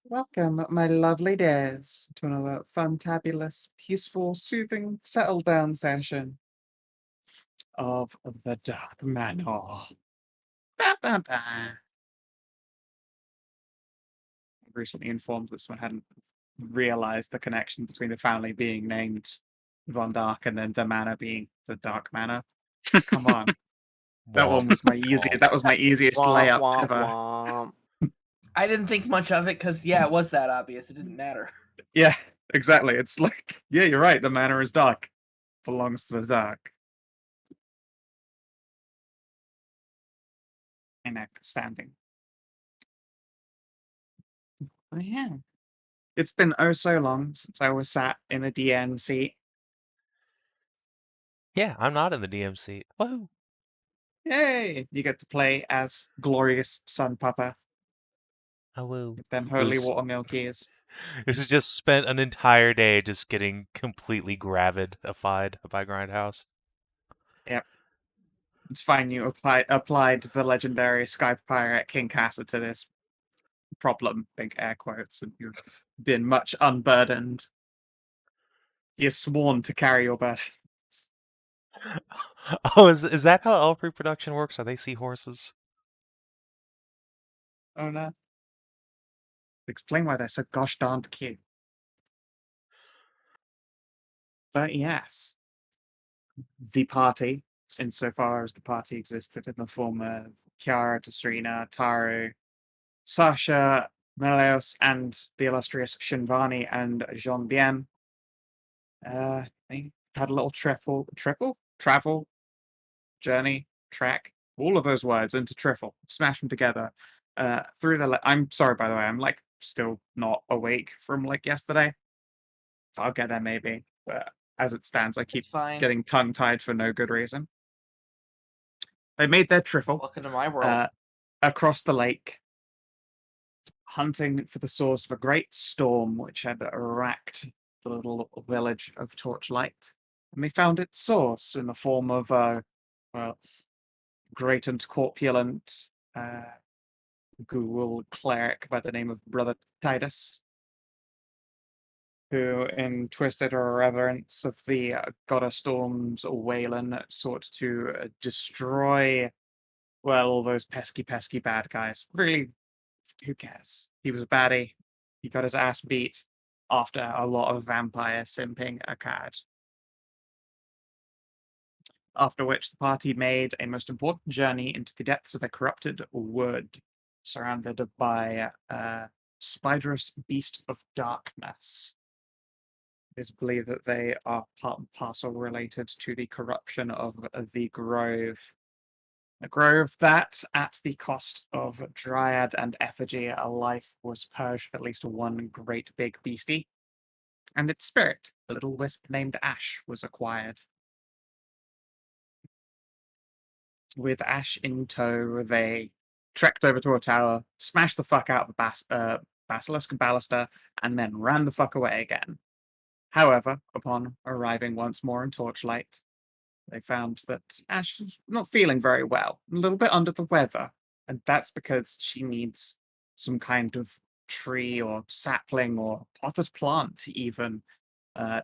Welcome, my lovely days, to another fantabulous, peaceful, soothing, settled down session of the Dark Manor. Ba, ba, ba. I recently informed that someone hadn't realized the connection between the family being named Von Dark and then the manor being the Dark Manor. Come on. That one Womp, was my easiest. womp. That was my easiest Womp, layup womp, ever. womp. I didn't think much of it because, yeah, it was that obvious. It didn't matter. Yeah, exactly. It's like, yeah, you're right. The manor is dark. Belongs to the dark. I know, standing. Oh, yeah. It's been oh so long since I was sat in a DM seat. Yeah, I'm not in the DMC. Woohoo! Yay! You get to play as glorious Sun Papa Oh, woo. with them holy water milkies. This has just spent an entire day just getting completely gravidified by Grindhouse. Yep. It's fine you applied the legendary Sky Pirate King Casa to this problem, big air quotes, and you've been much unburdened. You're sworn to carry your burdens. Oh, is that how elf reproduction works? Are they seahorses? Oh no. Explain why they're so gosh darned cute. But yes, the party, insofar as the party existed in the form of Kiara, Tisrena, Tahru, Sasha, Menëlaos, and the illustrious Shinvani and Jean Bien. They had a little travel, journey, trek, all of those words into triffle, smash them together through the. I'm sorry, by the way, I'm like still not awake from like yesterday. I'll get there maybe, but as it stands, I keep It's fine. getting tongue tied for no good reason. They made their triffle Welcome to my world. across the lake, hunting for the source of a great storm which had racked the little village of Torchlight. And they found its source in the form of a great and corpulent ghoul cleric by the name of Brother Titus, who, in twisted irreverence of the goddess Storm's Waylan, sought to destroy, well, all those pesky bad guys. Really, who cares? He was a baddie. He got his ass beat after a lot of vampire simping occurred. After which the party made a most important journey into the depths of a corrupted wood, surrounded by a spiderous beast of darkness. It is believed that they are part and parcel related to the corruption of the Grove. A grove that, at the cost of Dryad and Effigy, a life was purged of at least one great big beastie, and its spirit, a little wisp named Ash, was acquired. With Ash in tow, they trekked over to a tower, smashed the fuck out of the basilisk ballista, and then ran the fuck away again. However, upon arriving once more in Torchlight, they found that Ash was not feeling very well, a little bit under the weather, and that's because she needs some kind of tree or sapling or potted plant even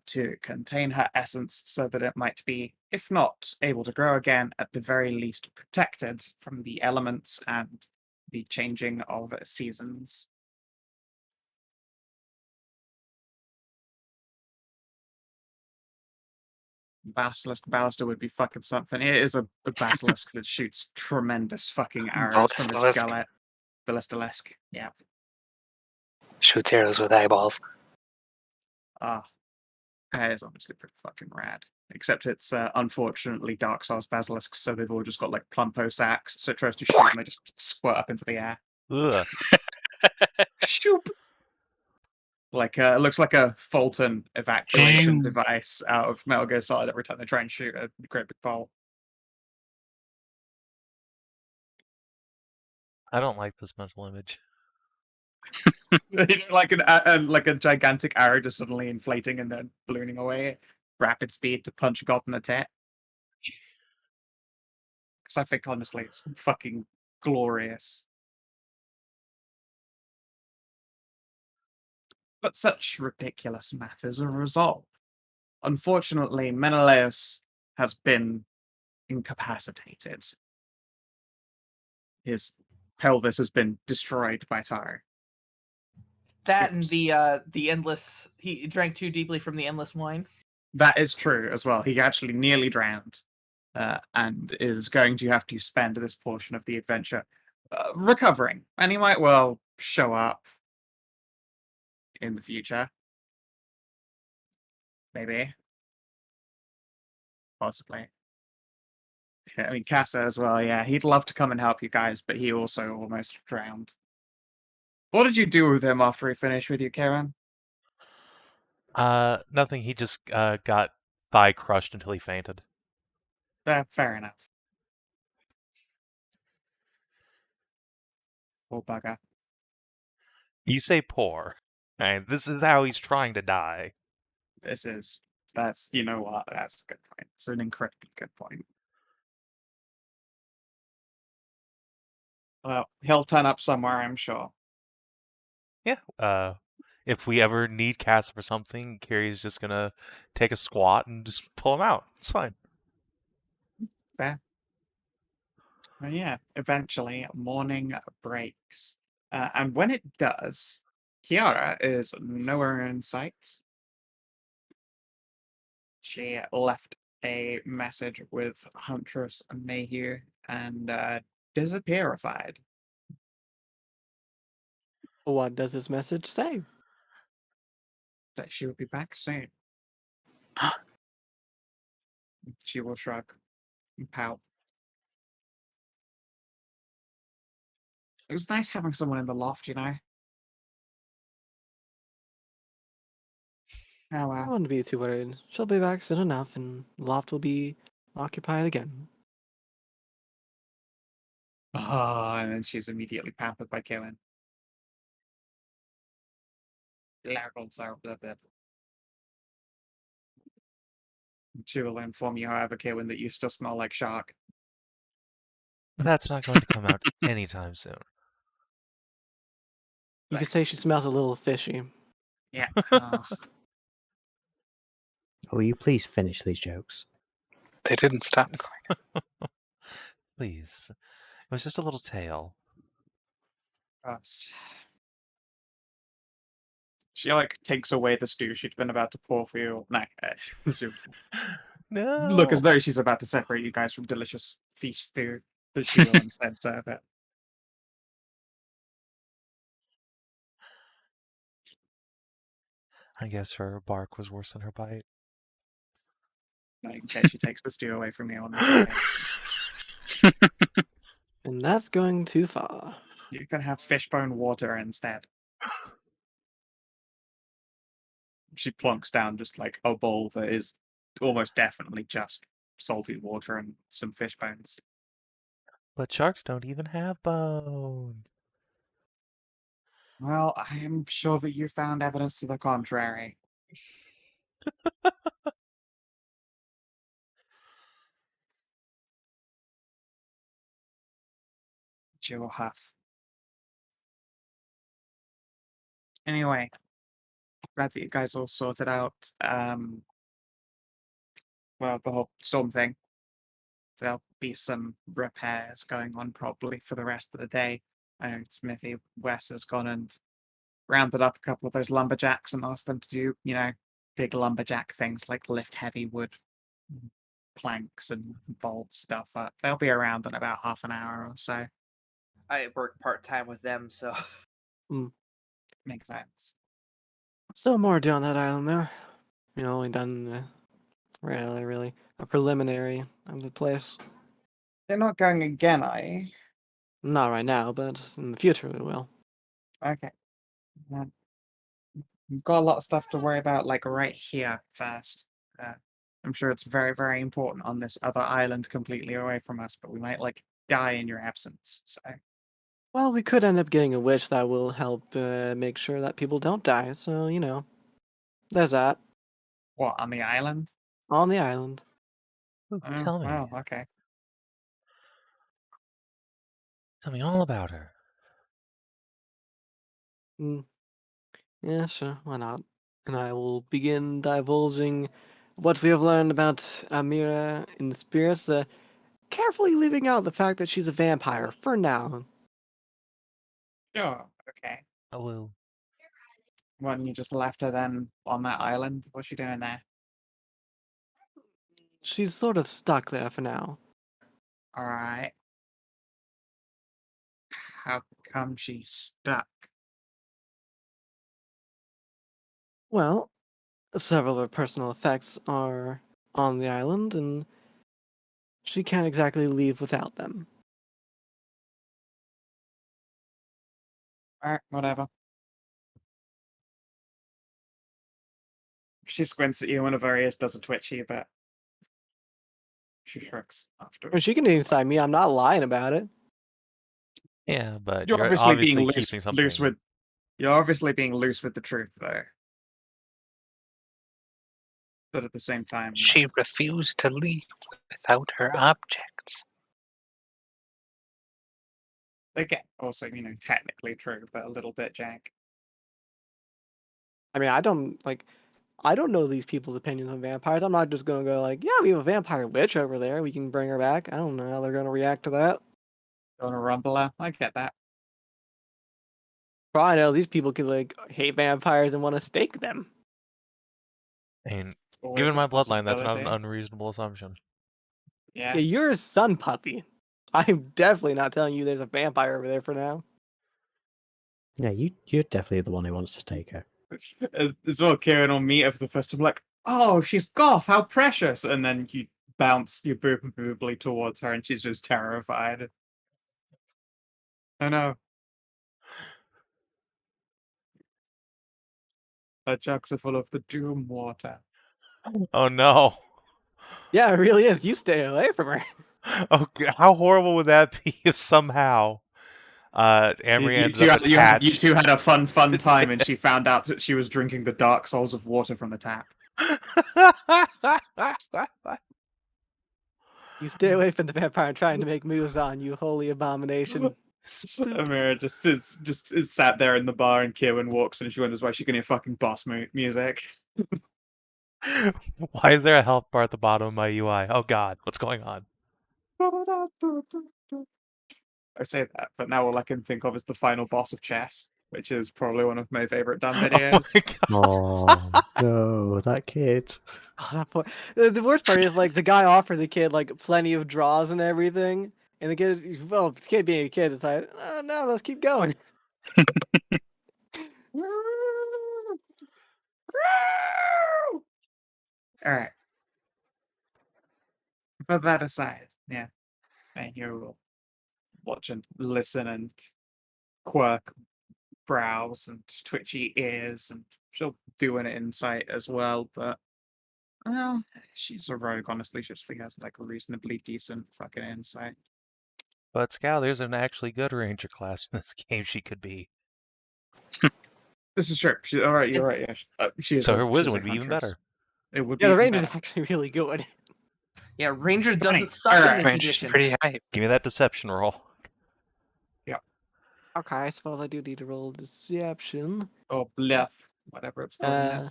to contain her essence so that it might be, if not able to grow again, at the very least protected from the elements and the changing of seasons. Basilisk ballista would be fucking something. It is a basilisk that shoots tremendous fucking arrows from his Ballistalisk. gullet. Ballistalisk, yeah. Shoots arrows with eyeballs. Ah, that is honestly pretty fucking rad. Except it's unfortunately Dark Souls basilisks, so they've all just got like plumpo sacks, so it tries to shoot them, they just squirt up into the air. Ugh. Shoop! Like, it looks like a Fulton evacuation device out of Metal Gear Solid every time they try and shoot a great big bowl. I don't like this mental image. like like a gigantic arrow just suddenly inflating and then ballooning away at rapid speed to punch God in the tit. Because I think honestly it's fucking glorious. But such ridiculous matters are resolved. Unfortunately, Menëlaos has been incapacitated. His pelvis has been destroyed by Tahru. That and Oops. the endless. He drank too deeply from the endless wine. That is true as well. He actually nearly drowned, and is going to have to spend this portion of the adventure recovering. And he might well show up in the future. Maybe. Possibly. Yeah, I mean, Casa as well, yeah. He'd love to come and help you guys, but he also almost drowned. What did you do with him after he finished with you, Kierwyn? Nothing. He just got thigh crushed until he fainted. Fair enough. Poor bugger. You say poor. And this is how he's trying to die. That's, you know what? That's a good point. It's an incredibly good point. Well, he'll turn up somewhere, I'm sure. Yeah. If we ever need Cass for something, Carrie's just gonna take a squat and just pull him out. It's fine. Fair. Well, yeah, eventually morning breaks. And when it does, Kiara is nowhere in sight. She left a message with Huntress Mayhew and disappearified. What does this message say? That she will be back soon. She will shrug and pout. It was nice having someone in the loft, you know? Oh I well. wouldn't be too worried. She'll be back soon enough, and the loft will be occupied again. Oh, and then she's immediately pampered by Kierwyn. She will inform you, however, Kierwyn, that you still smell like shark. That's not going to come out anytime soon. You could say she smells a little fishy. Yeah. Oh. Will you please finish these jokes? They didn't stop coming. Please. It was just a little tale. Gross. She like takes away the stew she'd been about to pour for you. No, she No. look as though she's about to separate you guys from delicious feast stew, but she will instead serve it. I guess her bark was worse than her bite. No, in case she takes the stew away from you on this case. And that's going too far. You can have fishbone water instead. She plonks down just like a bowl that is almost definitely just salty water and some fish bones. But sharks don't even have bones. Well, I am sure that you found evidence to the contrary. Jill Huff. Anyway, glad that you guys all sorted out well, the whole storm thing. There'll be some repairs going on probably for the rest of the day. I know Smithy Wes has gone and rounded up a couple of those lumberjacks and asked them to do, you know, big lumberjack things like lift heavy wood planks and bolt stuff up. They'll be around in about half an hour or so. I work part time with them, so Makes sense. Still more to do on that island, though. Only done really a preliminary of the place. They're not going again, are you? Not right now, but in the future we will. Okay. Well, we've got a lot of stuff to worry about, like right here first. I'm sure it's very, very important on this other island completely away from us, but we might like die in your absence. So Well, we could end up getting a witch that will help make sure that people don't die. So there's that what, on the island? on the island. Ooh, Oh, tell me. wow, okay. Tell me all about her. Mm. Yeah, sure, why not? And I will begin divulging what we have learned about Amira in the spirits, carefully leaving out the fact that she's a vampire for now. Sure. Okay. I will. Why don't you just left her then on that island? What's she doing there? She's sort of stuck there for now. Alright. How come she's stuck? Well, several of her personal effects are on the island, and she can't exactly leave without them. Alright, whatever. She squints at you and her ears does a twitchy, but she shrugs after. When she can inside me, I'm not lying about it. Yeah, but You're you're obviously being obviously loose, keeping something. loose with. You're obviously being loose with the truth, though. But at the same time, She refused to leave without her objects. again, also technically true, but a little bit jank. I mean, I don't know these people's opinions on vampires. I'm not just gonna go like, yeah, we have a vampire witch over there. We can bring her back. I don't know how they're gonna react to that. On a rumbler, I get that. For all I know, these people could hate vampires and want to stake them. And Always given a my bloodline, that's not an possibility. unreasonable assumption. Yeah. Yeah, you're a sun puppy. I'm definitely not telling you there's a vampire over there for now. Yeah, you're definitely the one who wants to take her. As well, Kieran will meet her for the first time, like, oh, she's goth, how precious! And then you bounce your boobly towards her, and she's just terrified. I know. Her jugs are full of the doom water. Oh no. Yeah, it really is. You stay away from her. Oh, how horrible would that be if somehow Amory ended up attached? You two had a fun time, and she found out that she was drinking the dark souls of water from the tap. You stay away from the vampire trying to make moves on you, holy abomination. Amira just is sat there in the bar, and Kierwyn walks in, and she wonders why she can hear fucking boss music. Why is there a health bar at the bottom of my UI? Oh god, what's going on? I say that, but now all I can think of is the final boss of chess, which is probably one of my favorite dumb Oh videos. my god. Oh no, that kid. Oh, that poor... The worst part is the guy offered the kid plenty of draws and everything, and the kid, well, the kid being a kid, is like, oh, no, let's keep going. Alright. But that aside, yeah. And you'll watch and listen and quirk brows and twitchy ears, and she'll do an insight as well, but well, she's a rogue, honestly. She just has a reasonably decent fucking insight. But Skow, there's an actually good ranger class in this game she could be. This is true. Alright, you're right, yeah. She is So her she's wisdom a would be even huntress. better. It would Yeah, be the even range is better. actually really good. Yeah, Rangers Funny. doesn't suck in Alright. this Range is edition. pretty high. Give me that deception roll. Okay, I suppose I do need to roll deception. Or bluff, whatever it's called. in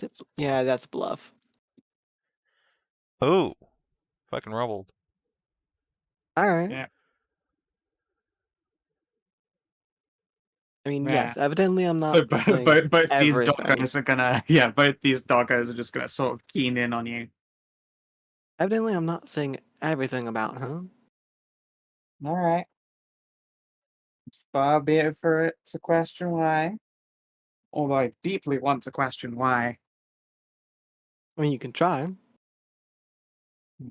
that. Yeah, that's bluff. Oh, fucking rumbled. All right. Yeah. I mean, Yeah. yes, evidently I'm not So saying both these everything. doggos are gonna both these doggos are just gonna sort of keen in on you. Evidently I'm not saying everything about her. Alright. Far be it for it to question why. Although I deeply want to question why. I mean, you can try.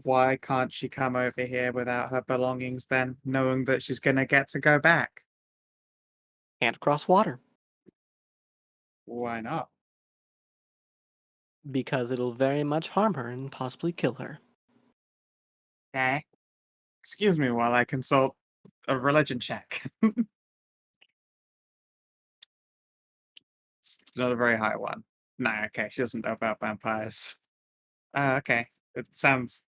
Why can't she come over here without her belongings then, knowing that she's gonna get to go back? Can't cross water. Why not? Because it'll very much harm her and possibly kill her. Okay. Excuse me while I consult a religion check. It's not a very high one. No, okay, she doesn't know about vampires. Okay. It sounds.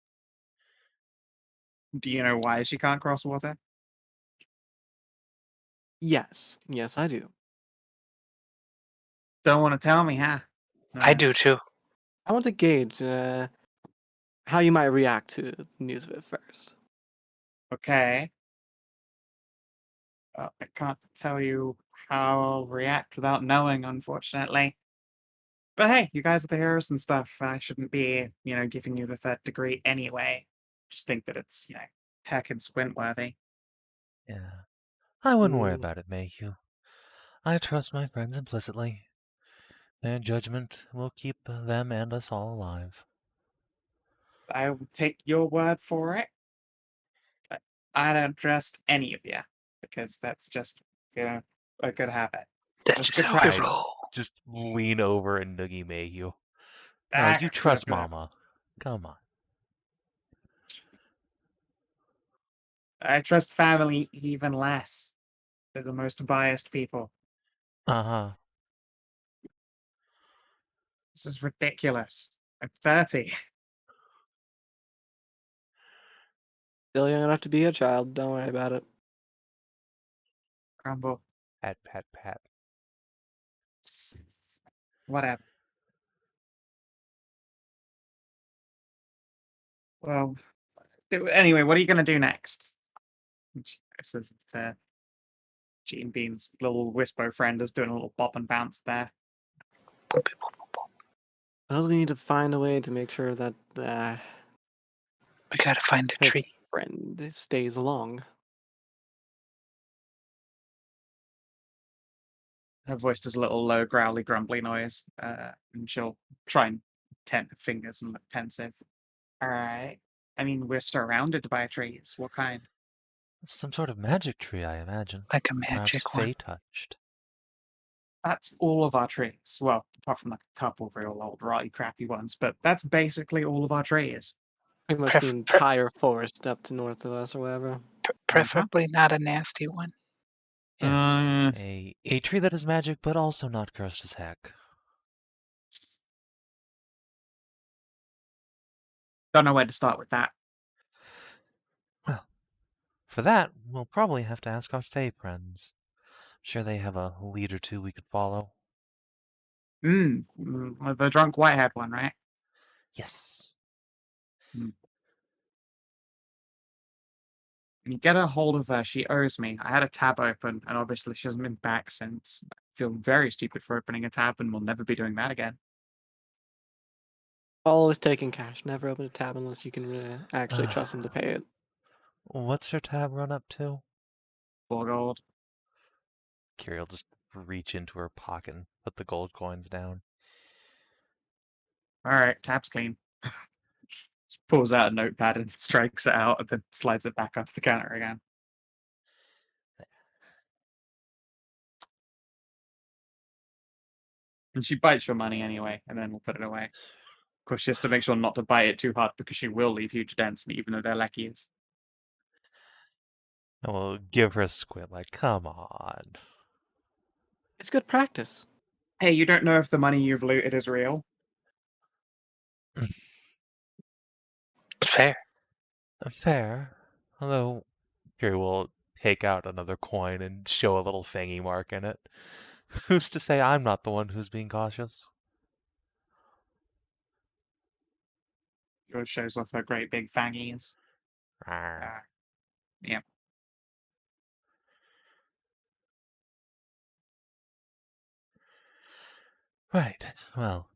Do you know why she can't cross water? Yes, I do. Don't want to tell me, huh? I do too. I want to gauge how you might react to the news of it first. Okay. I can't tell you how I'll react without knowing, unfortunately. But hey, you guys are the heroes and stuff. I shouldn't be, giving you the third degree anyway. Just think that it's, heck and squint worthy. Yeah. I wouldn't worry Mm, about it, Mayhew. I trust my friends implicitly. Their judgment will keep them and us all alive. I will take your word for it. But I don't trust any of you because that's just, a good habit. That's That's just good how we I practice. roll. just lean over and noogie Mayhew. No, Ah, you good, trust good. Mama. Come on. I trust family even less. They're the most biased people. Uh-huh. This is ridiculous. I'm 30. still young enough to be a child. Don't worry about it. Grumble. Pat, pat, pat. Whatever. Well, anyway, what are you going to do next? This is Gene Bean's little Wispo friend is doing a little bop and bounce there. Well, we need to find a way to make sure that the We gotta find a her tree. friend stays along. Her voice does a little low, growly, grumbly noise, and she'll try and tent her fingers and look pensive. All right. I mean, we're surrounded by trees. What kind? Some sort of magic tree, I imagine. Like a Perhaps magic one. Fey touched. That's all of our trees. Well, apart from like a couple real old, rotty, crappy ones, but that's basically all of our trees. Pretty much the entire forest up to north of us or whatever. Preferably not a nasty one. Yes. A tree that is magic, but also not cursed as heck. Don't know where to start with that. Well, for that, we'll probably have to ask our Fey friends. Sure they have a lead or two we could follow. The drunk whitehead one, right? Yes. When you get a hold of her, she owes me. I had a tab open, and obviously she hasn't been back since. I feel very stupid for opening a tab, and we'll never be doing that again. Always taking cash. Never open a tab unless you can actually trust them to pay it. What's her tab run up to? 4 gold. Kiri will just reach into her pocket and put the gold coins down. All right, tab's clean. She pulls out a notepad and strikes it out, and then slides it back onto the counter again. And she bites your money anyway, and then we'll put it away. Of course, she has to make sure not to bite it too hard because she will leave huge dents, and even though they're leckies. And we'll give her a squint, like, come on. It's good practice. Hey, you don't know if the money you've looted is real? Fair. Fair. Although, Kiri will take out another coin and show a little fangy mark in it. Who's to say I'm not the one who's being cautious? Yours shows off her great big fangies. Arr. Yeah. Right. Well,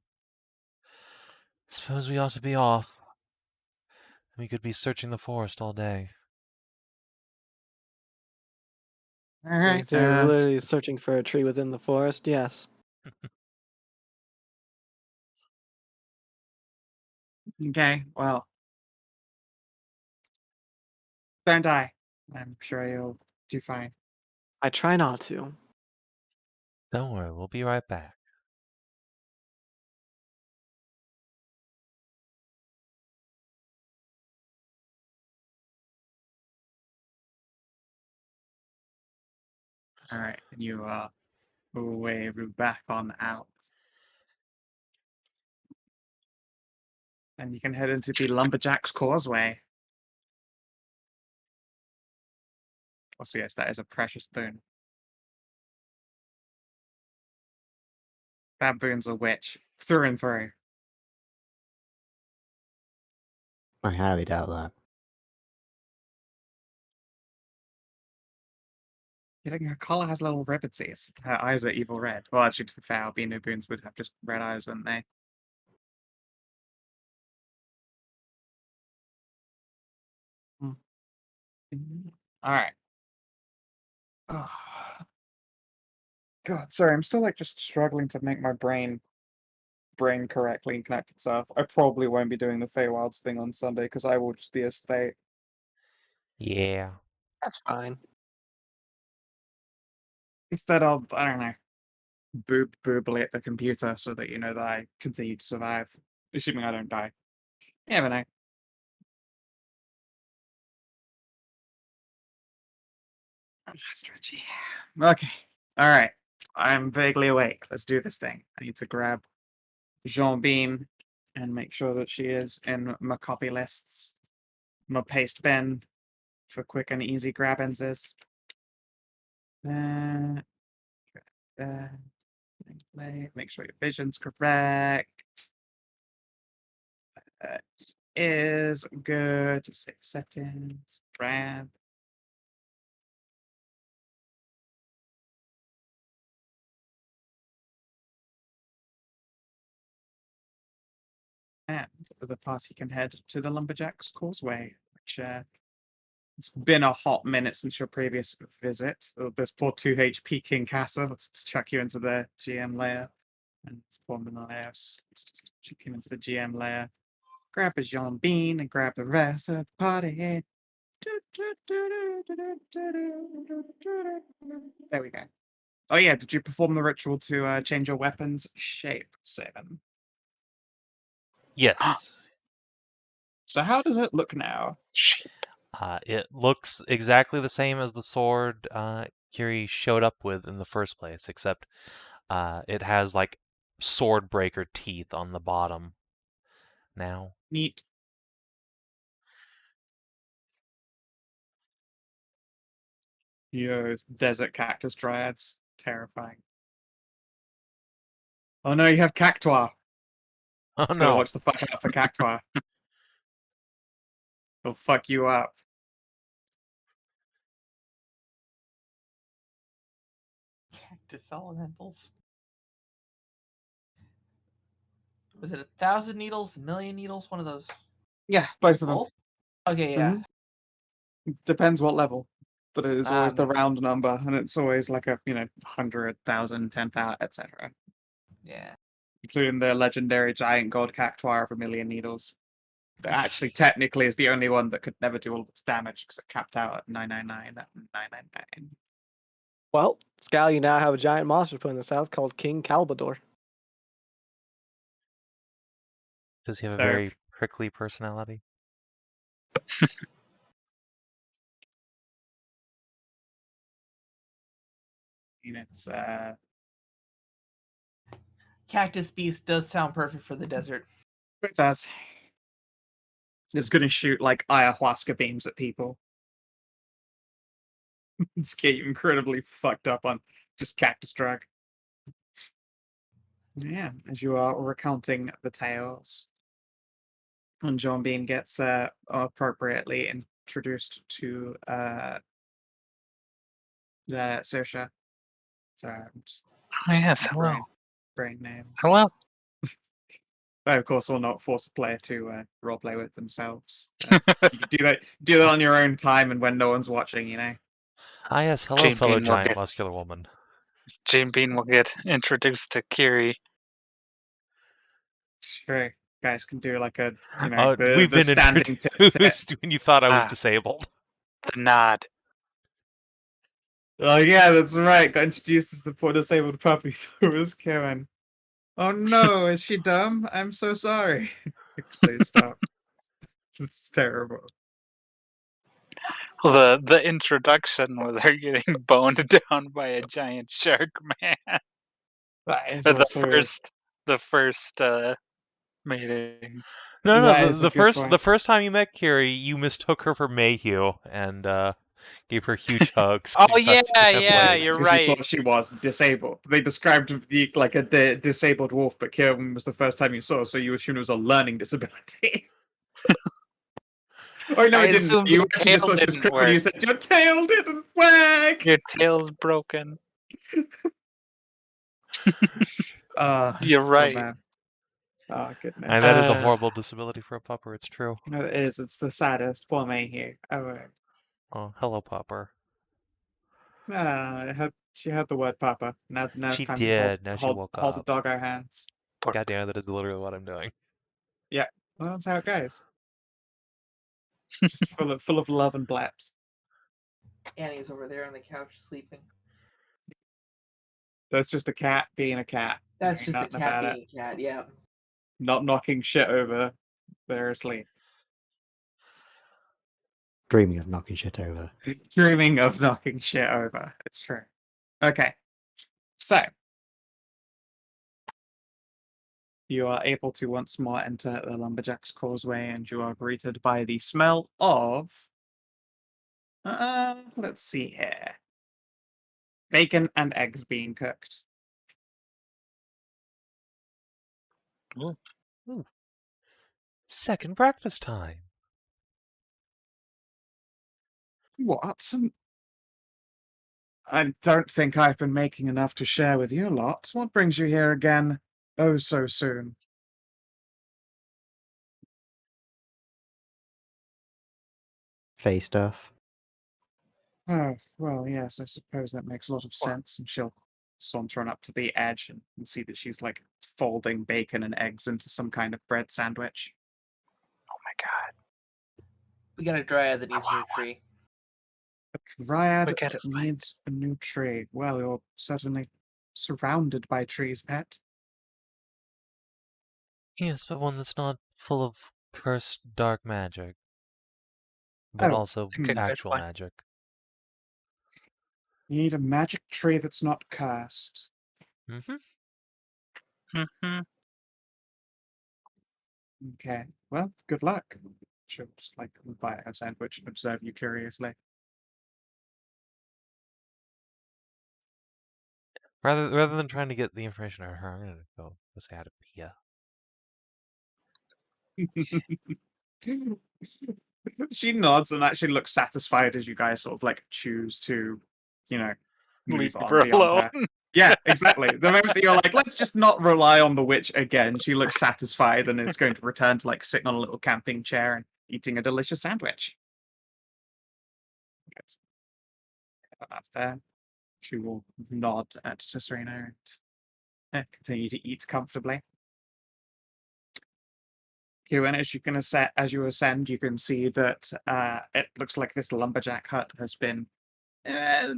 suppose we ought to be off. We could be searching the forest all day. All right. So you're literally searching for a tree within the forest. Yes. Okay. Well, don't die. I'm sure you'll do fine. I try not to. Don't worry, we'll be right back. All right. And you wave back on out, and you can head into the Lumberjack's Causeway. Also, yes, that is a precious boon. Baboon's a witch. Through and through. I highly doubt that. You think her collar has little ribbitsies. Her eyes are evil red. Well, actually, to be fair, albino boons would have just red eyes, wouldn't they? Alright. God, sorry, I'm still like just struggling to make my brain correctly and connect itself. I probably won't be doing the Feywilds thing on Sunday because I will just be a state. Yeah. That's fine. Instead of, I don't know, boobly at the computer so that you know that I continue to survive. Assuming I don't die. You never know. Stretchy. Okay. Alright. I'm vaguely awake. Let's do this thing. I need to grab Jean Bean and make sure that she is in my copy lists. My paste bin for quick and easy grab-inses. Make sure your vision's correct. Is good. Save settings. Grab. And the party can head to the Lumberjack's Causeway, which it's been a hot minute since your previous visit. This poor 2 HP King Casa. Let's chuck you into the GM layer. And it's poor Menëlaos. Let's just chuck him into the GM layer. Grab a Jean Bean and grab the rest of the party. There we go. Oh yeah, did you perform the ritual to change your weapon's shape, Savin? Yes. So how does it look now? It looks exactly the same as the sword Kiri showed up with in the first place, except it has like sword breaker teeth on the bottom now. Neat. Yo, desert cactus dryads. Terrifying. Oh no, you have cactuar. Oh Gotta no. watch the fuck out for cactuar. It'll fuck you up. Cactus elementals. Was it 1,000 needles, 1,000,000 needles? One of those. Yeah, both of them. Both? Okay, yeah. Depends what level. But it is always the makes round sense. number, and it's always like a 100,000, 10,000, etc. Yeah. Including the legendary giant god cactuar of 1,000,000 needles. That actually technically is the only one that could never do all of its damage because it capped out at 999 and 999. Well, Skow, you now have a giant monster put in the south called King Calvador. Does he have a There. very prickly personality? It's Cactus Beast does sound perfect for the desert. it does. It's gonna shoot like ayahuasca beams at people. It's get you incredibly fucked up on just cactus drag. Yeah, as you are recounting the tales, and John Bean gets appropriately introduced to Saoirse. Sorry, I'm just Oh, yes, hello. brain names. Hello. They, of course, will not force a player to roleplay with themselves. You can do that on your own time and when no one's watching, you know. Ah yes, hello Jane fellow Bean will giant get- muscular woman. Jane Bean will get introduced to Kiri. Sure, guys can do like a We've been standing introduced when you thought I was Ah. disabled. The nod. Oh yeah, that's right. Got introduced as the poor disabled puppy through his Kierwyn. Oh no, is she dumb? I'm so sorry. Please stop. It's terrible. Well, the introduction was her getting boned down by a giant shark man. That is Or the also first meeting. No, That no. is a The good first point. the first time you met Kiri, you mistook her for Mayhew, and Gave her huge hugs. Oh, touched yeah, her yeah, blades. you're Because right. you thought she was disabled. They described the like a disabled wolf, but Kierwyn was the first time you saw, so you assumed it was a learning disability. Oh no, I it didn't. assumed You your actually just tail thought she was didn't crippled. You work. said your tail didn't work. Your tail's broken. You're Poor right. man. Oh goodness. And that is a horrible disability for a pupper. It's true. No, it is. It's the saddest. Poor May here. Oh, Oh, hello, pupper. she had the word Papa. Now it's She time did. to Now she hold woke the up. dog our hands. God damn, that is literally what I'm doing. Yeah, well, that's how it goes. Just full of love and blaps. Annie's over there on the couch sleeping. That's just a cat being a cat. That's Ain't just a nothing cat about being a cat, yeah. Not knocking shit over. They're asleep. Dreaming of knocking shit over. Dreaming of knocking shit over. It's true. Okay. So you are able to once more enter the Lumberjack's Causeway, and you are greeted by the smell of let's see here. Bacon and eggs being cooked. Ooh. Second breakfast time. What? I don't think I've been making enough to share with you lot. What brings you here again? Oh, so soon. Face stuff. Oh, well, yes, I suppose that makes a lot of sense. And she'll saunter on up to the edge and see that she's like folding bacon and eggs into some kind of bread sandwich. Oh my god. We got a dryad that needs a new tree. A dryad Look at that it, Mike. needs a new tree. Well, you're certainly surrounded by trees, pet. Yes, but one that's not full of cursed dark magic. But Oh, also good actual point. magic. You need a magic tree that's not cursed. Mm-hmm. Mm-hmm. Okay, well, good luck. She'll just like bite her sandwich and observe you curiously. Rather than trying to get the information out of her, I'm gonna go say hi to Pia. She nods and actually looks satisfied as you guys sort of like choose to, you know, Leave move on her beyond alone. her. Yeah, exactly. The moment that you're like, let's just not rely on the witch again, she looks satisfied and is going to return to like sitting on a little camping chair and eating a delicious sandwich. Yes. Up there. She will nod at Tisrena and continue to eat comfortably. Kierwyn, as you ascend, you can see that it looks like this lumberjack hut has been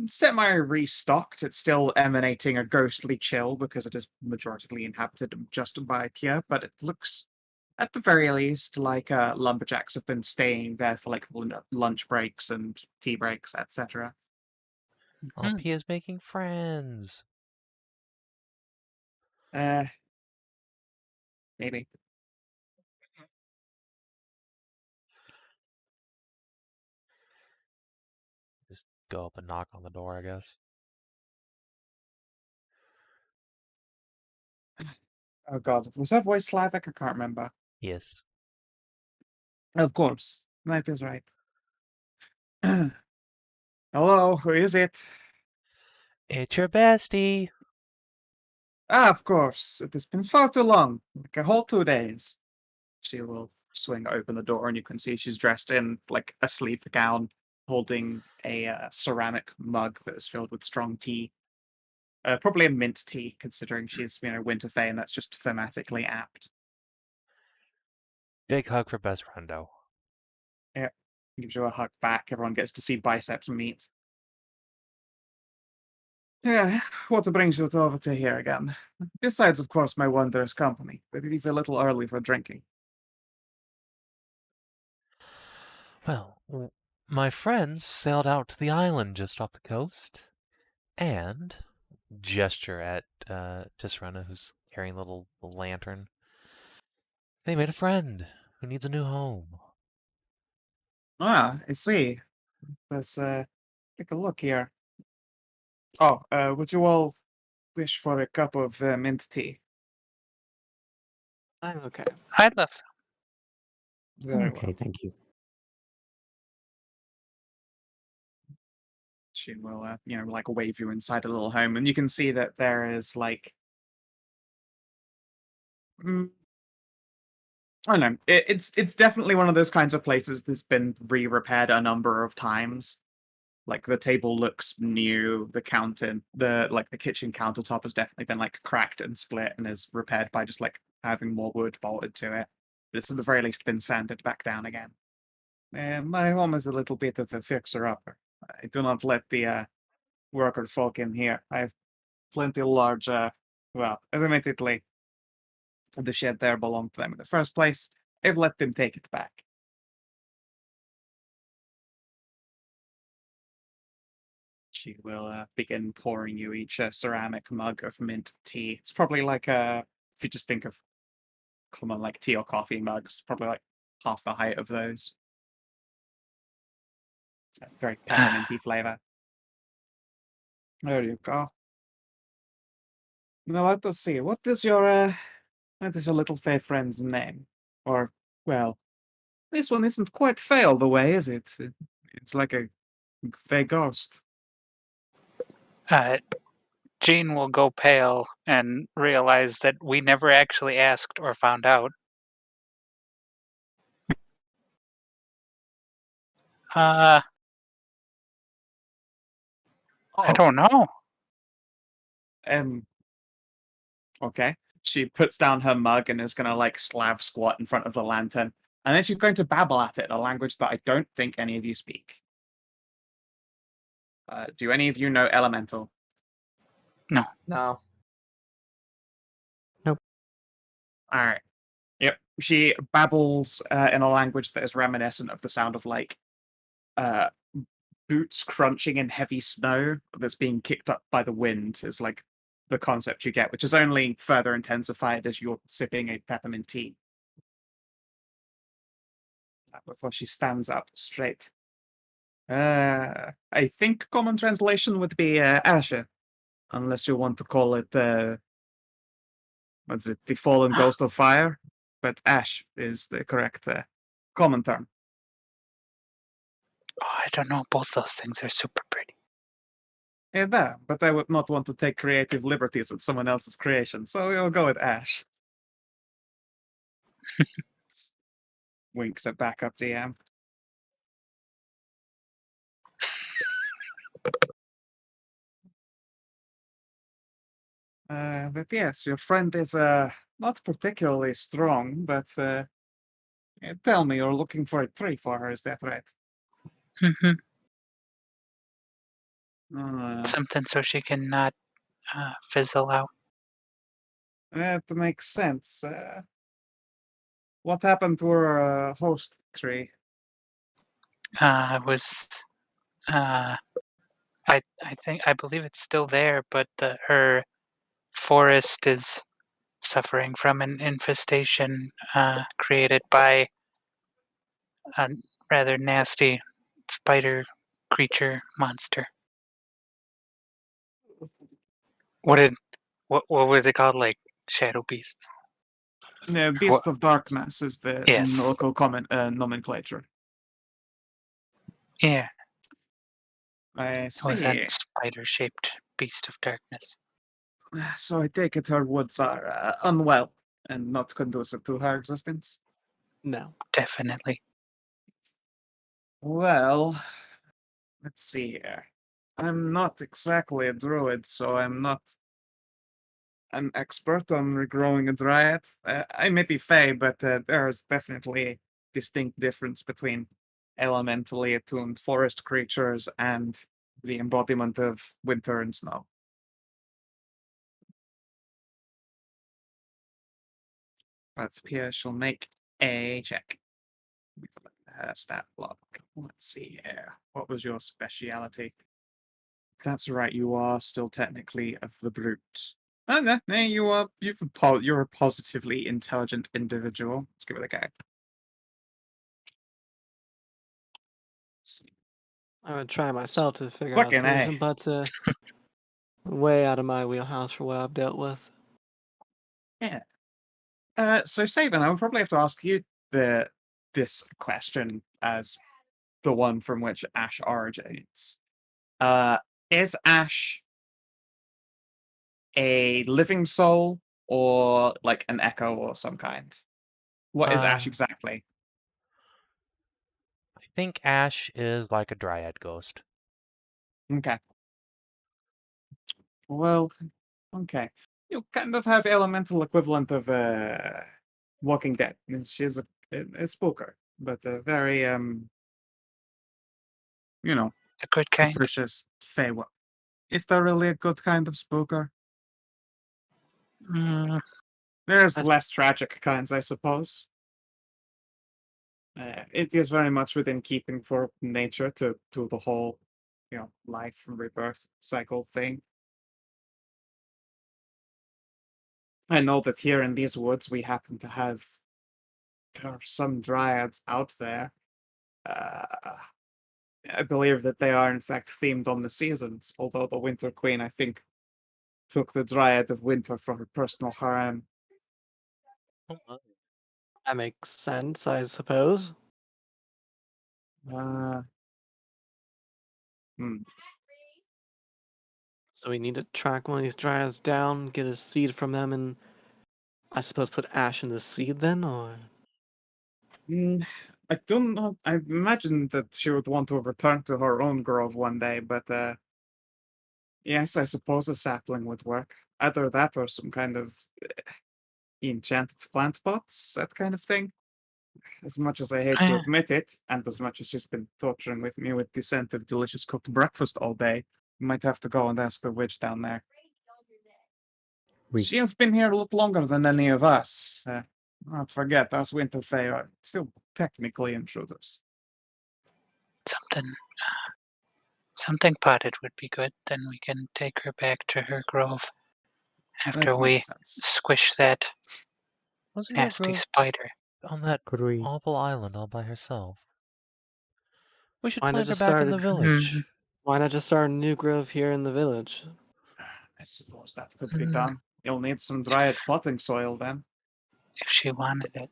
semi-restocked. It's still emanating a ghostly chill because it is majoritively inhabited just by Kier, but it looks, at the very least, like lumberjacks have been staying there for like lunch breaks and tea breaks, etc. Oh, Pia's making friends. Maybe. Just go up and knock on the door, I guess. Oh god, was her voice Slavic? I can't remember. Yes. Of course, that is right. Hello, who is it? It's your bestie. Ah, of course. It has been far too long, like a whole 2 days. She will swing open the door, and you can see she's dressed in like a sleep gown, holding a ceramic mug that is filled with strong tea. Probably a mint tea, considering she's winter fae, and that's just thematically apt. Big hug for best friendo. Yeah, gives you a hug back. Everyone gets to see biceps meet. Yeah, what brings you over to here again? Besides, of course, my wondrous company, but it is a little early for drinking. Well, my friends sailed out to the island just off the coast, and gesture at Tisrena, who's carrying a little lantern. They made a friend who needs a new home. Ah, I see. That's take a look here. Oh, would you all wish for a cup of mint tea? I'm okay. I'd love some. Very Okay, well. thank you. She will, like wave you inside a little home, and you can see that there is like, I don't know. It's definitely one of those kinds of places that's been re-repaired a number of times. Like the table looks new. The the kitchen countertop has definitely been like cracked and split and is repaired by just like having more wood bolted to it. But it's at the very least been sanded back down again. My home is a little bit of a fixer-upper. I do not let the worker folk in here. I have plenty large. Well, admittedly, the shed there belonged to them in the first place. I've let them take it back. She will begin pouring you each a ceramic mug of mint tea. It's probably like if you just think of common like tea or coffee mugs, probably like half the height of those. It's a very pepperminty flavor. There you go. Now let us see. What is your little fey friend's name? Or well, this one isn't quite fey all the way, is it? It's like a fey ghost. Jean will go pale and realize that we never actually asked or found out. I don't know. Okay. She puts down her mug and is gonna like slav squat in front of the lantern. And then she's going to babble at it in a language that I don't think any of you speak. Do any of you know Elemental? No. Alright. Yep. She babbles in a language that is reminiscent of the sound of like uh, boots crunching in heavy snow that's being kicked up by the wind is like the concept you get, which is only further intensified as you're sipping a peppermint tea. Before she stands up straight. I think common translation would be Asher, unless you want to call it what's it, the fallen ghost of fire. But ash is the correct common term. Oh, I don't know. Both those things are super pretty. Yeah, but I would not want to take creative liberties with someone else's creation, so we'll go with ash. Winks at backup DM. But yes, your friend is not particularly strong, but tell me, you're looking for a tree for her, is that right? Mm-hmm. Uh, Something so she can not fizzle out. that makes sense. What happened to her host tree? Was I believe it's still there, but her forest is suffering from an infestation created by a rather nasty spider creature monster. What were they called? Like shadow beasts? Beast of Darkness is the Yes. local nomenclature. Yeah, I it was that see. spider-shaped beast of darkness. So I take it her woods are unwell and not conducive to her existence. No. Definitely. Well, let's see here. I'm not exactly a druid, so I'm not an expert on regrowing a dryad. I may be fey, but there is definitely a distinct difference between elementally attuned forest creatures and the embodiment of winter and snow. But Pierre shall make a check. Stat block. Let's see here. What was your speciality? That's right. You are still technically of the brute. Oh, no, you're a positively intelligent individual. Let's give it a go. I would try myself to figure out a Fucking A. solution, but way out of my wheelhouse for what I've dealt with. Yeah. So Savin, I would probably have to ask you this question as the one from which Ash originates. Is Ash a living soul or like an echo or some kind? What is Ash Uh, exactly? I think Ash is like a dryad ghost. Okay. Well, okay. You kind of have elemental equivalent of Walking Dead. She's a spooker, but a very It's a good kind. capricious Feywa. Is there really a good kind of spooker? Mm, There's As- less tragic kinds, I suppose. It is very much within keeping for nature to do the whole, life and rebirth cycle thing. I know that here in these woods we happen to have there are some dryads out there. I believe that they are in fact themed on the seasons, although the Winter Queen, I think, took the Dryad of Winter for her personal harem. That makes sense, I suppose. Uh, hmm. So we need to track one of these dryads down, get a seed from them, and I suppose put ash in the seed then, or I don't know. I imagine that she would want to return to her own grove one day, but yes, I suppose a sapling would work. Either that or some kind of enchanted plant pots, that kind of thing. As much as I hate to Eh. admit it, and as much as she's been torturing with me with the scent of delicious cooked breakfast all day, you might have to go and ask the witch down there. We She has been here a lot longer than any of us. Not forget, us Winterfell are still technically intruders. something potted would be good. Then we can take her back to her grove after That we makes sense. squish that Wasn't your nasty grove spider. on that could we awful island all by herself? We should why not find her just back in start? the village. Why not just start a new grove here in the village? I suppose that could be done. You'll need some dryad potting soil then. If she wanted it.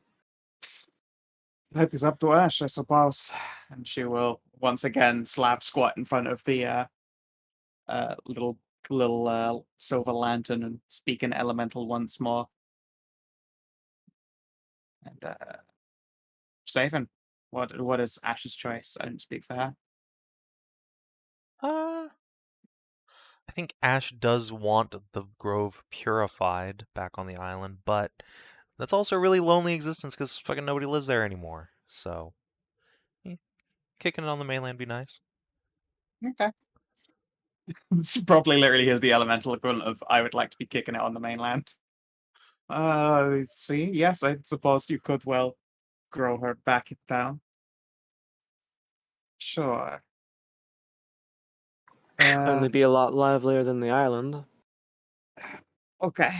That is up to Ash, I suppose. And she will once again slap squat in front of the little silver lantern and speak in elemental once more. And Savin, what is Ash's choice? I don't speak for her. I think Ash does want the grove purified back on the island, but that's also a really lonely existence because fucking nobody lives there anymore. So, kicking it on the mainland be nice. Okay. This probably literally is the elemental equivalent of I would like to be kicking it on the mainland. See, yes, I suppose you could well grow her back down. Sure. Only be a lot livelier than the island. Okay.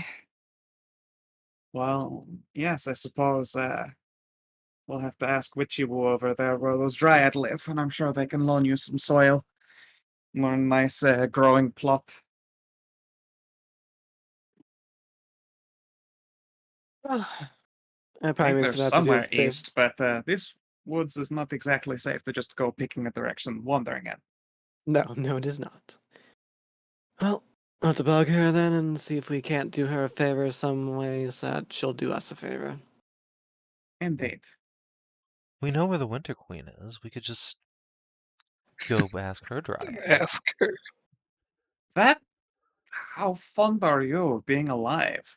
Well, yes, I suppose we'll have to ask Witchy Woo over there where those Dryad live, and I'm sure they can loan you some soil. Learn a nice growing plot. It I probably think makes they're it have to do somewhere with their... east, but this woods is not exactly safe to just go picking a direction wandering in. No, it is not. Well, I'll have to bug her then and see if we can't do her a favor some ways that she'll do us a favor. Indeed. We know where the Winter Queen is. We could just go ask her dryad. Ask her. How fond are you of being alive?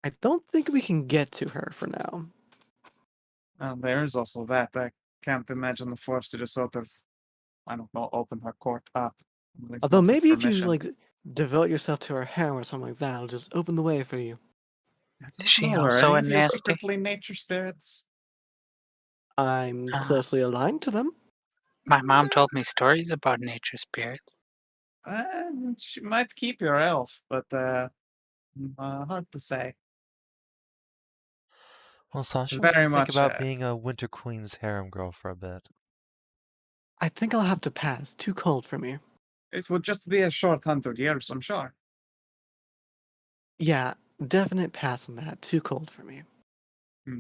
I don't think we can get to her for now. There's also that. I can't imagine the force to just sort of, I don't know, open her court up. At least Although not with maybe if you permission. like devote yourself to her harem or something like that, it'll just open the way for you. I don't Is she know, are also any a of you nasty? secretly nature spirits? I'm closely aligned to them. My mom told me stories about nature spirits. She might keep your elf, but hard to say. Well, Sasha, what do Very you think much, about being a Winter Queen's harem girl for a bit? I think I'll have to pass. Too cold for me. It would just be a short 100 years, I'm sure. Yeah, definite pass on that. Too cold for me.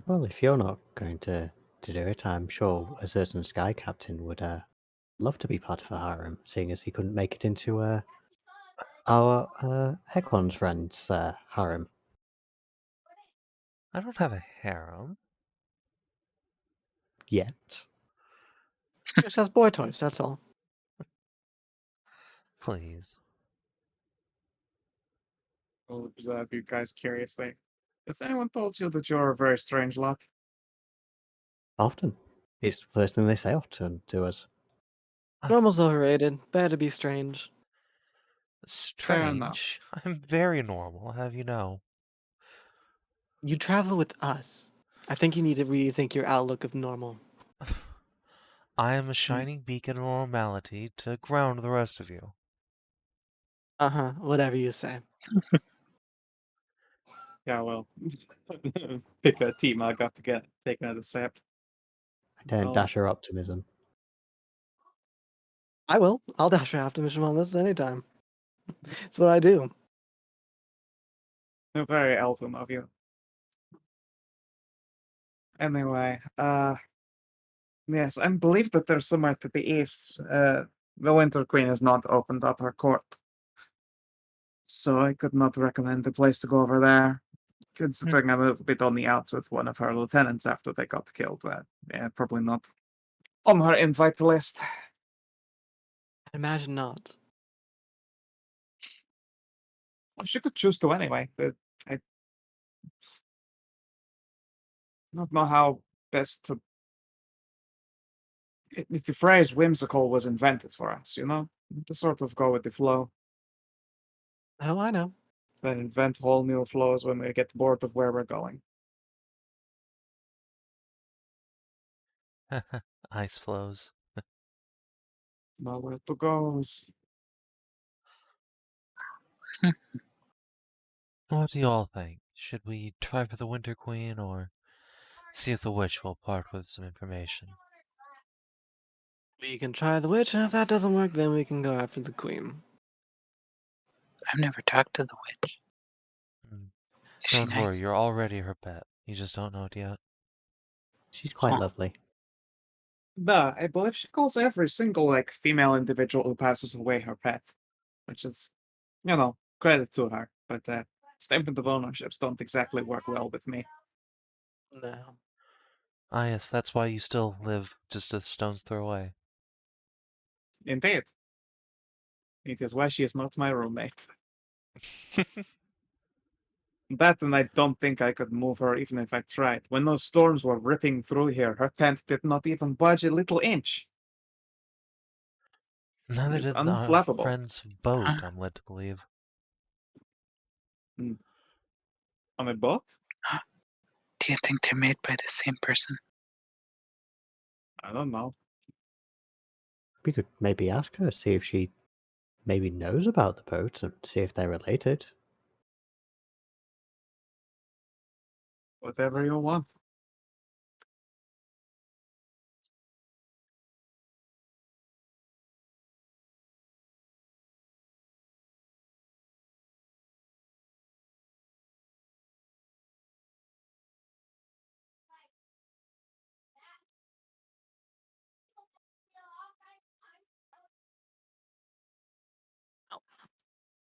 Well, if you're not going to do it, I'm sure a certain Sky Captain would love to be part of a harem, seeing as he couldn't make it into our Equan's friend's harem. I don't have a harem. Yet. Just has boy toys, that's all. Please. I'll observe you guys curiously. Has anyone told you that you're a very strange lot? Often. It's the first thing they say often to us. Normal's overrated. Better to be strange. Fair enough. Strange. I'm very normal, I'll have you know. You travel with us. I think you need to rethink your outlook of normal. I am a shining beacon of normality to ground the rest of you. Uh-huh, whatever you say. Yeah, well, pick a team I got to get take another sip. I don't Well- dash her optimism. I will. I'll dash your optimism on this anytime. It's what I do. Very elfin of you. Anyway, yes, I believe that there's somewhere to the east. The Winter Queen has not opened up her court. So I could not recommend the place to go over there. Considering I'm a little bit on the outs with one of her lieutenants after they got killed. Yeah, probably not on her invite list. I imagine not. Well, she could choose to anyway. I don't know how best to. The phrase whimsical was invented for us, you know? To sort of go with the flow. Oh, I know. Then invent whole new flows when we get bored of where we're going. Ice flows. Nowhere to goes. What do you all think? Should we try for the Winter Queen or see if the witch will part with some information? We can try the witch, and if that doesn't work, then we can go after the queen. I've never talked to the witch. Hmm. Is she Don't worry, nice? you're already her pet. You just don't know it yet. She's quite Huh. lovely. Nah, I believe she calls every single female individual who passes away her pet. Which is, credit to her. But statement of ownerships don't exactly work well with me. No. Ah, yes, that's why you still live just a stone's throw away. Indeed. It is why she is not my roommate. That and I don't think I could move her even if I tried. When those storms were ripping through here, her tent did not even budge a little inch. Neither It's did our unflappable. friend's boat, I'm led to believe. On a boat? Do you think they're made by the same person? I don't know. We could maybe ask her, see if she maybe knows about the boat and see if they're related. Whatever you want.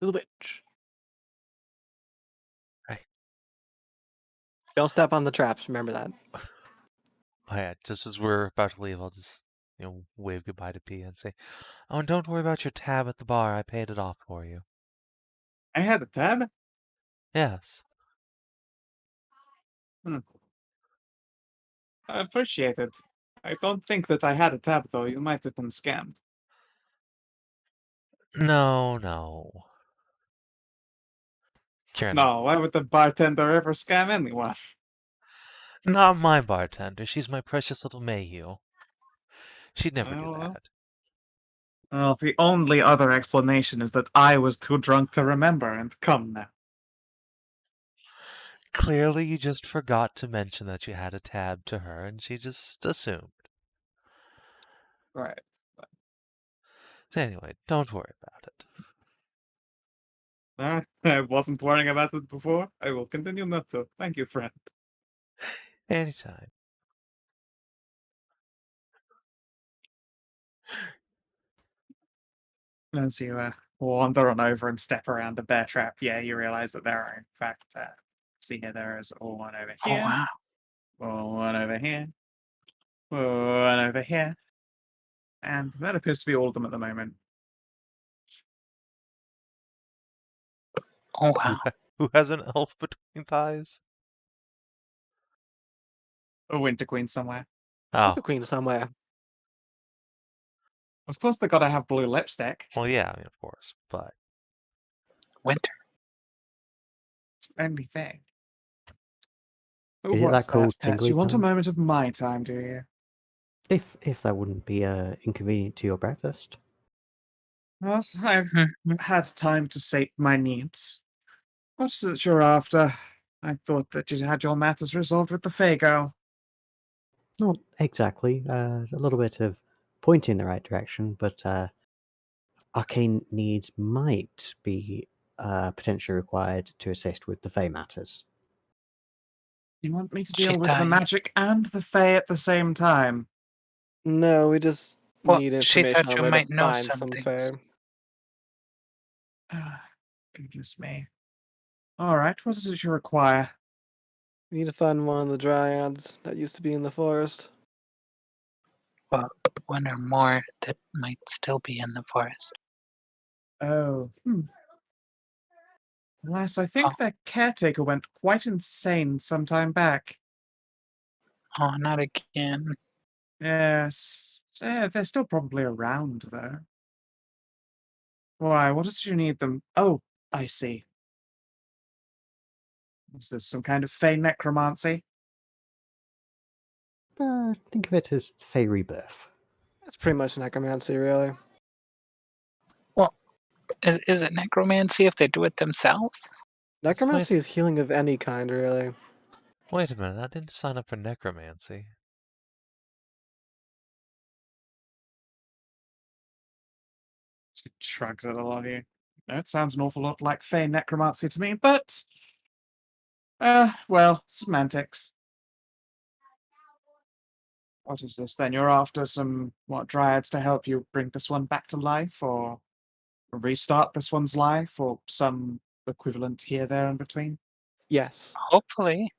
To the witch. Right. Don't step on the traps, remember that. Oh yeah, just as we're about to leave, I'll just, wave goodbye to P and say, oh, and don't worry about your tab at the bar. I paid it off for you. I had a tab? Yes. I appreciate it. I don't think that I had a tab, though. You might have been scammed. No. Kieran, No, why would the bartender ever scam anyone? not my bartender. She's my precious little Mayhew. She'd never do Well, that. Well, the only other explanation is that I was too drunk to remember, and come now. Clearly, you just forgot to mention that you had a tab to her, and she just assumed. Right. Anyway, don't worry about it. I wasn't worrying about it before. I will continue not to. Thank you, friend. Anytime. As you wander on over and step around the bear trap, yeah, you realize that there are, in fact, see here, there is one over Oh, here, wow. one over here, one over here, and that appears to be all of them at the moment. Oh, wow. Who has an elf between thighs? A Winter Queen somewhere. Oh, The queen somewhere. Of course, they gotta have blue lipstick. well, yeah, I mean, of course, but Winter. It's the only thing. Is it What's that cool that, Pets? tingly You want a time? moment of my time, do you? If that wouldn't be inconvenient to your breakfast. Well, I've Mhm. had time to sate my needs. What is it you're after? I thought that you had your matters resolved with the Fey girl. Not exactly. A little bit of point in the right direction, but arcane needs might be potentially required to assist with the Fey matters. You want me to She deal with the died. magic and the Fey at the same time? No, we just Well, need she information thought on you where might to know find some some things. fair. Goodness me. All right, what is it you require? We need to find one of the dryads that used to be in the forest. Well, one or more that might still be in the forest. Oh, Alas, I think Oh. their caretaker went quite insane some time back. Oh, not again. Yes. They're still probably around, though. Why, what is it you need them? Oh, I see. Is this some kind of Fey necromancy? Think of it as Fey rebirth. It's pretty much necromancy, really. Well, is it necromancy if they do it themselves? Necromancy is healing of any kind, really. wait a minute, I didn't sign up for necromancy. She shrugs it along you. That sounds an awful lot like Fey necromancy to me, but well, semantics. What is this then? You're after some dryads to help you bring this one back to life, or restart this one's life, or some equivalent here, there, in between? Yes. Hopefully.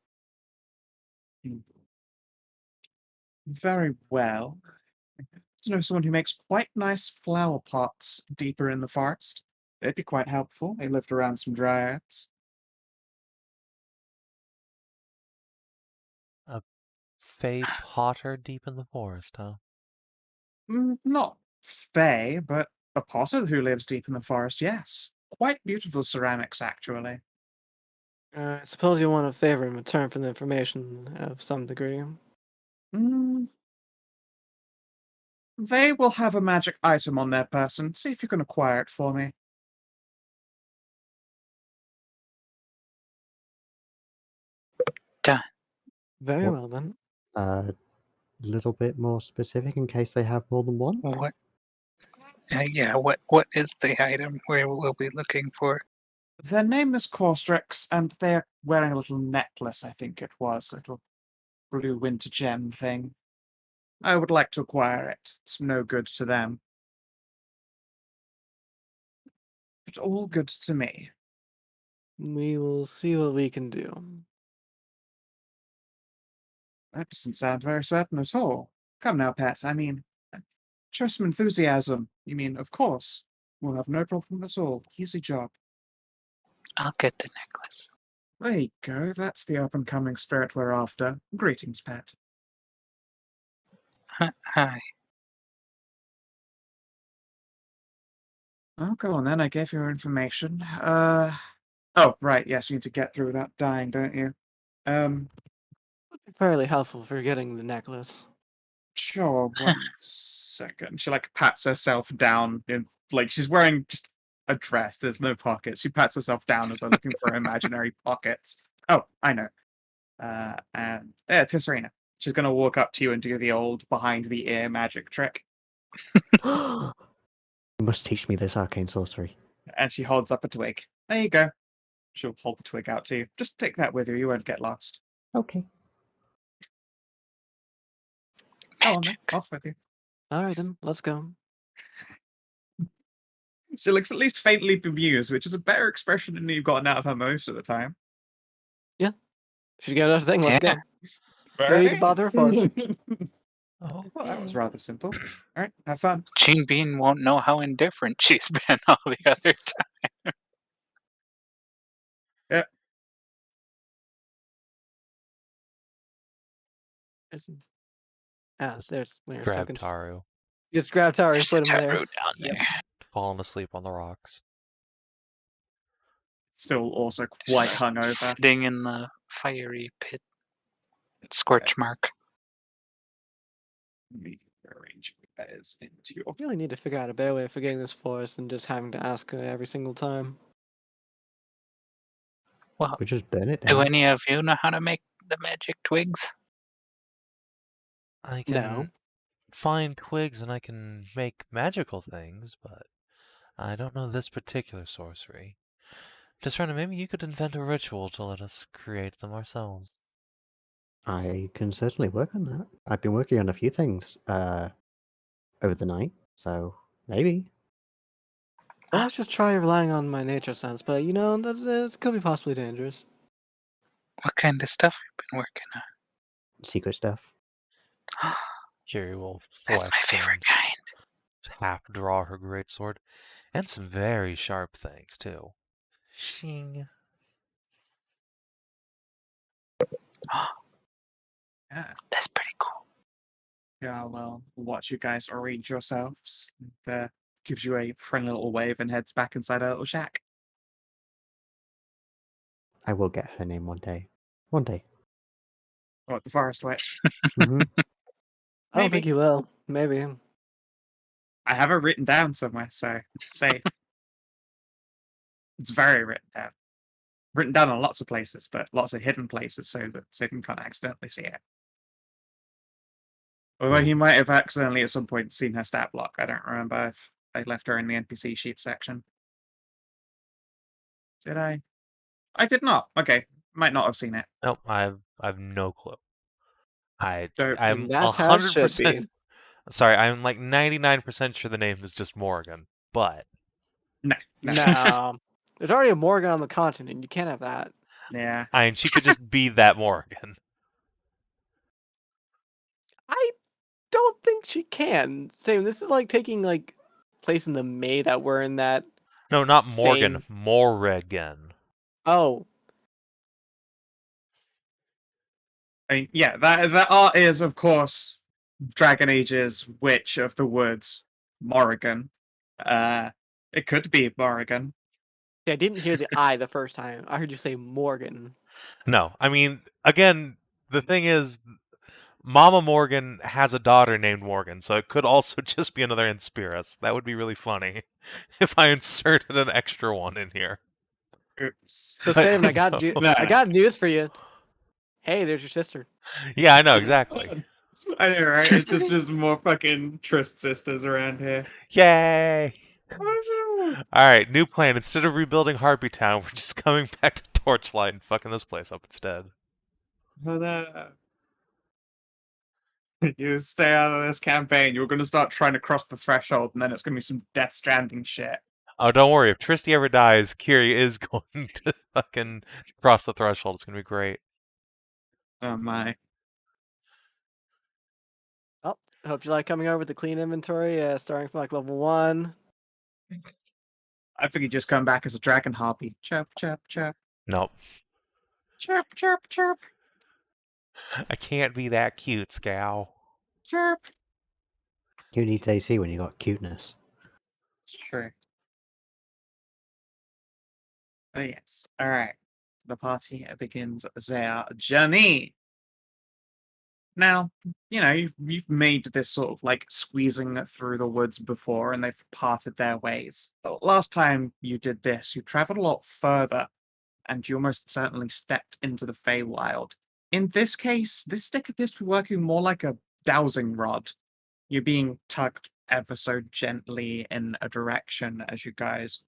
Very well. To know someone who makes quite nice flower pots deeper in the forest. They'd be quite helpful. They lived around some dryads. A Fey potter deep in the forest, huh? Not Fey, but a potter who lives deep in the forest, yes. Quite beautiful ceramics, actually. I suppose you want a favor in return for the information of some degree. Mm, they will have a magic item on their person. See if you can acquire it for me. Done. Very What? well, then. A little bit more specific in case they have more than one. What? Yeah, what is the item where we'll be looking for? Their name is Corstrix, and they're wearing a little necklace, I think it was. A little blue winter gem thing. I would like to acquire it. It's no good to them. But all good to me. We will see what we can do. That doesn't sound very certain at all. Come now, Pat. I mean, show some enthusiasm. You mean, of course. We'll have no problem at all. Easy job. I'll get the necklace. There you go. That's the up-and-coming spirit we're after. Greetings, Pat. Hi. Oh, go on then. I gave you your information. Oh, right. Yes, you need to get through without dying, don't you? Fairly helpful for getting the necklace. Sure. 1 second. She pats herself down in she's wearing just a dress. There's no pockets. She pats herself down as though looking for imaginary pockets. Oh, I know. And Tisrena. She's gonna walk up to you and do the old behind the ear magic trick. You must teach me this arcane sorcery. And she holds up a twig. There you go. She'll hold the twig out to you. Just take that with you. You won't get lost. Okay. Go on then. Off with you. All right, then. Let's go. She looks at least faintly bemused, which is a better expression than you've gotten out of her most of the time. Should get another thing. Let's Yeah. go. No need to bother her for it. Oh, Well, that was rather simple. All right, have fun. Jean Bean won't know how indifferent she's been all the other time. There's Winter grab Tokens. Tahru, Just grab Tower and There's a put him there. Tahru down there. falling asleep on the rocks. Still also quite hungover. Sitting in the fiery pit. Scorch mark. Let me arrange what that is into your. We really need to figure out a better way for getting this forest than just having to ask her every single time. Well, We just burn it do down. any of you know how to make the magic twigs? I can No. find twigs and I can make magical things, but I don't know this particular sorcery. Tisrena, maybe you could invent a ritual to let us create them ourselves. I can certainly work on that. I've been working on a few things over the night, so maybe. Well, let's just try relying on my nature sense, but you know, this could be possibly dangerous. What kind of stuff you been working on? Secret stuff. Kiri will That's my flex favorite and kind. half draw her greatsword, and some very sharp things too. Shing. Yeah. That's pretty cool. Yeah, well, watch you guys arrange yourselves. And, gives you a friendly little wave and heads back inside her little shack. I will get her name one day. One day. What, the forest witch? hmm I don't think Maybe. you will. Maybe. I have it written down somewhere, so it's safe. It's very written down. Written down in lots of places, but lots of hidden places so that Savin can't accidentally see it. Although he might have accidentally at some point seen her stat block. I don't remember if I left her in the NPC sheet section. Did I? I did not. Okay. Might not have seen it. Nope, I've no clue. I'm And that's how it should be. 100%. Sorry, I'm like 99% sure the name is just Morgan, but No. No. There's already a Morgan on the continent. You can't have that. Yeah. I mean, she could just be that Morgan. I don't think she can. Same. This is like taking like place in the May that we're in that. No, not Morgan, Same. Morrigan. Oh, I mean, yeah, that art is, of course, Dragon Age's Witch of the Woods, Morrigan. It could be Morrigan. yeah, I didn't hear the I the first time. I heard you say Morgan. No, I mean, again, the thing is, Mama Morgan has a daughter named Morgan, so it could also just be another Inspiris. That would be really funny if I inserted an extra one in here. Oops. So Sam, I got No. I got news for you. Hey, there's your sister. Yeah, I know, exactly. I know, right? It's just more fucking Trist sisters around here. Yay! Alright, new plan. Instead of rebuilding Harpy Town, we're just coming back to Torchlight and fucking this place up instead. But, you stay out of this campaign, you're going to start trying to cross the threshold, and then it's going to be some Death Stranding shit. Oh, don't worry. If Tristy ever dies, Kiri is going to fucking cross the threshold. It's going to be great. Oh my. Oh, hope you like coming over with the clean inventory, starting from like level 1. I figured just come back as a dragon harpy. Chirp, chirp, chirp. Nope. Chirp, chirp, chirp. I can't be that cute, Skow. Chirp. Who needs AC when you got cuteness? It's true. Oh, yes. Alright. The party begins their journey. Now, you know, you've made this sort of like squeezing through the woods before, and they've parted their ways. Last time you did this, you traveled a lot further, and you almost certainly stepped into the Feywild. In this case, this stick appears to be working more like a dowsing rod. You're being tugged ever so gently in a direction as you guys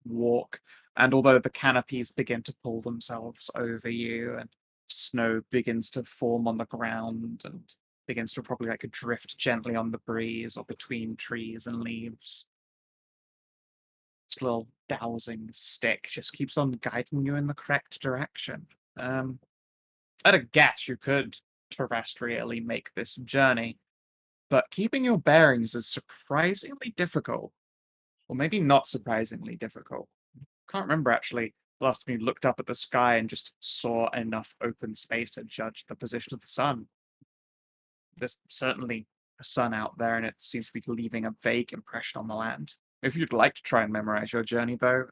walk. And although the canopies begin to pull themselves over you and snow begins to form on the ground and begins to probably like drift gently on the breeze or between trees and leaves, this little dowsing stick just keeps on guiding you in the correct direction. At a guess, you could terrestrially make this journey, but keeping your bearings is surprisingly difficult. Or maybe not surprisingly difficult. Can't remember actually the last time you looked up at the sky and just saw enough open space to judge the position of the sun. There's certainly a sun out there, and it seems to be leaving a vague impression on the land. If you'd like to try and memorize your journey, though,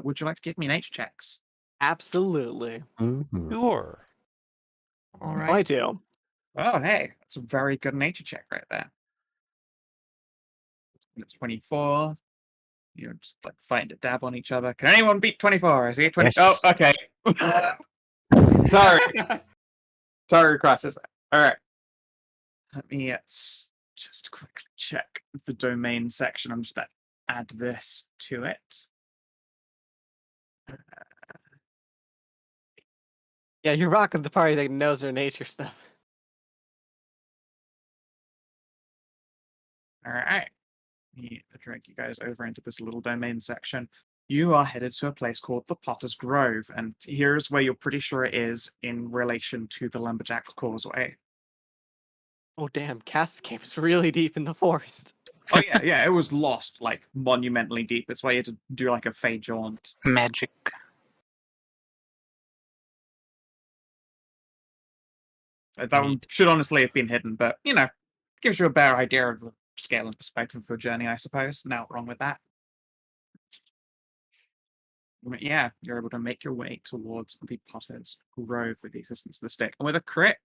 would you like to give me nature checks? Absolutely. Mhm. Sure. All I right. do. Oh, hey, that's a very good nature check right there. It's 24. You're just like fighting to dab on each other. Can anyone beat 24? I see 20. Yes. Oh, okay. Sorry. Sorry, crosses. All right. Let me just quickly check the domain section. I'm just going to add this to it. Yeah, you're rocking the party that knows their nature stuff. All right. Let me drag you guys over into this little domain section. You are headed to a place called the Potter's Grove, and here's where you're pretty sure it is in relation to the Lumberjack Causeway. Oh damn, Cass came is really deep in the forest. Oh yeah, it was lost like monumentally deep. That's why you had to do like a fey jaunt. Magic. That one Neat. should honestly have been hidden, but gives you a better idea of the scale and perspective of a journey, I suppose. Not wrong with that. But yeah, you're able to make your way towards the Potter's Grove with the assistance of the stick. And with a crit,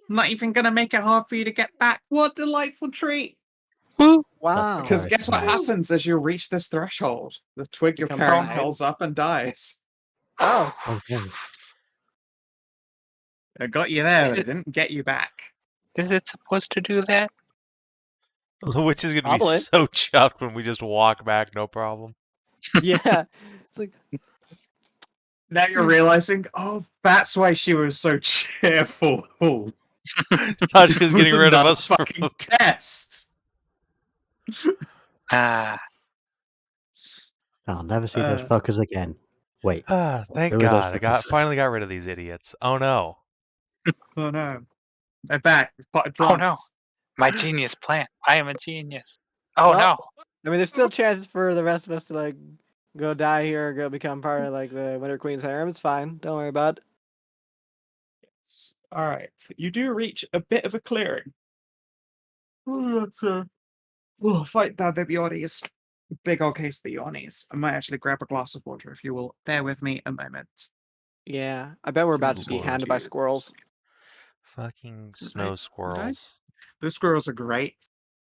not even going to make it hard for you to get back. What a delightful treat! Woo! Wow. Because Very guess what nice. happens as you reach this threshold? The twig you're Becomes carrying alive. curls up and dies. Oh, Oh no. It got you there, but it didn't get you back. Is it supposed to do that? The witch is going to be Probably. so chuffed when we just walk back, no problem. yeah. It's like, Now you're realizing, oh, that's why she was so cheerful. Thought she was It getting rid of another us from fucking test. Ah, I'll never see those Uh, fuckers again. Wait, Thank who are those God. I fuckers? finally got rid of these idiots. Oh no. Oh no, they're back with potted Oh, plants. no. my genius plan. I am a genius. Oh Well, no. I mean, there's still chances for the rest of us to like go die here or go become part of like the Winter Queen's harem. It's fine. Don't worry about it. All right, you do reach a bit of a clearing. Oh, that's fight that baby Yawnies. Big old case of the Yawnies. I might actually grab a glass of water if you will bear with me a moment. Yeah, I bet we're about to be Squirrels. handed by squirrels. Fucking snow squirrels. The squirrels are great,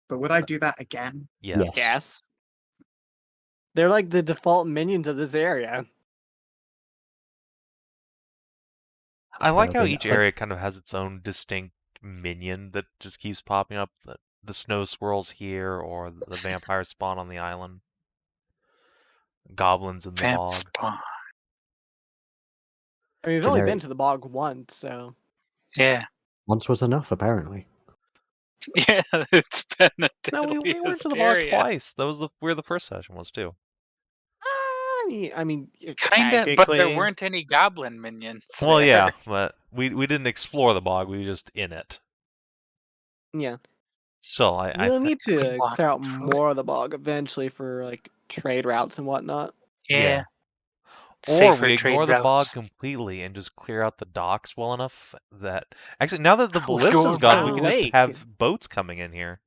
but would I do that again? Yes. Yes. They're like the default minions of this area. I like how That'll be each like- area kind of has its own distinct minion that just keeps popping up. The snow squirrels here, or the vampire spawn on the island. Goblins in the Vamp bog. spawn. I mean, we've only been Generic. to the bog once, so Yeah. Once was enough, apparently. Yeah, it's been the No, we deadliest went to the bog area. twice. That was where the first session was too. I mean, Kinda, but there technically- weren't any goblin minions. Well, there. yeah, but we didn't explore the bog. We were just in it. Yeah, So I we'll need to walk clear out through it. more of the bog eventually for like trade routes and whatnot. Yeah. Or Safer we trade ignore the bog routes. completely and just clear out the docks well enough that actually now that the Oh, ballista's sure, gone, we wow. can just Lake. have boats coming in here.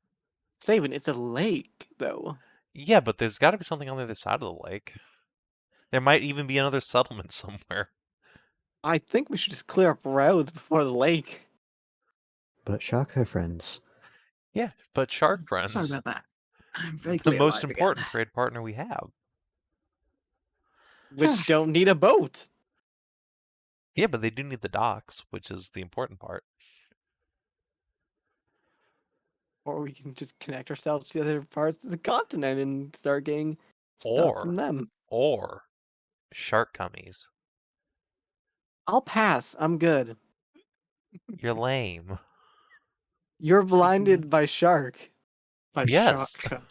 Savin, it's a lake though. Yeah, but there's got to be something on the other side of the lake. There might even be another settlement somewhere. I think we should just clear up roads before the lake. But Sharko friends. Yeah, but shark friends, Sorry about that. I'm the vaguely most alive important again. trade partner we have. Which don't need a boat. Yeah, but they do need the docks, which is the important part. Or we can just connect ourselves to other parts of the continent and start getting stuff Or- from them. Or shark gummies. I'll pass. I'm good. You're lame. You're blinded by shark. By Yes. shark guns.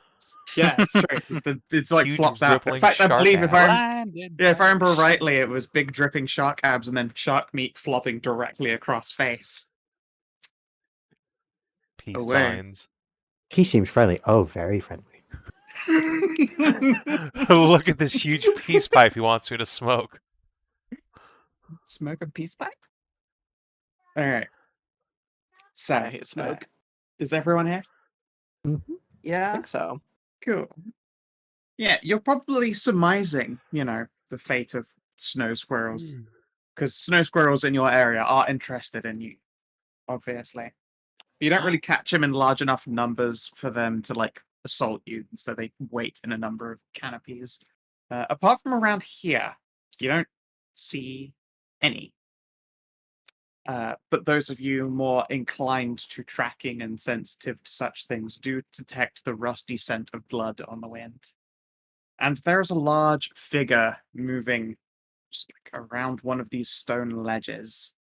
Yeah, it's true. It's like Huge flops out. In rippling fact, I shark believe if abs. if I remember rightly, it was big dripping shark abs and then shark meat flopping directly across face. Peace Away. signs. He seems friendly. Oh, very friendly. Look at this huge peace pipe he wants me to smoke. Smoke a peace pipe? Alright. So, I hate smoke. is everyone here? I Yeah. think so. Cool. Yeah, you're probably surmising, the fate of snow squirrels. Because snow squirrels in your area are interested in you, obviously. You don't really catch them in large enough numbers for them to, assault you, so they wait in a number of canopies. Apart from around here, you don't see any. But those of you more inclined to tracking and sensitive to such things do detect the rusty scent of blood on the wind. And there is a large figure moving just around one of these stone ledges.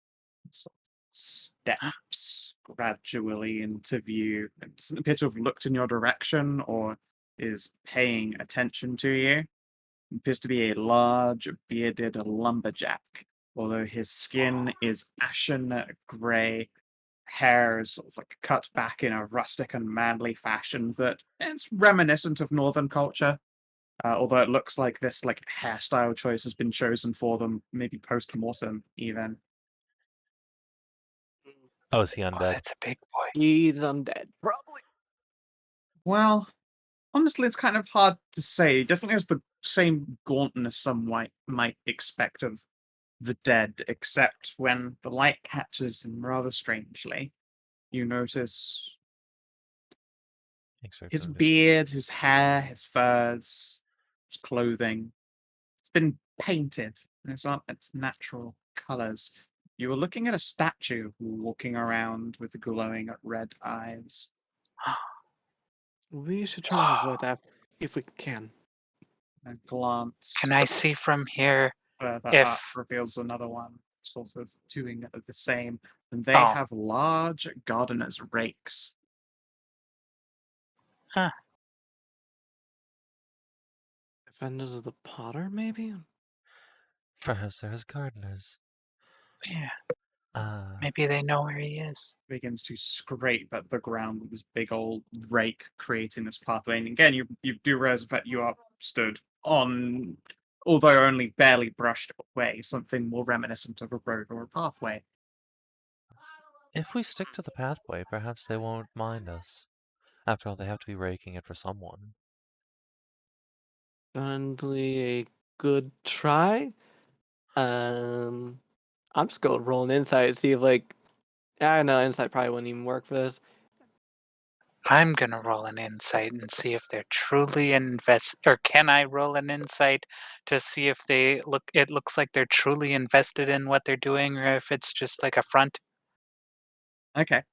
Sort of steps gradually into view. It doesn't appear to have looked in your direction or is paying attention to you. It appears to be a large, bearded lumberjack, although his skin is ashen grey. Hair is sort of cut back in a rustic and manly fashion that is reminiscent of northern culture. Although it looks like this hairstyle choice has been chosen for them, maybe post-mortem even. Oh, is he Oh, undead? that's a big boy. He's undead. Probably. Well, honestly, it's kind of hard to say. He definitely has the same gauntness some might expect of the dead, except when the light catches him rather strangely. You notice his beard, his hair, his furs, his clothing. It's been painted, and it's not its natural colors. You were looking at a statue walking around with glowing red eyes. We should try to avoid that if we can. A glance Can I see from here further if- up reveals another one, sort of doing the same. And they Oh. have large gardener's rakes. Defenders of the Potter, maybe? Perhaps there's gardeners. Yeah, Uh, maybe they know where he is. Begins to scrape at the ground with this big old rake, creating this pathway. And again, you do realize that you are stood on, although only barely brushed away, something more reminiscent of a road or a pathway. if we stick to the pathway, perhaps they won't mind us. After all, they have to be raking it for someone. Currently a good try. I'm just gonna roll an insight, see if I know insight probably wouldn't even work for this. I'm gonna roll an insight and see if they're truly or can I roll an insight to see if it looks like they're truly invested in what they're doing, or if it's just like a front? Okay.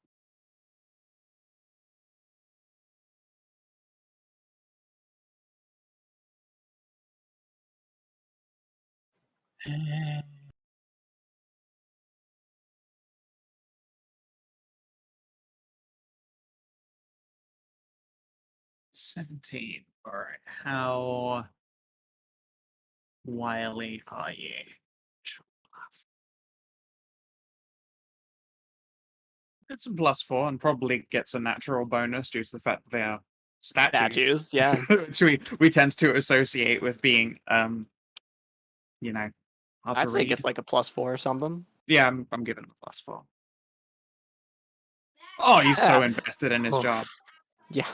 Eh, 17. All right. How wily are you? It's a +4 and probably gets a natural bonus due to the fact that they are statues. Yeah. Which we tend to associate with being hard I'd to say it read. gets like a +4 or something. Yeah, I'm giving him a +4. Oh, he's so Yeah. invested in his Oof. job. Yeah.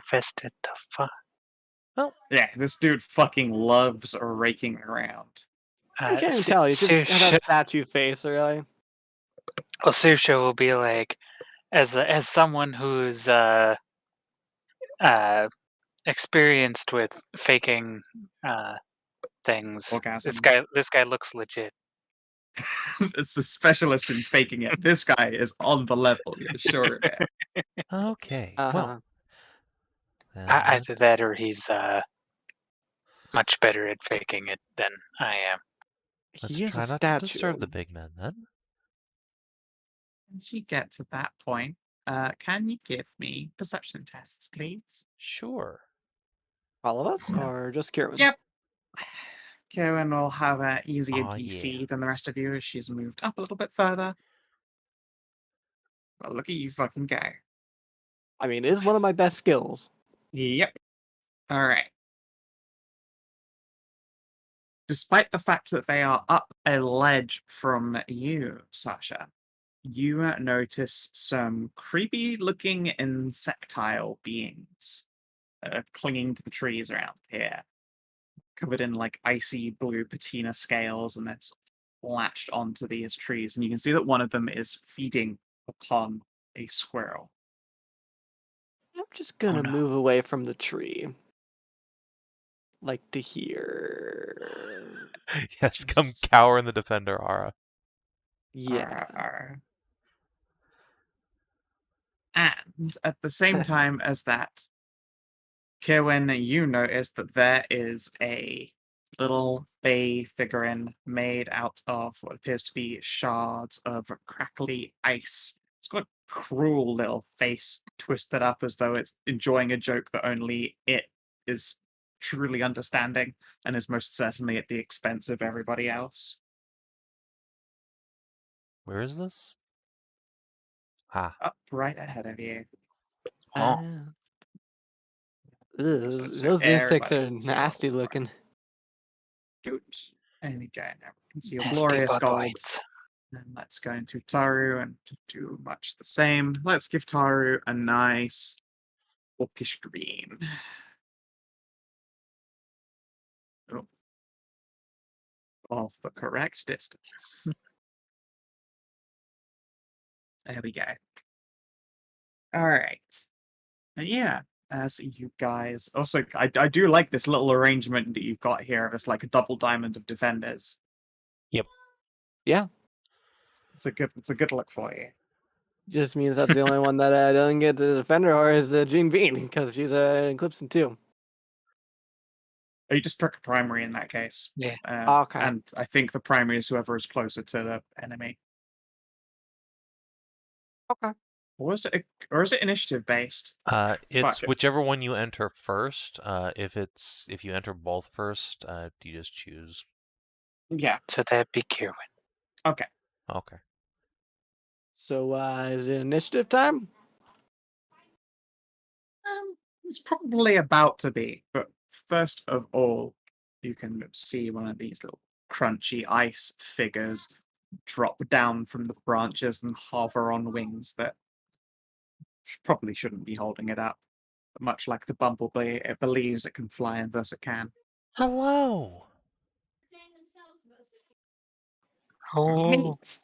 Invested the fuck. Yeah, this dude fucking loves raking around. I can't even tell. You just have Saoirse, that statue face, really. well, Saoirse will be like, as someone who's experienced with faking things. Orgasms. This guy looks legit. It's a specialist in faking it. This guy is on the level, you're sure of it. Okay. Uh-huh. Well, then Either that let's- or he's much better at faking it than I am. let's He is try a not to statue. disturb the big men then. Once you get to that point, can you give me perception tests, please? Sure. All of us, Yeah. or just Kierwyn? Yep. Kierwyn will have an easier Aw, DC yeah. than the rest of you as she's moved up a little bit further. Well, look at you fucking go. I mean, it is one of my best skills. Yep. All right. Despite the fact that they are up a ledge from you, Sasha, you notice some creepy-looking insectile beings clinging to the trees around here, covered in like icy blue patina scales, and they're sort of latched onto these trees. And you can see that one of them is feeding upon a squirrel. I'm just gonna no. move away from the tree. Like to here. Yes, come Just- cower in the defender aura. Yeah. And at the same time as that, Kierwyn, you notice that there is a little bay figurine made out of what appears to be shards of crackly ice. It's got a cruel little face twisted up as though it's enjoying a joke that only it is truly understanding, and is most certainly at the expense of everybody else. Where is this? Ah, Up right ahead of you. Oh. Those insects are nasty looking. Good. There we go. Now we can see your Nasty glorious bug gold. bites. And let's go into Tahru and do much the same. Let's give Tahru a nice orcish green. Oh. Of the correct distance. There we go. All right. And yeah, as you guys also, I do like this little arrangement that you've got here. It's like a double diamond of defenders. Yep. Yeah. It's a good look for you. Just means that the only one that doesn't get the defender or is Jean Bean, because she's Eclipsing too. Oh, you just pick a primary in that case. Yeah. Okay. And I think the primary is whoever is closer to the enemy. Okay. Or is it initiative based? it's Fuck it. whichever one you enter first. If you enter both first, you just choose. Yeah. So that'd be Kierwyn. Okay. Okay. So is it initiative time? It's probably about to be, but first of all, you can see one of these little crunchy ice figures drop down from the branches and hover on wings that probably shouldn't be holding it up. Much like the bumblebee, it believes it can fly and thus it can. Hello. Oh, Right.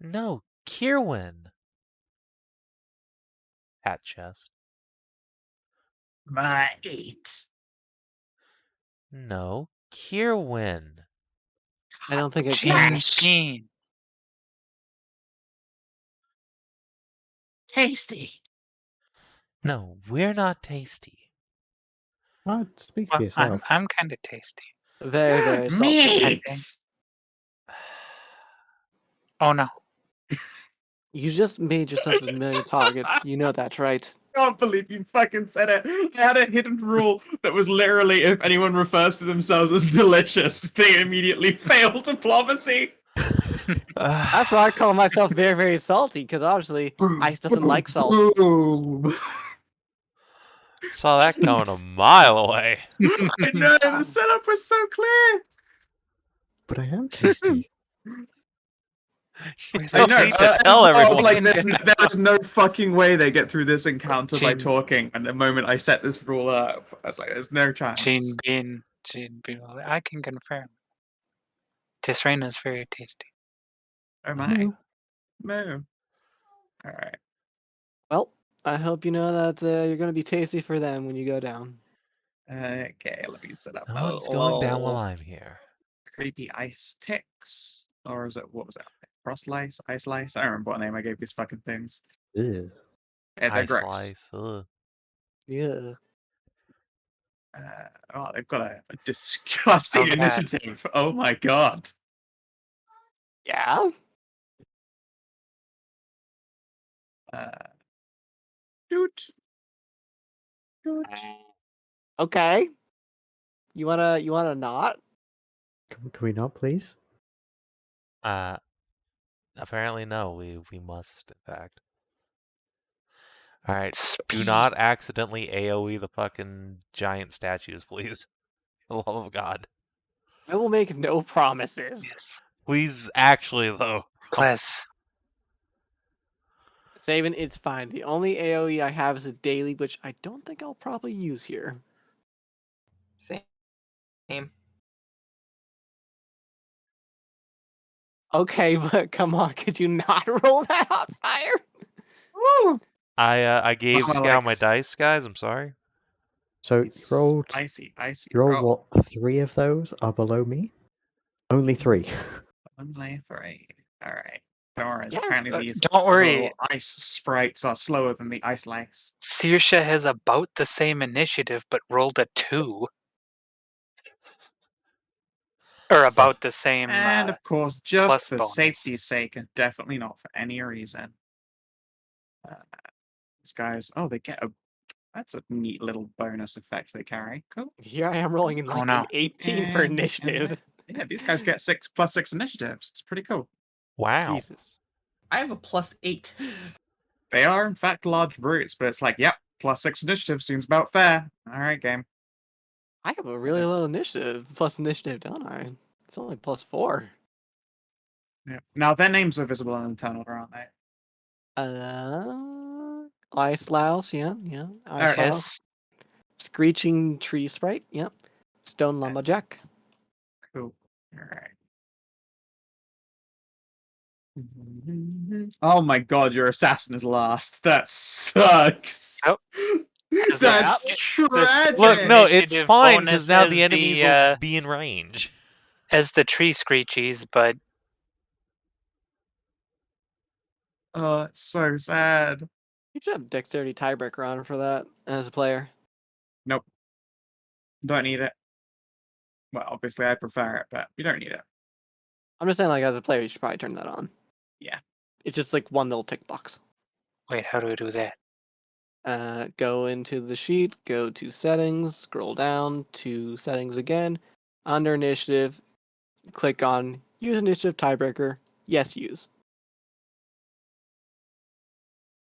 No, Kierwyn. Hat chest. Right. No, Kierwyn. I don't think it Jean cares. Bean. Tasty. No, we're not tasty. What? Speak Well, for yourself. I'm kind of tasty. Very, very salty. Meat. Oh no. You just made yourself a million targets. You know that's right. Can't believe you fucking said it. I had a hidden rule that was literally if anyone refers to themselves as delicious, they immediately fail diplomacy. That's why I call myself very, very salty, because obviously ice doesn't like salt. Boom. Saw that coming a mile away. I know, the setup was so clear. But I am tasty. You I don't know. need to tell I was everyone. like, there's no fucking way they get through this encounter by Jean- talking. And the moment I set this rule up, I was like, there's no chance. Jean Bean. I can confirm. Tisrena is very tasty. Oh my. No. No. All right. Well, I hope you know that you're going to be tasty for them when you go down. Okay, let me set up No my one's going down while little I'm here. creepy ice ticks. Or is it, what was it? Frost lice? Ice lice? I don't remember what name I gave these fucking things. Ew. Yeah, they're Ice gross. slice. Ugh. Yeah. Oh, they've got a disgusting Oh, God. initiative. Oh my god. Yeah. Doot. Doot. Okay. You wanna not? Can we not, please? Apparently no. We must, in fact. All right. Do Speed. not accidentally AOE the fucking giant statues, please. For the love of God. I will make no promises. Yes. Please, actually, though. Plus, Savin, it's fine. The only AoE I have is a daily, which I don't think I'll probably use here. Same. Okay, but come on, could you not roll that hot fire? Woo! I gave Mama Skow my likes- dice, guys. I'm sorry. So you rolled. Icy You rolled roll. what? 3 of those are below me. Only 3. Only 3. Alright. Don't worry. Yeah, Apparently these don't worry. little ice sprites are slower than the ice lice. Saoirse has about the same initiative, but rolled a 2. Or So- about the same. And of course, just plus for bonus. safety's sake, and definitely not for any reason. These guys, oh, they get a. That's a neat little bonus effect they carry. Cool. Here I am rolling in Oh, like no. an 18 for And- initiative. Yeah, these guys get 6+6 initiatives. It's pretty cool. Wow. Jesus. I have a +8. They are, in fact, large brutes, but it's like, yep, +6 initiative seems about fair. All right, game. I have a really low initiative, plus initiative, don't I? It's only +4. Yeah. Now, their names are visible in the tunnel, aren't they? Ice Louse, yeah. Ice There it Louse. Screeching Tree Sprite, yep. Stone Lumberjack. Cool. All right. Oh my god, your assassin is last. That sucks. Nope. That's This- tragic. Look, no, it's Initiative fine bonus because now as the enemies the, will be in range. As the tree screechies, but Oh, it's so sad. You should have Dexterity Tiebreaker on for that as a player. Nope. Don't need it. Well, obviously I prefer it, but you don't need it. I'm just saying, like, as a player, you should probably turn that on. Yeah. It's just like one little tick box. wait, how do we do that? Go into the sheet, go to settings, scroll down to settings again. Under initiative, click on use initiative tiebreaker. Yes, use.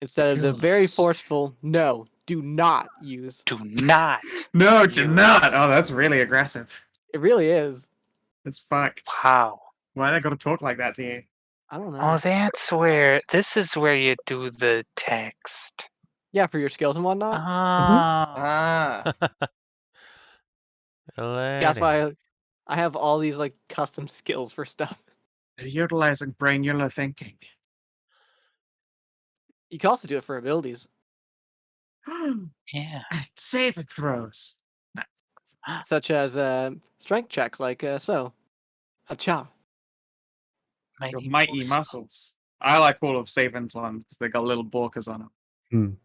Instead of the very Yes. forceful, no, do not use. Do not. No, do You- not. Oh, that's really aggressive. It really is. It's fucked. Wow. Why they gotta talk like that to you? I don't know. Oh, that's where. This is where you do the text. Yeah, for your skills and whatnot. Ah. That's why I have all these like custom skills for stuff. They're utilizing granular thinking. You can also do it for abilities, Yeah. Saving throws. such as strength checks, like so. Acha. Your mighty muscles. I like all of Savin's ones because they got little borkers on them.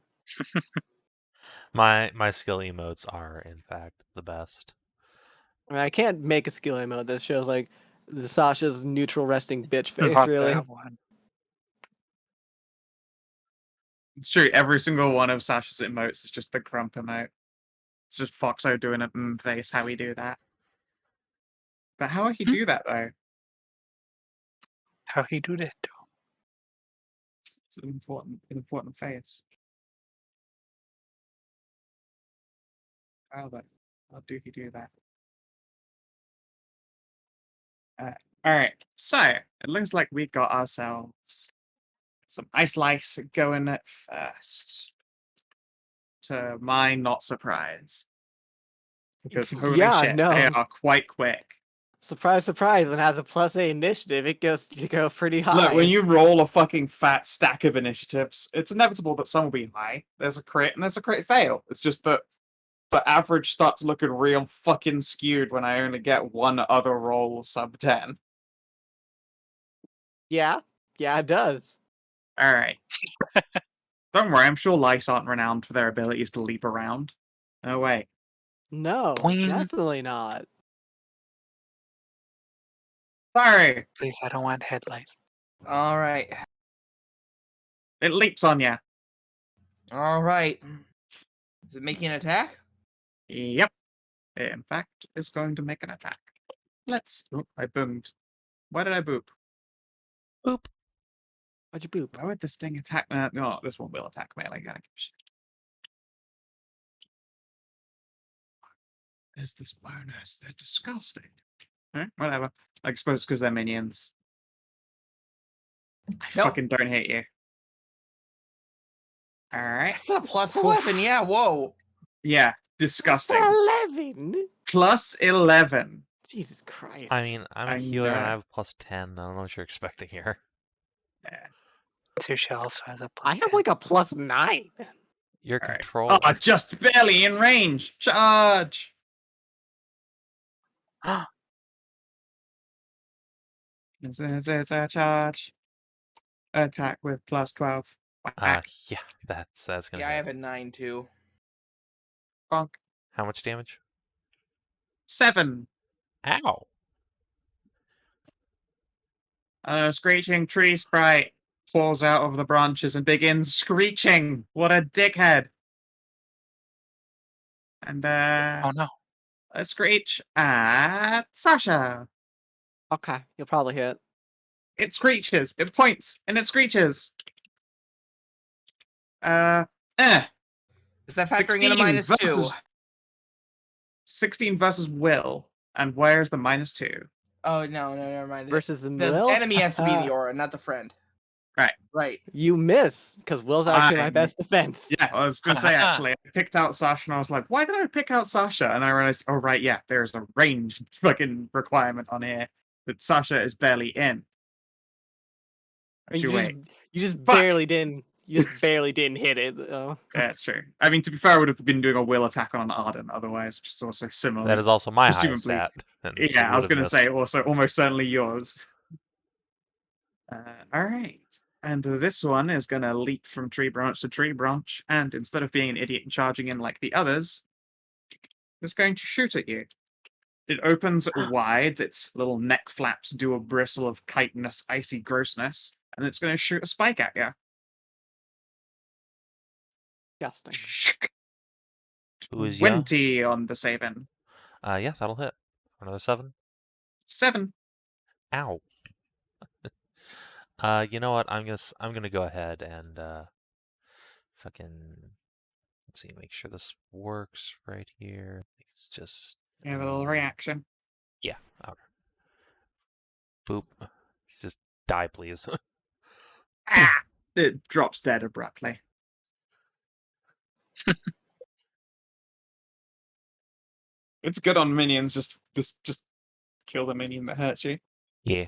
My skill emotes are, in fact, the best. I mean, I can't make a skill emote that shows like the Sasha's neutral resting bitch face. Not Really, that one. It's true. Every single one of Sasha's emotes is just the grump emote. It's just Foxo doing a face. How we do that? But how would he do that though? How he do that? It's an important face. How do he do that? All right. So it looks like we got ourselves some ice lice going at first. To my not surprise. Because holy Yeah, shit, no. they are quite quick. surprise, surprise! When it has a +8 initiative, it goes to go pretty high. Look, when you roll a fucking fat stack of initiatives, it's inevitable that some will be high. There's a crit and there's a crit fail. It's just that the average starts looking real fucking skewed when I only get one other roll sub 10. Yeah, it does. Alright. Don't worry, I'm sure lice aren't renowned for their abilities to leap around. No way. No, Boing. definitely not. Sorry! Please, I don't want headlights. All right. It leaps on ya. All right. Is it making an attack? Yep. It, in fact, is going to make an attack. Let's... Oh, I boomed. Why did I boop? Boop. Why'd you boop? Why would this thing attack... no, this one will attack melee. Gotta give a shit. There's this bonus. They're disgusting. Whatever. I suppose because they're minions. I Nope. fucking don't hate you. Alright. That's a plus 11. Yeah. Whoa. Yeah, disgusting. 11. Plus 11. Jesus Christ. I mean, I'm a I healer and I know. have a plus 10. I don't know what you're expecting here. Yeah. Sasha also has a I plus have 10. like a plus 9. Your All right. control. Oh, just barely in range. Charge. It's a charge. Attack with plus 12. Whack. Yeah, that's gonna Yeah, I hit. have a 9 too. Bonk. How much damage? 7. Ow! A screeching tree sprite falls out of the branches and begins screeching. What a dickhead. And Oh no. a screech at Sasha. Okay, you'll probably hit. It screeches. It points and it screeches. Is that factoring in a 16 minus 2? versus 16 versus will. And where's the minus 2? Oh, no, never mind. Versus the The Will? enemy has to be the aura, not the friend. Right. Right. You miss, because Will's actually my I'm- best defense. Yeah, I was going to say, actually, I picked out Sasha and I was like, why did I pick out Sasha? And I realized, oh, right, yeah, there's a range fucking requirement on here that Sasha is barely in. Actually, wait. You just Fuck. barely didn't. You just barely didn't hit it. Though. Yeah, that's true. I mean, to be fair, I would have been doing a will attack on Ardent otherwise, which is also similar. That is also my highest presumably- stat. and she Yeah, I was would've going to missed. say also almost certainly yours. All right. And this one is going to leap from tree branch to tree branch, and instead of being an idiot and charging in like the others, it's going to shoot at you. It opens wide, its little neck flaps do a bristle of chitinous, icy grossness, and it's going to shoot a spike at you. Disgusting. Who is ya? 20 on the Savin. Yeah, that'll hit. Another 7. 7. Ow. You know what? I'm gonna go ahead and fucking let's see, make sure this works right here. It's just You have a little reaction. yeah. Okay. Boop. Just die, please. Ah! It drops dead abruptly. It's good on minions, just kill the minion that hurts you. Yeah.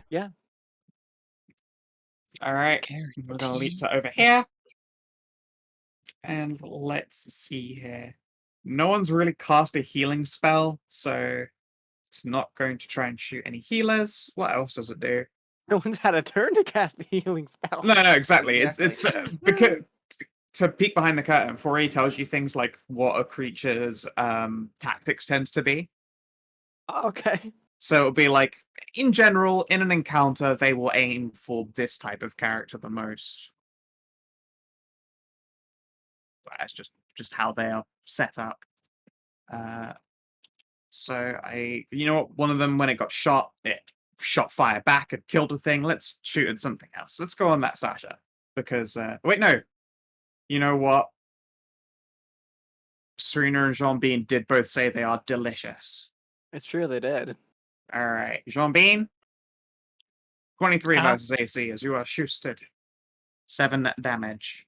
Alright, we're gonna leap to over here. And let's see here. No one's really cast a healing spell, so it's not going to try and shoot any healers. What else does it do? No one's had a turn to cast a healing spell. No, exactly. It's because to peek behind the curtain, 4E tells you things like what a creature's tactics tends to be. Okay. So it'll be like, in general, in an encounter, they will aim for this type of character the most. That's just how they are set up. So you know what? One of them, when it got shot, it shot fire back and killed a thing. Let's shoot at something else. Let's go on that Sasha. Because, wait, no. You know what? Tisrena and Jean-Bean did both say they are delicious. It's true they did. All right, Jean-Bean. 23 Uh-huh. versus AC as you are shoosted. 7 damage.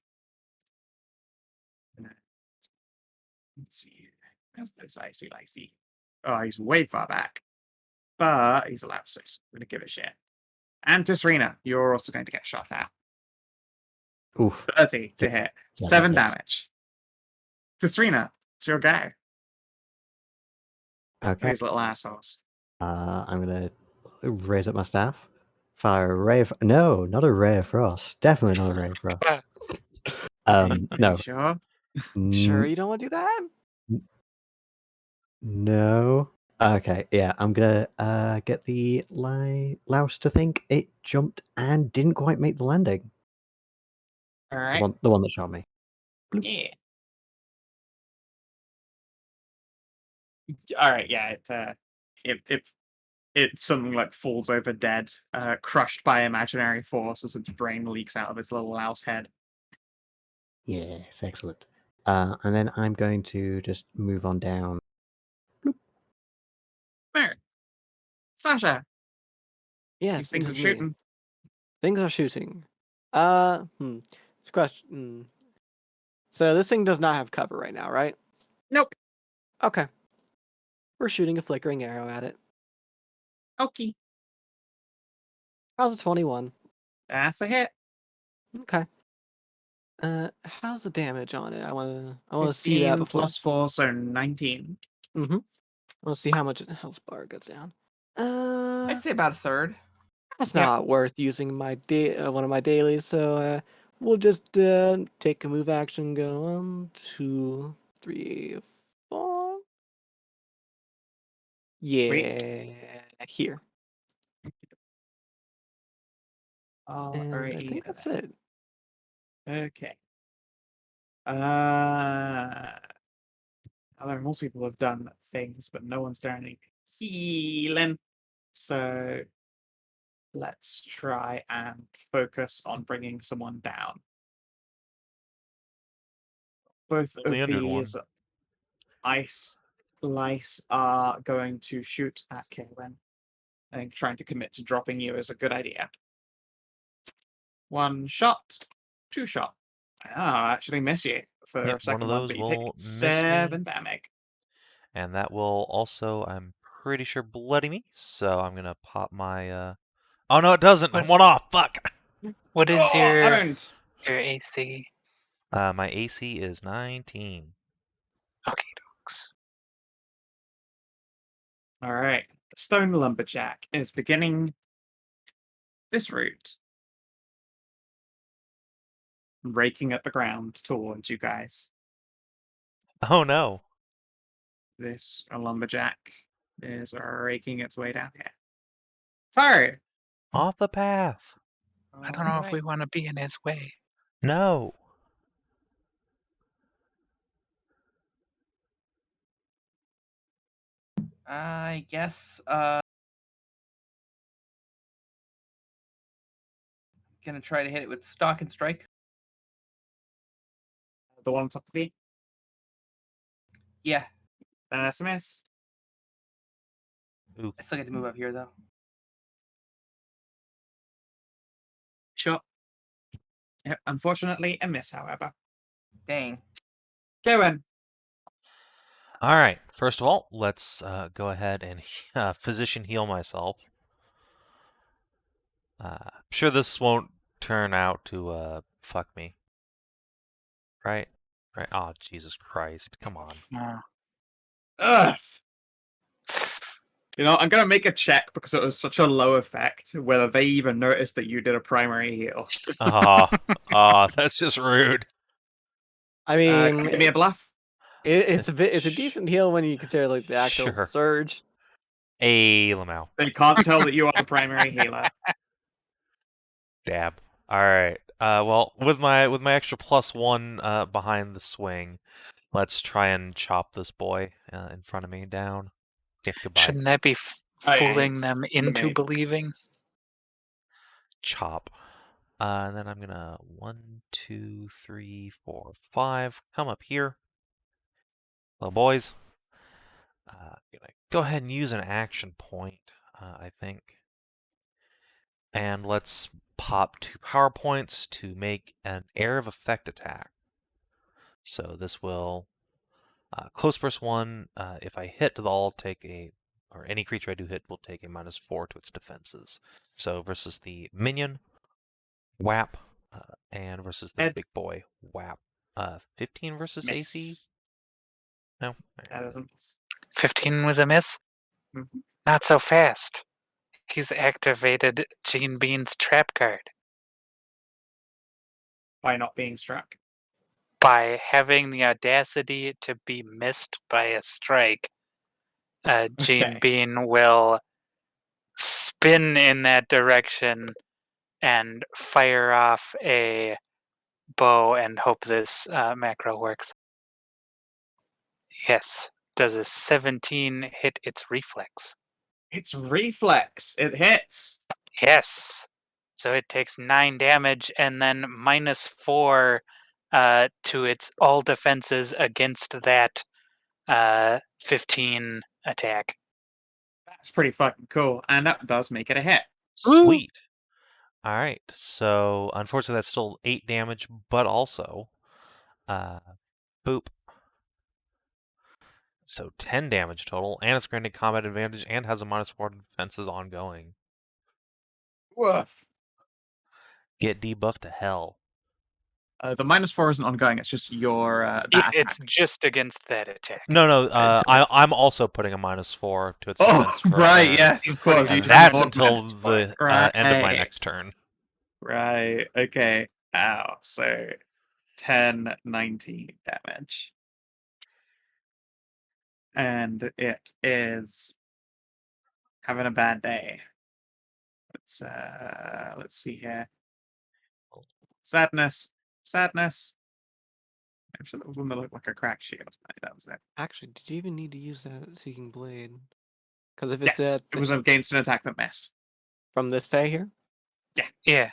Let's see. How's this icy? Oh, he's way far back. But he's allowed, so he's going to give a shit. And Tisrena, you're also going to get shot at. Oof. 30 to hit. Yeah, 7 that hits. damage. Tisrena, it's your go. Okay. These little assholes. I'm gonna raise up my staff. Fire a ray of no, not a ray of frost. Definitely not a ray of frost. Are you No. sure? Sure, you don't want to do that? No. Okay, yeah, I'm gonna get the louse to think it jumped and didn't quite make the landing. All The right. one that shot me. Yeah. All right. Yeah. It suddenly like falls over dead, crushed by imaginary force as its brain leaks out of its little louse head. Yes, excellent. And then I'm going to just move on down. There. Sasha, Yes, these it things are is me. shooting. Things are shooting. It's a question. So this thing does not have cover right now, right? Nope. Okay. We're shooting a flickering arrow at it. Okay. How's a 21? That's a hit. Okay. How's the damage on it? I wanna see that 15 before. plus 4, so 19. Mm-hmm. I wanna see how much health bar goes down. I'd say about a third. That's Yep. not worth using my one of my dailies, so we'll just take a move action. Go 1, 2, 3, 4. Yeah, here. And I Alrighty think that's then. it. Okay. Although most people have done things, but no one's done any healing. So let's try and focus on bringing someone down. Both The of injured one. these ice lice are going to shoot at Kierwyn. I think trying to commit to dropping you is a good idea. 1 shot, 2 shot. I actually miss you for Yep, a one second of one, those but you will take miss me. 7 damage. And that will also, I'm pretty sure, bloody me. So I'm gonna pop my. Oh no, it doesn't. I'm one off. Fuck. What is your Owned. AC? My AC is 19. Okay, dogs. All right. The stone lumberjack is beginning this route, raking at the ground towards you guys. Oh no. This lumberjack is raking its way down here. Sorry. Off the path. I don't know if we want to be in his way. No. I guess gonna try to hit it with Stalk and Strike. The one on top of you. Yeah, That's a miss. Ooh. I still get to move up here though. Sure. Yep, unfortunately, a miss, however. Dang. Kierwyn. All right. First of all, let's go ahead and physician heal myself. I'm sure this won't turn out to fuck me. Right? Right. Oh, Jesus Christ. Come on. Ugh. You know, I'm gonna make a check because it was such a low effect, whether they even noticed that you did a primary heal. That's just rude. I mean, Give me a bluff. it's a decent heal when you consider like the actual Sure. surge. Hey, Lamau. They can't tell that you are the primary healer. Dab. All right. Well, with my extra +1 behind the swing, let's try and chop this boy in front of me down. Yeah, goodbye. Shouldn't that be fooling it's them the into main believing? Chop. And then I'm gonna 1, 2, 3, 4, 5. Come up here. Well, boys. Gonna go ahead and use an action point, I think. And let's pop 2 power points to make an Air of Effect attack. So this will close first 1. If I hit, they'll all take or any creature I do hit will take a -4 to its defenses. So versus the minion, whap, and versus the big boy, whap. 15 versus AC? Miss. No? That doesn't miss. 15 was a miss? Mhm. Not so fast. He's activated Gene Bean's trap card By not being struck. by having the audacity to be missed by a strike. Gene Okay. Bean will spin in that direction and fire off a bow and hope this macro works. Yes. Does a 17 hit its reflex? It's reflex. It hits. Yes. So it takes 9 damage and then -4 to its all defenses against that 15 attack. That's pretty fucking cool. And that does make it a hit. Sweet. All right. So unfortunately, that's still 8 damage, but also, boop. So 10 damage total, and it's granted combat advantage and has a -4 defenses ongoing. Woof. Get debuffed to hell. The -4 isn't ongoing. It's just your that It's attack. just against that attack. No. to this. I'm also putting a -4 to its Oh, defense for a right. turn. Yes, He's of course. putting you And just have that's more until damage for the it. Right. end of my next turn. Right. Okay. Ow. So 10, 19 damage. And it is having a bad day. Let's see here. Sadness. I'm sure that was one that looked like a crack shield. That was it. Actually, did you even need to use that Seeking Blade? Because if it's Yes, it was against an attack that missed. from this Fae here, Yeah.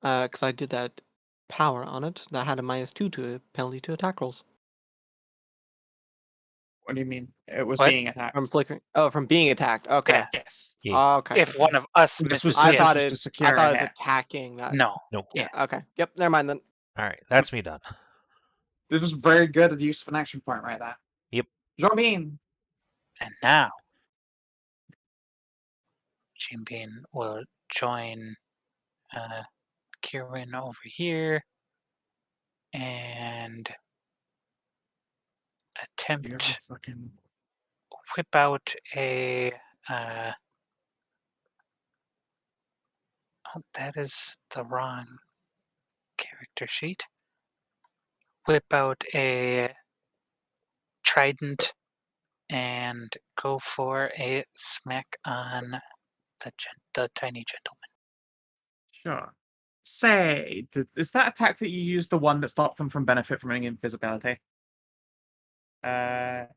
because I did that power on it, that had a -2 to penalty to attack rolls What do you mean? It was What? being attacked. from flickering. Oh, from being attacked. Okay. Yeah. Yes. Yeah. Okay. If one of us This misses was I to- thought this was it. to I secure thought a it was hit. attacking that. No. Nope. Yeah. Okay. Yep. Never mind then. All right, that's me done. It was very good at use of an action point right there. Yep. You know what I mean? And now, Gene Bean will join Kierwyn over here and You're attempt fucking. whip out a oh, that is the wrong character sheet. Whip out a trident and go for a smack on the tiny gentleman. Sure. Say, is that attack that you used the one that stopped them from benefit from invisibility? Ariel?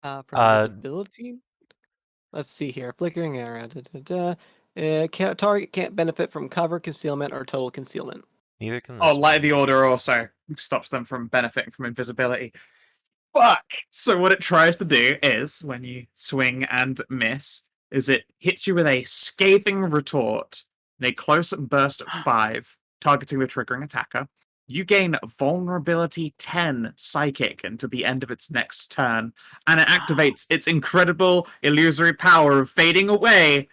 From Uh, visibility. Let's see here. Flickering area. Target can't benefit from cover, concealment, or total concealment. Neither can this Oh, Light one. of the Order also stops them from benefiting from invisibility. Fuck! So what it tries to do is, when you swing and miss, is it hits you with a scathing retort in a close burst of 5, targeting the triggering attacker. You gain vulnerability 10 psychic until the end of its next turn, and it activates its incredible illusory power of fading away.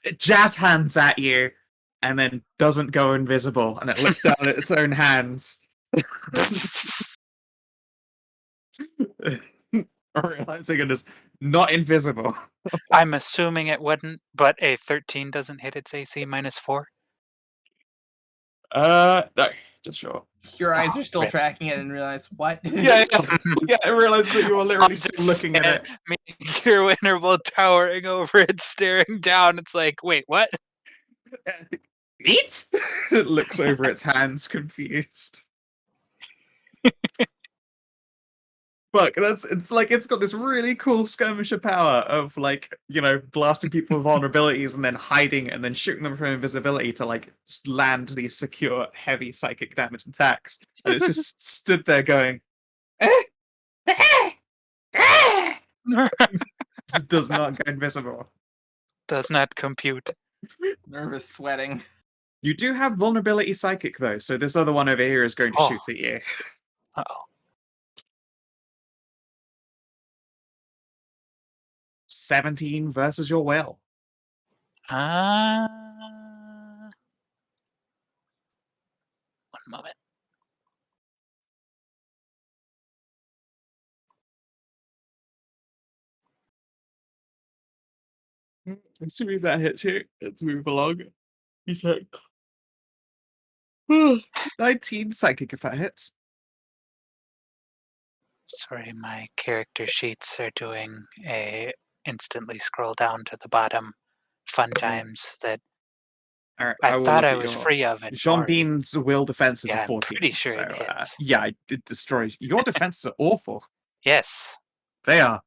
It jazz hands at you, and then doesn't go invisible, and it looks down at its own hands. Realizing it is not invisible. I'm assuming it wouldn't, but a 13 doesn't hit its AC -4. No, just sure. Your eyes are still wait. tracking it and realize what? Yeah, I realized that you were literally I'm still just looking at it. saying, Me and Kierwyn are both towering over it, staring down. It's like, wait, what? Eat? It looks over its hands, confused. Fuck, it's like it's got this really cool skirmisher power of like, blasting people with vulnerabilities and then hiding and then shooting them from invisibility to like just land these secure, heavy psychic damage attacks. And it's just stood there going, It does not go invisible. Does not compute. Nervous sweating. You do have vulnerability psychic though, so this other one over here is going to Oh. shoot at you. Uh-oh. 17 versus your will. One moment. Assuming that hits you, let's move along. You said 19 psychic if that hits. Sorry, my character sheets are doing a instantly scroll down to the bottom fun times that All right, I will thought look I at was your free of in Jean 40. Bean's will defense is Yeah, a I'm 14. pretty sure so, it hits. yeah, it destroys. Your defenses are awful. Yes. They are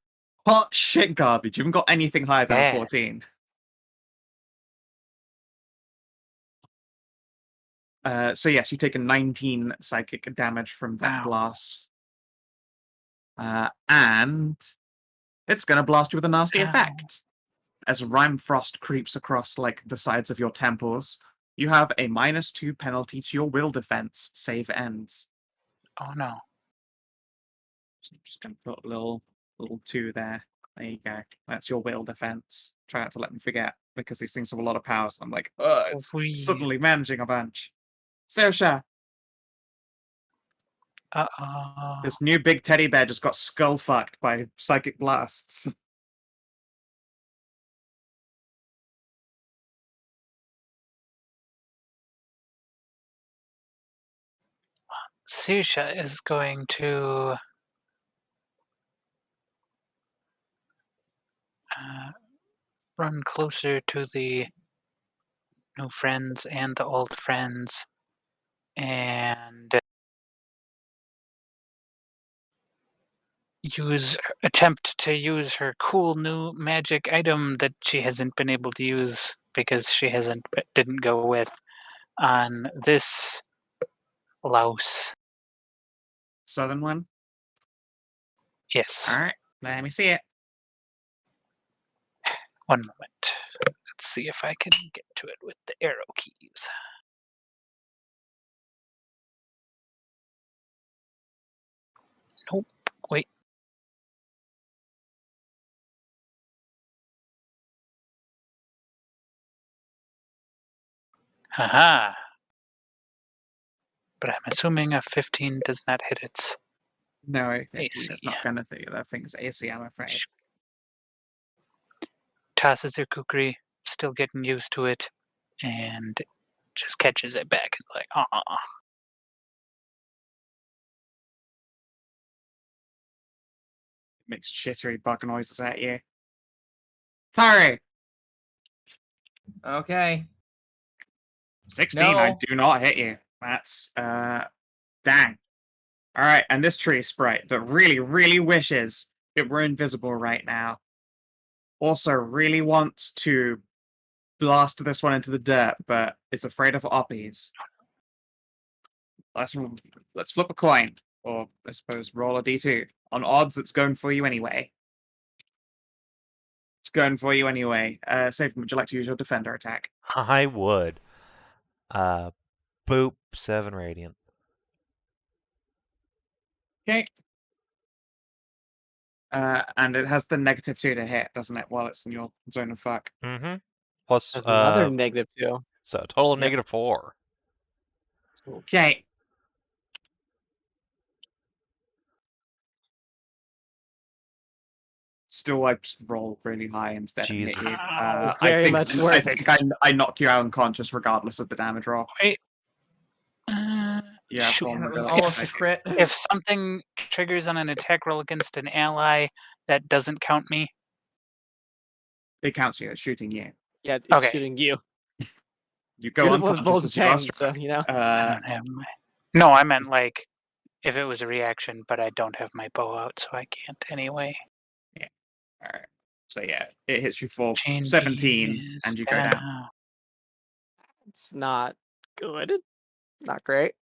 hot shit garbage. You haven't got anything higher than a Bad. 14. So yes, you take a 19 psychic damage from that Wow. blast. And it's going to blast you with a nasty Ow. effect. As Rime Frost creeps across like the sides of your temples, you have a -2 penalty to your will defense save ends. Oh no. So I'm just going to put a little 2 there. There you go. That's your will defense. Try not to let me forget because these things have a lot of power. So I'm like, it's Whee. suddenly managing a bunch. Saoirse, Uh-oh. this new big teddy bear just got skull fucked by psychic blasts. Sasha is going to run closer to the new friends and the old friends and attempt to use her cool new magic item that she hasn't been able to use because she didn't go with on this louse. Southern one? Yes. All right, let me see it. One moment. Let's see if I can get to it with the arrow keys. Nope. Wait. Haha. But I'm assuming a 15 does not hit its No, AC. it's not going to think that thing's AC, I'm afraid. Tosses her kukri, still getting used to it, and just catches it back. It's like, Makes shittery bug noises at you. Tahru, Okay. 16, I No. do not hit you. That's, dang. All right, and this tree sprite that really, really wishes it were invisible right now also really wants to blast this one into the dirt, but is afraid of oppies. Let's flip a coin, or I suppose roll a d2. On odds, it's going for you anyway. It's going for you anyway. Savin, would you like to use your defender attack? I would. Boop, 7 radiant. Okay. And it has the -2 to hit, doesn't it? While it's in your zone of fuck. Mm-hmm. Plus, There's another -2. so a total of Yep. -4. Okay. Still, like, just roll really high instead and hit Jesus. you. It's I very think much I worth think I knock you out unconscious regardless of the damage roll. wait. Yeah, Shoot. That was vulnerability. almost a crit. If something triggers on an attack roll against an ally, that doesn't count me. It counts you as shooting you. Yeah, it's Okay. shooting you. You go You're the one with unconscious as you draw 10, so, strike. you know. I don't have my... No, I meant like if it was a reaction, but I don't have my bow out, so I can't anyway. All right. So yeah, it hits you for Chain 17, beam and is you go down. down. It's not good. Not great.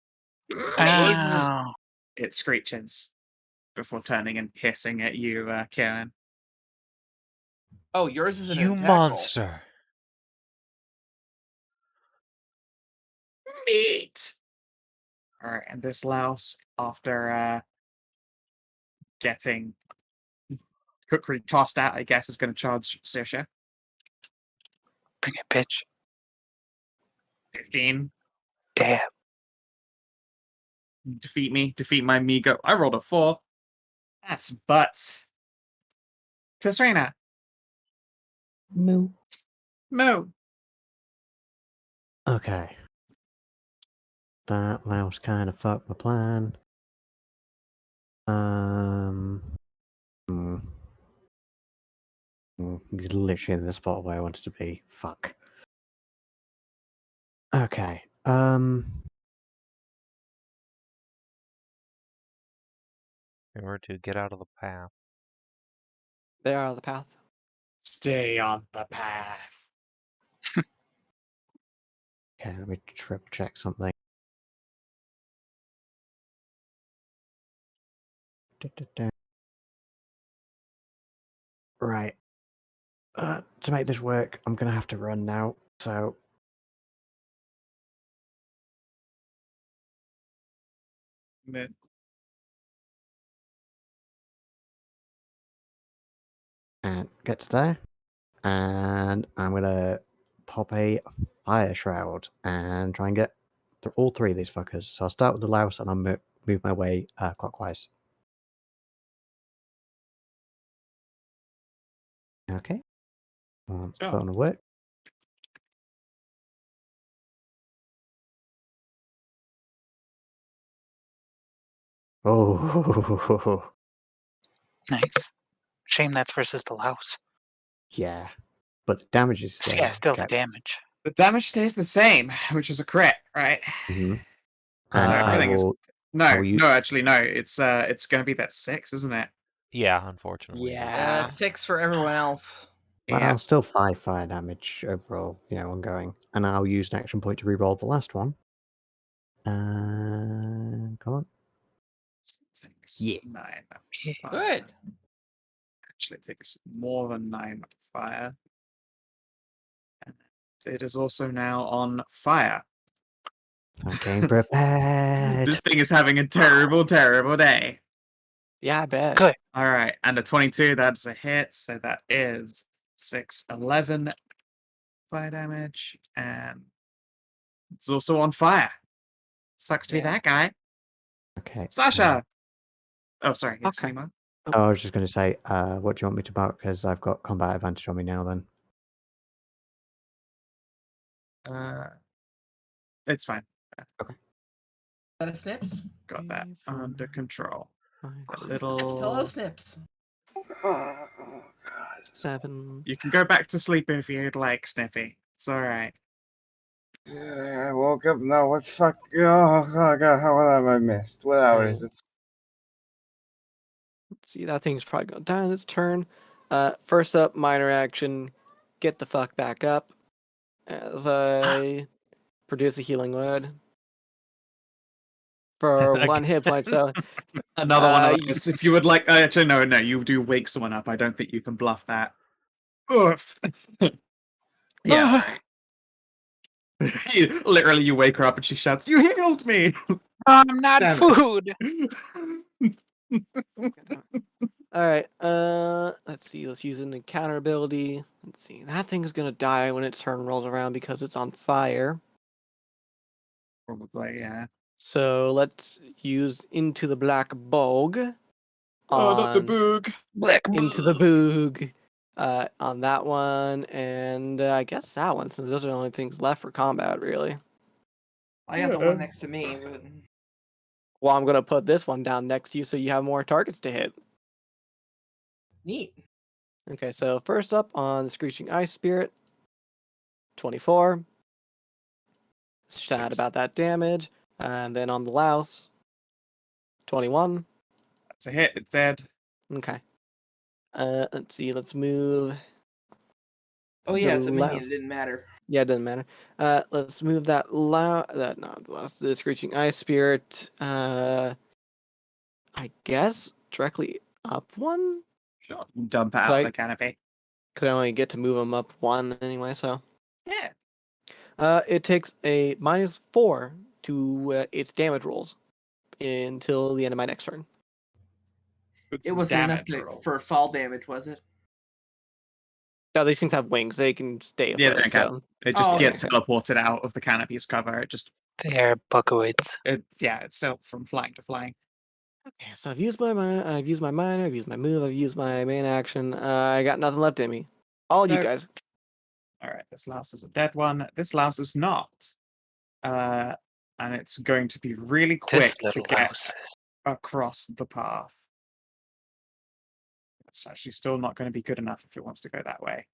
Ow. It screeches before turning and hissing at you, Kierwyn. Oh, yours is an You attack roll. monster. Meat. All right, and this louse, after getting cookery tossed out, I guess, is going to charge Sasha. Bring it, bitch. 15. Dab. Defeat me. Defeat my Migo. I rolled a 4. That's butts. Tisrena. Moo. Moo. Okay. That mouse kind of fucked my plan. Hmm. He's literally in the spot where I wanted to be. Fuck. Okay. In order to get out of the path. They're out of the path. Stay on the path. Okay, let me triple check something. Right. To make this work, I'm gonna have to run now. So and get to there, and I'm gonna pop a fire shroud and try and get all three of these fuckers. So I'll start with the louse and I'll move my way clockwise. Okay. Let's put on a work. Oh, Nice. Shame that's versus the louse. yeah. But the damage is Yeah, still the kept. damage. The damage stays the same, which is a crit, right? Mhm. So And I everything is will. no, I will use- no. Actually, no. It's going to be that 6, isn't it? Yeah, unfortunately. Yeah, 6 for everyone else. Yeah. Well, still 5 fire damage overall, ongoing. And I'll use an action point to reroll the last one. Come on. Yeah. 9 fire. Good. Actually, it takes more than 9 fire. And it is also now on fire. I came prepared. This thing is having a terrible, terrible day. Yeah, I bet. Good. All right, and a 22, that's a hit. So that is 6, 11 fire damage. And it's also on fire. Sucks to be Yeah. that guy. Okay. Sasha! Oh, sorry. Yes, Okay. Nemo? I was just going to say, what do you want me to mark? Because I've got combat advantage on me now then. It's fine. Got a Snips? Got that under control. A Six, little. Hello, Snips. 7. You can go back to sleep if you'd like, Snippy. It's alright. I woke up now. What the fuck? Oh god, how have I missed? What hour is it? Let's see, that thing's probably going down its turn. First up, minor action. Get the fuck back up. As I produce a healing word. For 1 hit point, so Another one of y- those. If you would like. Actually, no, you do wake someone up. I don't think you can bluff that. Oof. Yeah. Literally, you wake her up and she shouts, "You healed me!" I'm not Damn it. food. Alright, let's see, let's use an encounter ability. Let's see, that thing's gonna die when its turn rolls around because it's on fire. Probably, yeah. So let's use Into the Black Bog. Oh, not the on- boog. Black Into the Boog. On that one, and I guess that one, since those are the only things left for combat, really. I got the one next to me, but Well, I'm gonna put this one down next to you so you have more targets to hit. neat. Okay, so first up on the Screeching Ice Spirit, 24. Sad Six. about that damage. And then on the Louse, 21. That's a hit. It's dead. Okay. Let's see, let's move. Oh yeah, The it's a minion. last- It didn't matter. Yeah, it doesn't matter. Let's move the Screeching Ice Spirit. I guess directly up one? Sure. Dump out So the canopy. Because I only get to move them up one anyway, so. Yeah. It takes a -4 to its damage rolls until the end of my next turn. It wasn't enough for fall damage, was it? No, these things have wings. They can stay Yeah, afoot, they can. so. It just Oh, gets okay. teleported out of the canopy's cover. It just, They're buckoids. it's still from flying to flying. Okay, so I've used my minor, I've used my move, I've used my main action. I got nothing left in me. All you No. guys. All right, this louse is a dead one. This louse is not. And it's going to be really quick This to little get house. across the path. It's actually still not going to be good enough if it wants to go that way.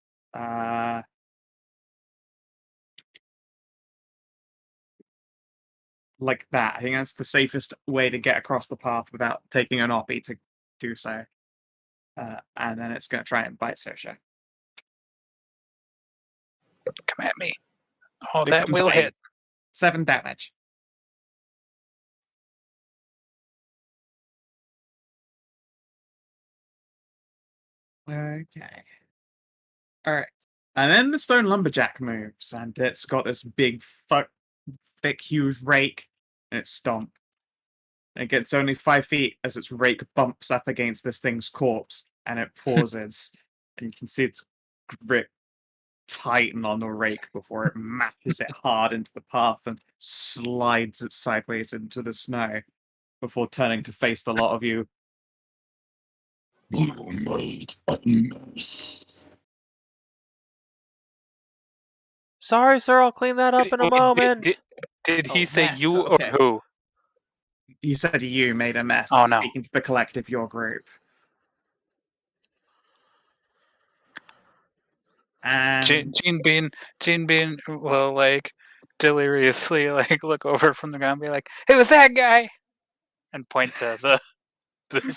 Like that. I think that's the safest way to get across the path without taking an oppie to do so. And then it's going to try and bite Sasha. Come at me. Oh, Here that comes will Jane. hit. 7 damage. Okay. Alright. And then the stone lumberjack moves, and it's got this big, thick, huge rake, and it's stomp. And it gets only 5 feet as its rake bumps up against this thing's corpse, and it pauses. And you can see its grip tighten on the rake before it mashes it hard into the path and slides it sideways into the snow before turning to face the lot of you. You made a mess. Sorry, sir. I'll clean that up in a moment. Did he Oh, say mess, you okay. or who? You said you made a mess, Oh, no. speaking to the collective, your group. And Gene Bean will like deliriously like look over from the ground and be like, "It was that guy," and point to the.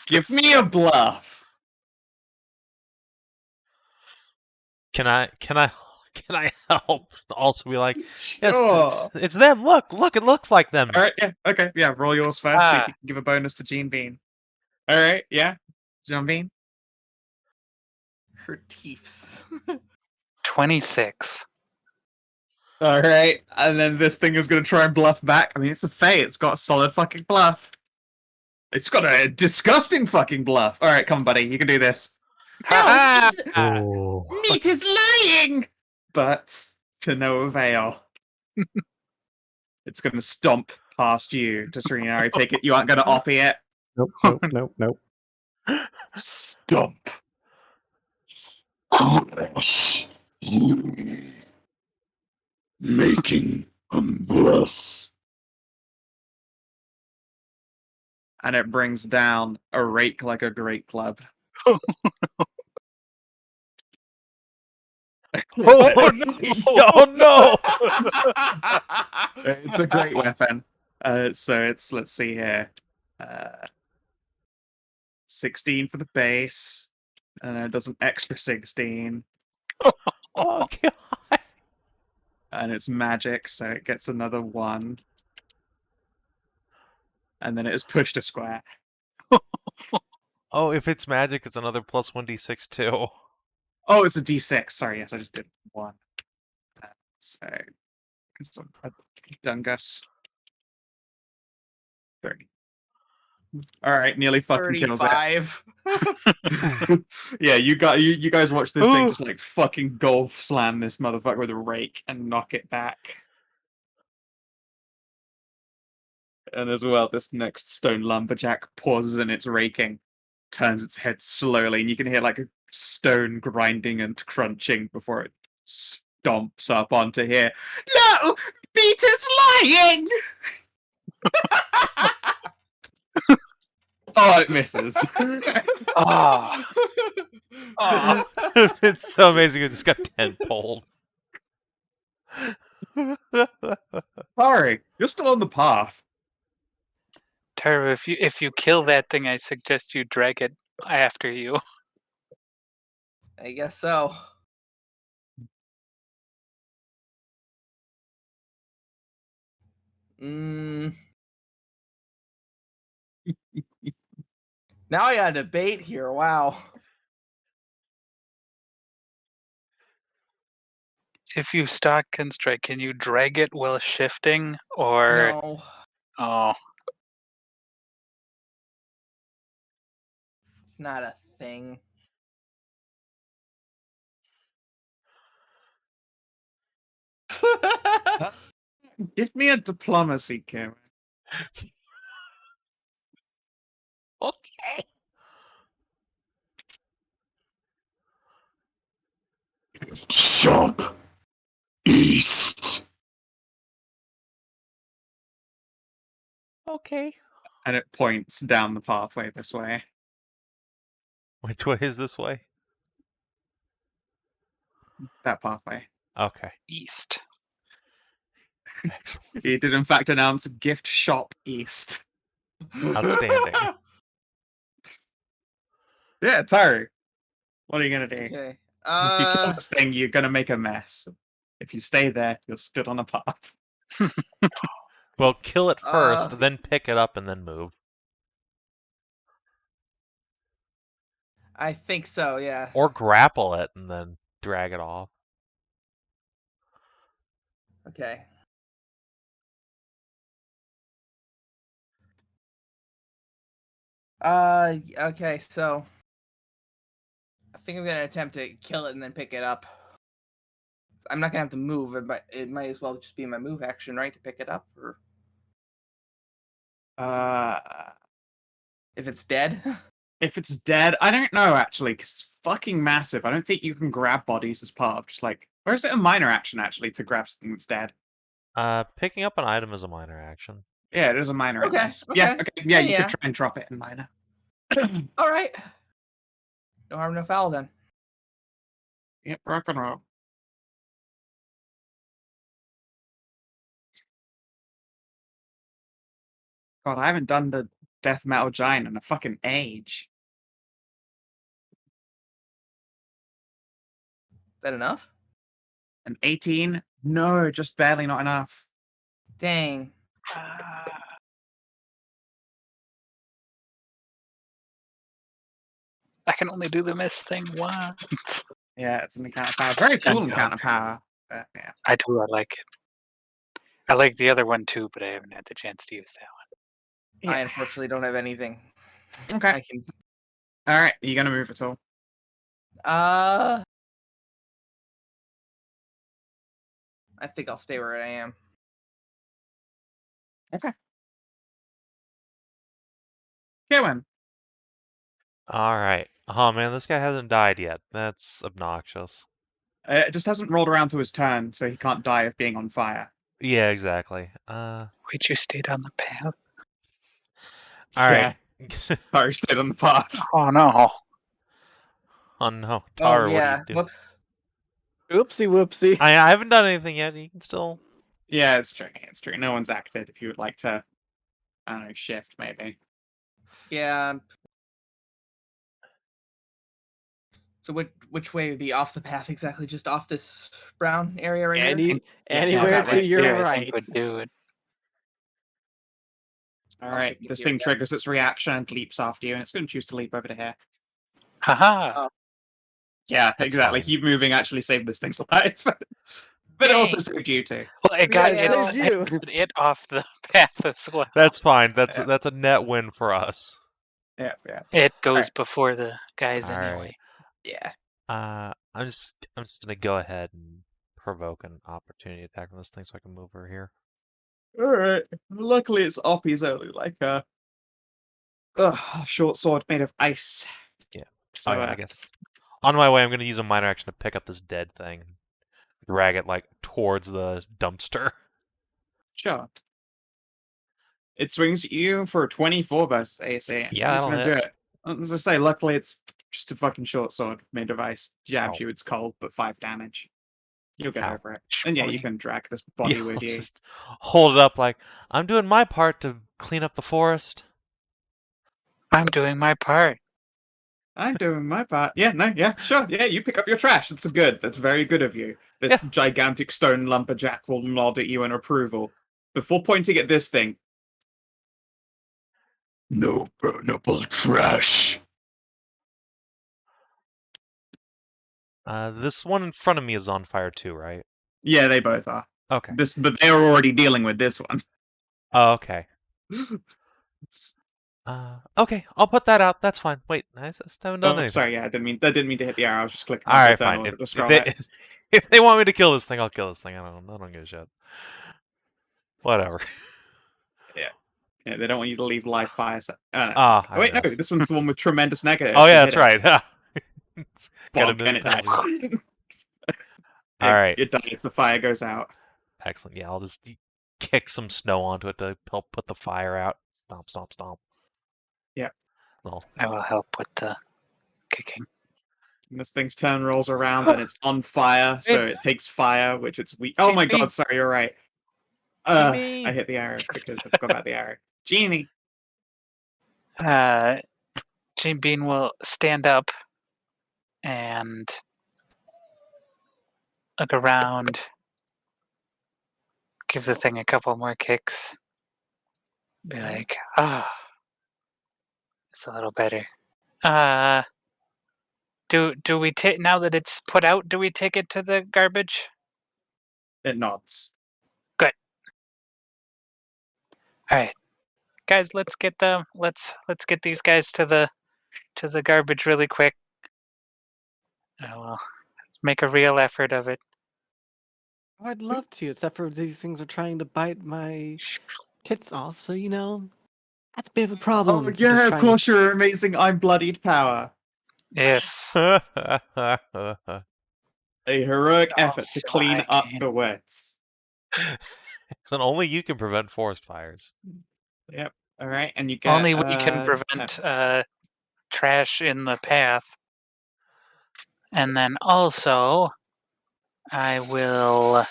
give me a bluff. Can I help? Also be like, yes, Sure. it's them. Look, it looks like them. All right, yeah, okay, yeah. Roll yours first. See if you can give a bonus to Gene Bean. All right, yeah, Jean Bean. Her teeths. 26. All right, and then this thing is going to try and bluff back. I mean, it's a Fae. It's got a solid fucking bluff. It's got a disgusting fucking bluff. All right, come on, buddy. You can do this. Ha Oh. Meat is lying! But to no avail. It's going to stomp past you, Tisrena. I take it you aren't going to oppie it. Nope. Stomp. Crush you. Making a mess. And it brings down a rake like a great club. Oh no! It's a great weapon. So it's, let's see here. 16 for the base. And then it does an extra 16. Oh god! And it's magic, so it gets another 1. And then it is pushed a square. Oh, if it's magic, it's another plus 1d6 too. Oh, it's a d6. Sorry, yes, I just did 1. So, it's a Dungus. 30. All right, nearly fucking kills it. 35. Yeah, you guys watch this thing just like fucking golf slam this motherfucker with a rake and knock it back. And as well, this next stone lumberjack pauses in its raking, turns its head slowly, and you can hear like a stone grinding and crunching before it stomps up onto here. No! Peter's lying! Oh, it misses. Oh. Oh. It's so amazing. It just got 10 pulled. Sorry, you're still on the path. Tahru, if you kill that thing, I suggest you drag it after you. I guess so. Now I got a debate here. Wow. If you stock and strike, can you drag it while shifting? Or No. oh, It's not a thing. Give me a diplomacy, Kierwyn. Okay. Gift shop. East. Okay. And it points down the pathway this way. Which way is this way? That pathway. Okay. East. Excellent. He did in fact announce gift shop east. Outstanding. Yeah, Tahru. What are you gonna do? Okay. If you kill this thing, you're gonna make a mess. If you stay there, you're stood on a path. Well, kill it first, Uh, then pick it up, and then move. I think so. Yeah. Or grapple it and then drag it off. Okay. Okay, so I think I'm gonna attempt to kill it and then pick it up. I'm not gonna have to move. It might as well just be my move action, right, to pick it up, or if it's dead. If it's dead, I don't know actually, because it's fucking massive. I don't think you can grab bodies as part of just like. Or is it a minor action actually to grab something that's dead? Picking up an item is a minor action. Yeah, it is a minor. Okay, Action. Yeah, okay. okay. Yeah, you Yeah. could try and drop it in minor. All right. No harm, no foul then. Yep, rock and roll. God, I haven't done the death metal giant in a fucking age. That enough? An 18? No, just barely not enough. Dang. I can only do the miss thing once. Yeah, it's an encounter power. Very cool Gunpowder. encounter power. Yeah. I do. I like it. I like the other one too, but I haven't had the chance to use that one. I Yeah. unfortunately don't have anything. Okay. I can. All right. Are you gonna move at all? I think I'll stay where I am. Okay. Kierwyn. Alright. Oh man, this guy hasn't died yet. That's obnoxious. It just hasn't rolled around to his turn, so he can't die of being on fire. Yeah, exactly. Wait, you stayed on the path? Alright. Tahru stayed on the path. Oh no. Oh no. Oh Tahru, what yeah. are you doing? Whoops. Oopsie whoopsie. I haven't done anything yet. You can still... Yeah, it's true. It's true. No one's acted. If you would like to, I don't know, shift maybe. Yeah. So which way would be off the path exactly? Just off this brown area right here? Anywhere that to way. your Yeah, I right. think would do it. All I'll right. shift This you thing again. triggers its reaction and leaps after you, and it's going to choose to leap over to here. Haha. Yeah, That's exactly. fine. Keep moving actually saved this thing's life. But it also saved you too. Well, it got Yeah, it saved you. it off the path as well. That's fine. That's Yeah. that's a net win for us. Yeah. It goes Alright. before the guys Alright. anyway. Yeah. I'm just gonna go ahead and provoke an opportunity attack on this thing so I can move her here. All right. Luckily, it's Oppie's only like a short sword made of ice. Yeah. So Oh yeah, I guess. On my way, I'm gonna use a minor action to pick up this dead thing, drag it like towards the dumpster. sure. It swings at you for a 24 versus AC. Yeah, it's that'll gonna hit. do it. As I say, luckily it's just a fucking short sword made of ice. Jabs Ow. you, it's cold, but 5 damage. You'll get Ow. over it. And yeah, you Shorty. can drag this body Yeah, with I'll you. just hold it up like I'm doing my part to clean up the forest. I'm doing my part. I'm doing my part. Yeah, no, yeah, sure. Yeah, you pick up your trash. That's good. That's very good of you. This gigantic stone lumberjack will nod at you in approval. Before pointing at this thing, No burnable trash. This one in front of me is on fire too, right? yeah, they both are. Okay. But they're already dealing with this one. Oh, okay. Okay, I'll put that out. That's fine. Wait, I just haven't done Oh, anything. sorry, yeah, I didn't mean to hit the arrow. I was just clicking All on the right, turn fine. order If, to if scroll they out. if they want me to kill this thing, I'll kill this thing. I don't give a shit. Whatever. Yeah, they don't want you to leave live fire. So... I wait, no, guess. this one's the one with tremendous negative. Oh You yeah, hit that's it. right. Got a Bonk, and million it penalties. dies. All right. It dies. The fire goes out. Excellent. Yeah, I'll just kick some snow onto it to help put the fire out. Stomp, stomp, stomp. Yep. Well, I will help with the kicking. And this thing's turn rolls around and it's on fire, so it takes fire, which it's weak. Oh my Genie. god, sorry, you're right. Genie. I hit the arrow because I forgot about the arrow. Genie. Jane Bean will stand up and look around, give the thing a couple more kicks. Be like, it's a little better. Do we take, now that it's put out, do we take it to the garbage? It nods. Good. All right, guys, let's get these guys to the garbage really quick. Well, make a real effort of it. Oh, I'd love to, except for these things are trying to bite my tits off, so that's a bit of a problem. Oh for just yeah, of trying- course your amazing I'm bloodied power. Yes. A heroic effort to So clean I up can- the wets. So only you can prevent forest fires. Yep. All right, and you get Only we can 10. prevent trash in the path. And then also, I will.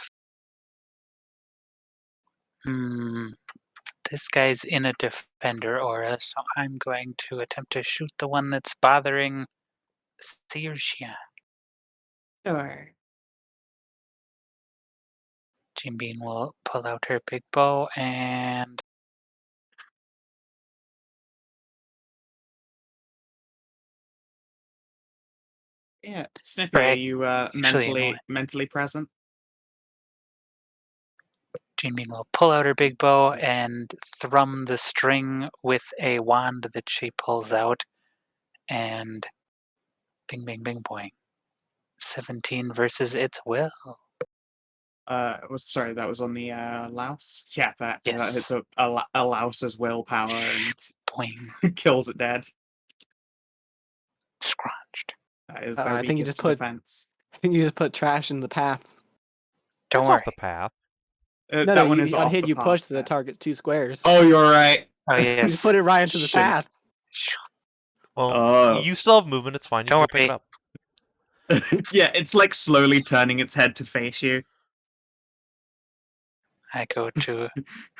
This guy's in a defender aura, so I'm going to attempt to shoot the one that's bothering Saoirse. Sure. Jim Bean will pull out her big bow and. Yeah, Snippy, Right. are you Actually, mentally present? Jim Bean will pull out her big bow and thrum the string with a wand that she pulls out, and bing, bing, bing, boing. 17 versus its will. That was on the louse. Yeah, that Yes. hits a louse's willpower and Boing. kills it dead. Scrunched. That is I their think you weakest just put- defense. I think you just put trash in the path. Don't It's worry. off the path. That one is on off hit the you path push the there. target 2 squares. Oh, you're right. Oh, You yes. just put it right into the Shit. path. Well, Oh. you still have movement. It's fine. You Don't can go pick it worry. up. Yeah, it's like slowly turning its head to face you. I go to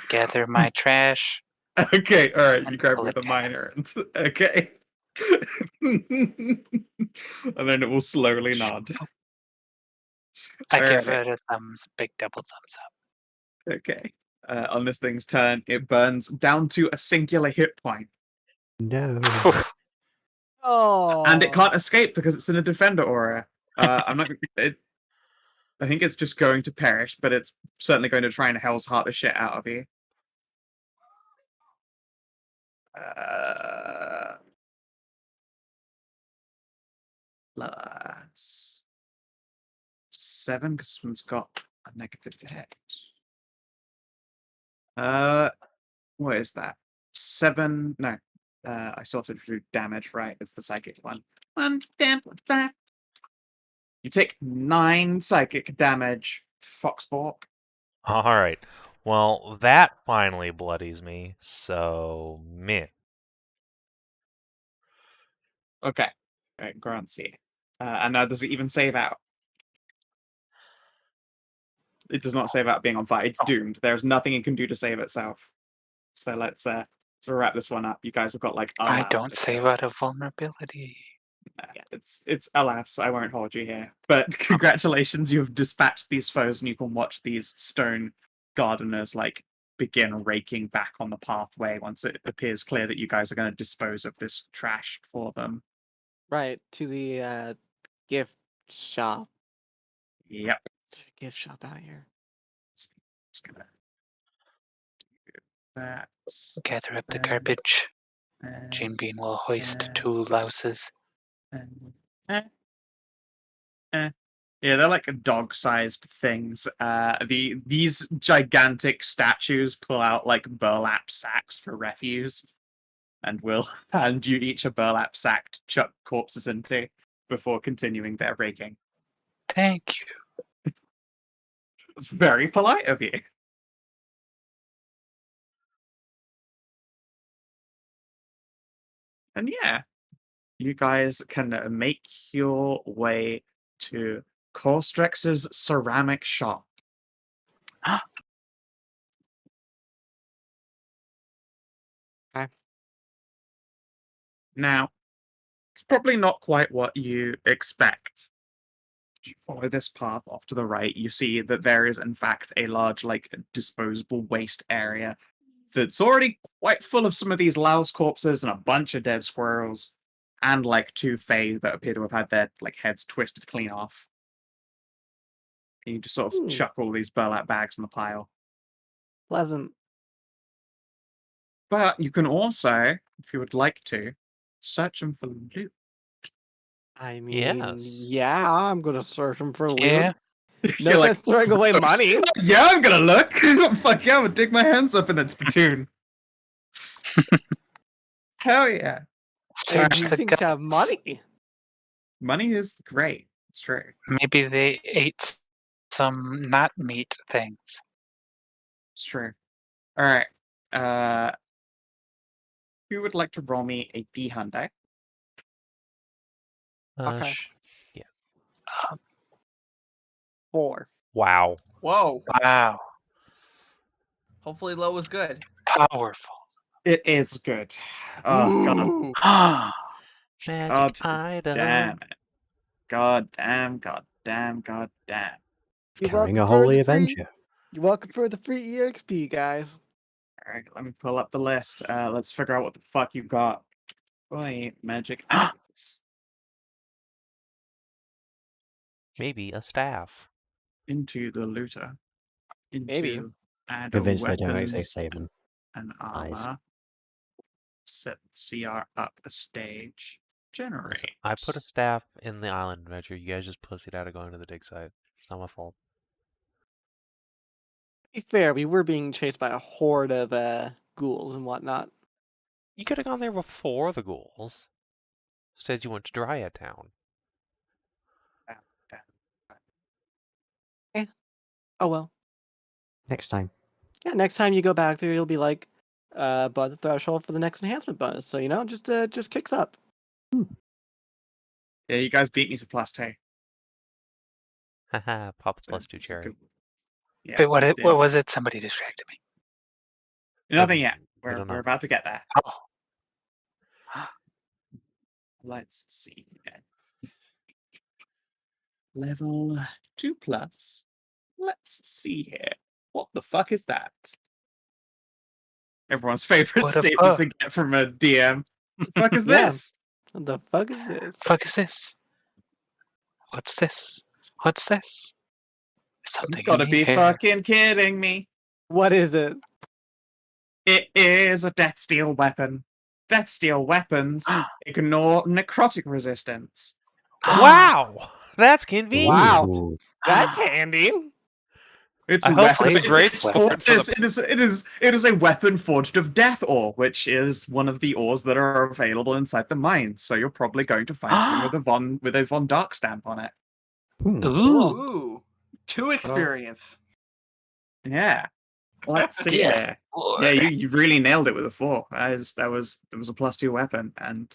gather my trash. Okay, all right. You And grab pull with it the down. minor and okay. And then it will slowly nod. I give Alright. it a big double thumbs up. Okay. On this thing's turn, it burns down to a singular hit point. No. Oh. And it can't escape because it's in a defender aura. I'm not. I think it's just going to perish, but it's certainly going to try and Hell's Heart the shit out of you. Plus 7, because this one's got a negative to hit. What is that? 7? No. I still have to do damage, right? It's the psychic one. 1, 10, 5. You take 9 psychic damage, Foxbork. All right. Well, that finally bloodies me. So, meh. Okay. All right, Grant C. And now does it even save out? It does not save out being on fire. It's doomed. There's nothing it can do to save itself. So let's wrap this one up. You guys have got like a I mouse don't to save kill. out of vulnerability. It's alas, I won't hold you here. But congratulations, you've dispatched these foes, and you can watch these stone gardeners like begin raking back on the pathway once it appears clear that you guys are going to dispose of this trash for them. Right, to the gift shop. Yep. Is there a gift shop out here? Just gonna do that. Gather up the Then, garbage. and, Jane Bean will hoist and- 2 louses. and- Yeah, they're like dog-sized things. These gigantic statues pull out like burlap sacks for refuse, and will hand you each a burlap sack to chuck corpses into before continuing their raking. Thank you. It's very polite of you. And yeah, you guys can make your way to Corstrex's ceramic shop. Okay. Now, it's probably not quite what you expect. If you follow this path off to the right, you see that there is, in fact, a large, like, disposable waste area that's already quite full of some of these louse corpses and a bunch of dead squirrels, and, like, 2 fae that appear to have had their, like, heads twisted clean off. And you just sort of chuck all these burlap bags in the pile. Pleasant. But you can also, if you would like to, search them for loot. I mean, Yes. yeah, I'm gonna search them for loot. Yeah. No You're like, sense throwing away "Gross." money. Yeah, I'm gonna look. Fuck yeah, I'm gonna dig my hands up in that spittoon. Hell yeah. Search You the think to have guts. money? Money is great. It's true. Maybe they ate some not meat things. It's true. Alright. Who would like to roll me a D100? Okay. Yeah. 4. Wow. Whoa. Wow. Hopefully low is good. Powerful. It is good. Oh, God. Ooh. Magic God item. damn it. God damn, God damn, God damn. You're Carrying welcome a for holy the free- avenger. You're welcome for the free EXP, guys. Alright, let me pull up the list. Let's figure out what the fuck you got. Boy, magic items. Maybe a staff. Into the looter. Into Maybe. add Convinced they don't weapons exist, Savin. and Eyes. armor. Set CR up a stage. Generate. Listen, I put a staff in the island adventure. You guys just pussied out of going to the dig site. It's not my fault. To be fair, we were being chased by a horde of ghouls and whatnot. You could have gone there before the ghouls. Instead, you went to Dryad Town. Oh well. Next time. Yeah, next time you go back there, you'll be like, but the threshold for the next enhancement bonus. So just kicks up. Yeah, you guys beat me to +2. Haha, pop So plus 2 it's a cherry. good- Yeah, Wait, what did. was it? Somebody distracted me. Nothing yet. I don't know. We're about to get there. Oh. Let's see. Level 2+. Let's see here. What the fuck is that? Everyone's favorite What the statement fuck? to get from a DM. The fuck is Yeah. this? What the fuck is this? Fuck is this? What's this? What's this? Something You've gotta in be the air. fucking kidding me. What is it? It is a death steel weapon. Death steel weapons ignore necrotic resistance. Wow! That's convenient. Wow. Ooh. That's handy. It's I a hope weapon. it's a great sword for It is a weapon forged of death ore, which is one of the ores that are available inside the mine. So you're probably going to find something with a Von Dark stamp on it. Hmm. Ooh. Ooh. 2 experience. Yeah. Let's see Death here. Lord. Yeah, you really nailed it with a 4. That was a +2 weapon, and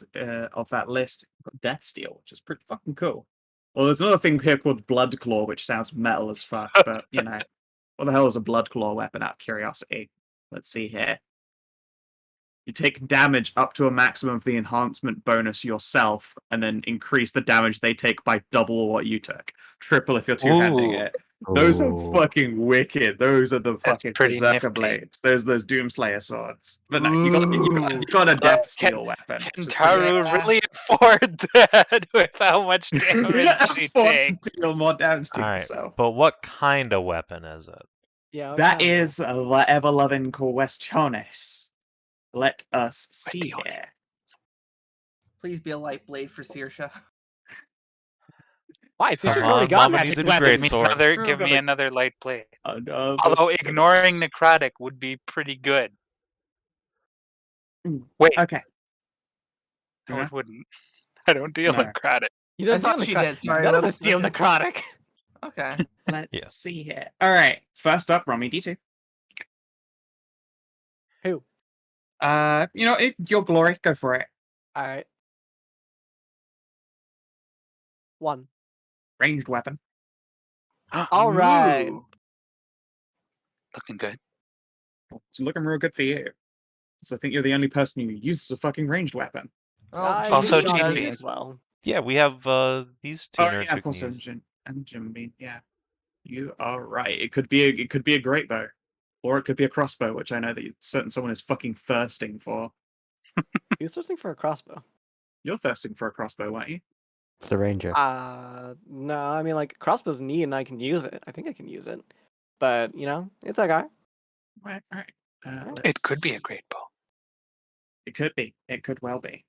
of that list, Death Steel, which is pretty fucking cool. Well, there's another thing here called Blood Claw, which sounds metal as fuck, but you know, what the hell is a Blood Claw weapon? Out of curiosity. Let's see here. You take damage up to a maximum of the enhancement bonus yourself, and then increase the damage they take by double what you took. Triple if you're two-handing Ooh. it. Those are Ooh. fucking wicked. Those are the That's fucking pretty Berserker nifty. blades. Those Doomslayer swords. But no, you got a Death Steel weapon. Can which is Tahru Yeah. really afford that with how much damage she afford takes? to deal more damage to Alright, yourself. but what kind of weapon is it? Yeah. what That kind of- is the ever-loving questiones. Let us see Questiones. here. Please be a light blade for Saoirse. Why? It's just Come already on, got Mama magic needs a weapons. great Give me sword. another, True, give me gotta- another light blade. Another Although sword. ignoring necrotic would be pretty good. Mm, Wait, Okay. no, Yeah. it wouldn't. I don't deal No. necrotic. You don't I thought steal she necrotic. did. Sorry, None of whoops. us steal necrotic. Okay. Let's Yeah. see here. All right. First up, roll me D2. Who? Your glory. Go for it. All right. 1. Ranged weapon. All right. Ooh. Looking good. It's looking real good for you. So I think you're the only person who uses a fucking ranged weapon. Oh, I Also use Jim these Beam. as well. Yeah, we have these two Oh nerds yeah, who of can course, use. and Jim Beam. Yeah, you are right. It could be a great bow, or it could be a crossbow, which I know that someone is fucking thirsting for. He's searching for a crossbow. You're thirsting for a crossbow, aren't you? For the ranger. No, I mean, like, crossbow's neat and I can use it. I think I can use it. But, it's okay. Right. All right. It could be a great bow. It could be. It could well be.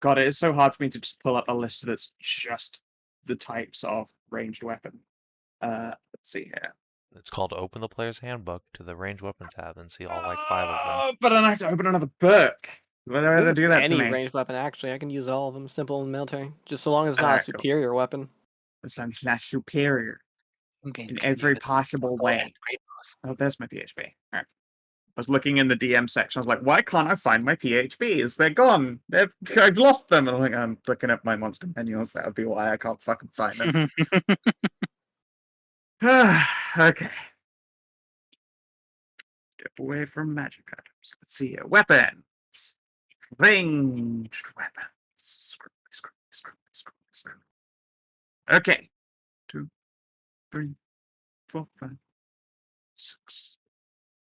God, it is so hard for me to just pull up a list that's just the types of ranged weapon. Let's see here. It's called Open the Player's Handbook to the Range Weapon tab and see all like 5 of them. But then I have to open another book. Why do they do that to Any me? ranged weapon, actually. I can use all of them, simple and military. Just so long as it's not Alright, a cool. superior weapon. It sounds not superior Game in can every use possible simple and way. great bows. Oh, there's my PHP. All right. I was looking in the DM section. I was like, why can't I find my PHPs? They're gone. I've lost them. And I'm looking at my monster manuals. That would be why I can't fucking find them. Okay. Step away from magic items. Let's see here. Weapons. Ranged weapons. Scroll. Okay. 2, 3, 4, 5, 6,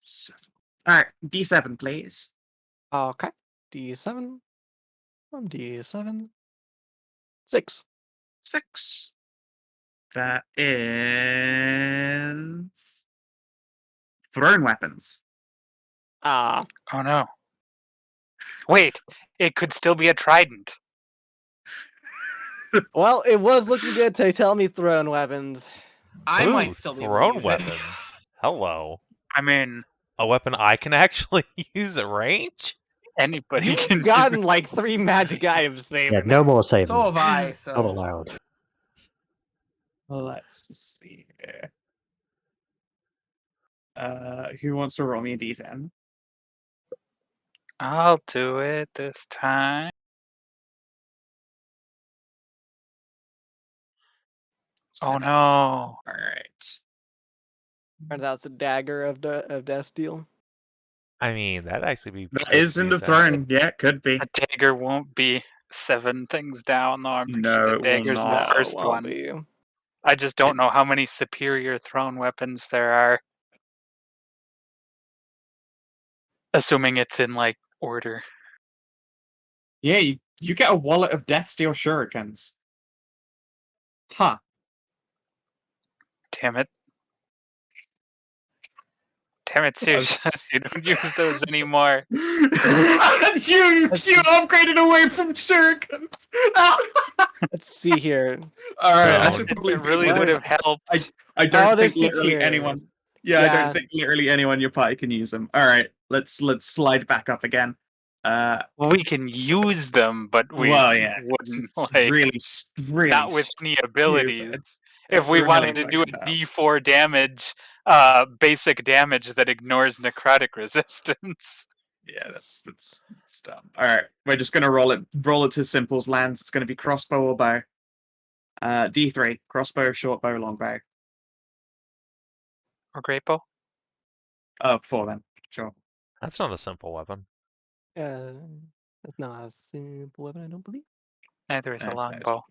7. All right. D7, please. Okay. D7. D7. 6. 6. That is thrown weapons. Ah. Oh no. Wait, it could still be a trident. Well, it was looking good to tell me thrown weapons. I Ooh, might still be able to thrown use weapons. Hello. I mean, A weapon I can actually use at range? anybody You've can gotten do like 3 magic items, Savin. Yeah, no more it. saving. So have I. Not So allowed. Let's see here. Who wants to roll me a D10? I'll do it this time. Oh 7. no. All right. Or that's a dagger of death steel. I mean, that'd actually be. That good is to in the use that. throne. Yeah, could be. A dagger won't be 7 things down, though. I'm pretty No, sure the it will dagger's the not. first won't one. be. I just don't know how many superior thrown weapons there are. Assuming it's in, like, order. Yeah, you get a wallet of death steel shurikens. Huh. Damn it. Damn it, seriously. You don't use those anymore. you upgraded away from shurikens. Let's see here. All right, I So- should probably It really beat would this. have helped. I don't there's think literally secure. anyone. Yeah, I Yeah. don't think literally anyone in your party can use them. All right, let's slide back up again. We can use them, but we well, yeah, wouldn't, it's like, really not with any abilities. stupid. If It's we really wanted to do a fucked up. D4 damage, basic damage that ignores necrotic resistance. Yeah, that's dumb. All right, we're just gonna roll it to simples lands. It's gonna be crossbow or bow. D3 crossbow, short bow, long bow. Or great bow? 4 then. Sure. That's not a simple weapon. That's not a simple weapon, I don't believe. Neither is a There's- longbow.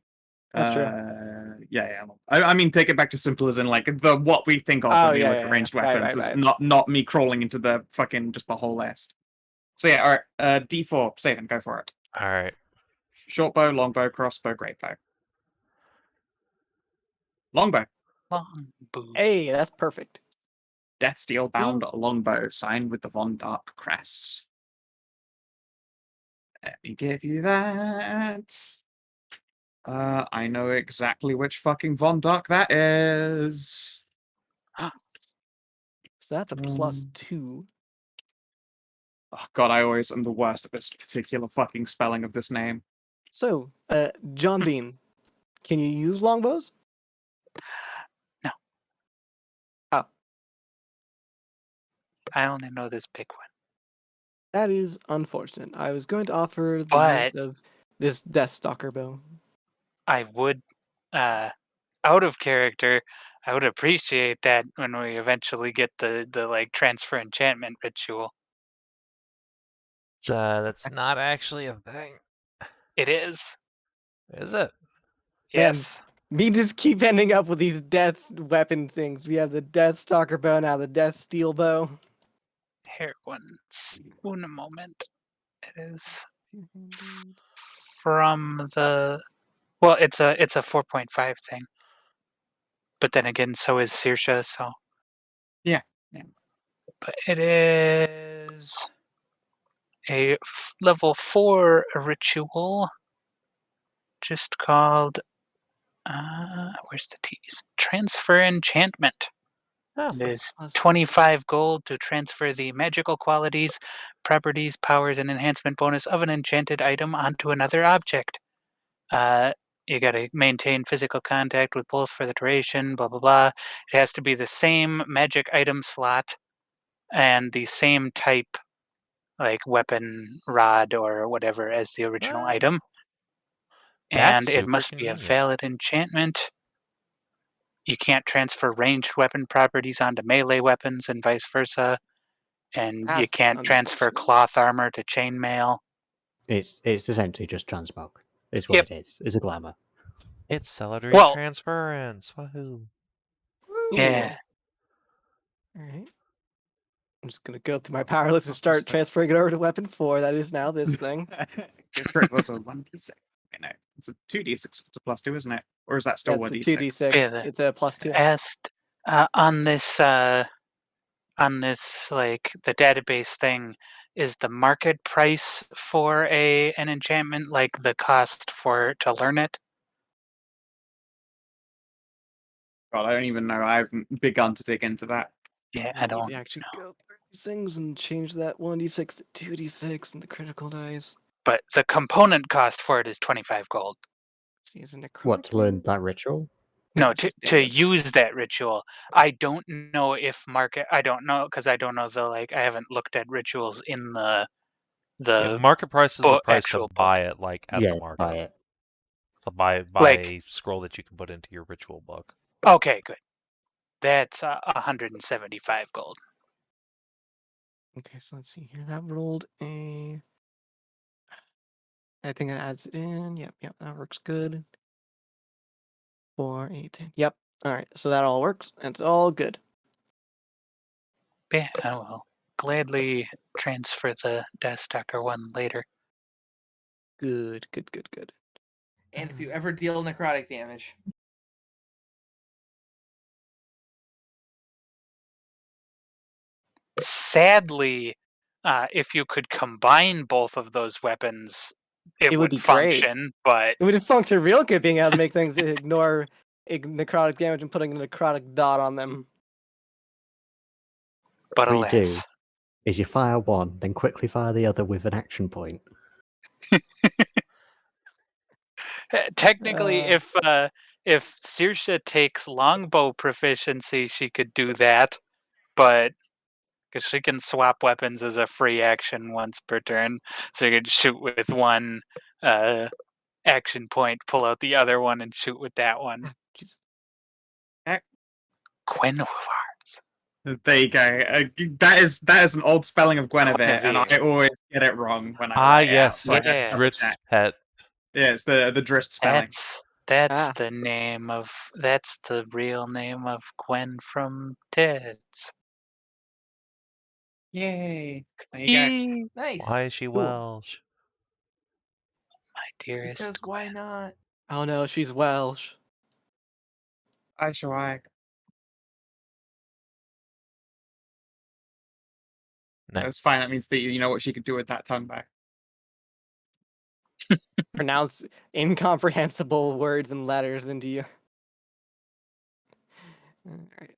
That's true. Yeah. I mean, take it back to simple as in like what we think of Oh, when we yeah, look yeah, at ranged yeah. Right, weapons. right, Is right. not me crawling into the fucking just the whole list. So yeah, all right. D4, Savin, go for it. All right. Short bow, long bow, crossbow, great bow. Longbow. Longbow. Hey, that's perfect. Death steel bound longbow, signed with the Von Dark crest. Let me give you that. I know exactly which fucking Von Dark that is. So that's a +2. Oh god, I always am the worst at this particular fucking spelling of this name. So, John Bean, can you use longbows? No. I only know this big one. That is unfortunate. I was going to offer the But- use of this Deathstalker bow. I would, out of character, I would appreciate that when we eventually get the like transfer enchantment ritual. That's not actually a thing, It is. is it? Man, Yes. We just keep ending up with these death weapon things. We have the Deathstalker bow, now the Death Steel bow. Here, one moment. It is from the. Well, it's a 4.5 thing. But then again, so is Saoirse. So. Yeah. But it is a level 4 ritual, just called. Where's the T's? Transfer enchantment. Oh, It is plus- 25 gold to transfer the magical qualities, properties, powers, and enhancement bonus of an enchanted item onto another object. You got to maintain physical contact with both for the duration, blah, blah, blah. It has to be the same magic item slot and the same type, like weapon, rod, or whatever, as the original Wow. item. That's And it super must be a convenient. valid enchantment. You can't transfer ranged weapon properties onto melee weapons and vice versa. And you That's can't transfer unfortunate. cloth armor to chainmail. It's essentially just transmog. Is Yep. what it is. It's a glamour. It's celery Well- transference. Woohoo! Yeah. Alright. I'm just gonna go through my power list and start transferring it over to weapon 4. That is now this thing. It was a 1d6. No, it's a 2d6. It's a +2, isn't it? Or is that still That's the 1d6? 2d6. Yeah, It's a +2. Asked on this like the database thing, is the market price for an enchantment like the cost to learn it? God, I don't even know. I haven't begun to dig into that. Yeah, I I need don't. to actually go through these things and change that 1d6 to 2d6 and the critical dice. But the component cost for it is 25 gold. Let's see, is it necrotic? What, to learn that ritual? No, it's to just damage. use that ritual. I don't know if market. I don't know because I don't know the like. I haven't looked at rituals in the Yeah, market price is the book- price actual to book. buy it, like at yeah, the market. buy it. To buy Like- a scroll that you can put into your ritual book. Okay, good. That's 175 gold. Okay, so let's see here. That rolled a. I think that adds it in. Yep, that works good. 4, 8, 10. Yep. Alright, so that all works. It's all good. Yeah, I will gladly transfer the Deathstalker one later. Good. And if you ever deal necrotic damage, Sadly, if you could combine both of those weapons, it It would would be great. function. But It would function real good being able to make things ignore necrotic damage and putting a necrotic dot on them. but What you do alas, is you fire one, then quickly fire the other with an action point. technically, Uh. if Saoirse takes longbow proficiency, she could do that. But because she can swap weapons as a free action once per turn, so you could shoot with one action point, pull out the other one, and shoot with that one. Jeez. Guinevere. There you go. That is an old spelling of Guinevere, and I Guinevere. always get it wrong when I Ah, write it out, yes, so I it's had to Yeah. double Drit's check. pet. Yeah, it's the Drist spelling. That's Ah. the name of. That's the real name of Gwen from Ted's. Yay! There you go. Yee, nice. Why is she Welsh? my dearest Because why Gwen. not? Oh no, she's Welsh. I shall. That's Nice. fine. That means that you know what she could do with that tongue back. Pronounce incomprehensible words and letters into you. Alright.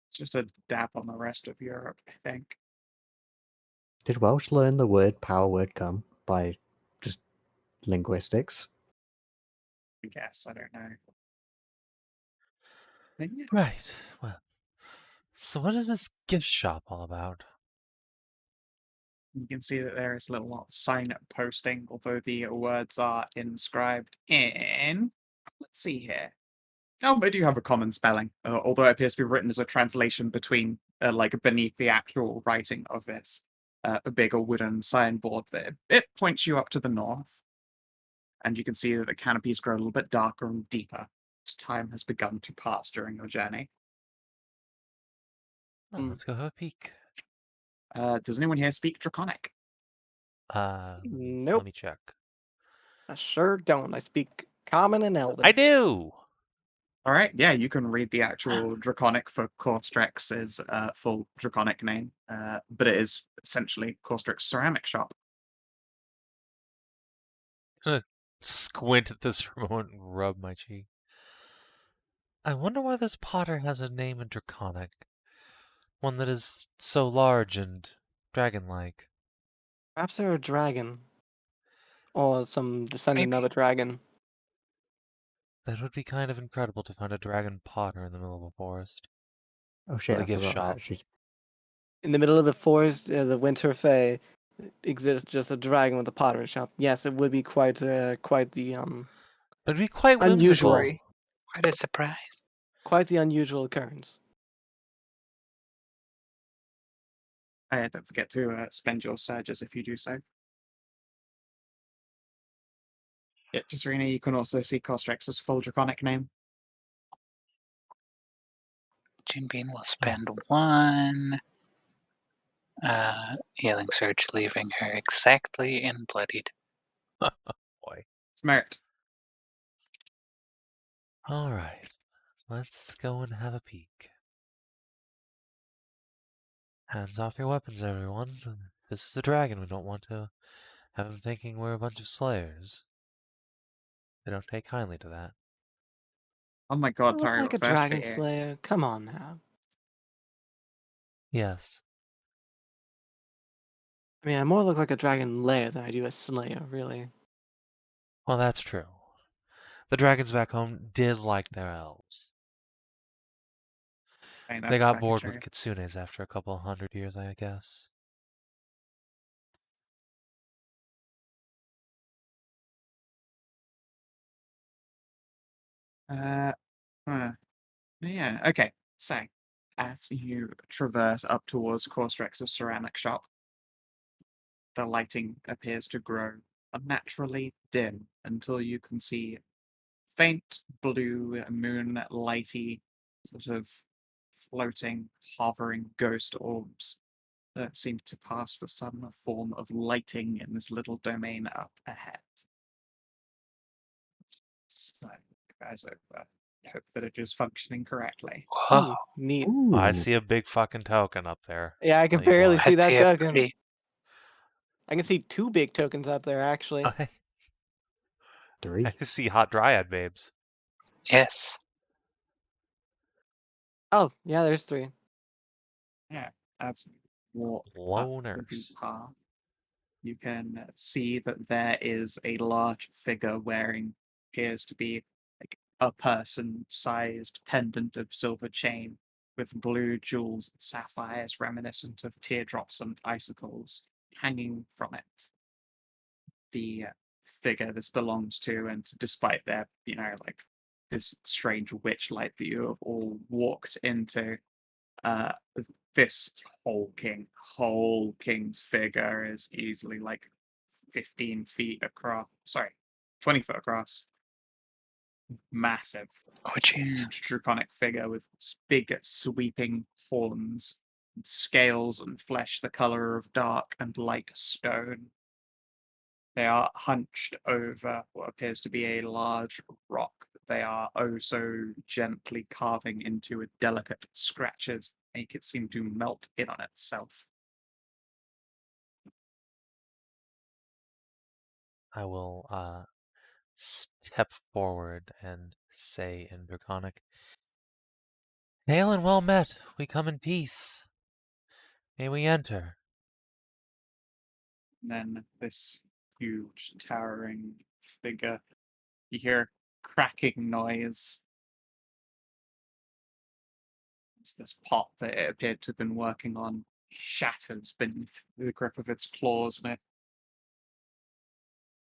It's just a dap on the rest of Europe, I think. Did Welsh learn the word power word come by just linguistics? I guess. I don't know. But yeah. Right. Well, So what is this gift shop all about? You can see that there is a little sign posting, although the words are inscribed in. Let's see here. No, they do have a common spelling, although it appears to be written as a translation between, like, beneath the actual writing of this a bigger wooden signboard there. It points you up to the north, and you can see that the canopies grow a little bit darker and deeper as time has begun to pass during your journey. Oh, let's go have a peek. Does anyone here speak Draconic? Let Nope. me check. I sure don't. I speak Common and Elven. I do! All right, yeah, you can read the actual Draconic for Corstrex's full Draconic name, but it is essentially Corstrex's ceramic shop. I'm gonna squint at this for a moment and rub my cheek. I wonder why this potter has a name in Draconic. One that is so large and dragon-like. Perhaps they're a dragon. Or some descendant of Maybe. a dragon. That would be kind of incredible to find a dragon potter in the middle of a forest. Oh shit, a I gift forgot shop. that actually. In the middle of the forest, the Winter Fae, exists just a dragon with a pottery shop. Yes, it would be quite the It'd be quite unusual. whimsical. Quite a surprise. Quite the unusual occurrence. Don't forget to spend your surges if you do so. Yeah, Tisrena, you can also see Corstrex's full Draconic name. Jim Bean will spend 1 healing surge, leaving her exactly in bloodied. Boy. It's Merit. Alright. Let's go and have a peek. Hands off your weapons, everyone. This is a dragon. We don't want to have him thinking we're a bunch of slayers. They don't take kindly to that. Oh my You god, look Tahru, like a first for dragon you. slayer. Come on now. Yes. I mean, I more look like a dragon lair than I do a slayer, really. Well, that's true. The dragons back home did like their elves. Ain't They that got fucking bored true? with kitsunes after a couple 100 years, I guess. Yeah, okay. So, as you traverse up towards Corstrex's ceramic shop, the lighting appears to grow unnaturally dim until you can see faint blue moonlighty sort of floating, hovering ghost orbs that seem to pass for some form of lighting in this little domain up ahead. So, guys, I hope that it is functioning correctly. Whoa, Neat. Ooh, I see a big fucking token up there. Yeah, I can Tell you barely what. see I that see a token. pretty. I can see 2 big tokens up there, actually. I three. see hot dryad babes. Yes. Oh, yeah, there's 3. Yeah, as you walk up the Loners. path, you can see that there is a large figure wearing appears to be like a person-sized pendant of silver chain with blue jewels and sapphires reminiscent of teardrops and icicles hanging from it. The figure this belongs to, and despite their, like this strange witch light that you have all walked into, uh, this hulking figure is easily like 15 feet across. Sorry, 20 foot across. Massive, Oh, jeez. huge draconic figure with big sweeping horns, and scales and flesh the color of dark and light stone. They are hunched over what appears to be a large rock that they are oh so gently carving into with delicate scratches that make it seem to melt in on itself. I will step forward and say in Draconic, "Hail and well met. We come in peace. May we enter?" And then this huge, towering figure, you hear cracking noise. as this pot that it appeared to have been working on shatters beneath the grip of its claws, and it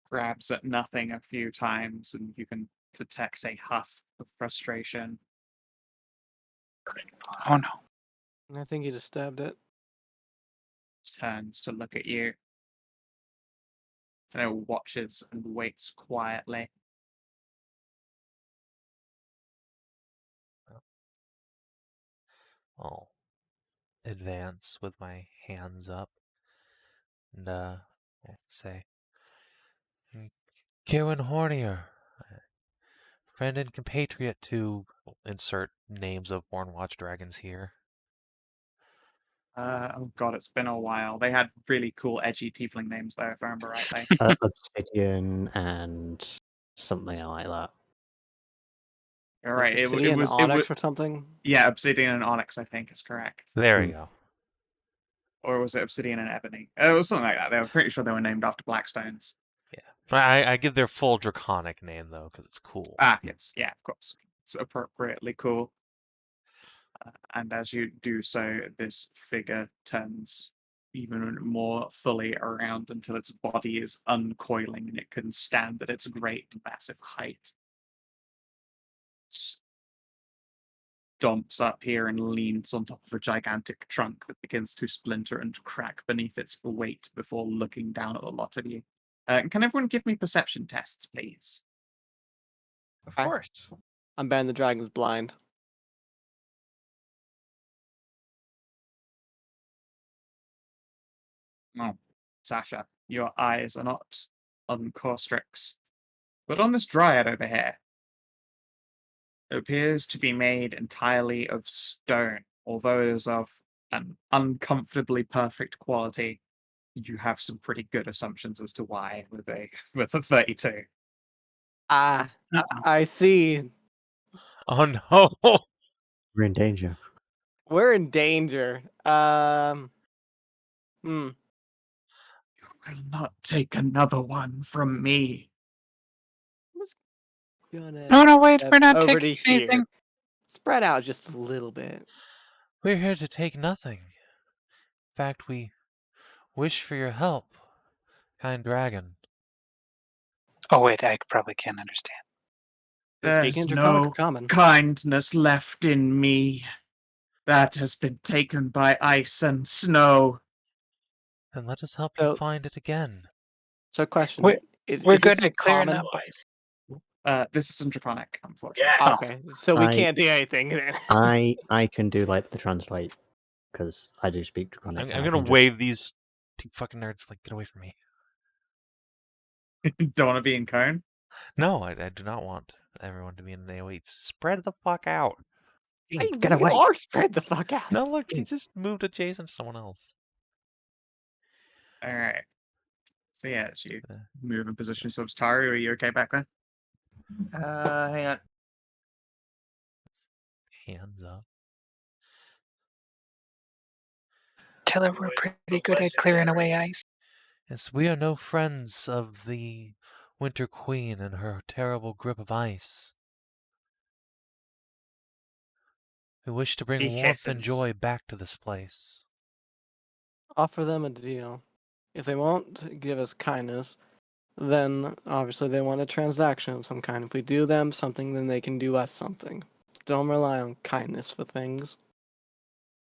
grabs at nothing a few times, and you can detect a huff of frustration. Oh no. I think he just stabbed it. Turns to look at you. And it watches and waits quietly. I'll advance with my hands up and say, Kierwyn Hornier, friend and compatriot to insert names of Hornwatch dragons here. Oh god, it's been a while. They had really cool, edgy tiefling names, though, if I remember rightly. Obsidian and something like that. You're right. It Obsidian, was onyx or something. yeah, Obsidian and Onyx, I think, is correct. There we Hmm. go. Or was it Obsidian and Ebony? It was something like that. They were pretty sure they were named after Blackstones. Yeah. But I give their full draconic name, though, because it's cool. Ah, yes. Yeah, of course. It's appropriately cool. And as you do so, this figure turns even more fully around until its body is uncoiling and it can stand at its great massive height. Stomps up here and leans on top of a gigantic trunk that begins to splinter and crack beneath its weight before looking down at the lot of you. Can everyone give me perception tests, please? Of Okay. course. I'm banning the dragons blind. Oh, Sasha, your eyes are not on Corstrix, but on this dryad over here. It appears to be made entirely of stone, although it is of an uncomfortably perfect quality. You have some pretty good assumptions as to why with a 32. Ah, Uh-oh. I see. Oh no! We're in danger. We're in danger. You will not take another one from me. Gonna No, wait, step we're not over taking to here. anything. Spread out just a little bit. We're here to take nothing. In fact, we wish for your help, kind dragon. Oh wait, I probably can't understand. You're speaking There's Draconic or no Common. kindness left in me. That has been taken by ice and snow. Then let us help you So- find it again. So, question: We're Is We're is this good at clearing common? up ice. This isn't draconic, unfortunately. Oh. Okay, so we I- can't do anything then. I can do like the translate because I do speak Draconic. I'm and I gonna can just- wave these two fucking nerds like, get away from me. Don't want to be in cone? No, I do not want everyone to be in an AoE. Spread the fuck out. Get You away! are spread the fuck out. No, look, he just moved adjacent to someone else. All right. So yeah, as you Yeah. move and position yourselves, Tahru, are you okay back there? Hang on. Hands up. Tell her we're pretty good at clearing away ice. Yes, we are no friends of the Winter Queen and her terrible grip of ice. We wish to bring He warmth and hisses. joy back to this place. Offer them a deal. If they won't give us kindness, then obviously they want a transaction of some kind. If we do them something, then they can do us something. Don't rely on kindness for things.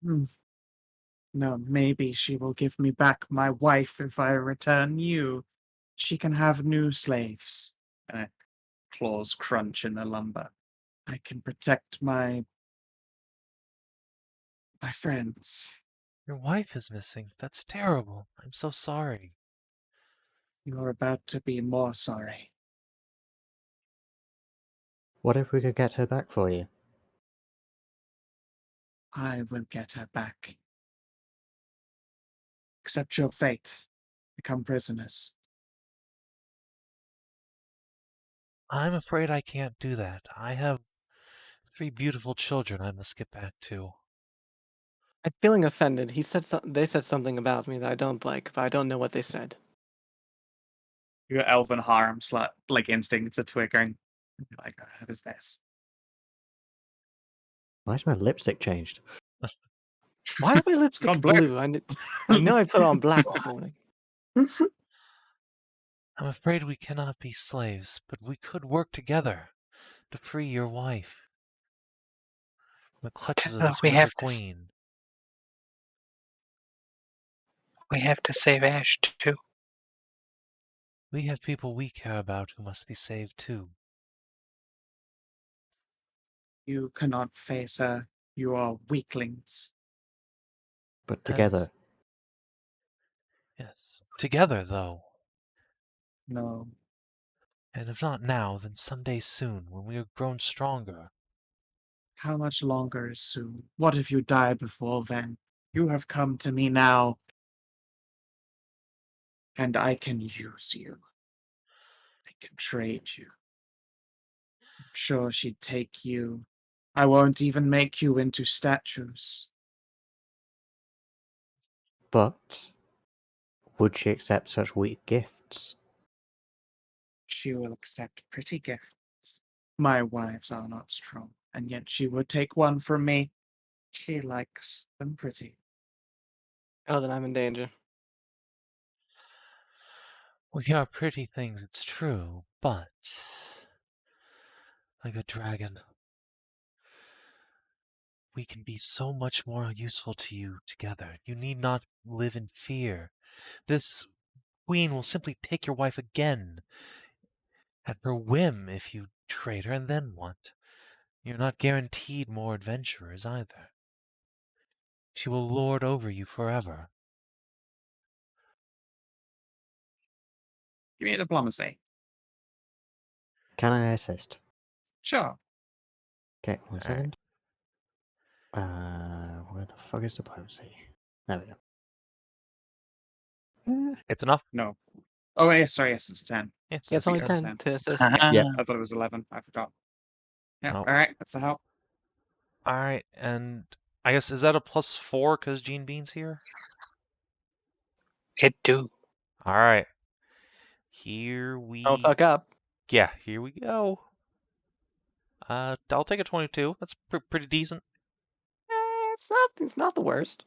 No, maybe she will give me back my wife if I return you. She can have new slaves. And her claws crunch in the lumber. I can protect my friends. Your wife is missing. That's terrible. I'm so sorry. You're about to be more sorry. What if we could get her back for you? I will get her back. Accept your fate. Become prisoners. I'm afraid I can't do that. I have 3 beautiful children I must get back to. I'm feeling offended. They said something about me that I don't like, but I don't know what they said. Your elven harem slut, like instincts are twiggling. You're like, what is this? Why's my lipstick changed? Why is my lipstick gone blue. blue? I know I put on black this morning. I'm afraid we cannot be slaves, but we could work together to free your wife from the clutches of this we Winter have to Queen. we have to save Ash too. We have people we care about who must be saved too. You cannot face her. You are weaklings. But together, Yes. Together, though. No. And if not now, then someday soon, when we have grown stronger. How much longer is soon? What if you die before then? You have come to me now, and I can use you. I can trade you. I'm sure she'd take you. I won't even make you into statues. but would she accept such weak gifts? She will accept pretty gifts. My wives are not strong, and yet she would take one from me. She likes them pretty. Oh, then I'm in danger. We are pretty things, it's true, but like a dragon, we can be so much more useful to you together. You need not live in fear. This queen will simply take your wife again at her whim if you trade her, and then what? You're not guaranteed more adventurers either. She will lord over you forever. Give me a diplomacy. Can I assist? Sure. Okay, one Alright. second. Where the fuck is diplomacy? There we go. It's enough? No. Oh, yes, sorry, yes, it's 10. Yes. Yeah, it's only Yes, 10 10. to assist. Yeah. I thought it was 11. I forgot. Yeah, Nope. alright, that's a help. Alright, and I guess, is that a +4 because Gene Bean's here? It do. Alright. Here we... Don't fuck up. Yeah, here we go. I'll take a 22. That's pretty decent. It's not the worst.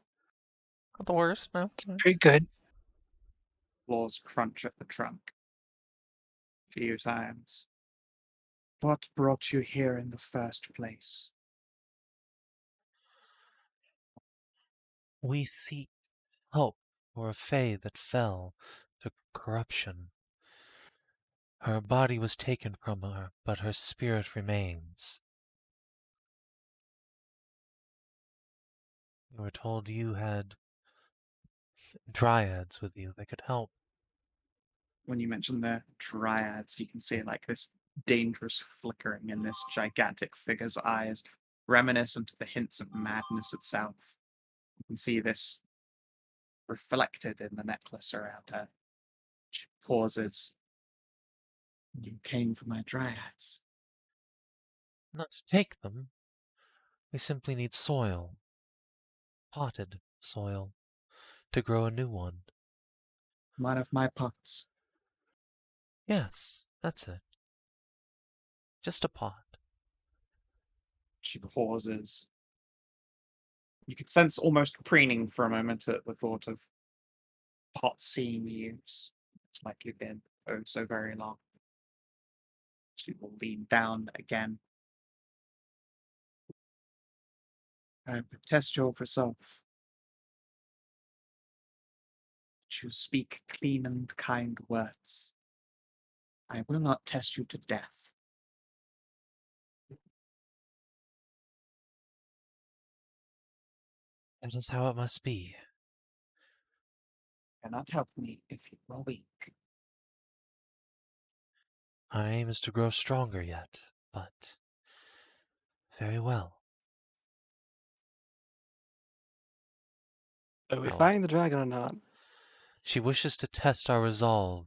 Not the worst, no. Pretty good. Claws crunch at the trunk. A few times. What brought you here in the first place? We seek help for a fae that fell to corruption. Her body was taken from her, but her spirit remains. We were told you had dryads with you that could help. When you mention the dryads, you can see like this dangerous flickering in this gigantic figure's eyes, reminiscent of the hints of madness itself. You can see this reflected in the necklace around her. She pauses. You came for my dryads. Not to take them. We simply need soil. Potted soil. To grow a new one. One of my pots. Yes, that's it. Just a pot. She pauses. You could sense almost preening for a moment at the thought of pot seeing use. It's likely been oh so very long. She will lean down again. I would test your resolve. You speak clean and kind words. I will not test you to death. That is how it must be. You cannot help me if you are weak. My aim is to grow stronger yet, but very well. Are we Oh. fighting the dragon or not? She wishes to test our resolve,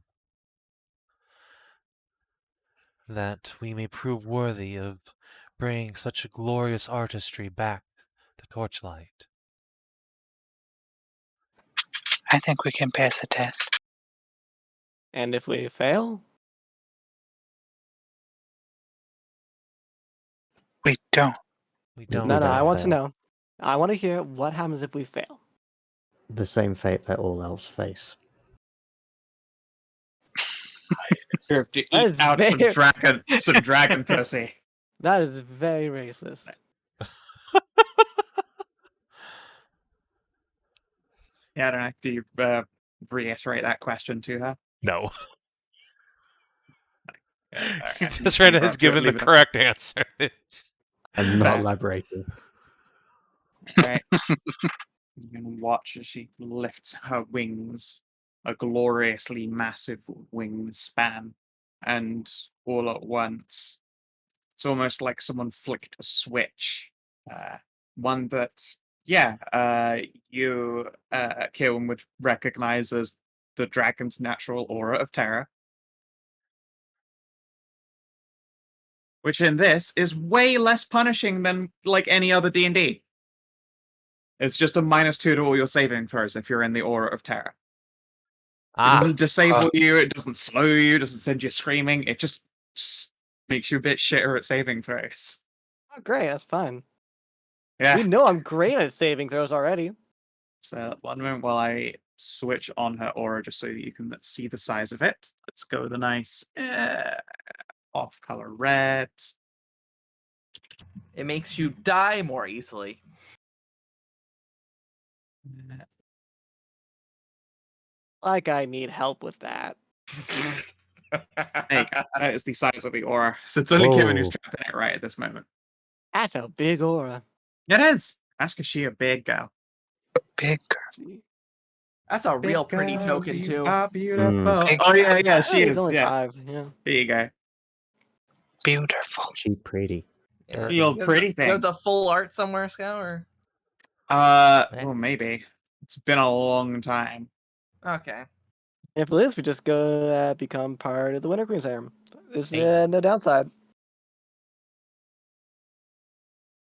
that we may prove worthy of bringing such a glorious artistry back to Torchlight. I think we can pass a test. And if we fail? We don't. We No, don't. No, I don't want to fail. know. I want to hear what happens if we fail. The same fate that all elves face. You have to That eat is out very- some dragon pussy. That is very racist. Yeah, I don't know. Do you reiterate that question to her? No. Yeah, alright, you Tisrena can has do it, given the leave it at correct answer. I'm not Fair. elaborating. Right. You can watch as she lifts her wings, a gloriously massive wing span, and all at once, it's almost like someone flicked a switch. One that, you, Kierwyn, would recognize as the dragon's natural aura of terror. Which in this is way less punishing than like any other D&D. It's just a -2 to all your saving throws if you're in the aura of terror. It Ah, doesn't disable you, it doesn't slow you, it doesn't send you screaming, it just makes you a bit shitter at saving throws. Oh, great, that's fine. Yeah. We know I'm great at saving throws already. So one moment while I switch on her aura just so that you can see the size of it. Let's go with a nice off-color red. It makes you die more easily. Like I need help with that. There you go. That is the size of the aura. So it's only Kierwyn who's Whoa. trapped in it right at this moment. That's a big aura. It is. Ask is she a big girl? Big That's a real Big pretty girls, token you too. are beautiful. Big Oh yeah, she He's is. only Yeah, 5. Yeah. there you go. beautiful. She pretty. Yeah. You little pretty You thing. have the full art somewhere, Skow, or Well, maybe. It's been a long time. okay. If it is, we just go become part of the Winter Queen's harem. There's Hey. no downside.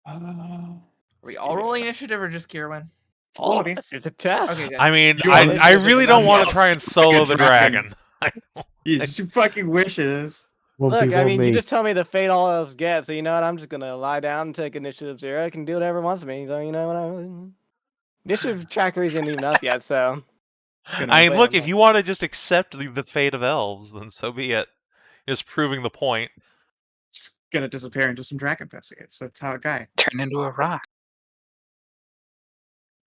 Are we all rolling initiative or just Kierwyn? All of you. It's a test. Okay, good. I mean, You I are really the don't want to most try and solo the dragon. dragon. You fucking wishes. Look, I mean, me. you just tell me the fate all elves get, so you know what? I'm just gonna lie down and take initiative 0. I can do whatever it wants me. So you know what? Initiative tracker isn't even up yet, so. I mean, look, if you want to just accept the fate of elves, then so be it. Just proving the point. Just gonna disappear into some dragon pussy. That's how it goes. Turn into a rock.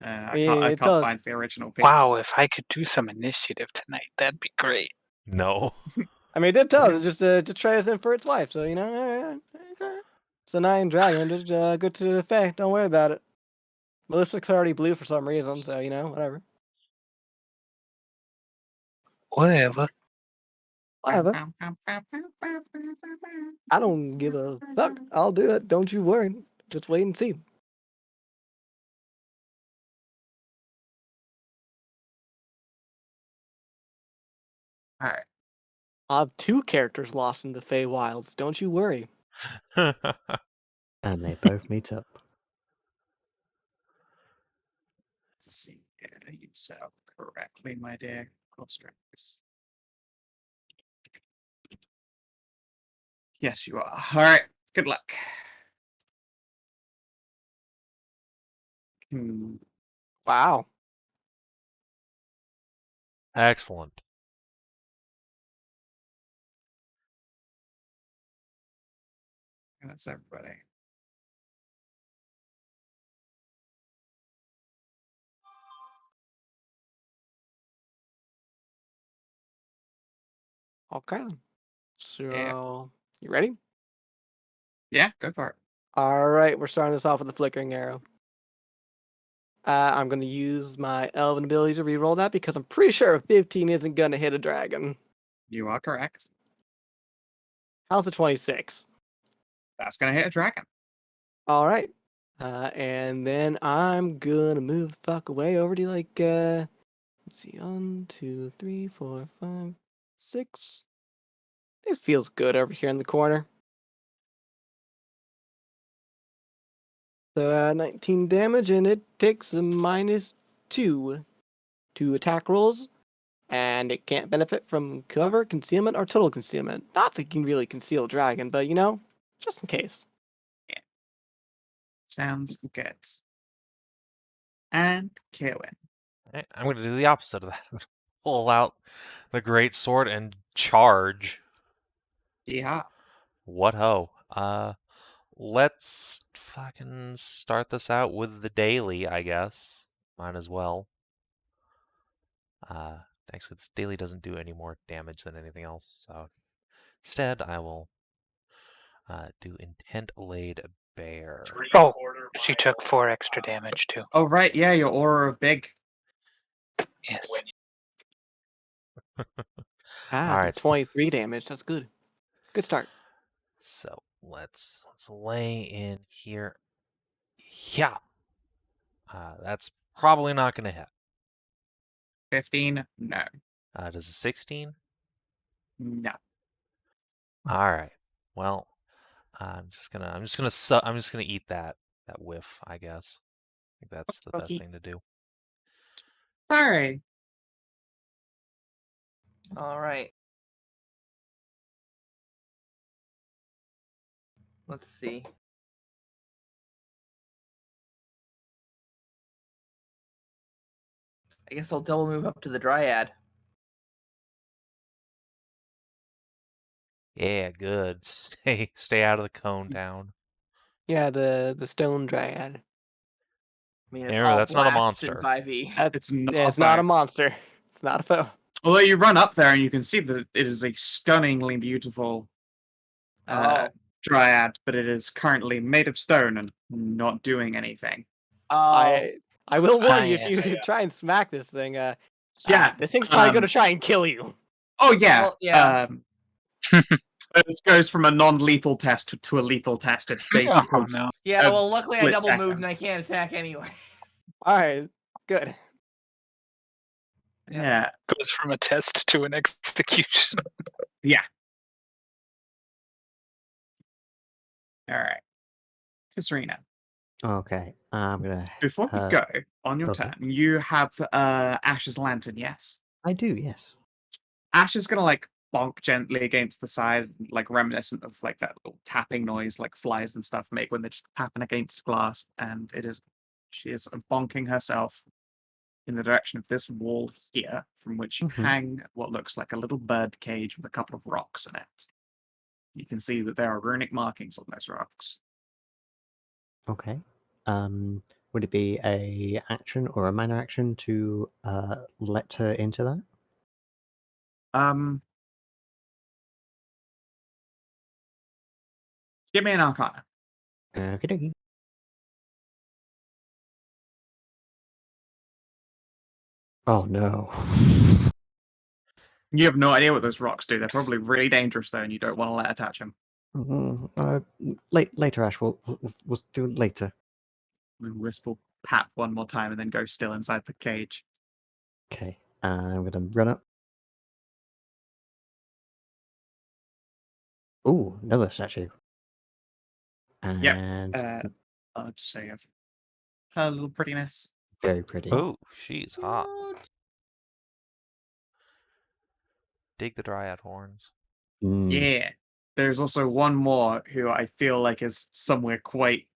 I Yeah, it can't does. find the original piece. Wow, if I could do some initiative tonight, that'd be great. No. I mean, it did tell us just to try us in for its life, so you know. It's a 9 dragon, just go to the fae. Don't worry about it. My lipstick's already blue for some reason, so you know, whatever. Whatever. Whatever. I don't give a fuck. I'll do it. Don't you worry. Just wait and see. All right. I'll have 2 characters lost in the Fey Wilds. Don't you worry. And they both meet up. Let's see. Yeah, you set up correctly, my dear. Cross-drivers. Yes, you are. All right. Good luck. Wow. Excellent. That's everybody. Okay. So, you ready? Yeah, go for it. All right, we're starting this off with the flickering arrow. I'm going to use my elven ability to reroll that because I'm pretty sure a 15 isn't going to hit a dragon. You are correct. How's a 26? That's gonna hit a dragon. All right. And then I'm going to move the fuck away over to like, let's see, 1, 2, 3, 4, 5, 6. This feels good over here in the corner. So 19 damage, and it takes a -2 to attack rolls, and it can't benefit from cover, concealment, or total concealment. Not that you can really conceal a dragon, but you know, just in case. Sounds good. And Kierwyn. Alright, I'm going to do the opposite of that. Pull out the great sword and charge. Yeah. What ho? Let's fucking start this out with the daily, I guess. Might as well. Actually, this daily doesn't do any more damage than anything else, so instead I will do Intent Laid Bear. Oh, she took 4 extra damage too. Oh, right. Yeah, your aura of big. Yes. Alright, That's 23 damage. That's good. Good start. so let's lay in here. Yeah. That's probably not going to hit. 15? No. Does a 16? No. All right. Well, I'm just gonna eat that whiff, I guess. I think that's the best Okay. thing to do. Sorry. All right. Let's see. I guess I'll double move up to the Dryad. Yeah, good. Stay out of the cone town. Yeah, the stone dryad. I mean, it's Remember, all that's not a blasts in monster. 5e. It's not, Yeah, it's not a though. monster. It's not a foe. Although you run up there and you can see that it is a stunningly beautiful dryad, but it is currently made of stone and not doing anything. Oh, I will warn you, if yeah. you try and smack this thing, Yeah. this thing's probably um, going to try and kill you. Oh, yeah. Well, yeah. This goes from a non-lethal test to a lethal test. It basically Oh no. Yeah, a well, luckily I split double moved second. and I can't attack anyway. All right, good. Yeah. Goes from a test to an execution. Yeah. All right. Tisrena. Okay, I'm gonna. Before we go on your okay. turn, you have Ash's lantern, yes? I do, yes. Ash is gonna like bonk gently against the side, like reminiscent of like that little tapping noise like flies and stuff make when they're just tapping against glass, and she is bonking herself in the direction of this wall here, from which you Mhm. hang what looks like a little bird cage with a couple of rocks in it. You can see that there are runic markings on those rocks. Okay. Would it be a action or a minor action to let her into that? Give me an Arcana. Okie dokie. Oh no. You have no idea what those rocks do. They're probably really dangerous though, and you don't want to let her touch them. Later, Ash. We'll do it later. The wisp will pat one more time and then go still inside the cage. Okay. I'm gonna run up. Ooh, another statue. And I'll just say her little prettiness. very pretty. Oh, she's hot. Dig the dryad horns. Mm, Yeah. There's also one more who I feel like is somewhere quite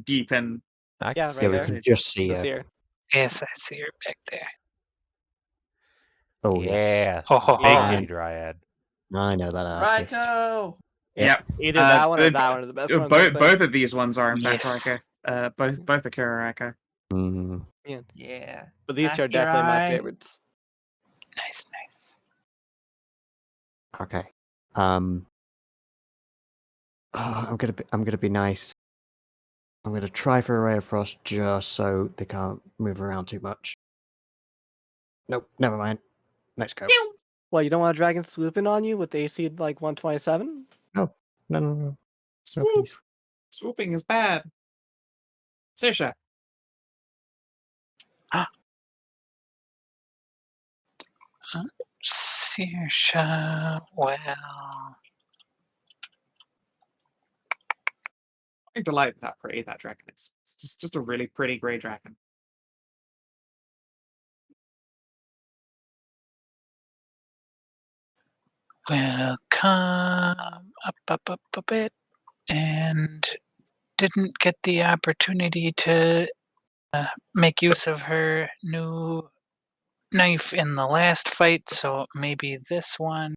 deep in. I Yeah, can see right yeah, we there. can just see This her. here. Yes, I see her back there. Oh yes. Yeah, Oh, ho, big ho. titty dryad. I know that artist. Ryko! Yep. Either that one or they've- that one are the best ones. I think. Both of these ones are in fact Yes. Ryko. Both are Kira Ryko. Mm, Yeah. But these two are definitely my Sakurai. favorites. Nice, nice. okay. I'm gonna be nice. I'm gonna try for a ray of frost just so they can't move around too much. Nope, never mind. Let's go. Well, you don't want a dragon swooping on you with AC like 127? No. No, Swoop. please. Swooping is bad. Sasha. Saoirse, well, I'm delighted with how pretty that dragon is. It's just a really pretty grey dragon. we'll come up a bit and didn't get the opportunity to make use of her new knife in the last fight, so maybe this one.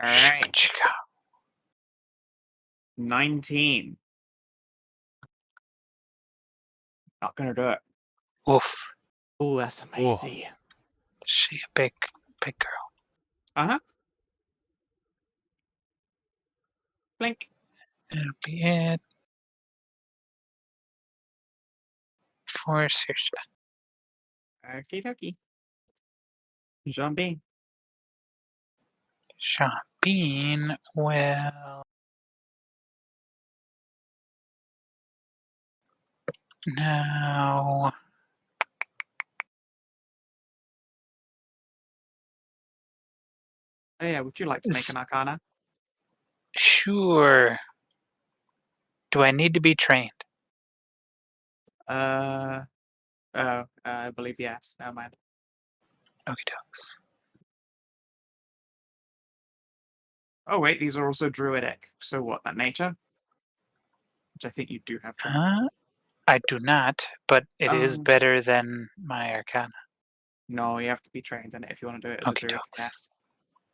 All right. Chica. 19. Not gonna do it. Oof. Oh, that's amazing. She a big girl. Uh-huh. Blink. That'll be it for Saoirse. Okie dokie. Zombie. Bean, well, now Oh yeah, would you like to make an Arcana? sure. Do I need to be trained? I believe yes. Never mind. Okie dokes. Oh wait, these are also druidic. So what? That nature? Which I think you do have trained. I do not, but it is Oh. better than my Arcana. No, you have to be trained in it if you want to do it as a Okie druid dokes. test.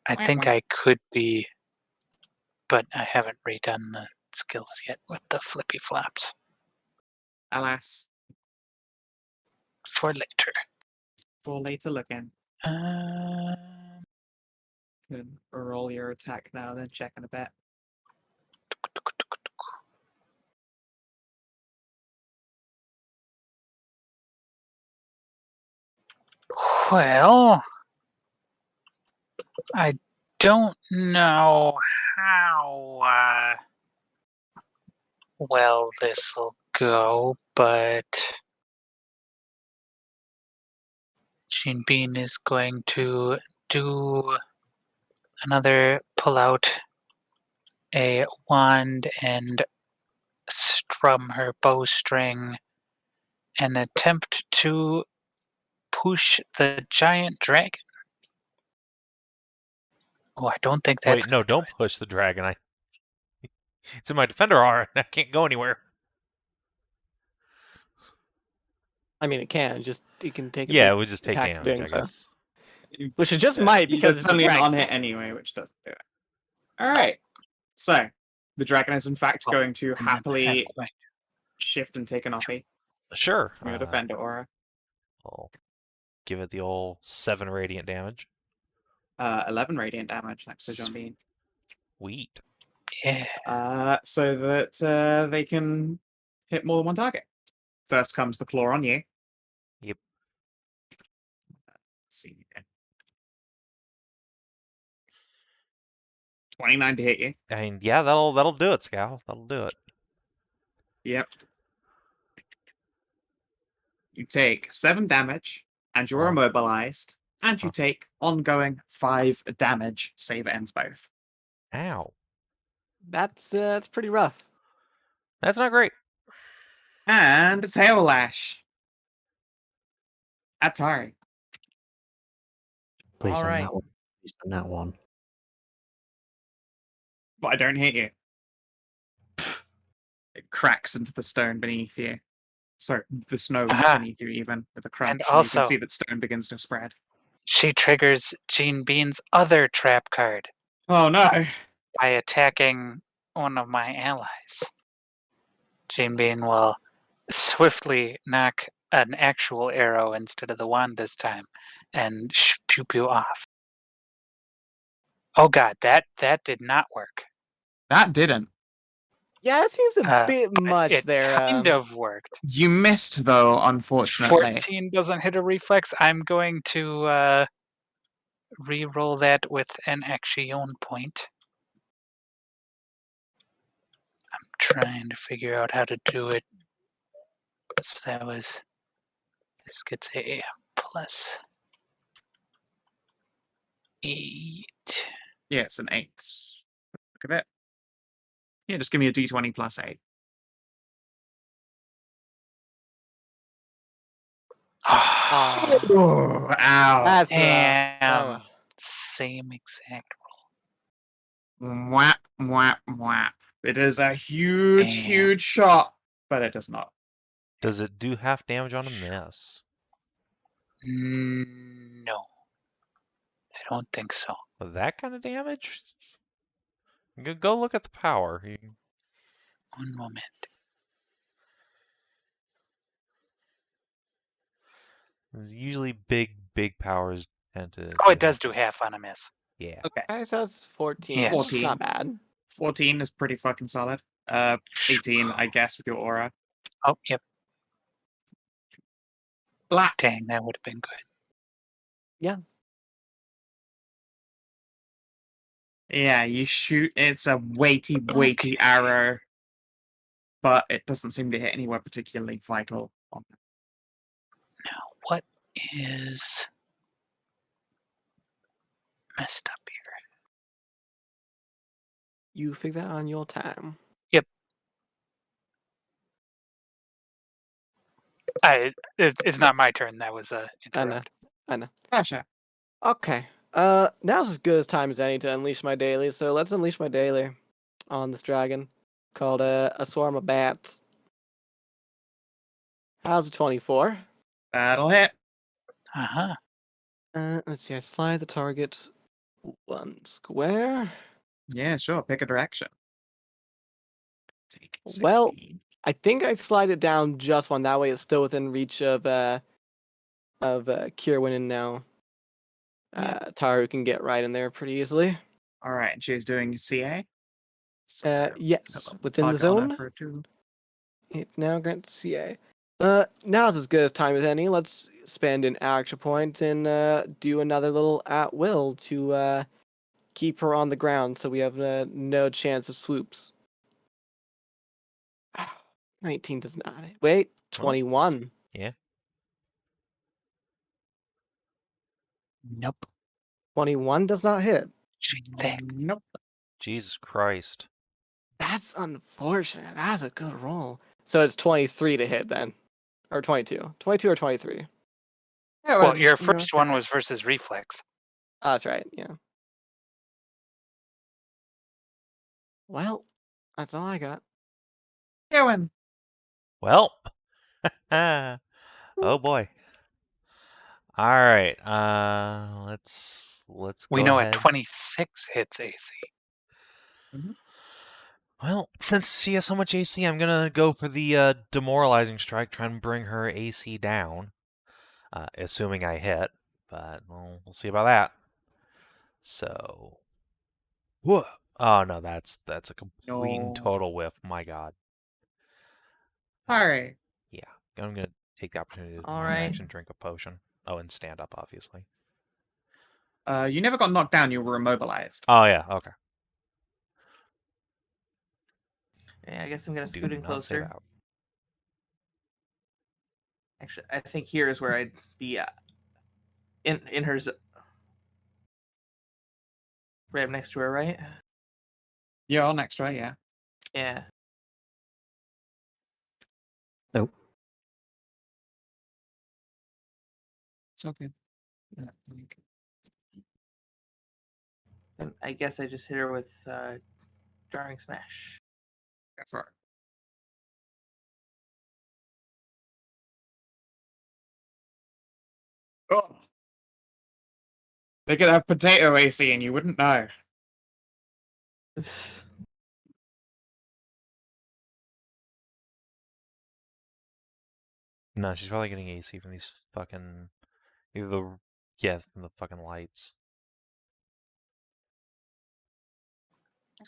I think I could be, but I haven't redone the skills yet with the flippy flops Alas, for later. for later looking. Um, Good. Roll your attack now, then check in a bit. well, I don't know how well this will go, but Gene Bean is going to do pull out a wand and strum her bowstring and attempt to push the giant dragon. Oh, I don't think that's Wait, no, don't push the dragon. It's in my defender aura. I can't go anywhere. I mean, it can take a Yeah, big it would just take attack damage, doing I so. guess. Which it just might because it's it's only a an dragon. on hit anyway, which doesn't do it. All right. So the dragon is in fact Oh, going to and then happily halfway. shift and take an oppie Sure. from your defender aura. I'll give it the old 7 radiant damage. 11 radiant damage, thanks to John Bean. Sweet. Yeah. So that they can hit more than one target. First comes the claw on you. Yep. Let's see. 29 to hit you. And yeah, that'll do it, Skow. That'll do it. Yep. You take 7 damage, and you're Oh. immobilized, and you Huh. take ongoing 5 damage. Save ends both. Ow. That's pretty rough. That's not great. And a tail lash. At Tari. Please All on right. that one. Please on that one. But I don't hit you. It cracks into the stone beneath you. Sorry, the snow beneath you, even with a crunch. And you also- can see that stone begins to spread. She triggers Gene Bean's other trap card Oh no! by attacking one of my allies. Gene Bean will swiftly knock an actual arrow instead of the wand this time and pew pew off. Oh god, that did not work. That didn't. Yeah, that seems a bit But much it there. kind of worked. You missed, though, unfortunately. 14 doesn't hit a reflex. I'm going to re-roll that with an action point. I'm trying to figure out how to do it. So this gets a plus 8. Yeah, it's an 8. Look at it. Yeah, just give me a d20 plus 8. Oh, Oh, ow. That's damn. Same exact Mwap, mwap, mwap. It is a huge, Damn. huge shot, but it does not. Does it do half damage on a miss? No. I don't think so. With that kind of damage? Go look at the power. One moment. Usually big powers tend to... Oh, it does do half on a miss. Yeah. Okay. Okay, so that's 14. Yes. That's not bad. 14 is pretty fucking solid. 18, I guess, with your aura. Oh, yep. Black. Dang, that would have been good. Yeah, you shoot. It's a weighty Okay. arrow, but it doesn't seem to hit anywhere particularly vital. Now, what is messed up here? You figure that on your time. It's not my turn. That was I know. interrupt. I know. Sasha. Okay. Now's as good a time as any to unleash my daily. So let's unleash my daily on this dragon called a swarm of bats. How's a 24? That'll hit. Uh-huh. Let's see. I slide the target 1 square. Yeah, sure. Pick a direction. Take Well, 16. I think I slide it down just one. That way, it's still within reach of Kierwyn, and now Tahru can get right in there pretty easily. All right, and she's doing CA. So Yes, put within the target on her zone. for a 2. It now grants CA. Now's as good as time as any. Let's spend an action point and do another little at will to keep her on the ground, so we have no chance of swoops. 19 does not. Wait, 21. Yeah. Nope. 21 does not hit. She's thick. Nope. Jesus Christ. That's unfortunate. That's a good roll. So it's 23 to hit then. Or 22. 22 or 23. Yeah, Well, your no, first one was versus reflex. Oh, that's right. Yeah. Well, that's all I got. Kierwyn. Well. Oh boy. All right. Let's We go know ahead. at 26 hits AC. Well, since she has so much AC, I'm gonna go for the demoralizing strike, try and bring her AC down. Assuming I hit, but we'll see about that. So, whoa. Oh no, that's a complete and No. total whiff. My God. Sorry. Yeah, I'm gonna take the opportunity to All move right. action, drink a potion. Oh, and stand up, obviously. You never got knocked down. You were immobilized. Oh yeah, okay. Yeah, I guess I'm gonna Do scoot in not say closer. that. Actually, I think here is where I'd be in her right up next to her, right? You're all next, right? Yeah. Yeah. Nope. It's okay. Yeah, Then I guess I just hit her with jarring smash. go for it. Oh. They could have potato AC and you wouldn't know. No, she's probably getting AC from these fucking from the fucking lights.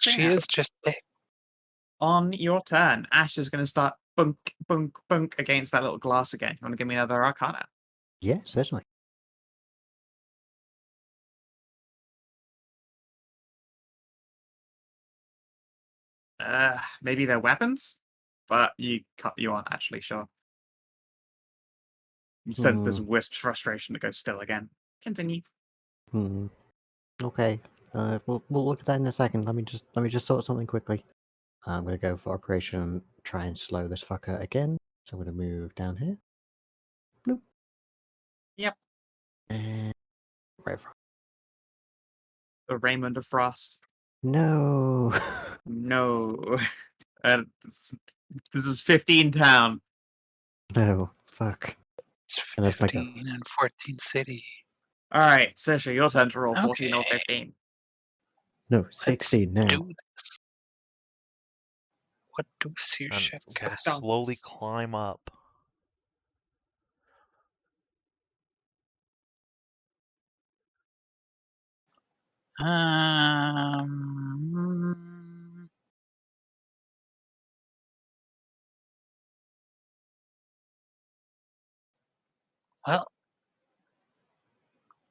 She is just thick. On your turn, Ash is going to start bunk, bunk, bunk against that little glass again. You want to give me another Arcana? Yeah, certainly. Maybe they're weapons, but you aren't actually sure. You sense this wisp frustration to go still again. Continue. Okay. We'll look at that in a second. Let me just sort something quickly. I'm gonna go for operation. Try and slow this fucker again. So I'm gonna move down here. Bloop. Yep. And right from. The Raymond of Frost. No. No. This is 15 town. No. Fuck. It's And that's my go. 15 and 14 city. All right, Sasha, your turn to roll 14 or Okay. 15. No, 16 now. Do this. What do I'm Saoirse gonna got? slowly climb up. Well,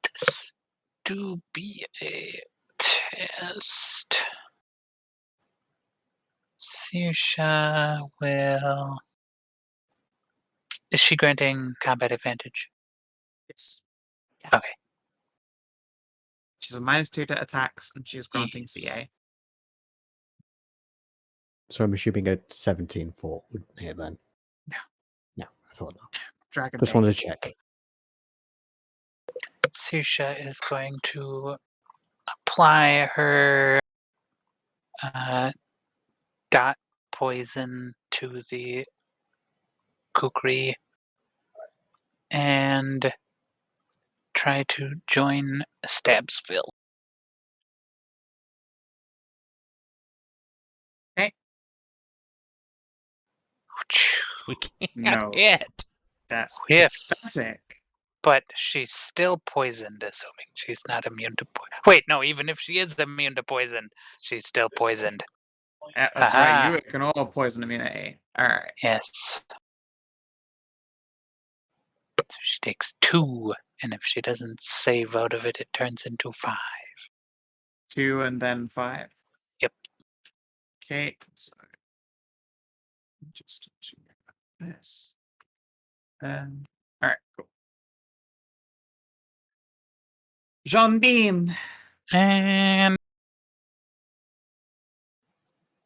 this do be a test. Saoirse will. Is she granting combat advantage? Yes. Okay. She's a -2 to attacks, and she's granting CA. So I'm assuming a 17 for wouldn't hit then. No. No, I thought not. Dragon Just Bane. wanted to check. Saoirse is going to apply her dot poison to the kukri and try to join Stabsville. Okay. We can't No. hit. That's Whiff. pathetic. But she's still poisoned, assuming she's not immune to poison. Wait, no, even if she is immune to poison, she's still poisoned. That's right, you can all poison immunity. Alright. Yes. So she takes 2, and if she doesn't save out of it, it turns into 5. 2 and then 5. Yep. Okay, so just do this. Alright, cool. Jean Bean. And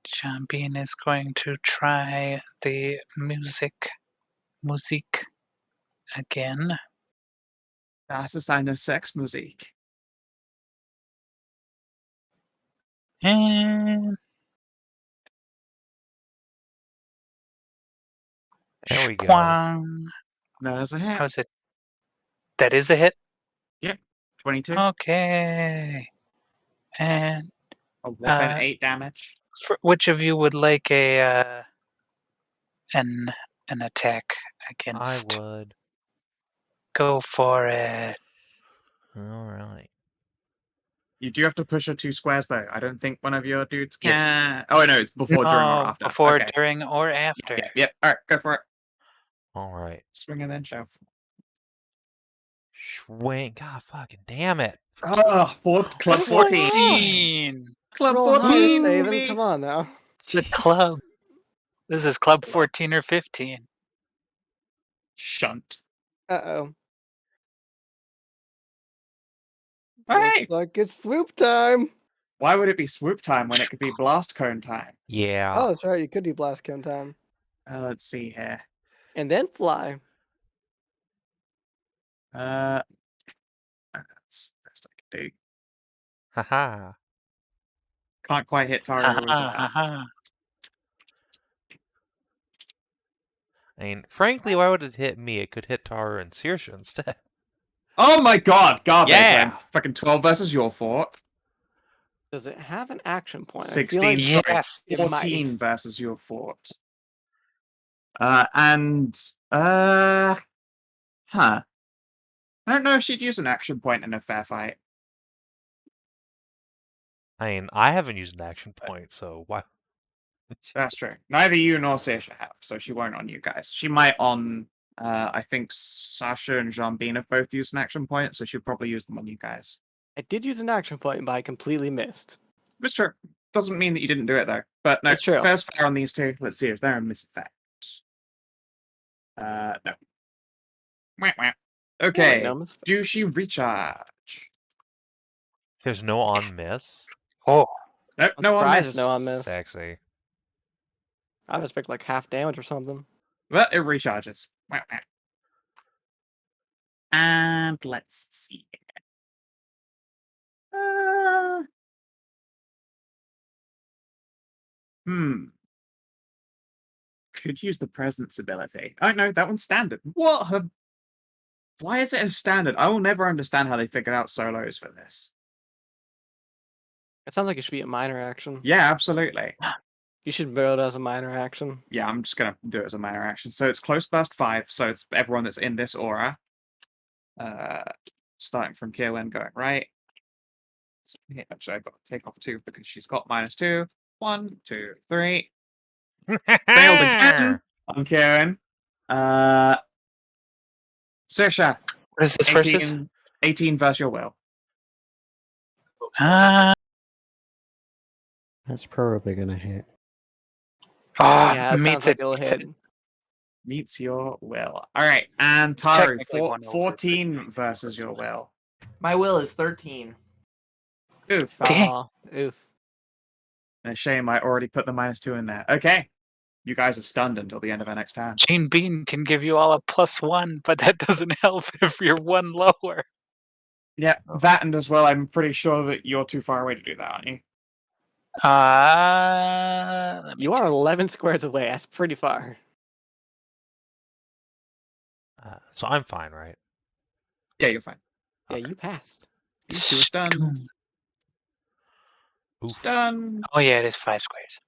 Champion is going to try the music again. Das ist eine Sexmusik. And There we go. Schwang. That is a hit. How's it? That is a hit? Yep. 22. Okay. And A whopping 8 damage. which of you would like a an attack I against? would. Go for it. All right. You do have to push her 2 squares, though. I don't think one of your dudes Yes. can. Oh, no, it's before, during, or after. Before, Okay. during, or after. Yep. Alright, go for it. All right. Swing and then shove. Swing. God fucking damn it. Oh, Club 14. 14. Club Roll higher, 14. Savin. me. Come on now. The club. This is Club 14 or 15. Shunt. Uh-oh. Alright. Looks like it's swoop time. Why would it be swoop time when it could be blast cone time? Yeah. Oh, that's right. You could do blast cone time. Let's see here. And then fly. That's best I can do. Haha. Can't quite hit Tahru as well. I mean, frankly, why would it hit me? It could hit Tahru and Saoirse instead. Oh my god, garbage. Yeah. Man. Fucking 12 versus your fort. Does it have an action point? 16, I feel like sorry, Yes. it 14 might. versus your fort. Huh. I don't know if she'd use an action point in a fair fight. I mean, I haven't used an action point, so why? That's true. Neither you nor Sasha have, so she won't on you guys. She might on, I think Sasha and Jean-Bean have both used an action point, so she'll probably use them on you guys. I did use an action point, but I completely missed. It's true. Doesn't mean that you didn't do it, though. But no, It's true. first fire on these two. Let's see if they're a miss effect. No. Wah, wah. Okay. No, miss- Do she recharge? There's no on miss. Oh, Nope, I'm no on surprised miss. there's no on miss. Sexy. I would expect like half damage or something. Well, it recharges. And let's see. Could use the presence ability. Oh no, that one's standard. What? Why is it a standard? I will never understand how they figured out solos for this. It sounds like it should be a minor action. Yeah, absolutely. You should build it as a minor action. Yeah, I'm just gonna do it as a minor action. So it's close burst 5, so it's everyone that's in this aura. Starting from Kierwyn going right. So, yeah, actually, I've got to take off 2 because she's got -2. 1, 2, 3. Failed again on Kierwyn. Saoirse, what is this versus? 18 versus your will. That's probably going to hit. Yeah, it meets sounds like it. it'll Meets hit. it. Meets your will. All right, and It's Tahru, technically 1 over 14 versus your will. My will is 13. Oof. Dang. Aw, oof. And a shame I already put the -2 in there. Okay. You guys are stunned until the end of our next turn. Gene Bean can give you all a +1, but that doesn't help if you're 1 lower. Yeah, that and as well, I'm pretty sure that you're too far away to do that, aren't you? Let me You are 11 squares away. That's pretty far. So I'm fine, right? Yeah, you're fine. Yeah, Okay. you passed. These two are stunned. Oof. Stunned. Oh yeah, it is 5 squares.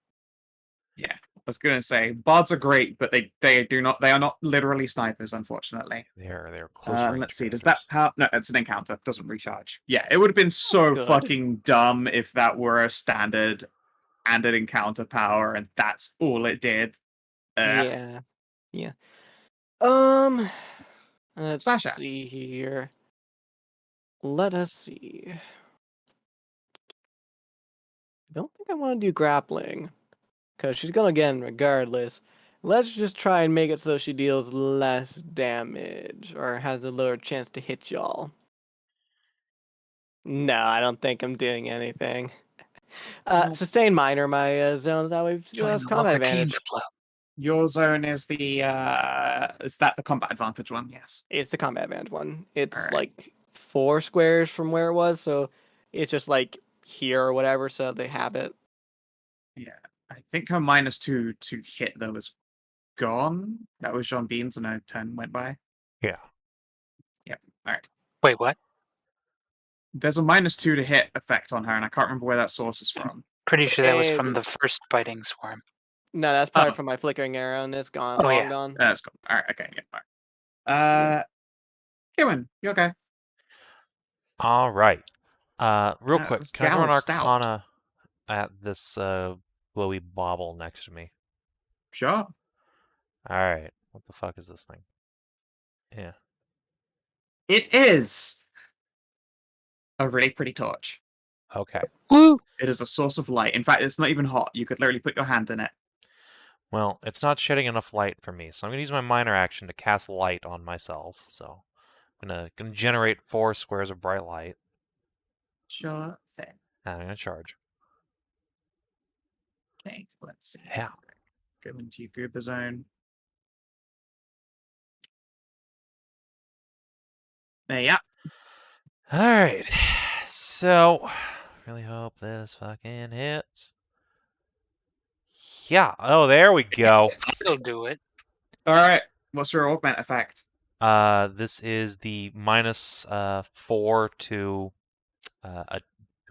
Yeah, I was gonna say bards are great, but they are not literally snipers, unfortunately. They're close range. Let's see. Does that power? No, it's an encounter. Doesn't recharge. Yeah, it would have been so good. fucking dumb if that were a standard and an encounter power, and that's all it did. Yeah. Yeah. Let's Sasha. see here. Let us see. I don't think I want to do grappling. Because she's going to get in regardless. Let's just try and make it so she deals less damage. Or has a lower chance to hit y'all. No, I don't think I'm doing anything. Sustain minor, my zones. That way, Join it's the combat Lover advantage. Teens Club. Your zone is the is that the combat advantage one? Yes. It's the combat advantage one. It's Alright. like 4 squares from where it was, so it's just like here or whatever, so they have it. Yeah, I think her -2 to hit though is gone. That was Jean Bean's, and a turn went by. Yeah. Yep. All right. Wait, what? There's a -2 to hit effect on her, and I can't remember where that source is from. Pretty sure that was It from the was- first biting swarm. No, that's probably Oh. from my flickering arrow, and it's gone. Oh, long yeah. gone. That's cool. All right. Okay. Yeah. All right. Kierwyn, you okay? All right. Real quick, this can I gal throw an is stout. Arcana at this glowy bauble next to me? Sure. All right. What the fuck is this thing? Yeah. It is a really pretty torch. Okay. Woo! It is a source of light. In fact, it's not even hot. You could literally put your hand in it. Well, it's not shedding enough light for me, so I'm gonna use my minor action to cast light on myself. So I'm gonna generate 4 squares of bright light, Sure thing. and I'm gonna charge. Okay. Let's see. Yeah. Go into your Goober zone. There you are. All right. So, really hope this fucking hits. Yeah. Oh, there we go. Still do it. All right. What's your augment effect? This is the -4 to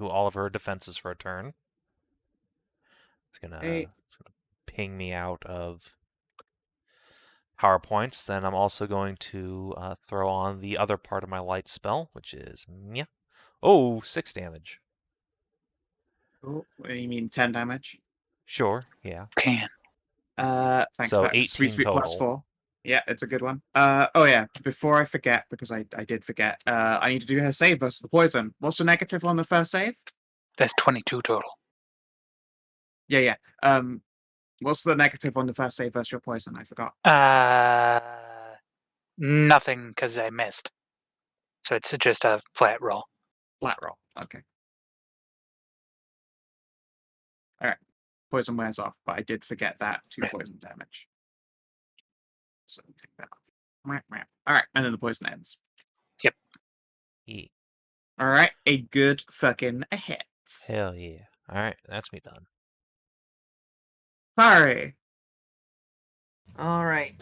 all of her defenses for a turn. It's gonna ping me out of power points. Then I'm also going to throw on the other part of my light spell, which is 6 damage. Oh, what do you mean 10 damage? Sure, yeah. Can. Thanks. So That's 18 sweet total. +4. Yeah, it's a good one. Oh yeah. Before I forget, because I did forget, I need to do her save versus the poison. What's the negative on the first save? That's 22 total. Yeah. What's the negative on the first save versus your poison? I forgot. Nothing, because I missed. So it's just a flat roll. Flat roll. Okay. poison wears off, but I did forget that 2 poison damage. So take that off. All right, and then the poison ends. Yeah. All right, a good fucking hit. Hell yeah. All right, that's me done. Sorry. All right.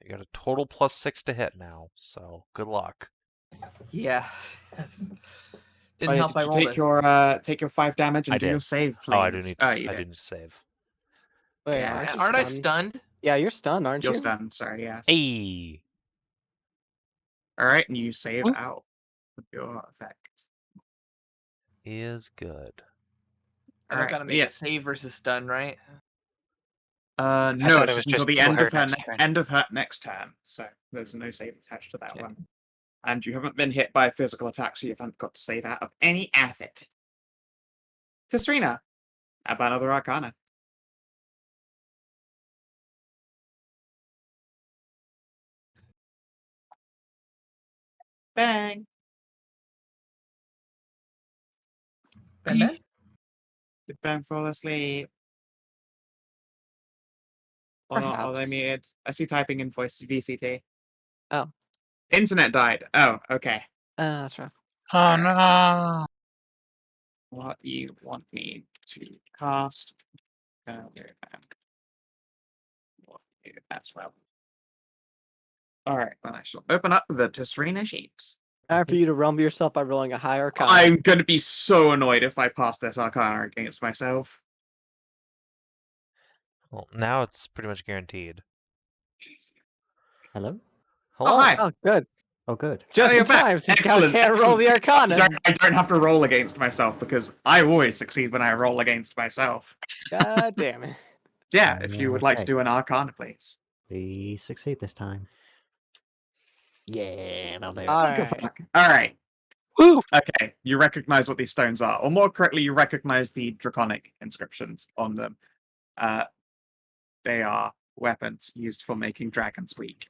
You got a total +6 to hit now, so good luck. Yeah. Didn't Wait, help. did I You rolled it. take your 5 damage and I do your did. save, please. Oh, I do need to. Oh, I you do did. need to save. Wait, Yeah. aren't you Aren't I stunned? stunned? Yeah, you're stunned, aren't You're you? stunned. Sorry, yes. Hey. All right, and you save Ooh. out with your effect. Is good. I All don't right, gotta make yeah. a save versus stun, right? No, thought it's it was just until just the till end her of her next turn. end of her next turn. So there's no save attached to that Okay. one. And you haven't been hit by a physical attack, so you haven't got to save out of any acid. Tisrena, how about another Arcana? Bang. Ben? Did Ben fall asleep? Or not? Are they Perhaps. muted? I see typing in voice VCT. Oh. Internet died. Oh, okay. That's rough. Oh no! What you want me to cast? What you as well. All right, then I shall open up the Tisrena sheet. Time for you to rumble yourself by rolling a high Arcana. I'm going to be so annoyed if I pass this Arcana against myself. Well, now it's pretty much guaranteed. Hello? Hello. Oh, hi. Oh, good. Oh, good. Just you're in back. time, since Excellent, I can't roll the excellent. Arcana. I don't have to roll against myself because I always succeed when I roll against myself. God damn it. Yeah, if you would like to Okay. do an Arcana, please. Please succeed this time. Yeah, that'll do it. Alright. All right. Woo! Okay, you recognize what these stones are, or more correctly, you recognize the draconic inscriptions on them. They are weapons used for making dragons weak.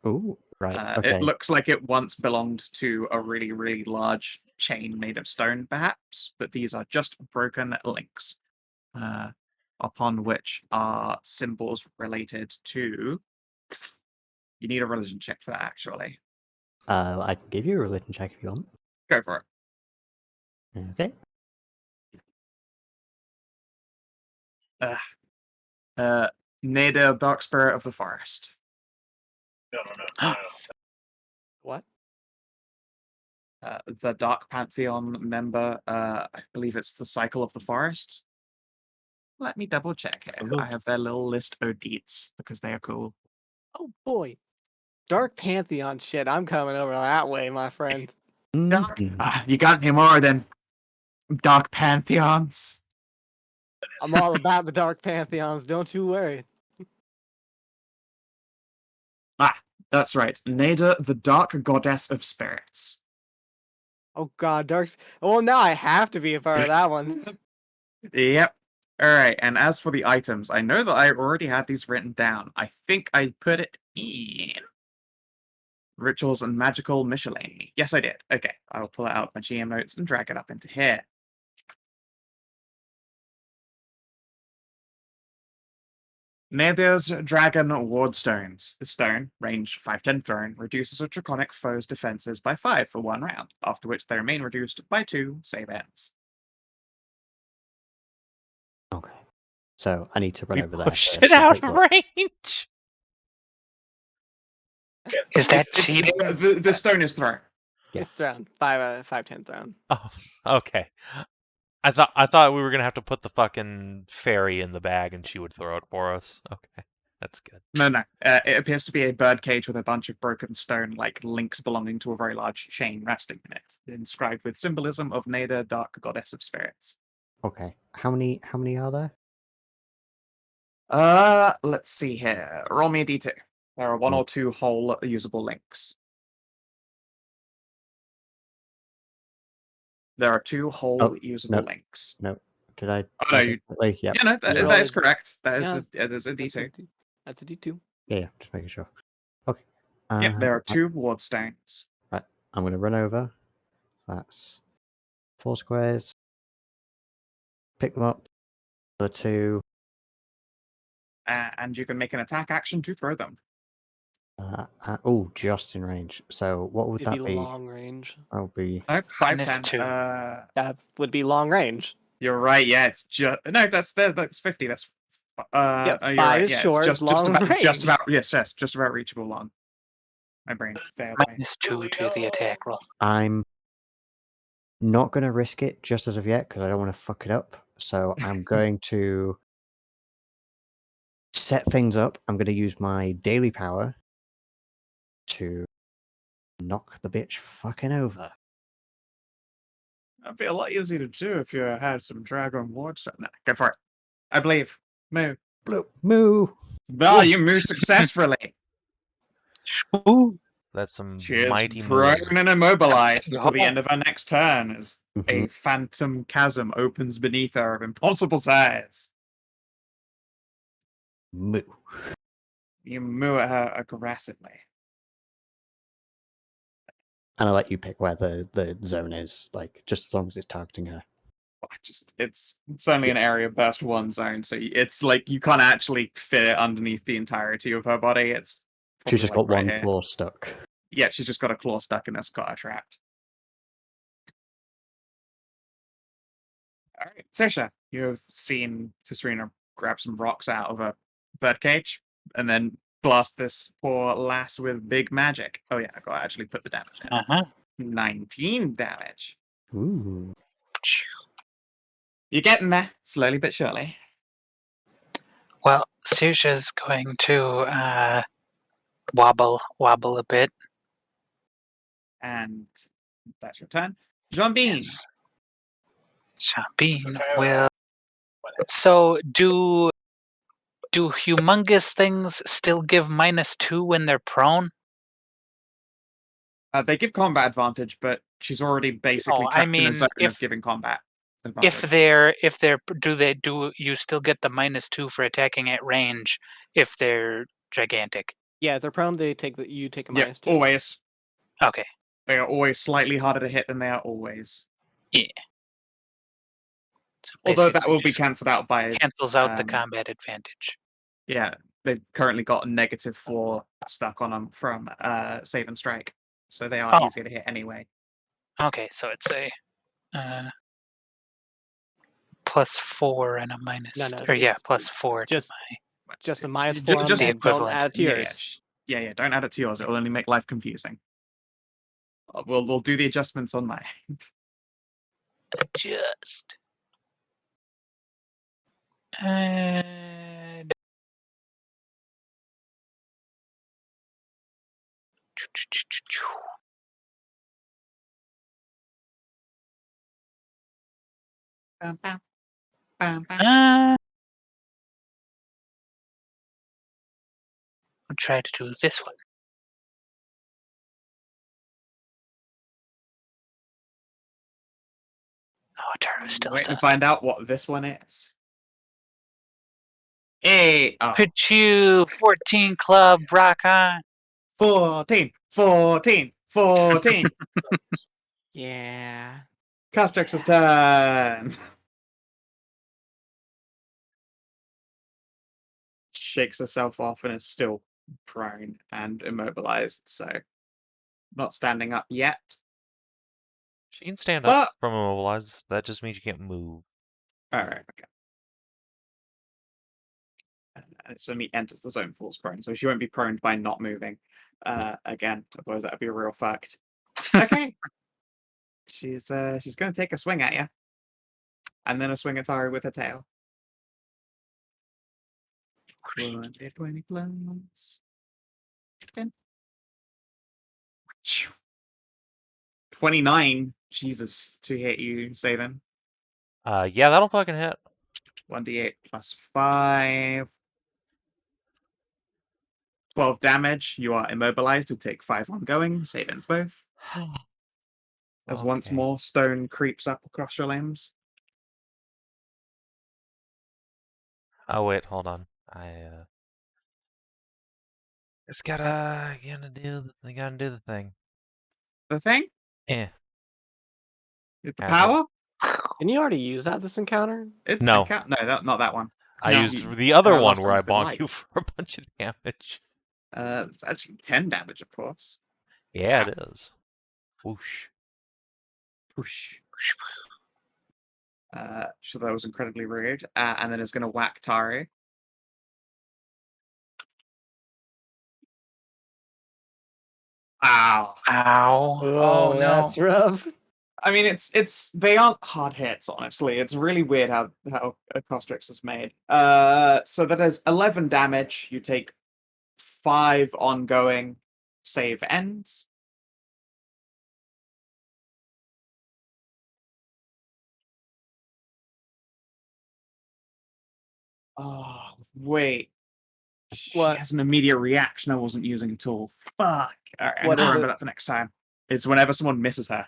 Ooh, right. Okay. It looks like it once belonged to a really, really large chain made of stone, perhaps, but these are just broken links, upon which are symbols related to. You need a religion check for that, actually. I can give you a religion check if you want. Go for Okay. it. Neda, Dark Spirit of the Forest. What? The Dark Pantheon member, I believe it's the Cycle of the Forest. Let me double check here. I have their little list of deeds because they are cool. Oh boy. Dark Pantheon shit. I'm coming over that way, my friend. Mhm. You got any more than Dark Pantheons? I'm all about the Dark Pantheons, don't you worry. That's right. Neda, the Dark Goddess of Spirits. Oh god, Dark's. Well, now I have to be a part of that one. Yep. Alright, and as for the items, I know that I already had these written down. I think I put it in Rituals and Magical Miscellany. Yes, I did. Okay, I'll pull out my GM notes and drag it up into here. Neda's Dragon Wardstones. The stone, range 510 thrown, reduces a draconic foe's defenses by 5 for 1 round, after which they remain reduced by 2 save ends. Okay. So I need to run We over there. pushed first it and out take of a look. range. Is that It's- cheating? the stone is thrown. Yeah. It's thrown. 5/10 thrown. Oh, okay. I thought we were gonna have to put the fucking fairy in the bag and she would throw it for us. Okay, that's good. No. It appears to be a bird cage with a bunch of broken stone, like links belonging to a very large chain resting in it, inscribed with symbolism of Neda, Dark Goddess of Spirits. Okay. How many are there? Let's see here. Roll me a d2. There are 1 or 2 whole usable links. There are 2 whole usable no. links. No. Did I? Oh, no, you. Yeah. Yeah, no, You that is rolled- correct. That is yeah, there's a d2. That's a D2. Yeah, just making sure. Okay. Yep, there are right, 2 ward stones. I'm going to run over. So that's 4 squares. Pick them up. The 2. And you can make an attack action to throw them. Oh, just in range. So what would It'd that be be? long range. That would be. No, 5, Minus 10. 2. That would be long range. You're right. Yeah, it's just no. That's 50. That's Yeah, oh, you're 5 right. is Yeah, short, it's long about range. yes, just about reachable long. My brain's there. Minus 2 to the attack roll. I'm not going to risk it just as of yet because I don't want to fuck it up. So I'm going to set things up. I'm going to use my daily power to knock the bitch fucking over. That'd be a lot easier to do if you had some dragon ward stuff. No, go for it. I believe. Moo. Bloop. Moo. Oh, you move successfully. Ooh. That's some She is mighty prone move. and immobilized until the Yeah. end of her next turn as a phantom chasm opens beneath her of impossible size. Moo. You moo at her aggressively. And I'll let you pick where the zone is, like, just as long as it's targeting her. It's only an area burst 1 zone, so it's like you can't actually fit it underneath the entirety of her body. It's She's just probably got one right here. claw stuck. Yeah, she's just got a claw stuck and that's got her trapped. All right, Sasha, you have seen Tisrena grab some rocks out of a birdcage and then blast this poor lass with big magic. Oh yeah, I got to actually put the damage in. 19 damage. Ooh. You're getting there, slowly but surely. Well, Saoirse's going to wobble a bit. And that's your turn. Jean-Bean. Yes. Jean-Bean will. So do humongous things still give -2 when they're prone? They give combat advantage, but she's already basically Oh, I trapped in a mean, zone if- of giving combat advantage. If they're do you still get the -2 for attacking at range if they're gigantic? Yeah, they're prone. You take a Yeah, -2. always. Okay. They are always slightly harder to hit than they are always. Yeah. So Although that basically will be just cancelled out by cancels out the um, combat advantage. yeah. They've currently got a -4 stuck on them from Save and Strike, so they are Oh. easier to hit anyway. Okay, so it's a +4 and a minus. No, or yeah, it's +4 just- to my. Just a -4 on just the that. Don't equivalent. add it to Yeah, yours. yeah. Don't add it to yours. It'll only make life confusing. We'll do the adjustments on my end. Adjust. And Bam, bam, bam, bam. I'll try to do this one. Oh, Tahru's still Wait stuck. to find out what this one is. Hey, oh. Pichu, 14 club, rock on. 14. Yeah. Castrix's turn. Shakes herself off and is still prone and immobilized, so not standing up yet. She can stand But- up from immobilized. That just means you can't move. Alright, okay. And so he enters the zone falls prone, so she won't be prone by not moving again, otherwise that'd be real fucked. Okay. She's gonna take a swing at you. And then a swing at Tahru with her tail. 120 plus 10. 29. Jesus, to hit you, Savin. Yeah, that'll fucking hit. 1d8 plus 5. 12 damage. You are immobilized to take 5 ongoing. Savin's both. As once Okay. more stone creeps up across your limbs. Oh wait, hold on. Just gotta do the thing. The thing? Eh. With the Okay. power? Didn't you already use that this encounter? It's No. not that one. I No. used the other one last where I time's been bonk you light. for a bunch of damage. It's actually 10 damage, of course. Yeah, it is. Whoosh. Whoosh. So that was incredibly rude. And then it's going to whack Tahru. Ow. Ow. Oh, no. That's rough. I mean, they aren't hard hits, honestly. It's really weird how Costrix is made. So that is 11 damage. You take 5 ongoing. Save ends. Oh, wait. She What? has an immediate reaction I wasn't using at all. Fuck. All right, I'm What gonna is remember it? that for next time. It's whenever someone misses her.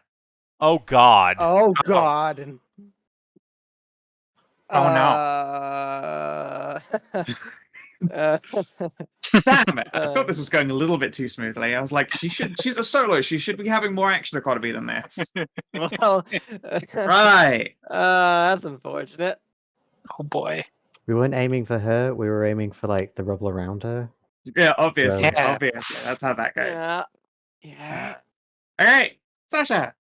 Oh God. Oh God. Oh, no. Damn it! I thought this was going a little bit too smoothly. I was like, she's a solo. She should be having more action economy than this. Well, Right. that's unfortunate. Oh, boy. We weren't aiming for her. We were aiming for like the rubble around her. Yeah, obviously. Yeah. Obviously. That's how that goes. Yeah. All right, Sasha.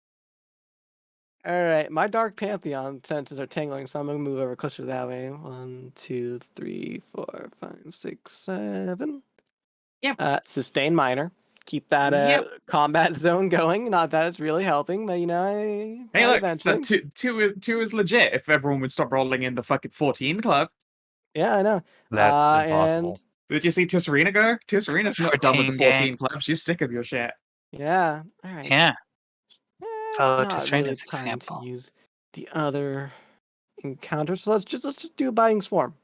All right. My Dark Pantheon senses are tingling, so I'm gonna move over closer that way. 1, 2, 3, 4, 5, 6, 7. Yep. Sustain minor. Keep that Yep. combat zone going. Not that it's really helping, but Hey, look, eventually. two is legit. If everyone would stop rolling in the fucking 14 club. Yeah, I know. That's impossible. And Did you see Tisrena go? Tisrena's not done with the 14 14 club. She's sick of your shit. yeah, all right. Yeah. It's Follow not Tisrena's really time example. to use the other encounter. So let's just do Biting Swarm.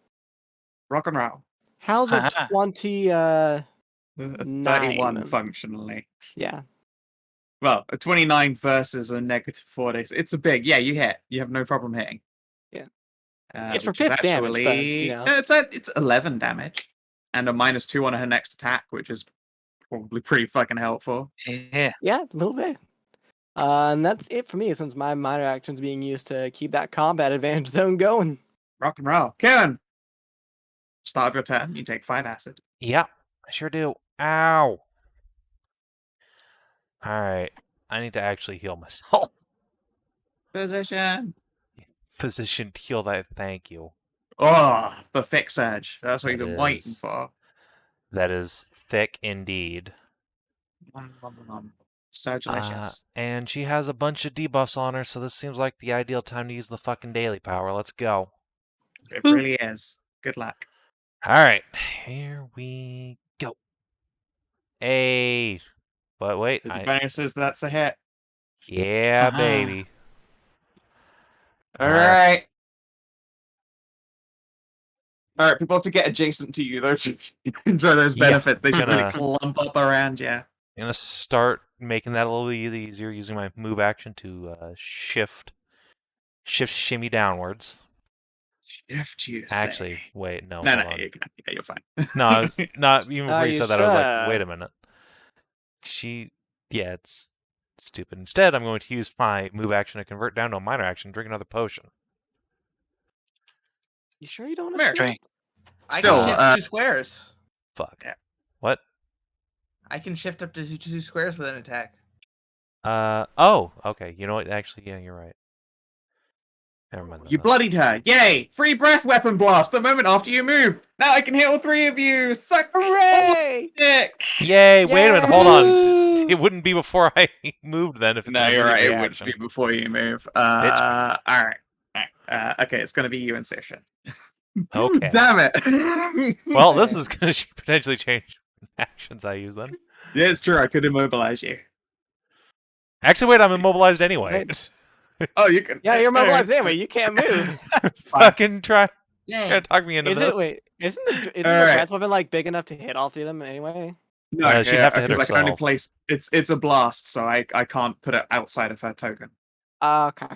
Rock and roll. How's a Ah. 20? 31 9. functionally. Yeah. Well, a 29 versus a negative 40. It's a big. Yeah, you hit. You have no problem hitting. Yeah. It's for which is fifth damage, but, you know. It's 11 damage and a -2 on her next attack, which is probably pretty fucking helpful. Yeah. Yeah, a little bit. And that's it for me, since my minor action's being used to keep that combat advantage zone going. Rock and roll. Kierwyn. Start of your turn, you take 5 acid. Yeah, I sure do. Ow. Alright. I need to actually heal myself. Position. Physician heal that, thank you. Oh, the thick surge. That's what That you've been waiting is- for. That is thick indeed. So delicious. And she has a bunch of debuffs on her, so this seems like the ideal time to use the fucking daily power. Let's go. It really is. Good luck. Alright, here we go. Hey. But wait, The bonuses, that's a hit. yeah, Uh-huh. baby. Alright. Alright, people have to get adjacent to you, though, to enjoy those Yeah, benefits. They should really gonna- clump up around you. I'm gonna start making that a little easier using my move action to shift shimmy downwards. Shift you Actually, say. wait, no, No, hold no, on. yeah, you're fine. No, I was not even Are before you you said that. I was like, sure? wait a minute. Yeah, it's stupid. Instead, I'm going to use my move action to convert down to a minor action, drink another potion. You sure you don't Come here. want to Drink. Still, I can shift 2 squares. Fuck. Yeah. What? I can shift up to 2 squares with an attack. Oh, okay. You know what? Actually, yeah, you're right. Never mind. You then. bloodied her. Yay! Free breath weapon blast the moment after you move. Now I can hit all 3 of you. Suck Hooray! dick. Yay! Wait a minute. Hold on. Woo! It wouldn't be before I moved then if it's No, an you're right. immediate It would reaction. be before you move. Bitch. All right. Okay, it's gonna be you and Sasha. Okay. Damn it. Well, this is going to potentially change actions I use then. Yeah, it's true. I could immobilize you. Actually, wait, I'm immobilized anyway. Oh, you can. Yeah, you're mobilized anyway. You can't move. Fucking try Dang. to talk me into Is this. it? Wait, isn't the Alright. breath weapon like big enough to hit all 3 of them anyway? No, she'd have to hit because I can only herself. place. It's a blast, so I can't put it outside of her token. Okay.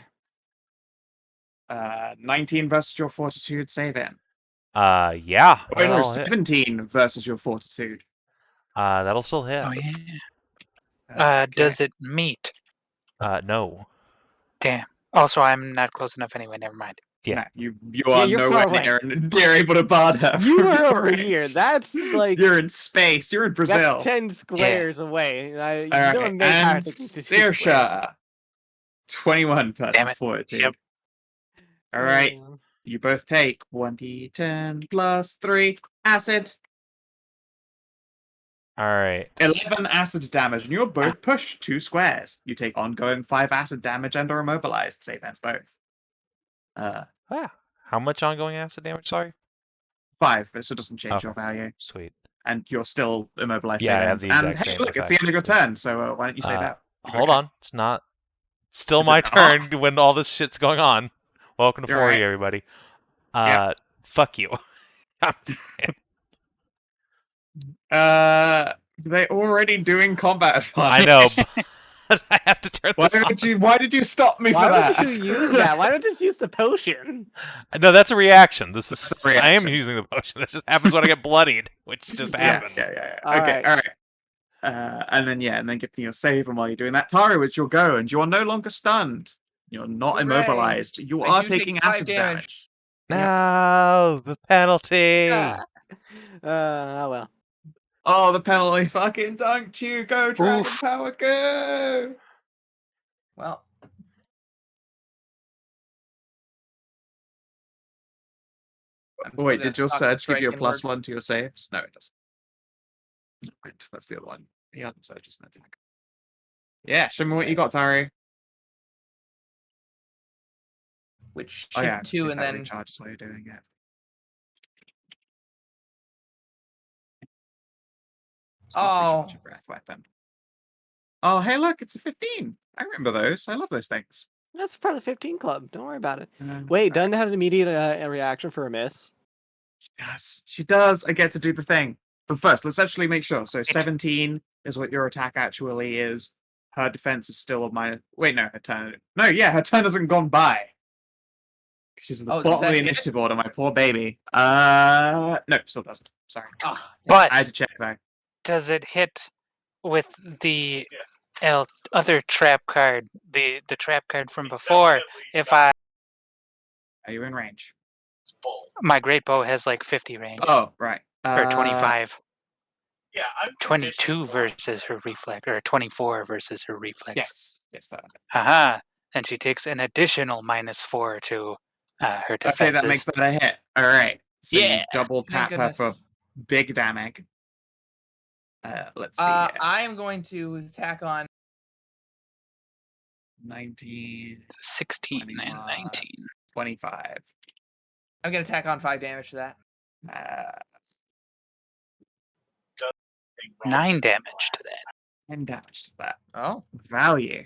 19 versus your fortitude, save in. Yeah. Wait, no, That'll hit. 17 versus your fortitude. That'll still hit. Oh, yeah. Does it meet? No. Damn. Also, I'm not close enough anyway. Never mind. Yeah. No, you are you're nowhere far away. near, and you're able to bar her. You from are your over here. range. That's like You're in space. You're in Brazil. that's 10 squares away. You All don't right, make and hard thinking to 2 squares. Saoirse, 21 Damn versus it. 42. Yep. All right, you both take 1d10 plus 3 acid. All right. 11 acid damage, and you're both pushed 2 squares. You take ongoing 5 acid damage and are immobilized. Save ends both. How much ongoing acid damage? Sorry. 5, so it doesn't change Okay. your value. Sweet. And you're still immobilized. Yeah, I save have ends. the And exact hey, same look, it's the effect, end of your so- turn, so why don't you save out? Hold on. It's not. It's still Is my it not? turn when all this shit's going on. Welcome to You're 40, right. everybody. Yep. Fuck you. They're already doing combat advantage. I know, but I have to turn Why this on. did you stop me Why for that? would you use that? Why don't you just use the potion? No, that's a reaction. This is. That's a I am reaction. using the potion. That just happens when I get bloodied, which just happened. Yeah. All Okay, right. all right. And then give me your save, and while you're doing that, Tahru, it's your go, and you are no longer stunned. You're not Hooray. immobilized. You I are do take taking 5 acid damage. No, the penalty. Oh well. Oh, the penalty fucking dunked you. Go, Dragon Oof. Power, go! Well. I'm still Wait, gonna did your stock the surge give you a strike plus inward. 1 to your saves? No, it doesn't. No, wait, that's the other one. The other surge is an attack. Yeah, show me what you got, Tahru. Which shift Oh yeah, 2 and then recharges while you're doing it. It's not Oh. recharge a breath weapon. Oh, hey, look, it's a 15. I remember those. I love those things. That's part of the 15 club. Don't worry about it. Wait, Wait, doesn't it have immediate a reaction for a miss? Yes, she does. I get to do the thing. But first, let's actually make sure. So 17 is what your attack actually is. Her defense is still a minus. Wait, no, her turn. No, yeah, her turn hasn't gone by. She's at the Oh, does bottom of that the hit? initiative order, my poor baby. No, still doesn't. Sorry. But I had to check though. does it hit with the other trap card, the trap card from before? If Are you in range? my great bow has like 50 range Oh, right. or 25. 22 versus her reflex, or 24 versus her reflex. Yes, that. Haha. And she takes an additional -4 to her defenses. Okay, that makes that a hit. All right. So you Yeah. double Thank tap her for goodness. big damage. Let's see. here. I am going to attack on 19, 16 and 21. 19. 25. I'm gonna attack on 5 damage to that. 9 damage to that. 10 damage to that. Oh. Value.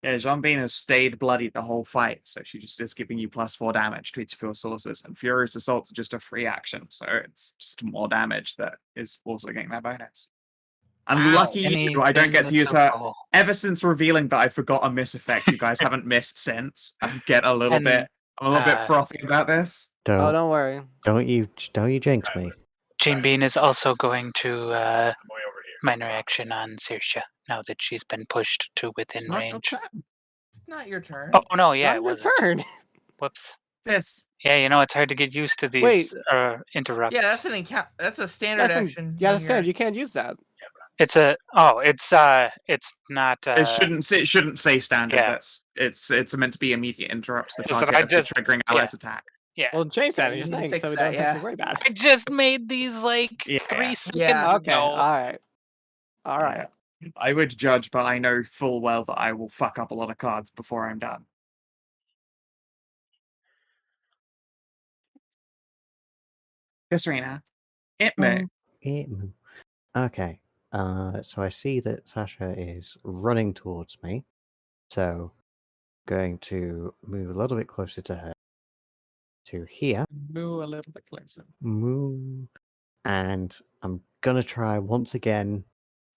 Yeah, Jean-Bean has stayed bloodied the whole fight, so she just is giving you +4 damage to each of your sources, and Furious Assault is just a free action, so it's just more damage that is also getting that bonus. And Wow. lucky you, I don't get to use her. Anything Ever since revealing that I forgot a miss effect, you guys haven't missed since. I get a little And, bit. I'm a little bit uh, frothy about this. Oh, don't worry. Don't you jinx me. Jane Bean is also going to minor action on Saoirse now that she's been pushed to within It's not your range. turn. It's not your turn. Oh no, yeah, Not it your was. turn. Whoops. This. Yeah, it's hard to get used to these Wait. interrupts. Yeah, that's an encounter. That's a standard action. Yeah, that's here. standard. You can't use that. It's not. It shouldn't say standard. yeah. It's meant to be immediate interrupts the Just that target I of the just- triggering allies attack. Yeah. Well, change that Yeah, in you your need to thing, fix so we that, don't have yeah. to worry about I it. just made these like Yeah. 3 seconds Yeah. Okay, ago. all right. All right. I would judge, but I know full well that I will fuck up a lot of cards before I'm done. Tisrena, it me. Okay. So I see that Sasha is running towards me. So going to move a little bit closer to her. To here. Move a little bit closer. Move. And I'm gonna try once again.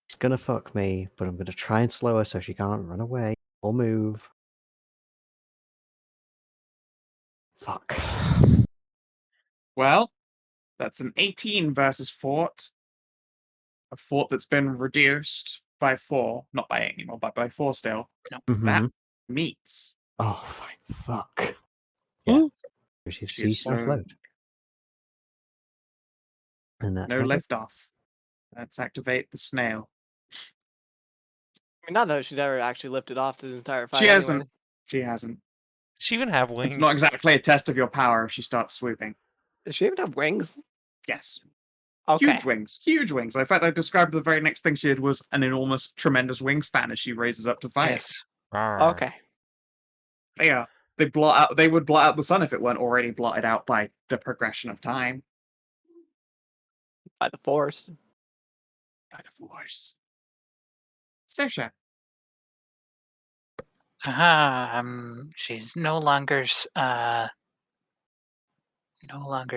She's gonna fuck me, but I'm gonna try and slow her so she can't run away or move. Fuck. Well, that's an 18 versus fort. A fort that's been reduced by 4, not by 8 anymore, but by 4 still. No. That meets. Oh, fine. Fuck. Yeah. Ooh. She's She's ceased and slow. float. And that's No my go. lift off. Let's activate the snail. I mean, not that she's ever actually lifted off to the entire fight. She hasn't. Anyway. She hasn't. Does she even have wings? It's not exactly a test of your power if she starts swooping. Does she even have wings? Yes. Okay. Huge wings. Huge wings. In fact, I described the very next thing she did was an enormous, tremendous wingspan as she raises up to fight. Yes. Arr. Okay. Yeah. They would blot out the sun if it weren't already blotted out by the progression of time. By the force. By the force. Sasha. She's no longer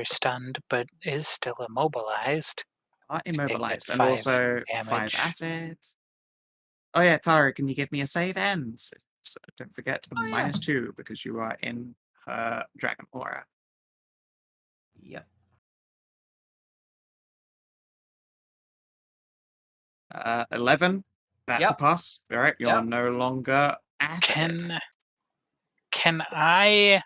stunned, but is still immobilized. Are immobilized. get And 5 also 5 damage. acid. Oh yeah, Tahru, can you give me a save end? So don't forget -2 because you are in her dragon aura. Yep. 11. That's a Yep. pass. All right, you're Yep. no longer acid. Can I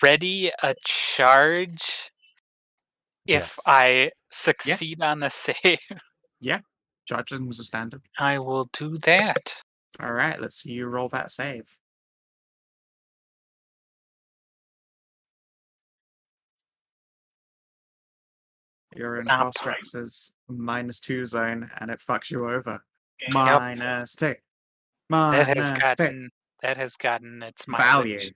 ready a charge if Yes. I succeed on the save? Yeah, charging was a standard. I will do that. All right, let's see you roll that save. You're in Up. Costrex's -2 zone, and it fucks you over. Yep. -2. -2. That has gotten its Value. mileage.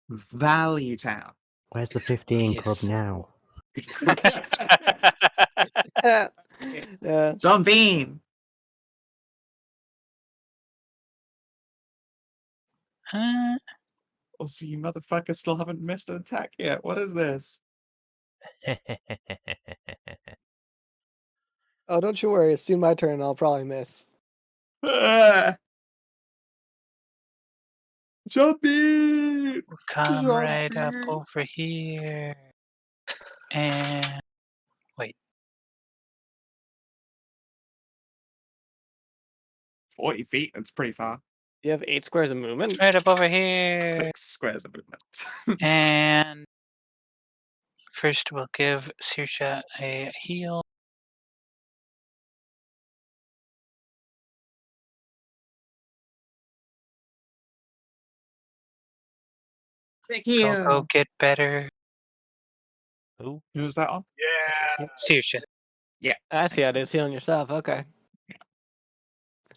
Value town. Where's the 15 club Yes. now? Yeah. John Bean. Also, you motherfuckers still haven't missed an attack yet. What is this? Oh, don't you worry. It's soon my turn. I'll probably miss. John Bean. Come John right up Bean. over here. And 40 feet. That's pretty far. You have 8 squares of movement. right up over here. 6 squares of movement. And first we'll give Saoirse a heal. Big Go get better. Who? Who's that on? Saoirse. I see how it Makes is sense. healing yourself. Okay.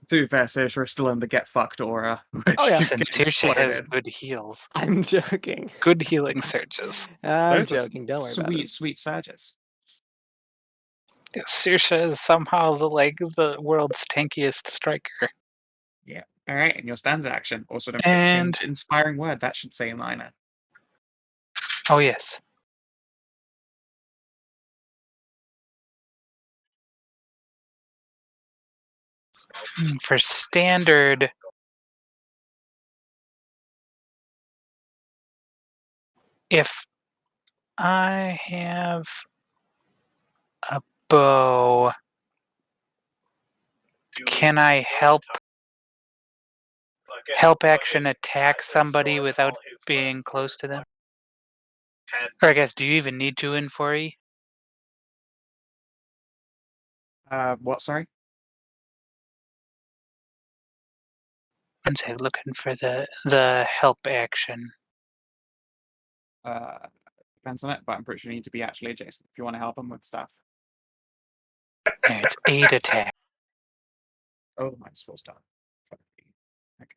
To be fair, Saoirse is still in the get fucked aura. Oh, yeah. Since Gets Saoirse has exploded. good heals. I'm joking. Good healing surges. I'm Those are joking. Don't worry about sweet, it. sweet surges. Saoirse is somehow the world's tankiest striker. Yeah. All right, and your standard action. Also, don't And- change inspiring word. That should say minor. Oh yes. For standard, if I have a bow, can I help action attack somebody without being close to them? Or I guess, do you even need to in 4E? What? Sorry. I'm saying looking for the help action. Depends on it, but I'm pretty sure you need to be actually adjacent if you want to help him with stuff. There, it's 8 attack. Oh, the -4 star. Okay.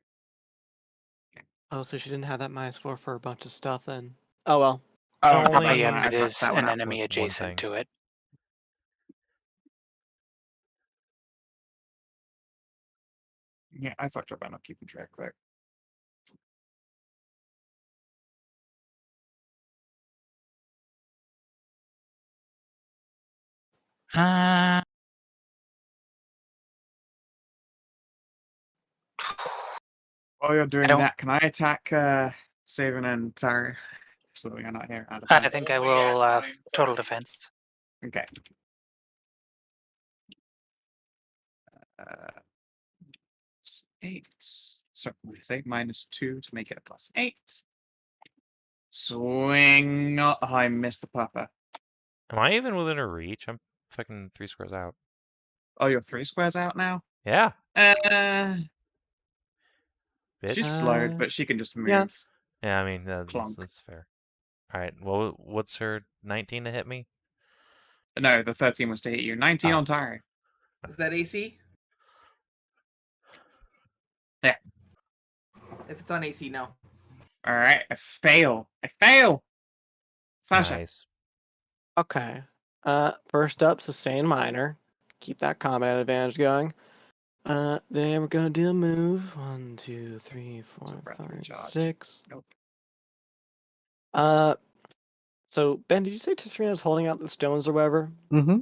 Oh, so she didn't have that -4 for a bunch of stuff then. Oh, well. Oh, Only- Oh, yeah, I but it fucked is that one an up. enemy One adjacent thing. to it. Yeah, I fucked up by not keeping track there. While you're doing don't- that, can I attack Savin and Tahru? So you're not here. Out of I hand. think I will total defense. Okay. Uh, 8. sorry, what did I say? -2 to make it a +8. Swing. Oh, I missed the pupper. Am I even within her reach? I'm fucking 3 squares out. Oh, you're 3 squares out now? Yeah. She's Bitch. slowed, but she can just move. yeah. Yeah, I mean, Clonk. that's fair. Alright, well, what's her 19 to hit me? No, the 13 was to hit you. 19 Oh. on Tahru. Is that AC? Yeah. If it's on AC, no. All right, I fail. Sasha. Nice. Okay. First up, sustain minor. Keep that combat advantage going. Then we're gonna do a move. 1, 2, 3, 4, breath 5, recharge. 6. Nope. So Ben, did you say Tisrena's holding out the stones or whatever? Mm-hmm.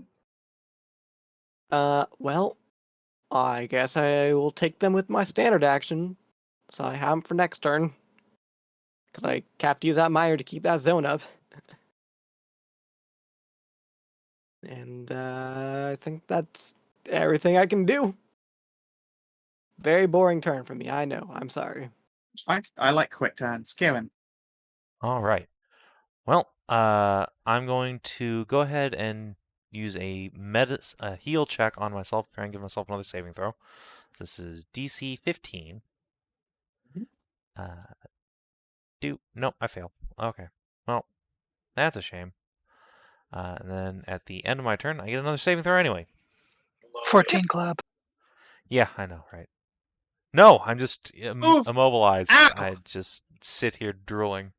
Well, I guess I will take them with my standard action. So I have them for next turn. Because I have to use that mire to keep that zone up. And I think that's everything I can do. Very boring turn for me, I know. I'm sorry. It's fine. I like quick turns. Kierwyn. Alright. Well, I'm going to go ahead and use a heal check on myself, try and give myself another saving throw. This is DC 15. Nope, I fail. Okay. Well, that's a shame. And then at the end of my turn, I get another saving throw anyway. 14 club. Yeah, I know, right? No, I'm just Oof. immobilized. Ow. I just sit here drooling.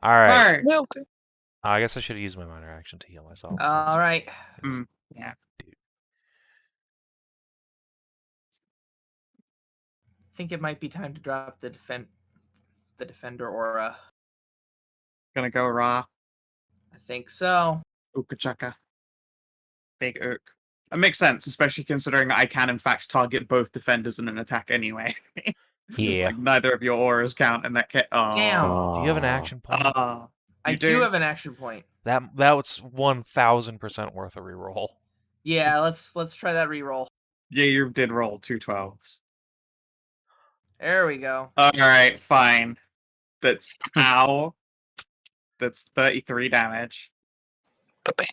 Alright. Melted. I guess I should have used my minor action to heal myself. All right. Yeah. I think it might be time to drop the defender aura. Gonna go raw. I think so. Ukachaka. Big ook. It makes sense, especially considering I can in fact target both defenders in an attack anyway. Yeah. Like neither of your auras count in that case. Damn. Oh. Do you have an action point? I do have an action point. That was 1000% worth a reroll. Yeah, let's try that reroll. Yeah, you did roll 2 12s. There we go. All right, fine. That's ow. That's 33 damage. Ba-bang.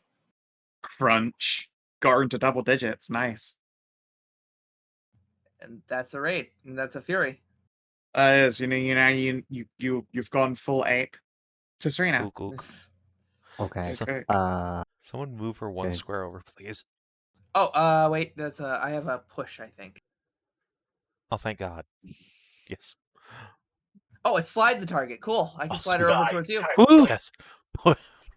Crunch. Got her into double digits. Nice. And that's a raid. And that's a fury. Is you've gone full ape. Tisrena. Ook, ook. Okay. Okay. Someone move her 1 Okay. square over, please. Oh, wait, that's I have a push, I think. Oh, thank God. Yes. Oh, it's slide the target. Cool. I can Oh, slide her over towards you. Woo! Yes.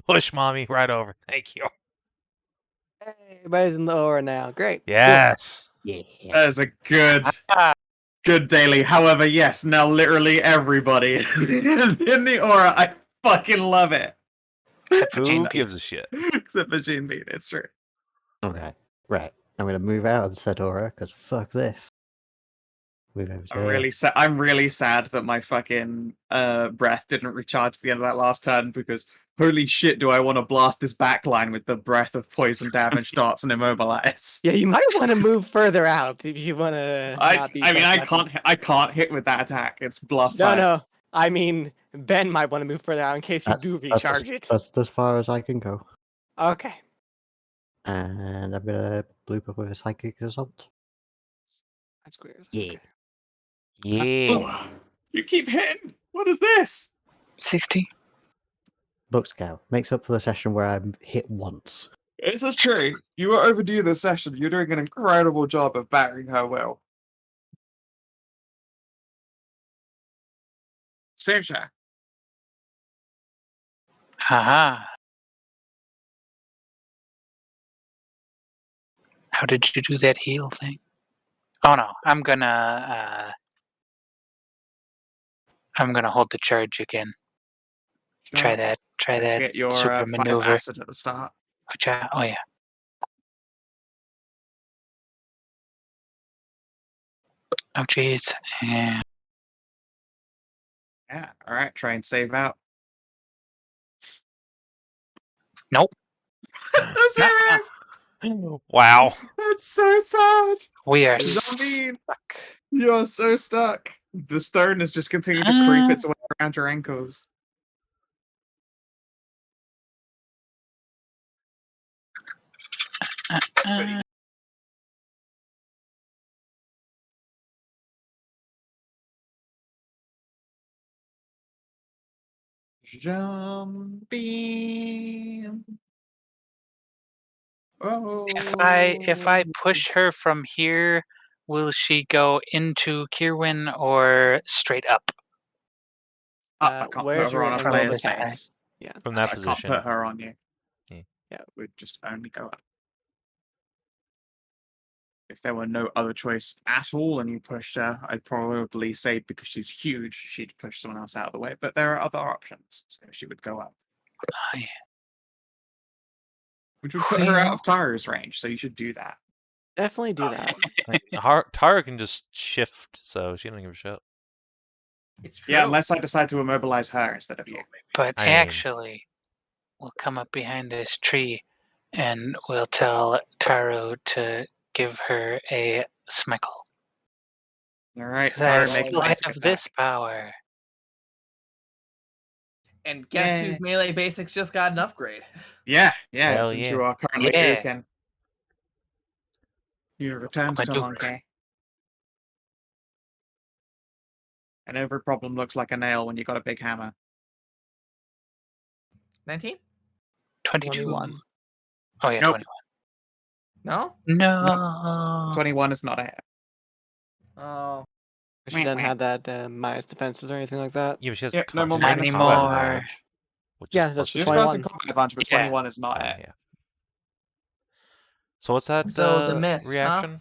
Push mommy right over. Thank you. Hey, everybody's in the aura now. Great. Yes. Yeah. That is a good daily. However, yes, now literally everybody is in the aura. I fucking love it. Except for Who Gene gives a shit? Except for Gene Bean, it's true. Okay. Right. I'm gonna move out of the said aura because fuck this. Move over to I'm really sad that my fucking breath didn't recharge at the end of that last turn because holy shit, do I want to blast this backline with the breath of poison damage darts and immobilize. Yeah, you might want to move further out if you want to. I can't hit with that attack. It's blast fire. No. I mean, Ben might want to move further out in case you do recharge it. That's as far as I can go. Okay. And I'm gonna bloop up with a psychic assault. Squares. Yeah. Okay. Yeah. You keep hitting. What is this? 60. Book Scout makes up for the session where I'm hit once. This is true. You were overdue this session. You're doing an incredible job of battering her well. Saoirse. Haha. How did you do that heal thing? Oh no, I'm gonna hold the charge again. Try that. Get your super 5 maneuver. acid at the start. Oh yeah. Oh jeez. Yeah. Yeah, alright, try and save out. Nope. Sarah! Wow. That's so sad. We are Zombie. stuck. You're so stuck. The stone is just continuing to creep its way around your ankles. Jumping. If I push her from here, will she go into Kierwyn or straight up? I can't where's put her your on a angle player's of attack? face. Yeah. From that I can't position. put her on you. Yeah. Yeah. We'd just only go up. If there were no other choice at all and you pushed her, I'd probably say because she's huge, she'd push someone else out of the way. But there are other options. So she would go up. Oh, yeah. Which would put her out of Tahru's range, so you should do that. Definitely do that. Like, Tahru can just shift, so she don't give a shit. It's true. Yeah, unless I decide to immobilize her instead of you. But I mean- actually, we'll come up behind this tree and we'll tell Tahru to give her a smickle. All right, Because I Tahru, make still a have basic this attack. power. And guess Yeah. whose melee basics just got an upgrade? Yeah, Hell since yeah. you are currently Yeah. Uken. You return to Quadruple. Monkey. And every problem looks like a nail when you got a big hammer. 19? 22. 21. Oh, yeah, Nope. 21. No? No. 21 is not a hit. Oh. She doesn't have that minus defenses or anything like that. Yeah, but she has Yep, no more combat minus Anymore. advantage, which is Yeah, plus that's She's the two. got 21. some combat advantage, but Yeah. 21 is not Oh, it. yeah. So what's that So the miss, huh? reaction?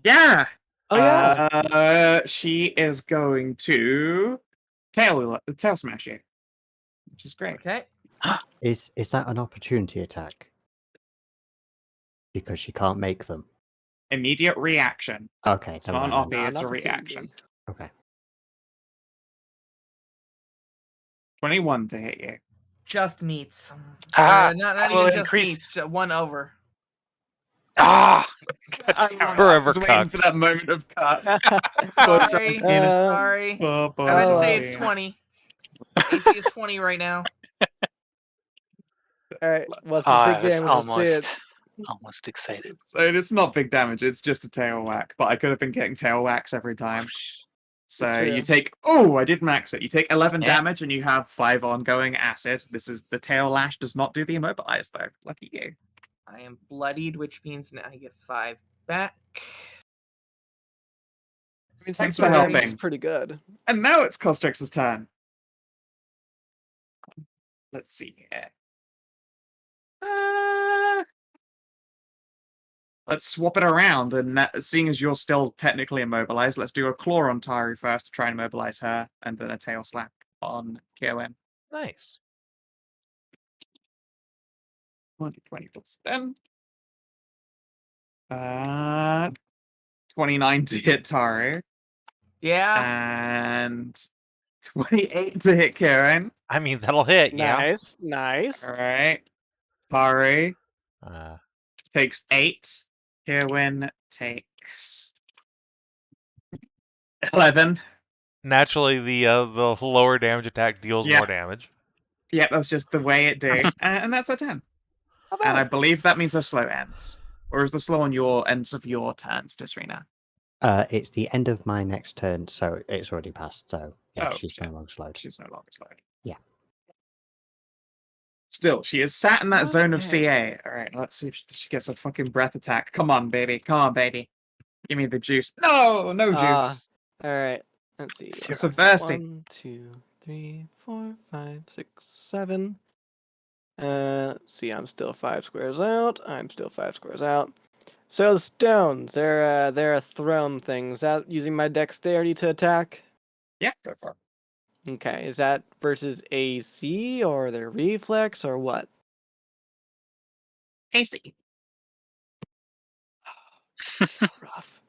Yeah! Oh yeah. She is going to tail smash you, which is great. Okay. Is that an opportunity attack? Because she can't make them. Immediate reaction. Okay, It's never not an mind op, then. it's a Non-opportunity. reaction. Okay. 21 to hit you. Just meets. Ah, not I even will just increase- meets. One over. Ah! Forever I was waiting cocked. for that moment of cut. Sorry. Uh, Sorry. Oh, boy, I'm gonna oh, say boy. it's 20. AC is 20 right now. All right. What's Oh, the I big was damage? Let's see it. almost excited. So it's not big damage, it's just a tail whack, but I could have been getting tail whacks every time. So true. you take, oh, I did max it. You take 11 Yeah. damage and you have 5 ongoing acid. This is the tail lash does not do the immobilize though. Lucky you. I am bloodied, which means now I get 5 back. I mean, Thanks 6 for damage is helping. pretty good. And now it's Costrix's turn. Let's see here. Let's swap it around, and seeing as you're still technically immobilized, let's do a claw on Tahru first to try and immobilize her, and then a tail slap on Kierwyn. Nice. 20 plus 10. 29 to hit Tahru, Yeah. and 28 to hit Kierwyn. I mean, that'll hit, yeah. Nice. Nice. All right. Tahru Uh, takes 8. Kierwyn takes 11. naturally, the lower damage attack deals Yeah. more damage. Yeah, that's just the way it do. And that's a 10. How And I about believe that means the slow ends. Or is the slow on your ends of your turns, Tisrena? It's the end of my next turn, so it's already passed. So yeah, Oh, she's yeah. no longer slowed. She's no longer slowed. Yeah. Still, she is sat in that zone of Okay. CA. All right, let's see if she gets a fucking breath attack. Come on, baby. Come on, baby. Give me the juice. No, no Ah. juice. All right. Let's see. It's a thirsty. 1, 2, 3, 4, 5, 6, 7. Let's see. I'm still 5 squares out. I'm still 5 squares out. So the stones, they're a thrown thing. Is that using my dexterity to attack? Yeah, go for it. Okay. Is that versus AC or their reflex or what? AC. So rough.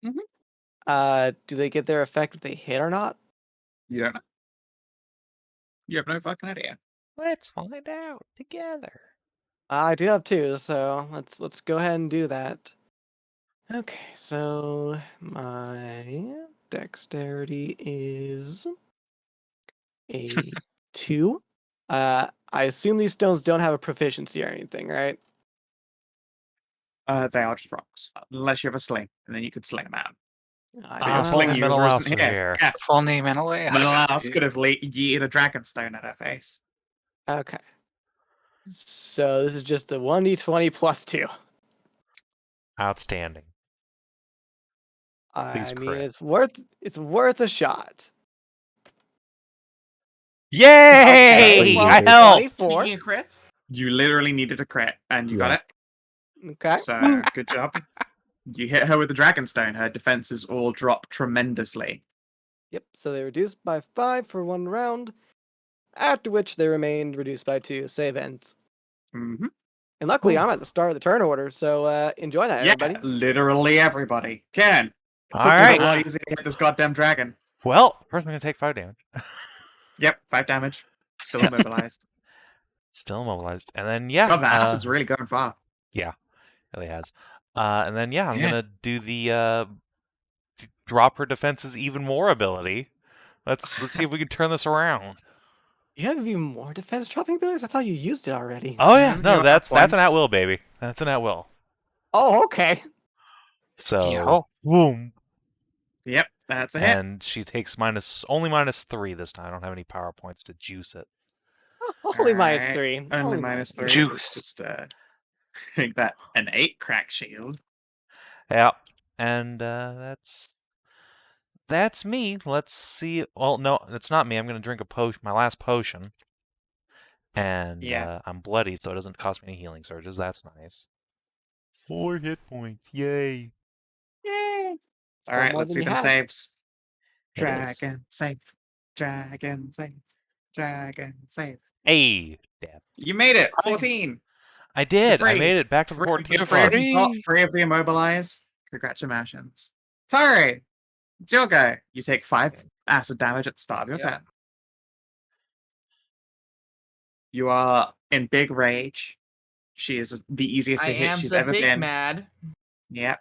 Mhm. Do they get their effect if they hit or not? You don't know. You have no fucking idea. Let's find out together. I do have 2, so let's go ahead and do that. Okay, so my dexterity is a 2. I assume these stones don't have a proficiency or anything, right? They are just rocks, unless you have a sling, and then you could sling them out. I But do your not sling have- user Menëlaos isn't was here. Yeah, Full name Menëlaos. Menëlaos could have yeeted a dragonstone at her face. Okay. So this is just a 1d20 plus 2. Outstanding. Please I mean, crit. it's worth a shot. Yay! well, I it's helped! 24. Speaking of crits, You literally needed a crit, and you got Yeah. it. Okay. So good job. You hit her with the dragonstone. Her defenses all drop tremendously. Yep. So they reduced by 5 for 1 round, after which they remained reduced by 2. Save ends. Mm-hmm. And luckily, I'm at the start of the turn order, so enjoy that, Yeah, everybody. literally everybody. Ken, it All took me right. a while easy to hit this goddamn dragon. Well, first I'm going to take 5 damage. Yep, 5 damage. Still immobilized. Still immobilized. And then, yeah. God, the acid's really going far. Yeah, really has. And then, yeah, I'm Yeah. going to do the drop her defenses even more ability. Let's see if we can turn this around. You have even more defense dropping abilities? I thought you used it already. Oh, yeah. Mhm, No, you that's have an points. at-will, baby. That's an at-will. Oh, okay. So, Yo. boom. Yep, that's a hit. And she takes only -3 this time. I don't have any power points to juice it. Only minus Alright, 3. Only minus 3. Juice. Just think that an 8 crack shield. Yeah. And that's me. Let's see. Well, no, it's not me. I'm going to drink my last potion. And Yeah. I'm bloody, so it doesn't cost me any healing surges. That's nice. 4 hit points. Yay. All right, more let's than see you them had. saves. It is. Dragon save. Dragon save. Dragon save. Hey. Damn. You made it. 14. I did. I free. made it back to the Free, 14 free, club. free of the immobilize. Congratulations. Tahru, it's your go. You take 5 acid damage at the start of your Yep. turn. You are in big rage. She is the easiest I to hit am she's the ever big been. mad. Yep.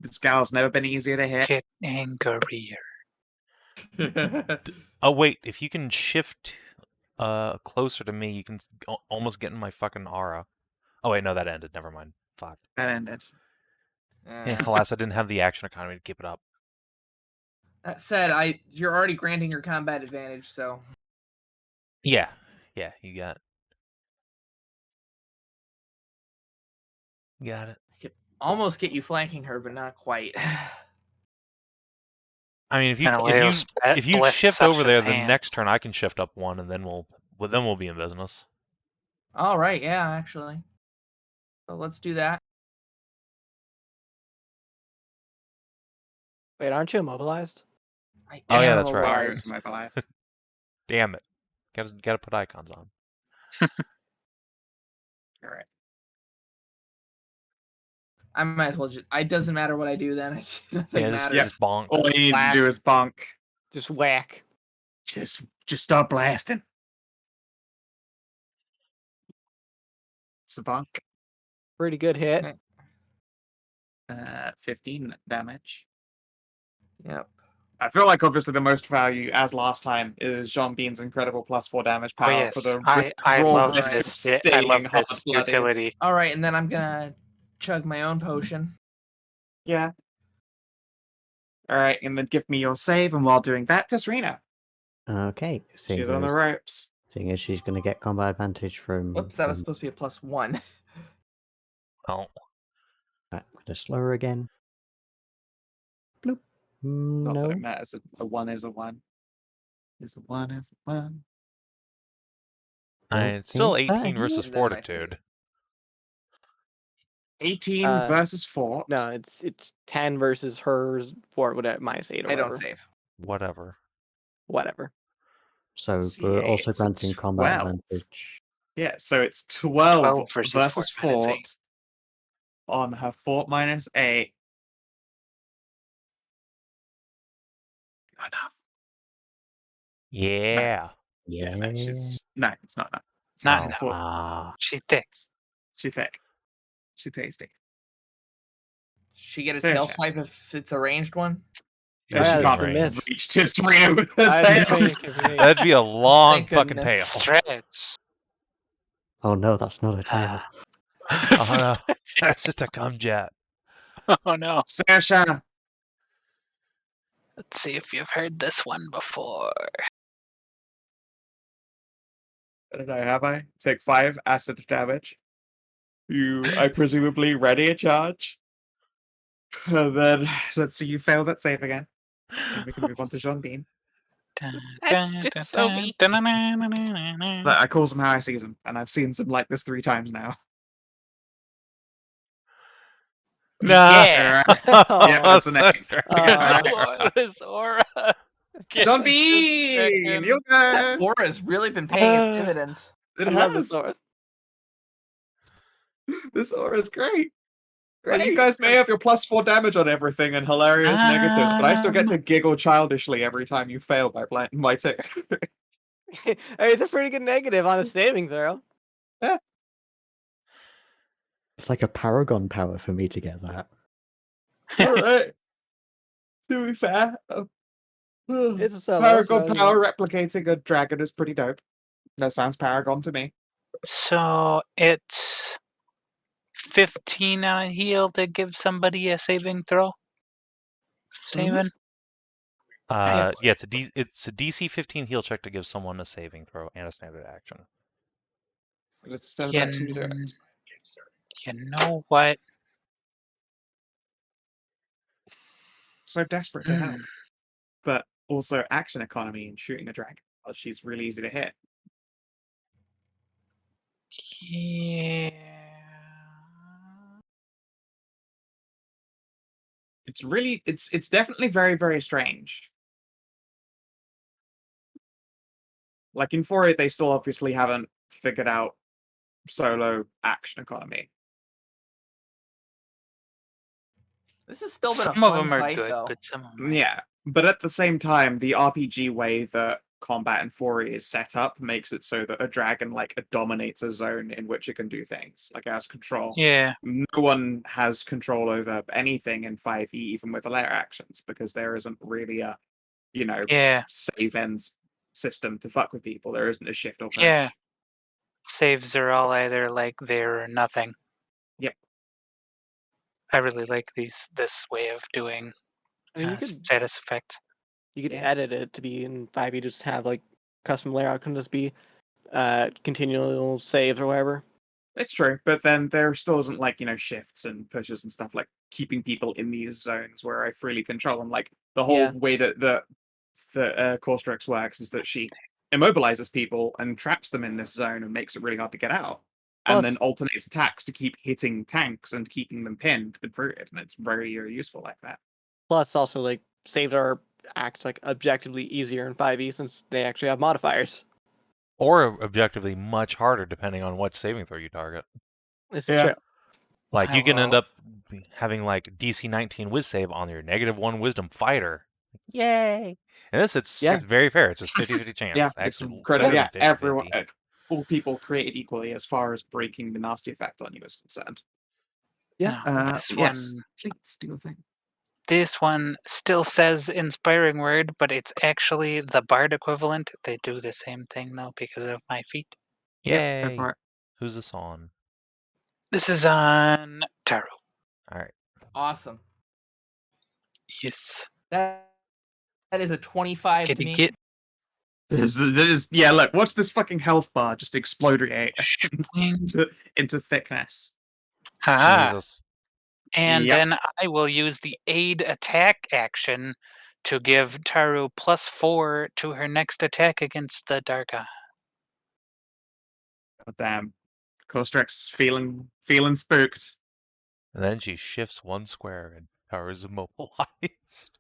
This gal's never been easier to hit. Get angrier. Oh, wait. If you can shift closer to me, you can almost get in my fucking aura. Oh, wait. No, that ended. Never mind. Fuck. That ended. Yeah, alas, I didn't have the action economy to keep it up. That said, you're already granting your combat advantage, so Yeah. Yeah, you got it. I could almost get you flanking her, but not quite. I mean, if you blessed shift over there Sasha's the next hands. turn, I can shift up 1, and then we'll be in business. All right, yeah, actually. So let's do that. Wait, aren't you immobilized? I Oh, yeah, am that's right. immobilized. Immobilized. Damn it! Gotta put icons on. All right. I might as well just. It doesn't matter what I do then. Nothing Yeah, matters. just bonk. All you need Whack. to do is bonk. Just whack. Just start blasting. It's a bonk. Pretty good hit. Okay. 15 damage. Yep. I feel like obviously the most value, as last time, is Jean Bean's incredible +4 damage power Oh yes, for the I raw love risk of this. I staying love this hard-blooded. utility. All right, and then I'm gonna chug my own potion. Yeah. All right, and then give me your save, and while doing that, Tisrena. Okay. She's on the ropes. Seeing as she's going to get combat advantage from. Whoops, that was supposed to be a +1. Oh, I'm going to slow her again. Bloop. Not that No. it matters. A 1 is a 1. Is a 1 is a 1. it's still think that 18 versus hits. Then I see. fortitude. 18 versus 4. No, it's 10 versus hers for whatever -8 or I whatever. don't save. Whatever. Whatever. So Let's we're see, also it's a granting combat 12. advantage. Yeah, so it's 12, 12 versus versus fort minus 8. 4 on her fort -8. Enough. Yeah. Yeah. No, no, it's not. No. It's Not Oh. enough. Fort- Ah. She thinks. She thick. She tasty. She get a Sasha. tail swipe if it's a ranged one. He Oh, was yeah, she this in is a can't range. miss. reach Tisrena with the I was tail. thinking of me. That'd be a long Thank fucking goodness. tail. Stretch. Oh no, that's not a tail. Oh no, that's just a cum jet. Oh no. Sasha, Let's see if you've heard this one before. I don't know, have I? Take 5 acid damage. I presumably ready a charge. And then, let's see, you fail that save again. And we can move on to Jean Bean. That's just so mean. But I calls them how I see them, and I've seen some like this 3 times now. Nah. Yeah. Yeah, that's an 8. This aura. Jean Bean! You'll That go! aura's really been paying its dividends. It I love has. this Saoirse. This aura's great. Right. You guys may have your +4 damage on everything and hilarious negatives, but I still get to giggle childishly every time you fail by planting my tick. It's a pretty good negative on a saving throw. It's like a paragon power for me to get that. Alright. To be fair, It's a solo. Paragon so, power replicating a dragon is pretty dope. That sounds Paragon to me. So it's 15 on a heal to give somebody a saving throw. Saving. Yeah, Yes. it's a DC 15 heal check to give someone a saving throw and a standard action. So let's start Yeah, back to you there. You know what? So desperate to help. But also action economy and shooting a dragon. Well, she's really easy to hit. Yeah. It's definitely very, very strange. Like in 4.8, they still obviously haven't figured out solo action economy. This has still been a Some of fun them are fight, good, though. but some of them. Yeah, but at the same time, the RPG way that combat in 4.8 is set up makes it so that a dragon dominates a zone in which it can do things. Like it has control. Yeah. No one has control over anything in 5e, even with the layer actions, because there isn't really a, Yeah. save ends system to fuck with people. There isn't a shift or push. Yeah. Saves are all either like there or nothing. Yep. I really like this way of doing I mean, you could status effects. Yeah. edit it to be in 5e, just have like custom layout can just be continual saves or whatever. It's true, but then there still isn't shifts and pushes and stuff like keeping people in these zones where I freely control them. Like the whole way that the Causeway works is that she immobilizes people and traps them in this zone and makes it really hard to get out. And then Plus- alternates attacks to keep hitting tanks and keeping them pinned and rooted, and it's very useful like that. Plus, also like saves are objectively easier in 5e since they actually have modifiers. Or objectively much harder depending on what saving throw you target. This is Yeah. true. Like you can end Well- up having DC 19 whiz save on your -1 wisdom fighter. Yay! And this it's very fair. It's just 50-50 chance. Yeah, Actually, it's incredible. better Yeah, than 50-50. everyone, all people created equally as far as breaking the nasty effect on you is concerned. Yeah. This Yes, one, please do your thing. this one still says inspiring word, but it's actually the bard equivalent. They do the same thing though because of my feet. Yeah, go Yay! for it. Who's this on? This is on Tahru. All right. Awesome. Yes. That is a 25 to me. Yeah, look, watch this fucking health bar just exploding Swing. into thickness. Haha. Jesus. And Yep. then I will use the aid attack action to give Tahru +4 to her next attack against the Darka. God damn. Costrex feeling spooked. And then she shifts 1 square and Tahru is immobilized.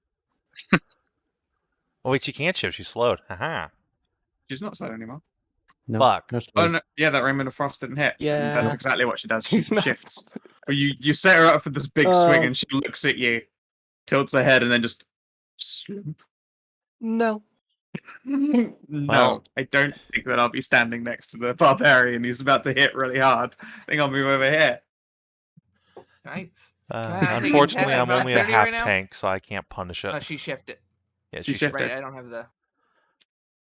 Oh wait, she can't shift. She's slowed. Haha. She's not slow anymore. No, Fuck. no Oh slow. no, yeah, that Raymond of Frost didn't hit. Yeah. That's exactly what she does. She She's not shifts. Well, you set her up for this big swing, Oh. and she looks at you, tilts her head, and then just slump. No. No, Well- I don't think that I'll be standing next to the barbarian who's about to hit really hard. I think I'll move over here. Nice. I think Unfortunately, Kevin I'm only a Rocksteady half right now? tank, so I can't punish it. Oh, she shifted. Yeah, She she shifted. shifted. Right, I don't have the.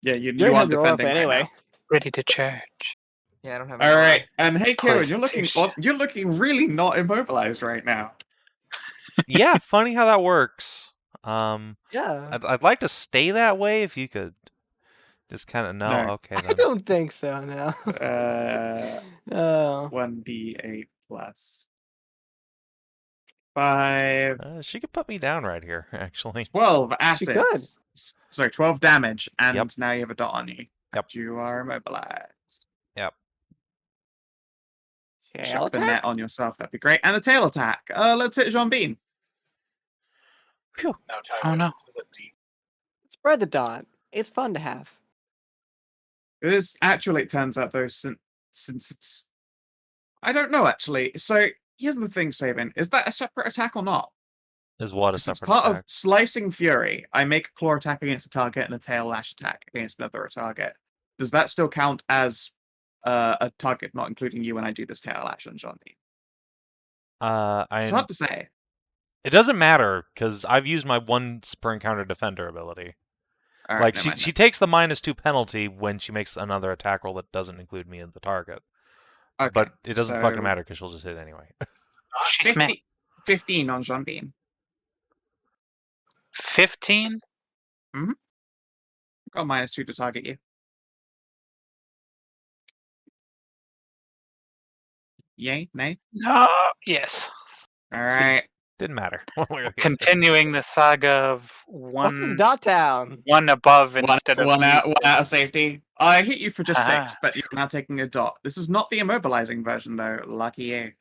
Yeah, You you already aren't have your orb defending right anyway. now. Ready to charge. Yeah, I don't have. All right, and hey, Kierwyn, PlayStation. you're looking really not immobilized right now. Yeah, funny how that works. Yeah. I'd like to stay that way if you could just kind of No. Okay I then. don't think so, no. 1d8 plus 5. She could put me down right here, actually. 12 She acid. could. Sorry, 12 damage, and Yep. now you have a dot on you. Yep. You are immobilized. Yep. Tail Chuck the net attack? on yourself, that'd be great. And the tail attack. Let's hit Jean Bean. Phew. No, Tyler, Oh, no. this is a deep. Spread the dot. It's fun to have. It is actually, it turns out though, since it's, I don't know actually. So here's the thing, Savin. Is that a separate attack or not? Is what a 'Cause it's separate part attack? of Slicing Fury. I make a claw attack against a target and a tail lash attack against another target. Does that still count as a target not including you when I do this tail lash on Jean Bean? It's hard to say. It doesn't matter because I've used my one per encounter defender ability. All Like right, she takes the -2 penalty when she makes another attack roll that doesn't include me as the target. okay, But it doesn't fucking so matter because she'll just hit anyway. She's 15 on Jean Bean. 15? Got -2 to target you. Yay? Nay? No. Yes. All right. Didn't matter. Continuing the saga of Welcome to one Dot Town. above instead of one me. out of safety. I hit you for just 6, Ah. but you're now taking a dot. This is not the immobilizing version, though. Lucky you.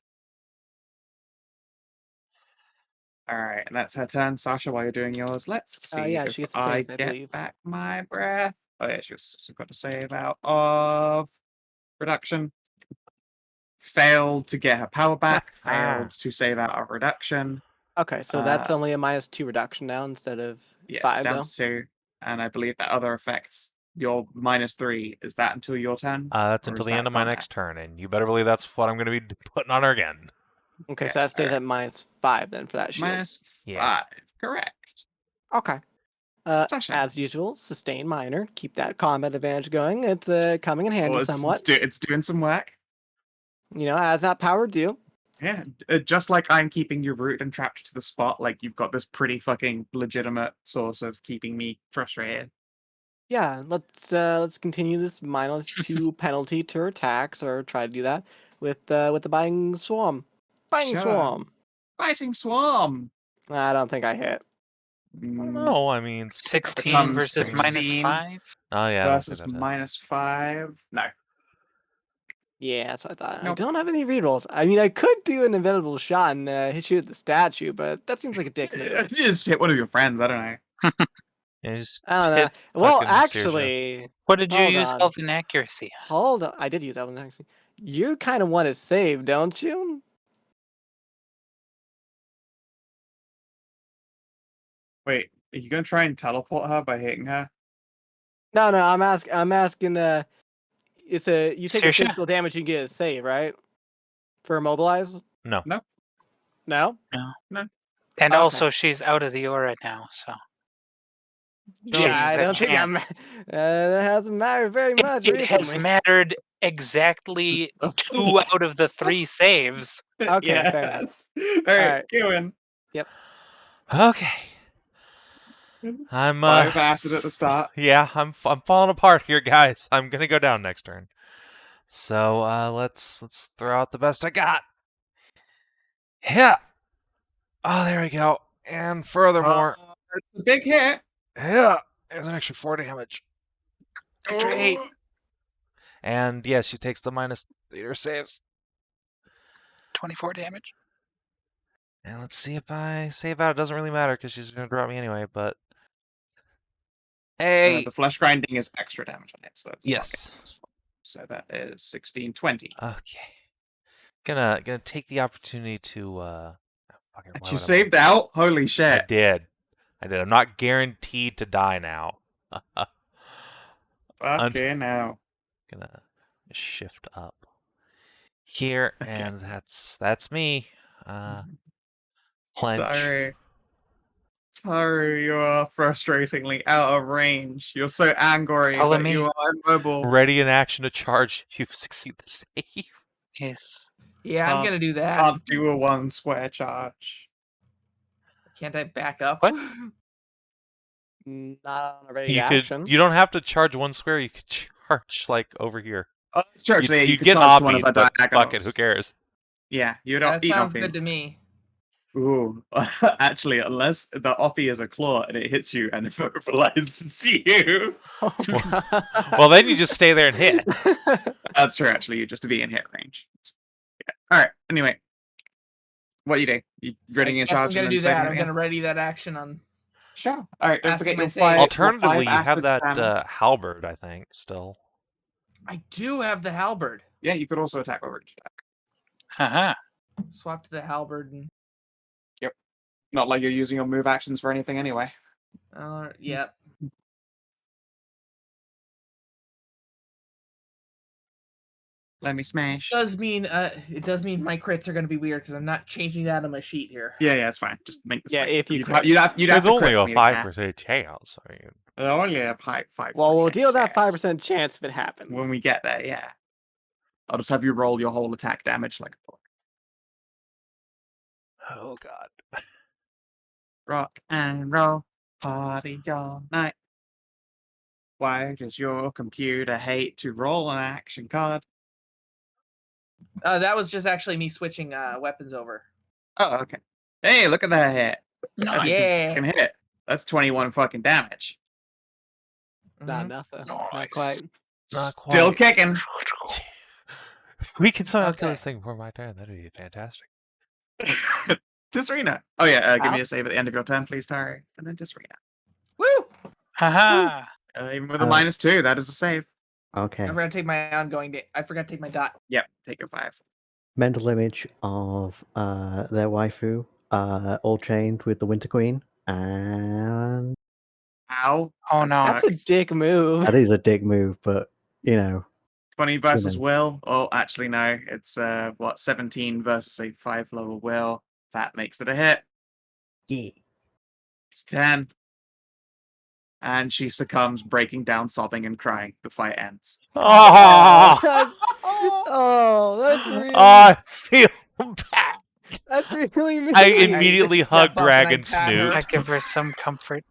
All right, and that's her turn. Sasha, while you're doing yours, let's see Yeah, if she gets to I save, I get believe. back my breath. Oh yeah, she's also got to save out of reduction. Failed to get her power back. Failed to save out of reduction. Okay, so that's only a -2 reduction now instead of Yeah, 5, it's down though. to 2. And I believe that other effects, your -3, is that until your turn? That's Or until is the that end of my combat? next turn, and you better believe that's what I'm going to be putting on her again. Okay, Yeah, so that stays alright. at -5 then for that shield. -5. Yeah. Correct. Okay. Sasha. As usual, sustain minor. Keep that combat advantage going. It's coming in handy somewhat. It's doing some work. You know, as that power do. Yeah, just like I'm keeping you rooted and trapped to the spot, like you've got this pretty fucking legitimate source of keeping me frustrated. Yeah, let's continue this -2 penalty to her attacks, or try to do that with the biting swarm. Biting Sure. swarm. Biting Swarm! I don't think I hit. No, I mean 16 becomes versus 16 -5? Oh yeah. I don't versus think that hits. -5. No. Yeah, that's what I thought. I Nope. don't have any rerolls. I mean, I could do an inevitable shot and hit you with the statue, but that seems like a dick move. Just hit one of your friends, I don't know. Yeah, just I don't know. hit Well, fucking Saoirse. actually, What did you Hold use on. Elven Accuracy? hold on. I did use that one actually. You kind of want to save, don't you? Wait, are you gonna try and teleport her by hitting her? No, I'm asking. It's you take a Saoirse? physical damage, you get a save, right? For immobilize. No. No. No. And Okay. also, she's out of the aura now, so. Sure. Yeah, I don't think I'm. That hasn't mattered very much It has recently. mattered exactly 2 out of the 3 saves. Okay, Yeah. fair enough. Alright, Kierwyn. Okay. I'm 5 acid at the start. Yeah, I'm falling apart here, guys. I'm gonna go down next turn. So let's throw out the best I got. Yeah. Oh, there we go. And furthermore, It's a big hit. yeah, there's an extra 4 damage. Extra 8. And yeah, she takes the -3 to her saves. 24 damage. And let's see if I save out. It doesn't really matter because she's gonna drop me anyway. But hey, The flesh grinding is extra damage on it, so that's yes. so that is 16, 20. Okay. Gonna take the opportunity to fucking. And why you would I- saved out? Holy I shit. did. I'm not guaranteed to die now. Okay, now. Gonna shift up here, Okay. and that's me. Clench. Tahru, you are frustratingly out of range. You're so angry, Follow but you me. are immobile. Ready in action to charge if you succeed the save. Yes. Yeah, I'm gonna do that. Can't do a 1 square charge. Can't I back up? What? Not on a ready You action. don't have to charge 1 square. You could charge like over here. Oh, it's church. You You could get charge to one of obbied, the but fuck it, diagonals. who cares? Yeah, you That don't eat sounds oppie. good to me. Ooh, actually, unless the oppie is a claw and it hits you and it verbalizes you. Well, then you just stay there and hit. That's true, actually. You just to be in hit range. Yeah. All right. Anyway, what you do? You ready I your guess I'm charge? gonna and do then saving that. it I'm again? gonna ready that action on. Sure. All right. Don't Passing forget my your save. 5. Alternatively, you have acid that damage. halberd, I think, still. I do have the halberd. Yeah, you could also attack over each attack. Haha. Swap to the halberd and. Not like you're using your move actions for anything anyway. Yeah. Let me smash. It does mean my crits are gonna be weird because I'm not changing that on my sheet here. Yeah, it's fine. Just make this. Yeah, fine. if you you'd crit. have, you'd have There's to only crit a for me to count. 5% chance. I mean, Only a 5. Well, we'll deal with that 5% chance if it happens. when we get there. Yeah, I'll just have you roll your whole attack damage like a book. oh god. Rock and roll, party all night. Why does your computer hate to roll an action card? That was just actually me switching weapons over. Oh, okay. Hey, look at that hit. That's a Yeah. fucking hit. That's 21 fucking damage. Not Mhm. nothing. Nice. Not quite. Not Still quite. kicking. We can somehow kill Okay. this thing before my turn. That'd be fantastic. Tisrena. Oh yeah, give me Ow. a save at the end of your turn, please, Tahru. And then Tisrena. Woo! Haha. Even with a Uh, -2, that is a save. Okay. I forgot to take my ongoing. I forgot to take my dot. Yep, take your 5. Mental image of their waifu, all chained with the Winter Queen, and Ow. Oh That's no. That's a fucked. dick move. that is a dick move, but you know, 20 versus know. will. Oh, actually, no. It's 17 versus a 5 level will. That makes it a hit. yeah. It's 10. And she succumbs, breaking down, sobbing, and crying. The fight ends. Oh, That's really I feel bad. that's really mean. I I immediately just step hug up and I Dragon pat her. Snoot. I give her some comfort.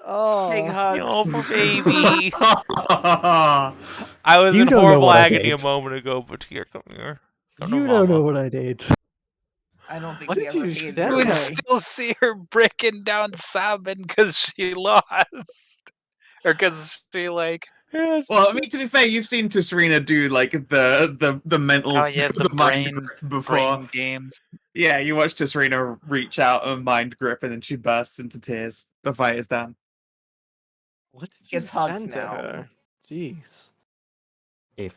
Oh, Big hugs. Oh, baby. I was You in don't know horrible what I agony a did. moment ago, but here, come here. Come to You don't know mama. what I did. I don't think What we did ever you hated send You her. would her? did we? still see her breaking down sobbing because she lost. Or because she like, Yes. Well, I mean, to be fair, you've seen Tisrena do like the mental oh yeah, the mind brain grip before. games. Yeah, you watch Tisrena reach out and mind grip, and then she bursts into tears. The fight is done. What did you Gets hugs send to now. her? Jeez. If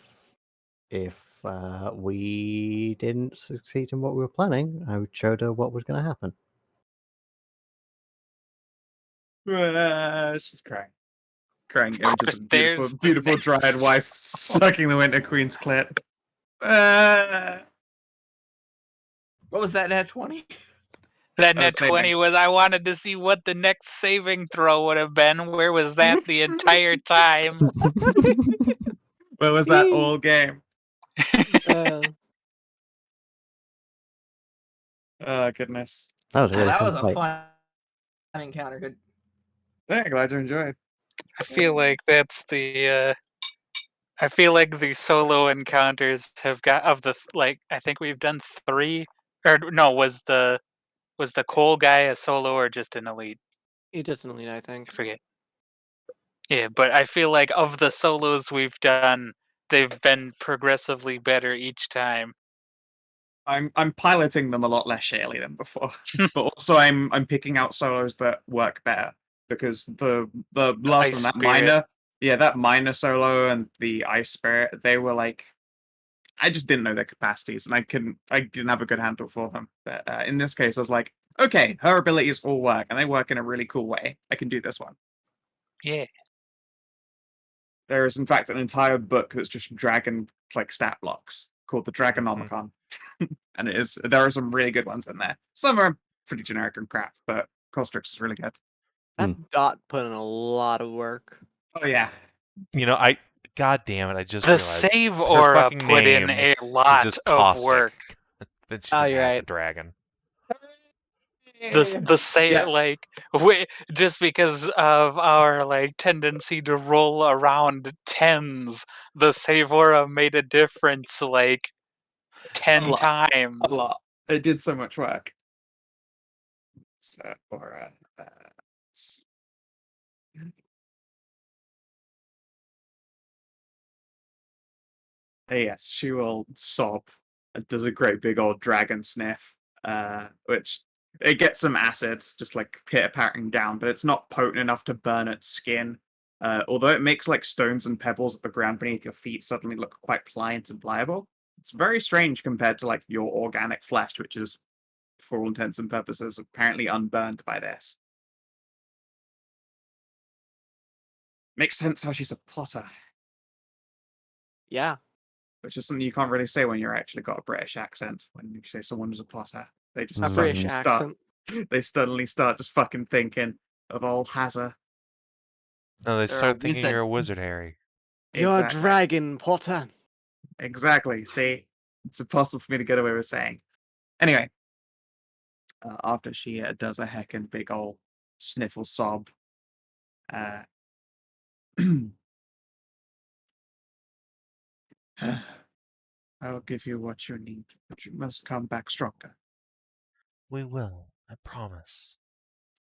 we didn't succeed in what we were planning, I would show her what was going to happen. She's crying. Crying Of images course, of there's beautiful, the beautiful next- dryad wife sucking the Winter Queen's clit. What was that? Nat 20. That Oh, net saving. 20 was I wanted to see what the next saving throw would have been. Where was that the entire time? Where was that all game? Oh, goodness. That was a Oh, really that fun was a fight. fun encounter. Good. Yeah, glad you enjoyed. I feel like that's the I feel like the solo encounters have got of the like I think we've done 3 or no, was the coal guy a solo or just an elite? He just an elite, I I think. forget. Yeah, but I feel like of the solos we've done, they've been progressively better each time. I'm piloting them a lot less shitly than before, but also I'm picking out solos that work better because the last Ice one, that Spirit. that minor solo and the Ice Spirit, they were like, I just didn't know their capacities and I didn't have a good handle for them. But in this case, I was like, okay, her abilities all work and they work in a really cool way. I can do this one. Yeah. There is in fact an entire book that's just dragon like stat blocks called the Dragonomicon. And there are some really good ones in there. Some are pretty generic and crap, but Costrix is really good. That Dot put in a lot of work. Oh yeah. God damn it! I just The realized save her aura fucking put in name a is lot just of caustic. work. Then she's Oh, an you're acid right. dragon. The say Yeah. like just because of our like tendency to roll around tens, the save aura made a difference like 10 lot. times. A lot. It did so much work. So, or yes, she will sob. It does a great big old dragon sniff, which it gets some acid, just like pitter-pattering down, but it's not potent enough to burn its skin. Although it makes like stones and pebbles at the ground beneath your feet suddenly look quite pliant and pliable. It's very strange compared to like your organic flesh, which is, for all intents and purposes, apparently unburned by this. Makes sense how she's a plotter, Yeah. which is something you can't really say when you're actually got a British accent. When you say someone's a plotter, they just A Mm. British suddenly accent. they suddenly start just fucking thinking of old Hazza. No, they They're a start thinking wizard. you're a wizard, Harry. You're a Exactly. dragon, Potter. Exactly. See, it's impossible for me to get away with saying. Anyway, after she does a heckin' big old sniffle sob, uh, I'll give you what you need, but you must come back stronger. We will, I promise.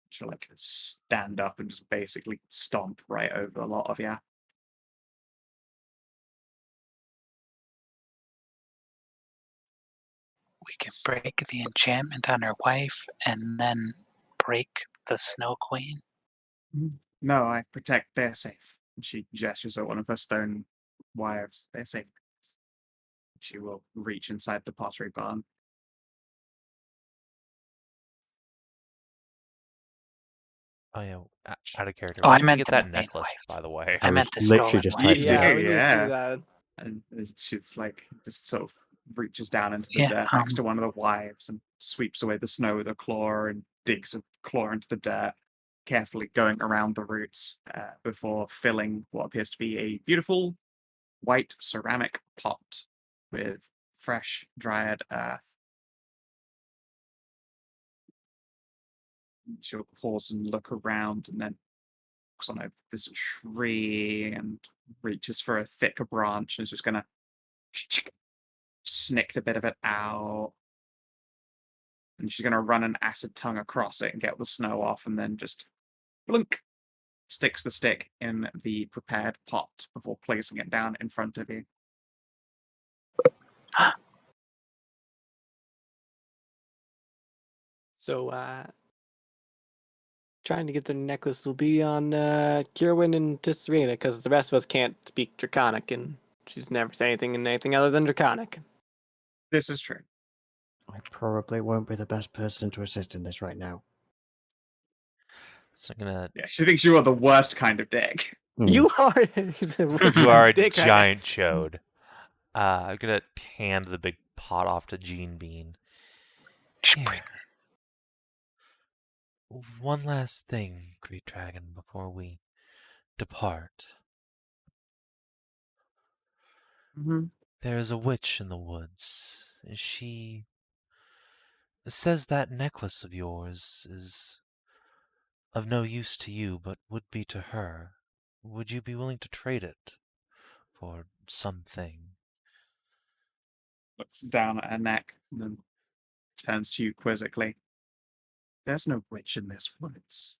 She'll like stand up and just basically stomp right over a lot of you. We can break the enchantment on her wife and then break the Snow Queen. No, I protect their safe. And she gestures at one of her stone wives. They're safe. She will reach inside the pottery barn. Oh yeah, out of character. Oh, I Where did you meant get the that main necklace, wife. by the way? I I meant was the literally stolen just one. typing Yeah, that. we need to yeah. do that. And she's like, just sort of reaches down into the Yeah, dirt next to one of the wives and sweeps away the snow with a claw and digs a claw into the dirt, carefully going around the roots before filling what appears to be a beautiful white ceramic pot with fresh, dried earth. She'll pause and look around and then looks on this tree and reaches for a thicker branch and is just gonna snicked a bit of it out. And she's gonna run an acid tongue across it and get the snow off, and then just blunk sticks the stick in the prepared pot before placing it down in front of you. So, trying to get the necklace will be on Kierwyn and Tisrena, because the rest of us can't speak Draconic, and she's never said anything in anything other than Draconic. This is true. I probably won't be the best person to assist in this right now. So I'm gonna. Yeah, she thinks you are the worst kind of dick. You are the You are a dick right now. giant chode. I'm gonna hand the big pot off to Gene Bean. Here. One last thing, Great Dragon, before we depart. Mm-hmm. There is a witch in the woods. She says that necklace of yours is of no use to you, but would be to her. Would you be willing to trade it for something? Looks down at her neck and then turns to you quizzically. There's no witch in this woods.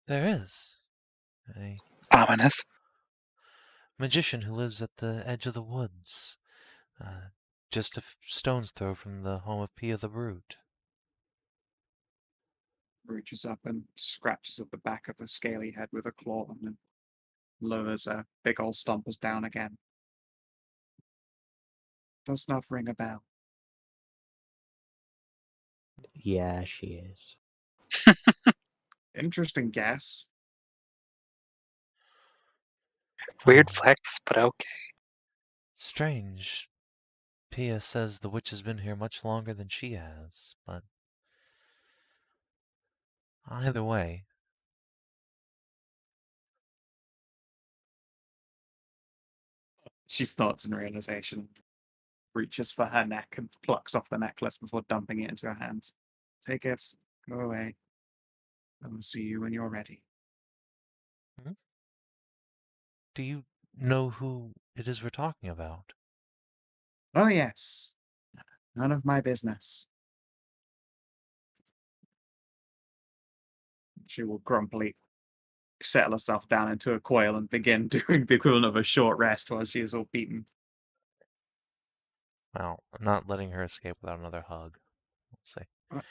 There is a Ominous. magician who lives at the edge of the woods, just a stone's throw from the home of Pia the Brute. Reaches up and scratches at the back of her scaly head with a claw and then lowers her big old stompers down again. Does not ring a bell. Yeah, she is. Interesting guess. Weird flex, but okay. Strange. Pia says the witch has been here much longer than she has, but either way, She snorts in realization, reaches for her neck and plucks off the necklace before dumping it into her hands. Take it. Go away. I will see you when you're ready. do you know who it is we're talking about? Oh, yes. None of my business. She will grumpily settle herself down into a coil and begin doing the equivalent of a short rest while she is all beaten. Well, I'm not letting her escape without another hug. We'll see. What?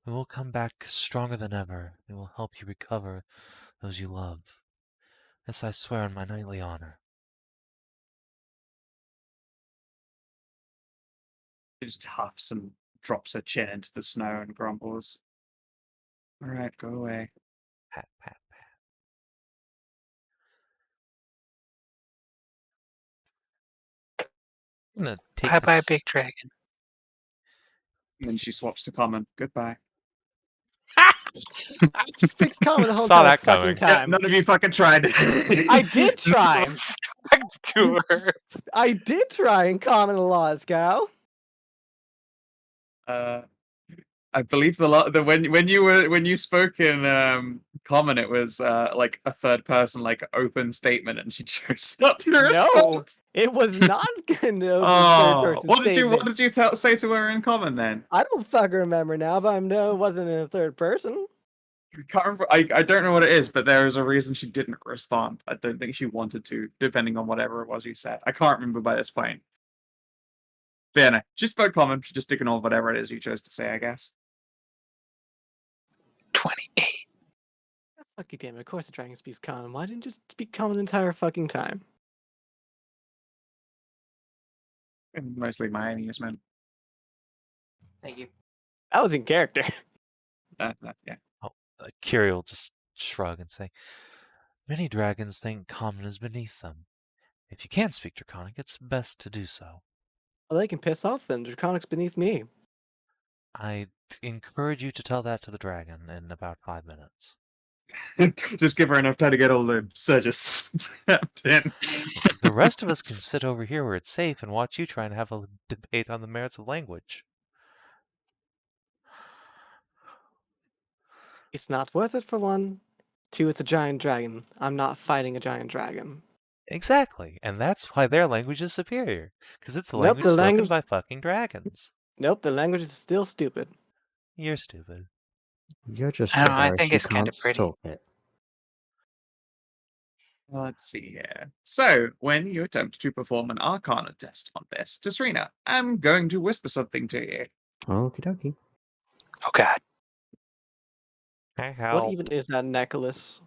We will come back stronger than ever. We will help you recover those you love. This I swear on my knightly honor. She just huffs and drops her chin into the snow and grumbles. All right, go away. Pat, pat, pat. I'm gonna take Bye-bye, this. big dragon. And then she swaps to common. Goodbye. I just speaks common the whole Saw entire that fucking coming. time. None of you fucking tried. I did try. Stuck to her. I did try in common a lot, Skow. I believe when you spoke in common, it was like a third person, like open statement, and she chose not to respond. It was not gonna Oh, third-person what statement. did you say to her in common then? I don't fucking remember now, but I know it wasn't in a third person. I can't remember. I don't know what it is, but there is a reason she didn't respond. I don't think she wanted to, depending on whatever it was you said. I can't remember by this point. But yeah, no, she spoke common. She just ignored whatever it is you chose to say, I guess. 28. Fucking damn it, of course the dragon speaks common. Why didn't you just speak common the entire fucking time? And mostly my amusement. Thank you. That was in character. Yeah. Kiri will just shrug and say, many dragons think common is beneath them. If you can't speak Draconic, it's best to do so. Well, they can piss off then. Draconic's beneath me. I encourage you to tell that to the dragon in about 5 minutes. Just give her enough time to get all the surges tapped in. The rest of us can sit over here where it's safe and watch you try and have a debate on the merits of language. It's not worth it for one. Two, it's a giant dragon. I'm not fighting a giant dragon. Exactly, and that's why their language is superior, because it's the Nope, language the spoken language- by fucking dragons. Nope, the language is still stupid. You're stupid. You're just I don't know, I Irish, think you it's kinda can't pretty. talk it. Let's see here. So, when you attempt to perform an Arcana test on this, Tisrena, I'm going to whisper something to you. Okie dokie. Oh god. Hey, What even is that necklace?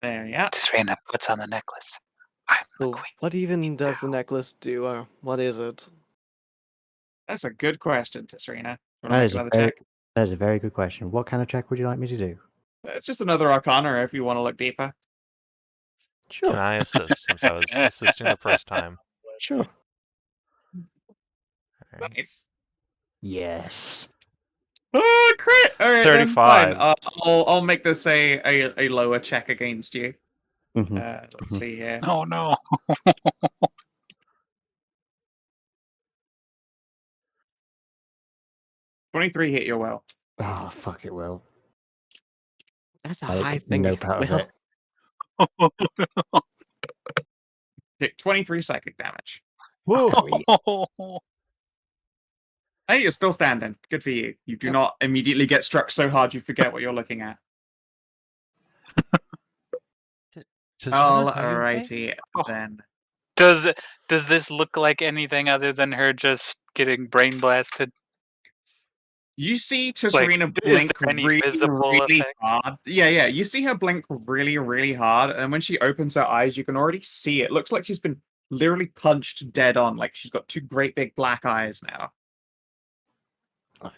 There you are. Tisrena puts on the necklace. I'm the So queen. what even does the necklace do, or what is it? That's a good question, Tisrena. Want to That make is, another check? that is a very good question. What kind of check would you like me to do? It's just another Arcana if you want to look deeper. Sure. Can I assist since I was assisting the first time? Sure. Alright. Nice. Yes. Oh, crit! All right, then, 35. fine. I'll make this a lower check against you. Mhm. Let's see here. Oh no. 23 hit your well. Oh, fuck it, Will. That's a I high make thing. no It's part of Will. it. Take 23 psychic damage. Oh. Hey, you're still standing. Good for you. You do not immediately get struck so hard you forget what you're looking at. Tisrena, are you okay? Alrighty then. Does this look like anything other than her just getting brain blasted? You see Tisrena is blink there any really, visible really effect? hard. Yeah. You see her blink really, really hard, and when she opens her eyes, you can already see it. Looks like she's been literally punched dead on. Like she's got two great big black eyes now.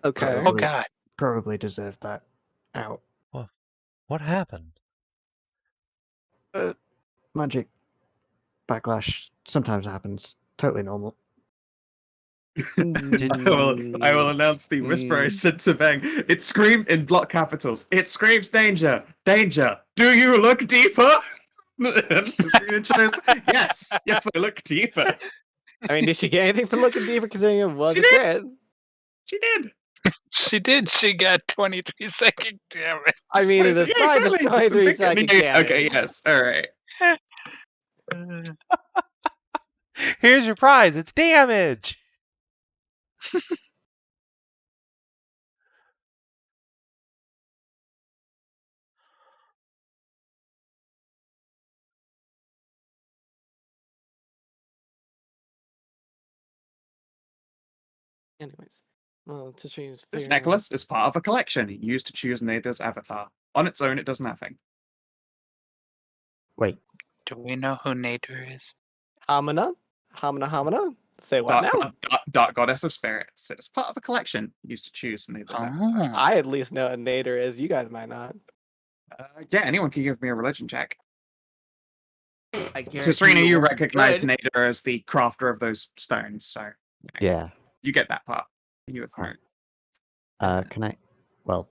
Okay. Oh god. probably deserved that. Out. What happened? Magic backlash sometimes happens. Totally normal. I will announce the whisper I said to Bang. It screamed in block capitals. It screams danger, danger. Do you look deeper? Yes, yes, I look deeper. I mean, did she get anything for looking deeper considering it was She a did. crit? She did. She did. She got 23 second damage. I mean, it aside the 23 second damage. Okay, yes, all right. Here's your prize. It's damage. Anyways, well, Tisrena's This figuring out- necklace is part of a collection used to choose Nather's avatar. On its own, it does nothing. Wait, Do we know who Nader is? Hamina? Hamina? Say what now? Dark goddess of spirits. It is part of a collection used to choose Nather's avatar. Oh. I at least know what Nader is. You guys might not. Yeah, anyone can give me a religion check. I guarantee Tisrena, you weren't recognize good. Nader as the crafter of those stones, so yeah. you get that part. You were through. Can I? Well,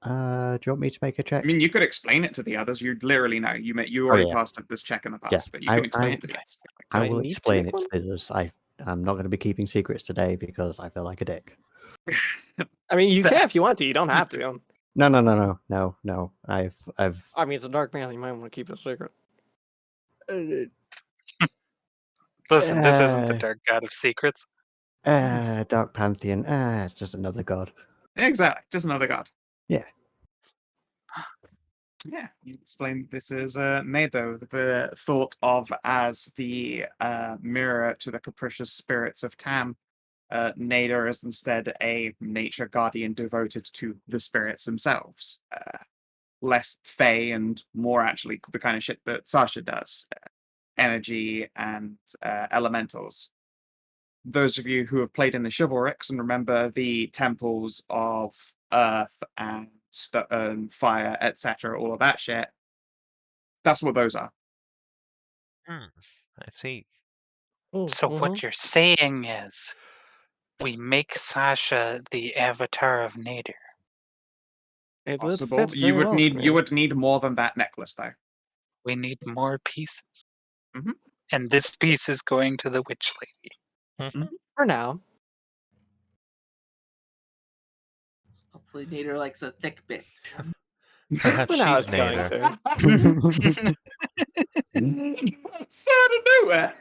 do you want me to make a check? I mean, you could explain it to the others. You literally know. You already yeah. passed this check in the past, Yeah, but you can explain it to the others. I Do I will need to explain make it to the others. I'm not going to be keeping secrets today because I feel like a dick. I mean, you can if you want to. You don't have to. No. I've. I mean, it's a Dark Manor. You might want to keep it a secret. Listen, this isn't the Uh, Dark God of Secrets. Dark Pantheon. It's just another god. Exactly, just another god. Yeah. Yeah, you explained this is Nado, the thought of as the mirror to the capricious spirits of Tam. Nader is instead a nature guardian devoted to the spirits themselves. Less fey and more actually the kind of shit that Sasha does. Energy and elementals. Those of you who have played in the chivalrics and remember the temples of earth and fire, etc., all of that shit, that's what those are. I see. So what you're saying is, we make Sasha the avatar of Nader. It Possible. fits You very would well need for you me. would need more than that necklace though. We need more pieces. Mhm. And this piece is going to the witch lady. For now. Hopefully, Nader likes a thick bitch. For now, She's it's going Nader. to. So out of nowhere.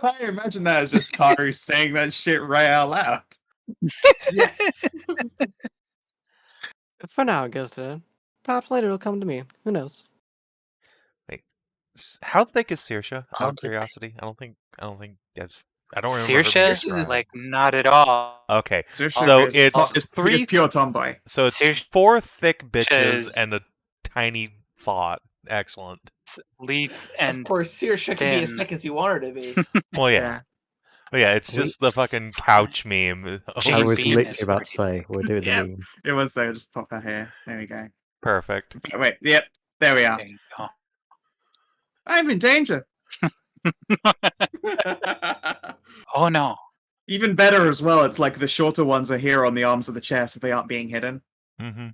I imagine that as just Tahru saying that shit right out loud. Yes. For now, it goes to. Perhaps later it'll come to me. Who knows? How thick is Saoirse? Out I'll of get- curiosity, I don't think I don't remember. her Saoirse? being described. Like, not at all. Okay, So it's three. pure tomboy. So it's Saoirse 4 thick bitches is- and a tiny thought. Excellent. Leaf Of and course, Saoirse can be as thin. thick as you want her to be. Well, yeah. Well, yeah, it's We- just the fucking couch meme. I Jane was Bean literally is about to pretty say we're doing the Yeah. meme. It was so just pop her hair. There we go. Perfect. Wait, yep, there we are. There you go. I'm in danger. Oh no. Even better as well, it's like the shorter ones are here on the arms of the chair so they aren't being hidden. Mm-hmm.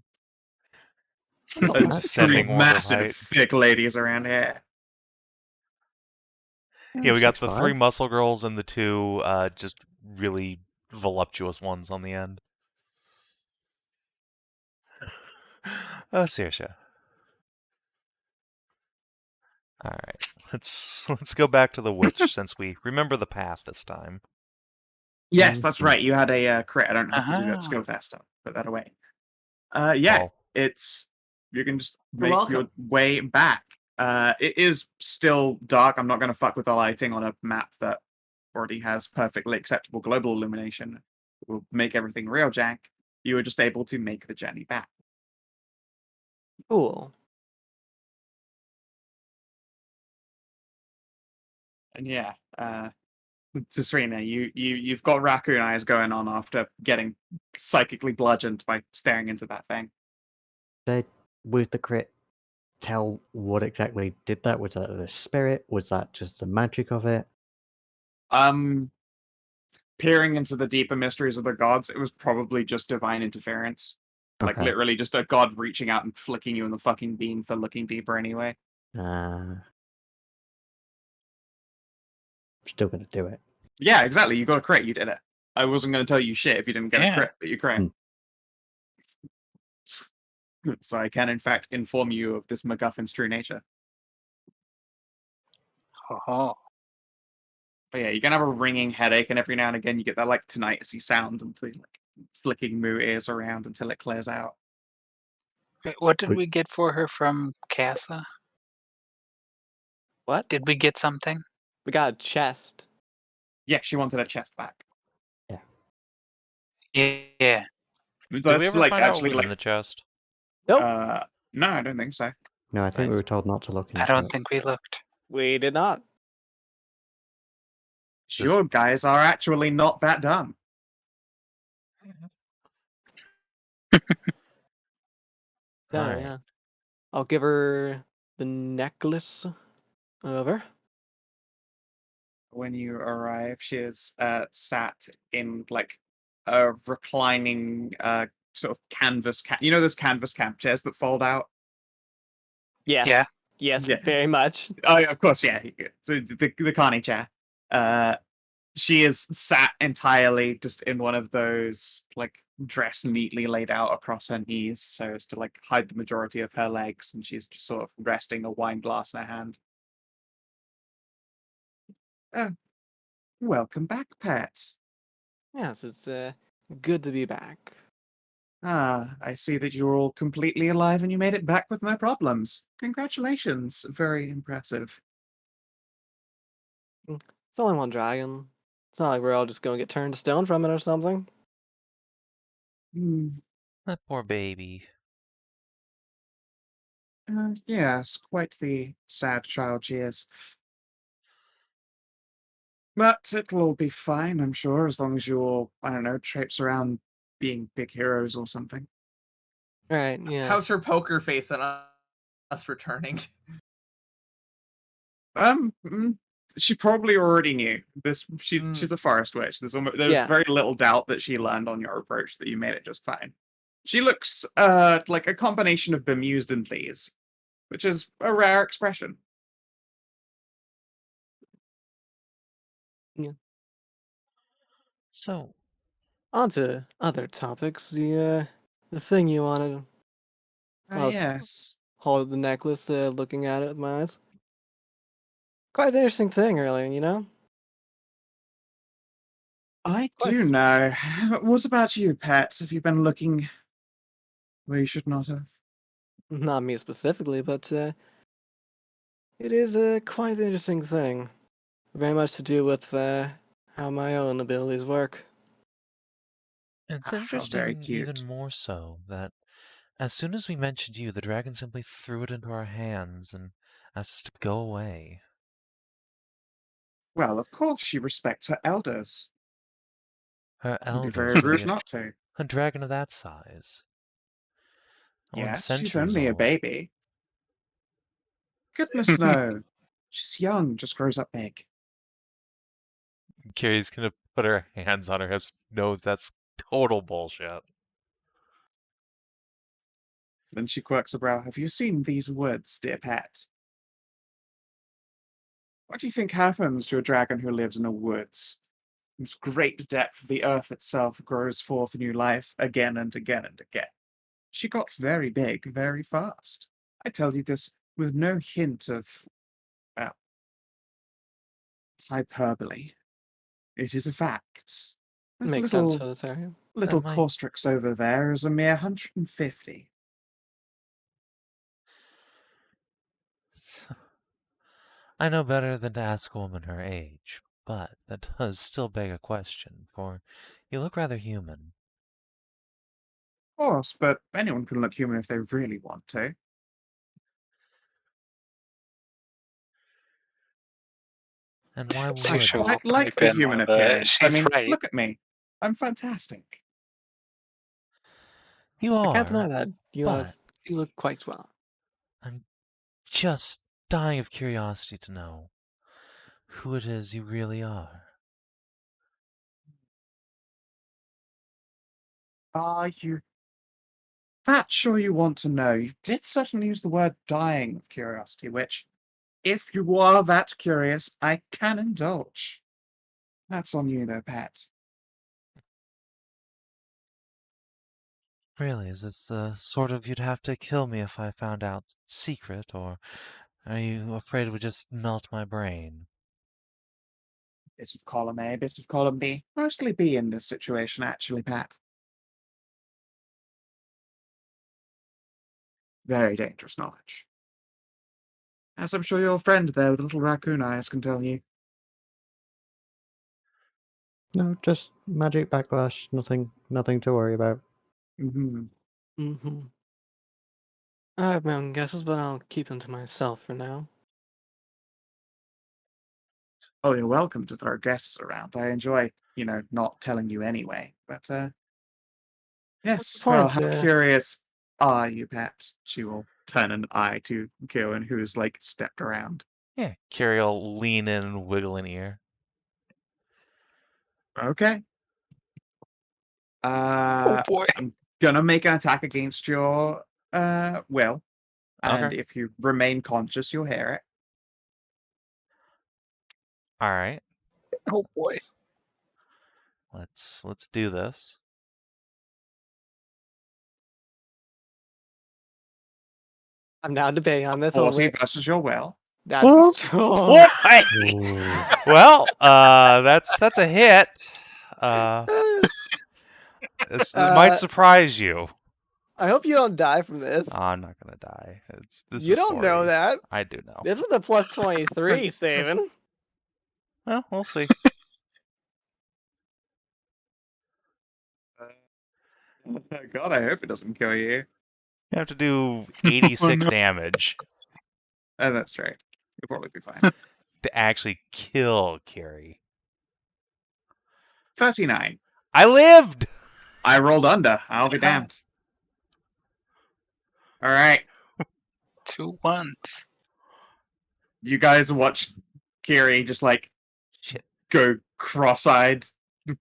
Not There's bad. three Descending order of massive, height. thick ladies around here. Yeah, we got the 6'5". 3 muscle girls and the 2 just really voluptuous ones on the end. Oh, Saoirse. All right, let's go back to the witch since we remember the path this time. Yes, that's right. You had a crit. I don't have to do Ah. that skill test. I'll put that away. Yeah, Well, it's you can just You're make your welcome. way back. It is still dark. I'm not going to fuck with the lighting on a map that already has perfectly acceptable global illumination. It will make everything real jank. You were just able to make the journey back. Cool. And yeah, Tisrena, you've got raccoon eyes going on after getting psychically bludgeoned by staring into that thing. Did with the crit tell what exactly did that? Was that the spirit? Was that just the magic of it? Peering into the deeper mysteries of the gods, it was probably just divine interference. Like Okay. literally just a god reaching out and flicking you in the fucking beam for looking deeper anyway. Still gonna do it. Yeah, exactly. You got a crit, you did it. I wasn't going to tell you shit if you didn't get a Yeah. crit, but you crit. Hmm. So I can, in fact, inform you of this MacGuffin's true nature. Oh, But yeah, you're going to have a ringing headache, and every now and again you get that, like, tinnitusy sound until you, like, flicking moo ears around until it clears out. wait, what did Wait. we get for her from Casa? What? Did we get something? We got a chest. Yeah, she wanted her chest back. Yeah. Did That's, we ever like, find out actually, what was like, in the chest? Nope. no, I don't think so. No, I think we Nice. were told not to look into I don't it. think we looked. We did not. Sure, guys are actually not that dumb. So, Alright. yeah. I'll give her the necklace over. When you arrive, she is sat in like a reclining sort of canvas you know those canvas camp chairs that fold out? Yes. Yeah. Yes, Yeah. very much. Oh, yeah, of course, yeah. So the Carney chair. She is sat entirely just in one of those, like, dress neatly laid out across her knees so as to, like, hide the majority of her legs, and she's just sort of resting a wine glass in her hand. Welcome back, pet. Yes, it's good to be back. Ah, I see that you're all completely alive and you made it back with no problems. Congratulations. Very impressive. It's only one dragon. It's not like we're all just going to get turned to stone from it or something. Hmm. That poor baby. Yes, quite the sad child she is. But it'll all be fine, I'm sure, as long as you all, I don't know, traipse around being big heroes or something. Right, yeah. How's her poker face on us returning? She probably already knew this. She's Mm. she's a forest witch. There's Yeah. very little doubt that she learned on your approach that you made it just fine. She looks like a combination of bemused and pleased, which is a rare expression. So, On to other topics. The thing you wanted. Ah, yes. Hold the necklace, looking at it with my eyes. Quite an interesting thing, really, you know? I Quite do s- know. What about you, Pat? Have you been looking where you should not have? Not me specifically, but it is quite an interesting thing. Very much to do with how my own abilities work. it's How very interesting even cute. more so that as soon as we mentioned you, the dragon simply threw it into our hands and asked us to go away. Well, of course she respects her elders. Her It'd be elders very rude being not to. a dragon of that size. When Yes, she's centuries only a old. baby. Goodness no. She's young, just grows up big. Carrie's gonna put her hands on her hips. No, that's total bullshit. Then she quirks her brow. Have you seen these woods, dear pet? What do you think happens to a dragon who lives in the woods? Whose great depth the earth itself grows forth new life again and again and again. She got very big very fast. I tell you this with no hint of, well, hyperbole. It is a fact. That Makes sense for this area. little might- Caustrix over there is a mere 150. I know better than to ask a woman her age, but that does still beg a question, for you look rather human. Of course, but anyone can look human if they really want to. And why would? Sasha will Quite like pipe the in human with a, appearance. I she's mean, right. look at me. I'm fantastic. You I can't deny are. that. but- You look quite well. I'm just dying of curiosity to know who it is you really are. Are you that sure you want to know? You did certainly use the word dying of curiosity, which, if you are that curious, I can indulge. That's on you, though, Pat. Really, is this the sort of you'd have to kill me if I found out secret, or are you afraid it would just melt my brain? Bit of column A, bit of column B. Mostly B in this situation, actually, Pat. Very dangerous knowledge. As I'm sure your friend there with the little raccoon eyes can tell you. No, just magic backlash. Nothing to worry about. Mm-hmm. Mm-hmm. I have my own guesses, but I'll keep them to myself for now. Oh, you're welcome to throw guesses around. I enjoy, not telling you anyway. But, yes, well, point? how curious are you, Pat? She will turn an eye to Kierwyn, who's, stepped around. Yeah, Carrie will lean in and wiggle an ear. Okay. Oh boy. I'm gonna make an attack against your, will. And Okay. if you remain conscious, you'll hear it. All right. Oh boy. Let's do this. I'm now debating on this a little 40 bit. versus your will. That's What? Well, that's a hit. It might surprise you. I hope you don't die from this. Oh, I'm not gonna die. This You is don't know 40. that. I do know. This was a plus 23, Savin. Well, we'll see. God, I hope it doesn't kill you. You have to do 86 damage Oh, that's true. You'll probably be fine. to actually kill Carrie. 39. I lived! I rolled under. I'll be damned. All right. 2 1s. You guys watch Kiri just Shit. go cross-eyed.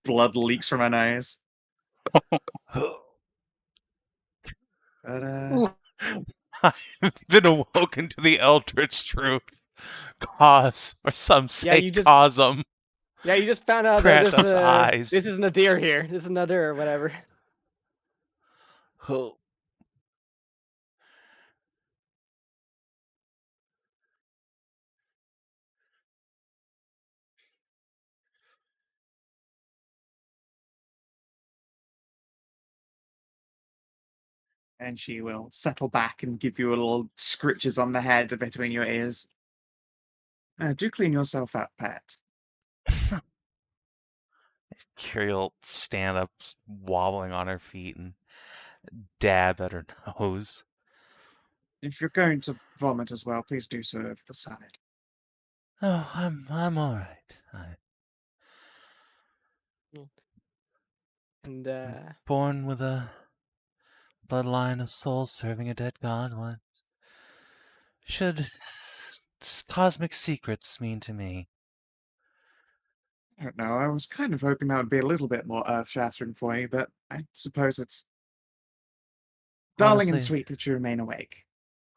Blood leaks from her nose. But, I've been awoken to the eldritch truth. Cause, or some say you just- cosm. Yeah, you just found out Grant that us eyes. this is Nadir here. This is Nadir or whatever. and she will settle back and give you a little scritches on the head between your ears. Do clean yourself up, Pat. Carrie will stand up, wobbling on her feet, and dab at her nose. If you're going to vomit as well, please do so over the side. Oh, I'm all right. And Born with a bloodline of souls serving a dead god. What should cosmic secrets mean to me? I don't know. I was kind of hoping that would be a little bit more earth-shattering for you, but I suppose it's darling and Honestly- sweet that you remain awake.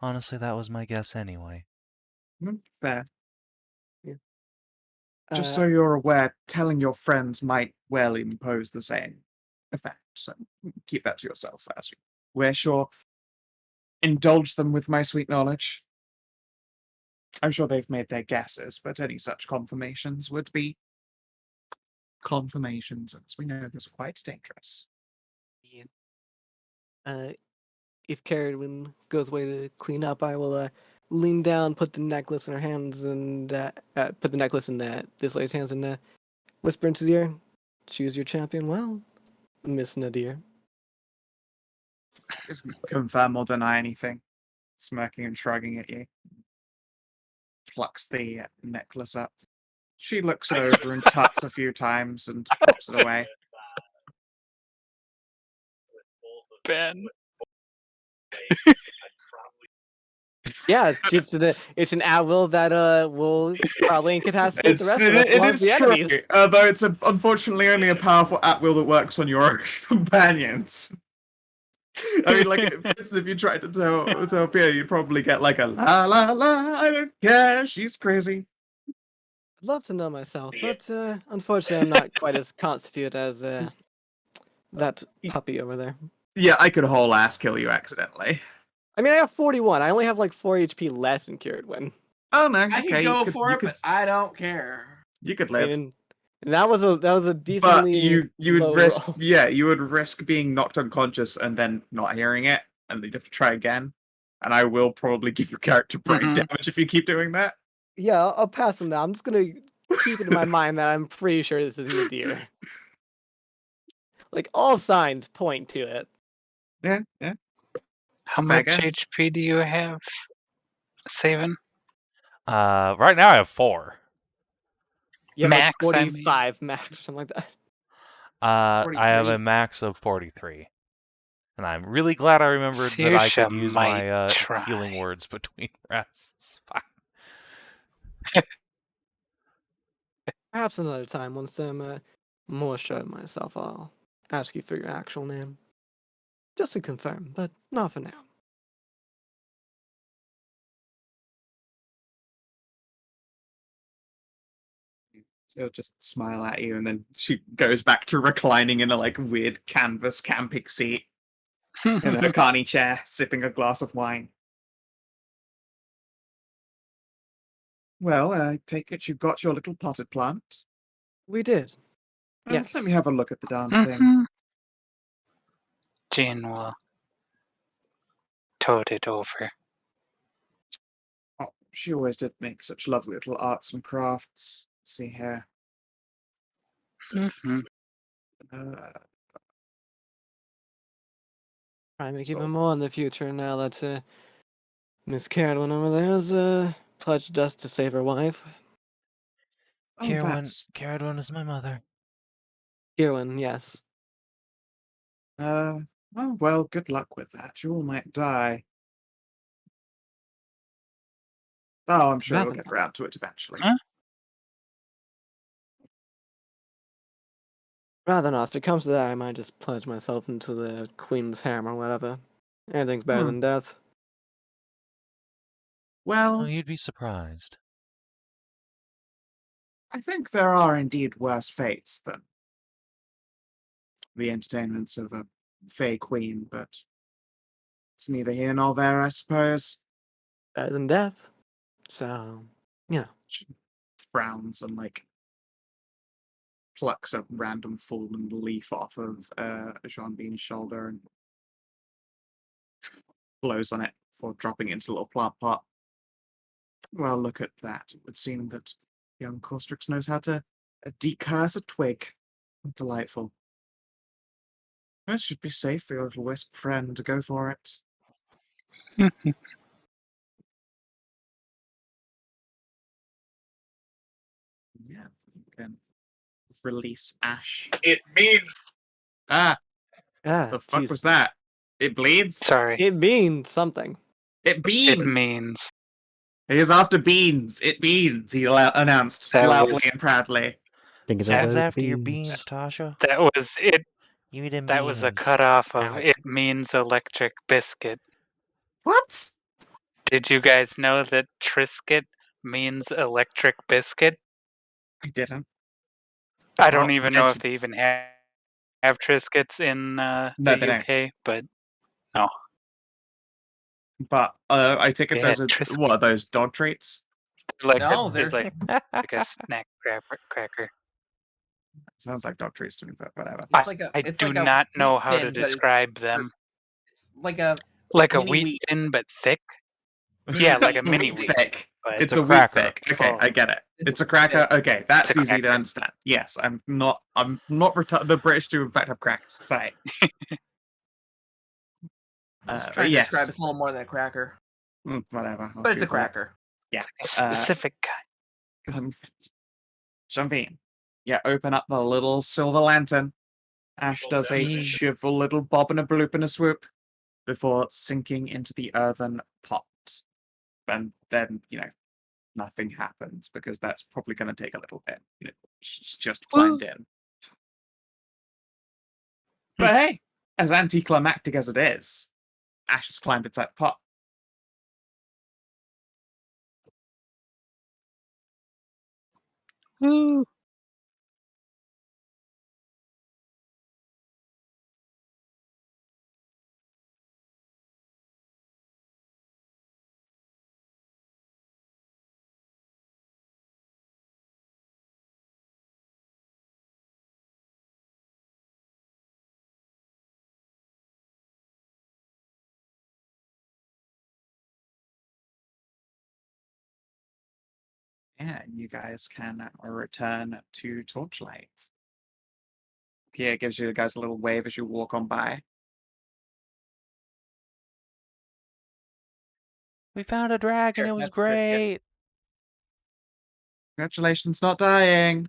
Honestly, that was my guess anyway. Fair. uh, Just so you're aware, telling your friends might well impose the same effect. So keep that to yourself as you wish, or indulge them with my sweet knowledge. I'm sure they've made their guesses, but any such confirmations would be confirmations, as we know those are quite dangerous. if Kierwyn goes away to clean up, I will lean down, put the necklace in her hands, and put the necklace in this lady's hands, and whisper into the ear, "Choose your champion well, Miss Nadir." Just confirm or deny anything. Smirking and shrugging at you. Plucks the necklace up. She looks it over and tuts a few times and pops it away. Ben. Yeah, it's an at-will that will probably incapacitate the rest of us It along is the true, enemies. although it's unfortunately only a powerful at-will that works on your own companions. I mean, like, for instance, if you tried to tell Pierre, you'd probably get like a la la la, I don't care, she's crazy. I'd love to know myself, but unfortunately I'm not quite as constituted as that puppy over there. Yeah, I could whole ass kill you accidentally. I mean, I have 41. I only have like 4 HP less than Kierwyn. Oh no, I okay, can go you for you it, but I don't care. you could I live. mean, that was a But decently you would low risk, roll. yeah, you would risk being knocked unconscious and then not hearing it, and then you'd have to try again. And I will probably give your character brain Mhm. damage if you keep doing that. Yeah, I'll pass on that. I'm just gonna keep it in my mind that I'm pretty sure this isn't a deer. Like all signs point to it. Yeah, yeah. How fair much guess. HP do you have, Savin? Right now I have 4. You have Max, like I mean. 45 max or something like that. I have 43. a max of 43. And I'm really glad I remembered that I Saoirse could use might my try. healing words between rests. Fine. Perhaps another time, once I'm more sure of myself, I'll ask you for your actual name. Just to confirm, but not for now. She'll just smile at you, and then she goes back to reclining in a like weird canvas camping seat in a carny chair, sipping a glass of wine. Well, I take it you've got your little potted plant. We did. Yes. Let me have a look at the darn thing. Mhm. Jane will tote it over. Oh, she always did make such lovely little arts and crafts. Let's see here. Mhm. Uh, Try and make sort even of- more in the future now that Miss Kierwyn over there has pledged us to save her wife. oh, that's Kierwyn is my mother. Kierwyn, yes. oh well. Good luck with that. You all might die. Oh, I'm sure we'll Rather get not. around to it eventually. Huh? Rather not. If it comes to that, I might just pledge myself into the Queen's harem or whatever. Anything's better than death. Well, Oh, you'd be surprised. I think there are indeed worse fates than the entertainments of a Fey Queen, but it's neither here nor there, I suppose. Better than death. So, you know. She frowns and like plucks a random fallen leaf off of Jean Bean's shoulder and blows on it before dropping it into a little plant pot. Well, look at that. It would seem that young Corstrix knows how to decurse a twig. Delightful. This should be safe for your little wisp friend to go for it. Yeah, you can release Ash. It means. Ah, the fuck Jeez. was that? It bleeds? Sorry. It means something. It beans! It means He is after beans. It beans, he announced That loudly was- and proudly. Think of That it Who's those after your beans. beans, Tasha? that was it. You eat them That was a beans. cutoff of Ow. it means electric biscuit. What? Did you guys know that Triscuit means electric biscuit? I didn't. I don't Oh, even did know you- if they even have Triscuits in No, the they don't. UK, but But I take it Yeah, those are Triscuit. what are those dog treats? like No, there's they're- like a snack cracker. Sounds like dog treats to me, but whatever. It's like a. I It's do like a not know wheat how to thin, but it's- describe them. It's like a. Like a mini wheat wheat. thin but thick. Yeah, like a mini Wheat wheat. thick. But It's a a wheat cracker. thick. Okay, Oh. I get it. It's It's a cracker. thick. Okay, that's It's a easy to cracker. understand. Yes, I'm not the British do in fact have crackers. Sorry. Just But trying to yes. describe it's a little more than a cracker, Whatever. I'll but it's a Google it. cracker. Yeah. A specific kind. Um, Savin, you open up the little silver lantern. Ash does a Mm. cheerful little bob and a bloop and a swoop before sinking into the earthen pot. And then, nothing happens because that's probably going to take a little bit. She's just climbed in. But hey, as anticlimactic as it is, Ash has climbed inside the pot. Woo. Yeah, you guys can return to Torchlight. Pierre gives you guys a little wave as you walk on by. We found a dragon. Sure, It was that's Trisket. great. Congratulations, not dying.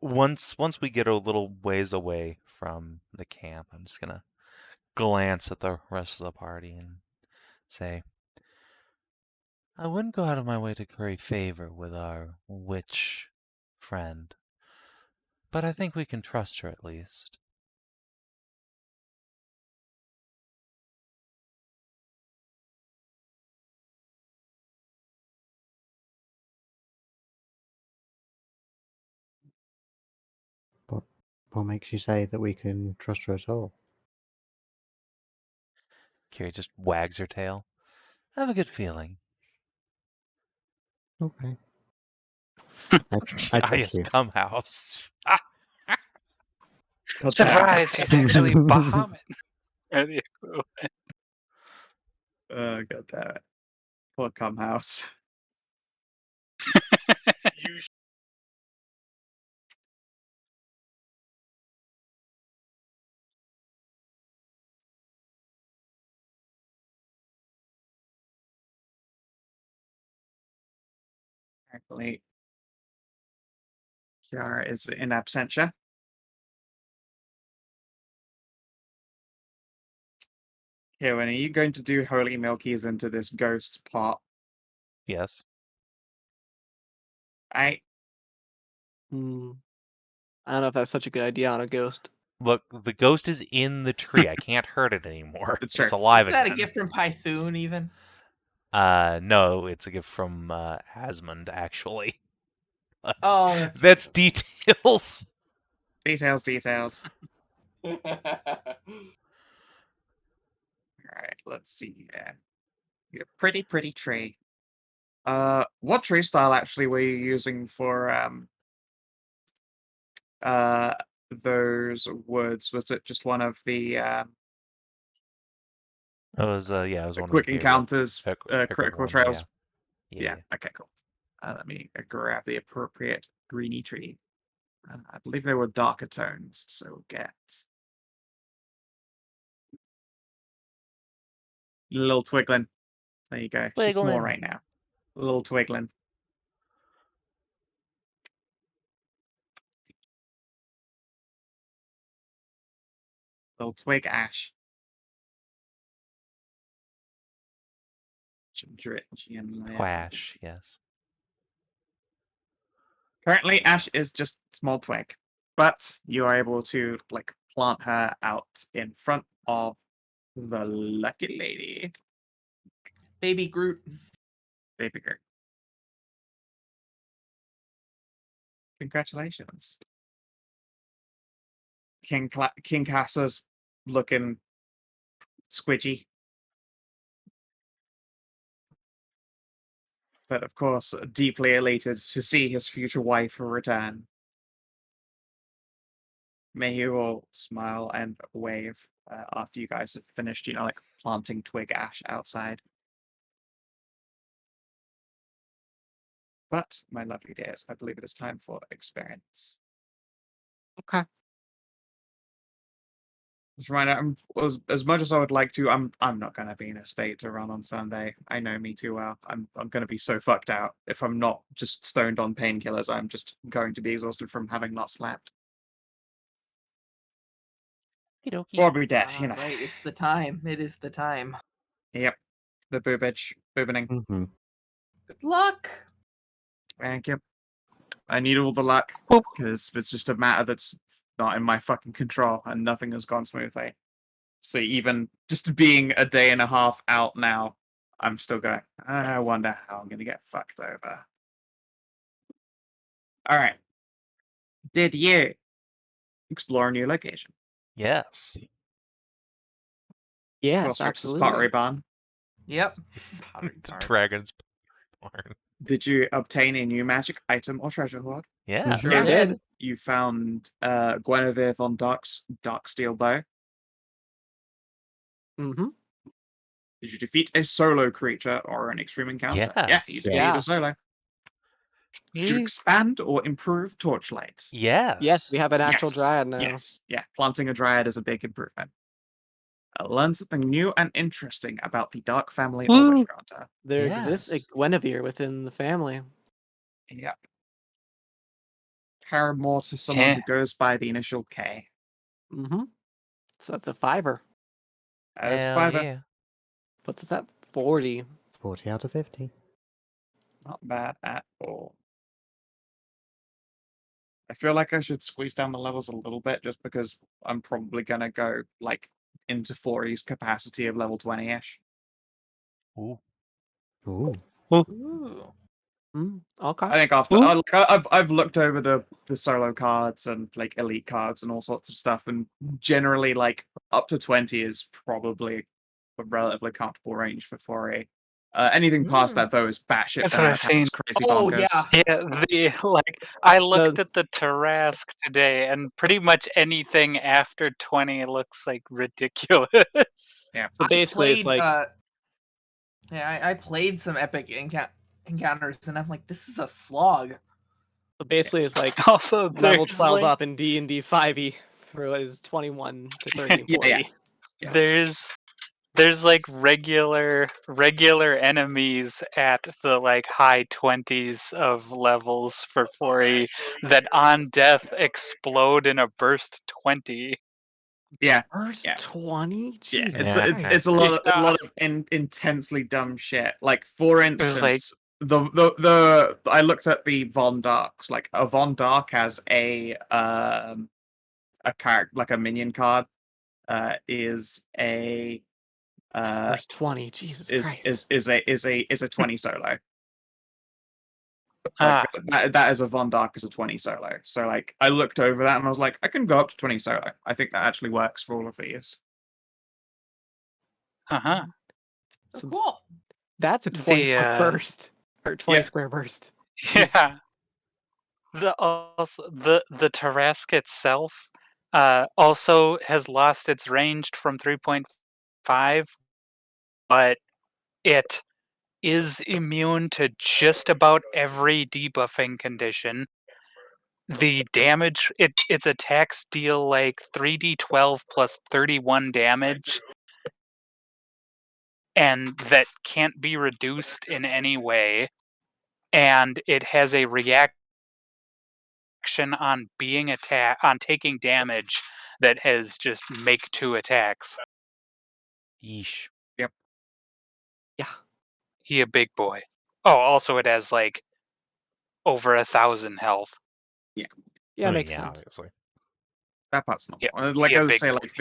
Once we get a little ways away from the camp, I'm just gonna glance at the rest of the party and say, I wouldn't go out of my way to curry favor with our witch friend, but I think we can trust her at least. What makes you say that we can trust her at all? Kiri just wags her tail. I have a good feeling. Okay. I trust Yes, you. come house. God damn it. Surprise! She's actually Bahamut. Oh, god damn it. Poor cum house. Actually, Kiara is in absentia. Kierwyn, are you going to do holy milkies into this ghost pot? Yes. I Hmm. I don't know if that's such a good idea on a ghost. Look, the ghost is in the tree. I can't hurt it anymore. It's true. It's alive Is that a again. gift from Python, even? No, it's a gift from Asmund, actually. Oh, that's That's details. Details. Alright, let's see here. Yeah, pretty tree. What tree style actually were you using for those woods? Was it just one of the It was it was one of quick the favorite encounters, pickled critical ones, trails? Yeah. Okay, cool. Let me grab the appropriate greeny tree. I believe they were darker tones, so we'll get little Twiglin. There you go. She's small Twiglin. right now. Little Twiglin. Little Twig Ash. Quash, yes. Currently, Ash is just small twig, but you are able to plant her out in front of the lucky lady, Baby Groot. baby girl. Congratulations, King Cassa's looking squidgy, but of course deeply elated to see his future wife return. May you all smile and wave after you guys have finished, like planting twig ash outside. But, my lovely dears, I believe it is time for experience. Okay. Just a reminder, as much as I would like to, I'm not going to be in a state to run on Sunday. I know me too well. I'm going to be so fucked out. If I'm not just stoned on painkillers, I'm just going to be exhausted from having not slept. Or be dead, Right, it's the time. It is the time. Yep. The boobening. Mm-hmm. Good luck. Thank you. I need all the luck, Whoop. because it's just a matter that's not in my fucking control, and nothing has gone smoothly. So even just being a day and a half out now, I'm still going, I wonder how I'm going to get fucked over. All right. Did you explore a new location? Yes. Yes, Pottery absolutely. Barn. Yep. Dragon's barn. Did you obtain a new magic item or treasure hoard? Yeah. Sure Yeah, did. did. You found Guinevere von Dark's dark steel bow. Mm-hmm. Did you defeat a solo creature or an extreme encounter? Yeah, you Yes. defeated Yeah. a solo. Did you Ye- expand or improve Torchlight? Yes. Yes, we have an actual Yes. dryad now. Yes, yeah. Planting a dryad is a big improvement. Learn something new and interesting about the Dark family or Woo. Witchgrunter. There exists a Yes. Guinevere within the family. Yep. Pair more to someone Yeah. who goes by the initial K. Mm-hmm. So that's a 5-er. That is a Hell 5-er. yeah. Puts us at 40. 40 out of 50. Not bad at all. I feel like I should squeeze down the levels a little bit just because I'm probably going to go like into 4E's capacity of level 20-ish. Ooh. Ooh. Ooh. Okay. I think after Ooh. I've looked over the solo cards and like elite cards and all sorts of stuff, and generally like up to 20 is probably a relatively comfortable range for 4E. Anything past that though is batshit That's what I've bananas, seen. crazy Oh, bonkers. yeah. Yeah, I looked at the Tarask today, and pretty much anything after 20 looks like ridiculous. Yeah. So basically, it's like I played some epic encounters, and I'm like, this is a slog. it's like Also, level there's 12 like, up in D&D 5e for what is 21 to 30 and Yeah, 40. yeah. there's like regular enemies at the like high 20s of levels for 4E that on death explode in a burst 20. Yeah. First Yeah. 20? Yeah, Jesus Yeah. Christ. it's a lot of intensely dumb shit. Like for instance, like- the I looked at the Von Darks. Like a Von Dark has a card like a minion card. Is a That's first 20. Jesus Christ. is a 20 solo. Ah, Like that is a Von Dark as a 20 solo. So like I looked over that and I was like, I can go up to 20 solo. I think that actually works for all of these. uh-huh. Oh, So cool. that's a 20 The, burst. Or 20 Yeah. square burst. Yeah. The Tarask itself also has lost its range from 3.5, but it is immune to just about every debuffing condition. The damage, its attacks deal like 3d12 plus 31 damage, and that can't be reduced in any way. And it has a reaction on taking damage that has just make 2 attacks. Yeesh. Yeah. He a big boy. Oh, also it has like over 1,000 health. Yeah, makes yeah, sense. obviously. That part's not. Yeah, Like yeah, I was big say, boy. like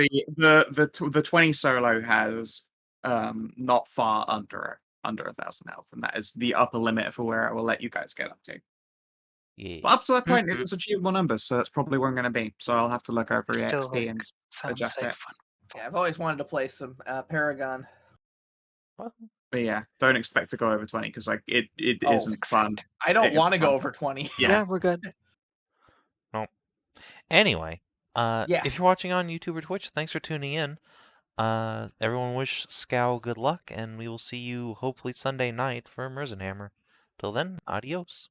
the 20 solo has not far under 1,000 health, and that is the upper limit for where I will let you guys get up to. Yeah. But up to that point, it Mhm. was achievable numbers, so that's probably where I'm going to be. So I'll have to look over Still EXP like, and sounds adjust like it. fun. Yeah, I've always wanted to play some Paragon. But yeah, don't expect to go over 20 because like it Oh, isn't fun. I don't It isn't want to go fun. over 20. Yeah. Yeah, we're good. Anyway, Yeah. If you're watching on YouTube or Twitch, thanks for tuning in. Everyone wish Skow good luck, and we will see you hopefully Sunday night for Merzenhammer. Till then, adios.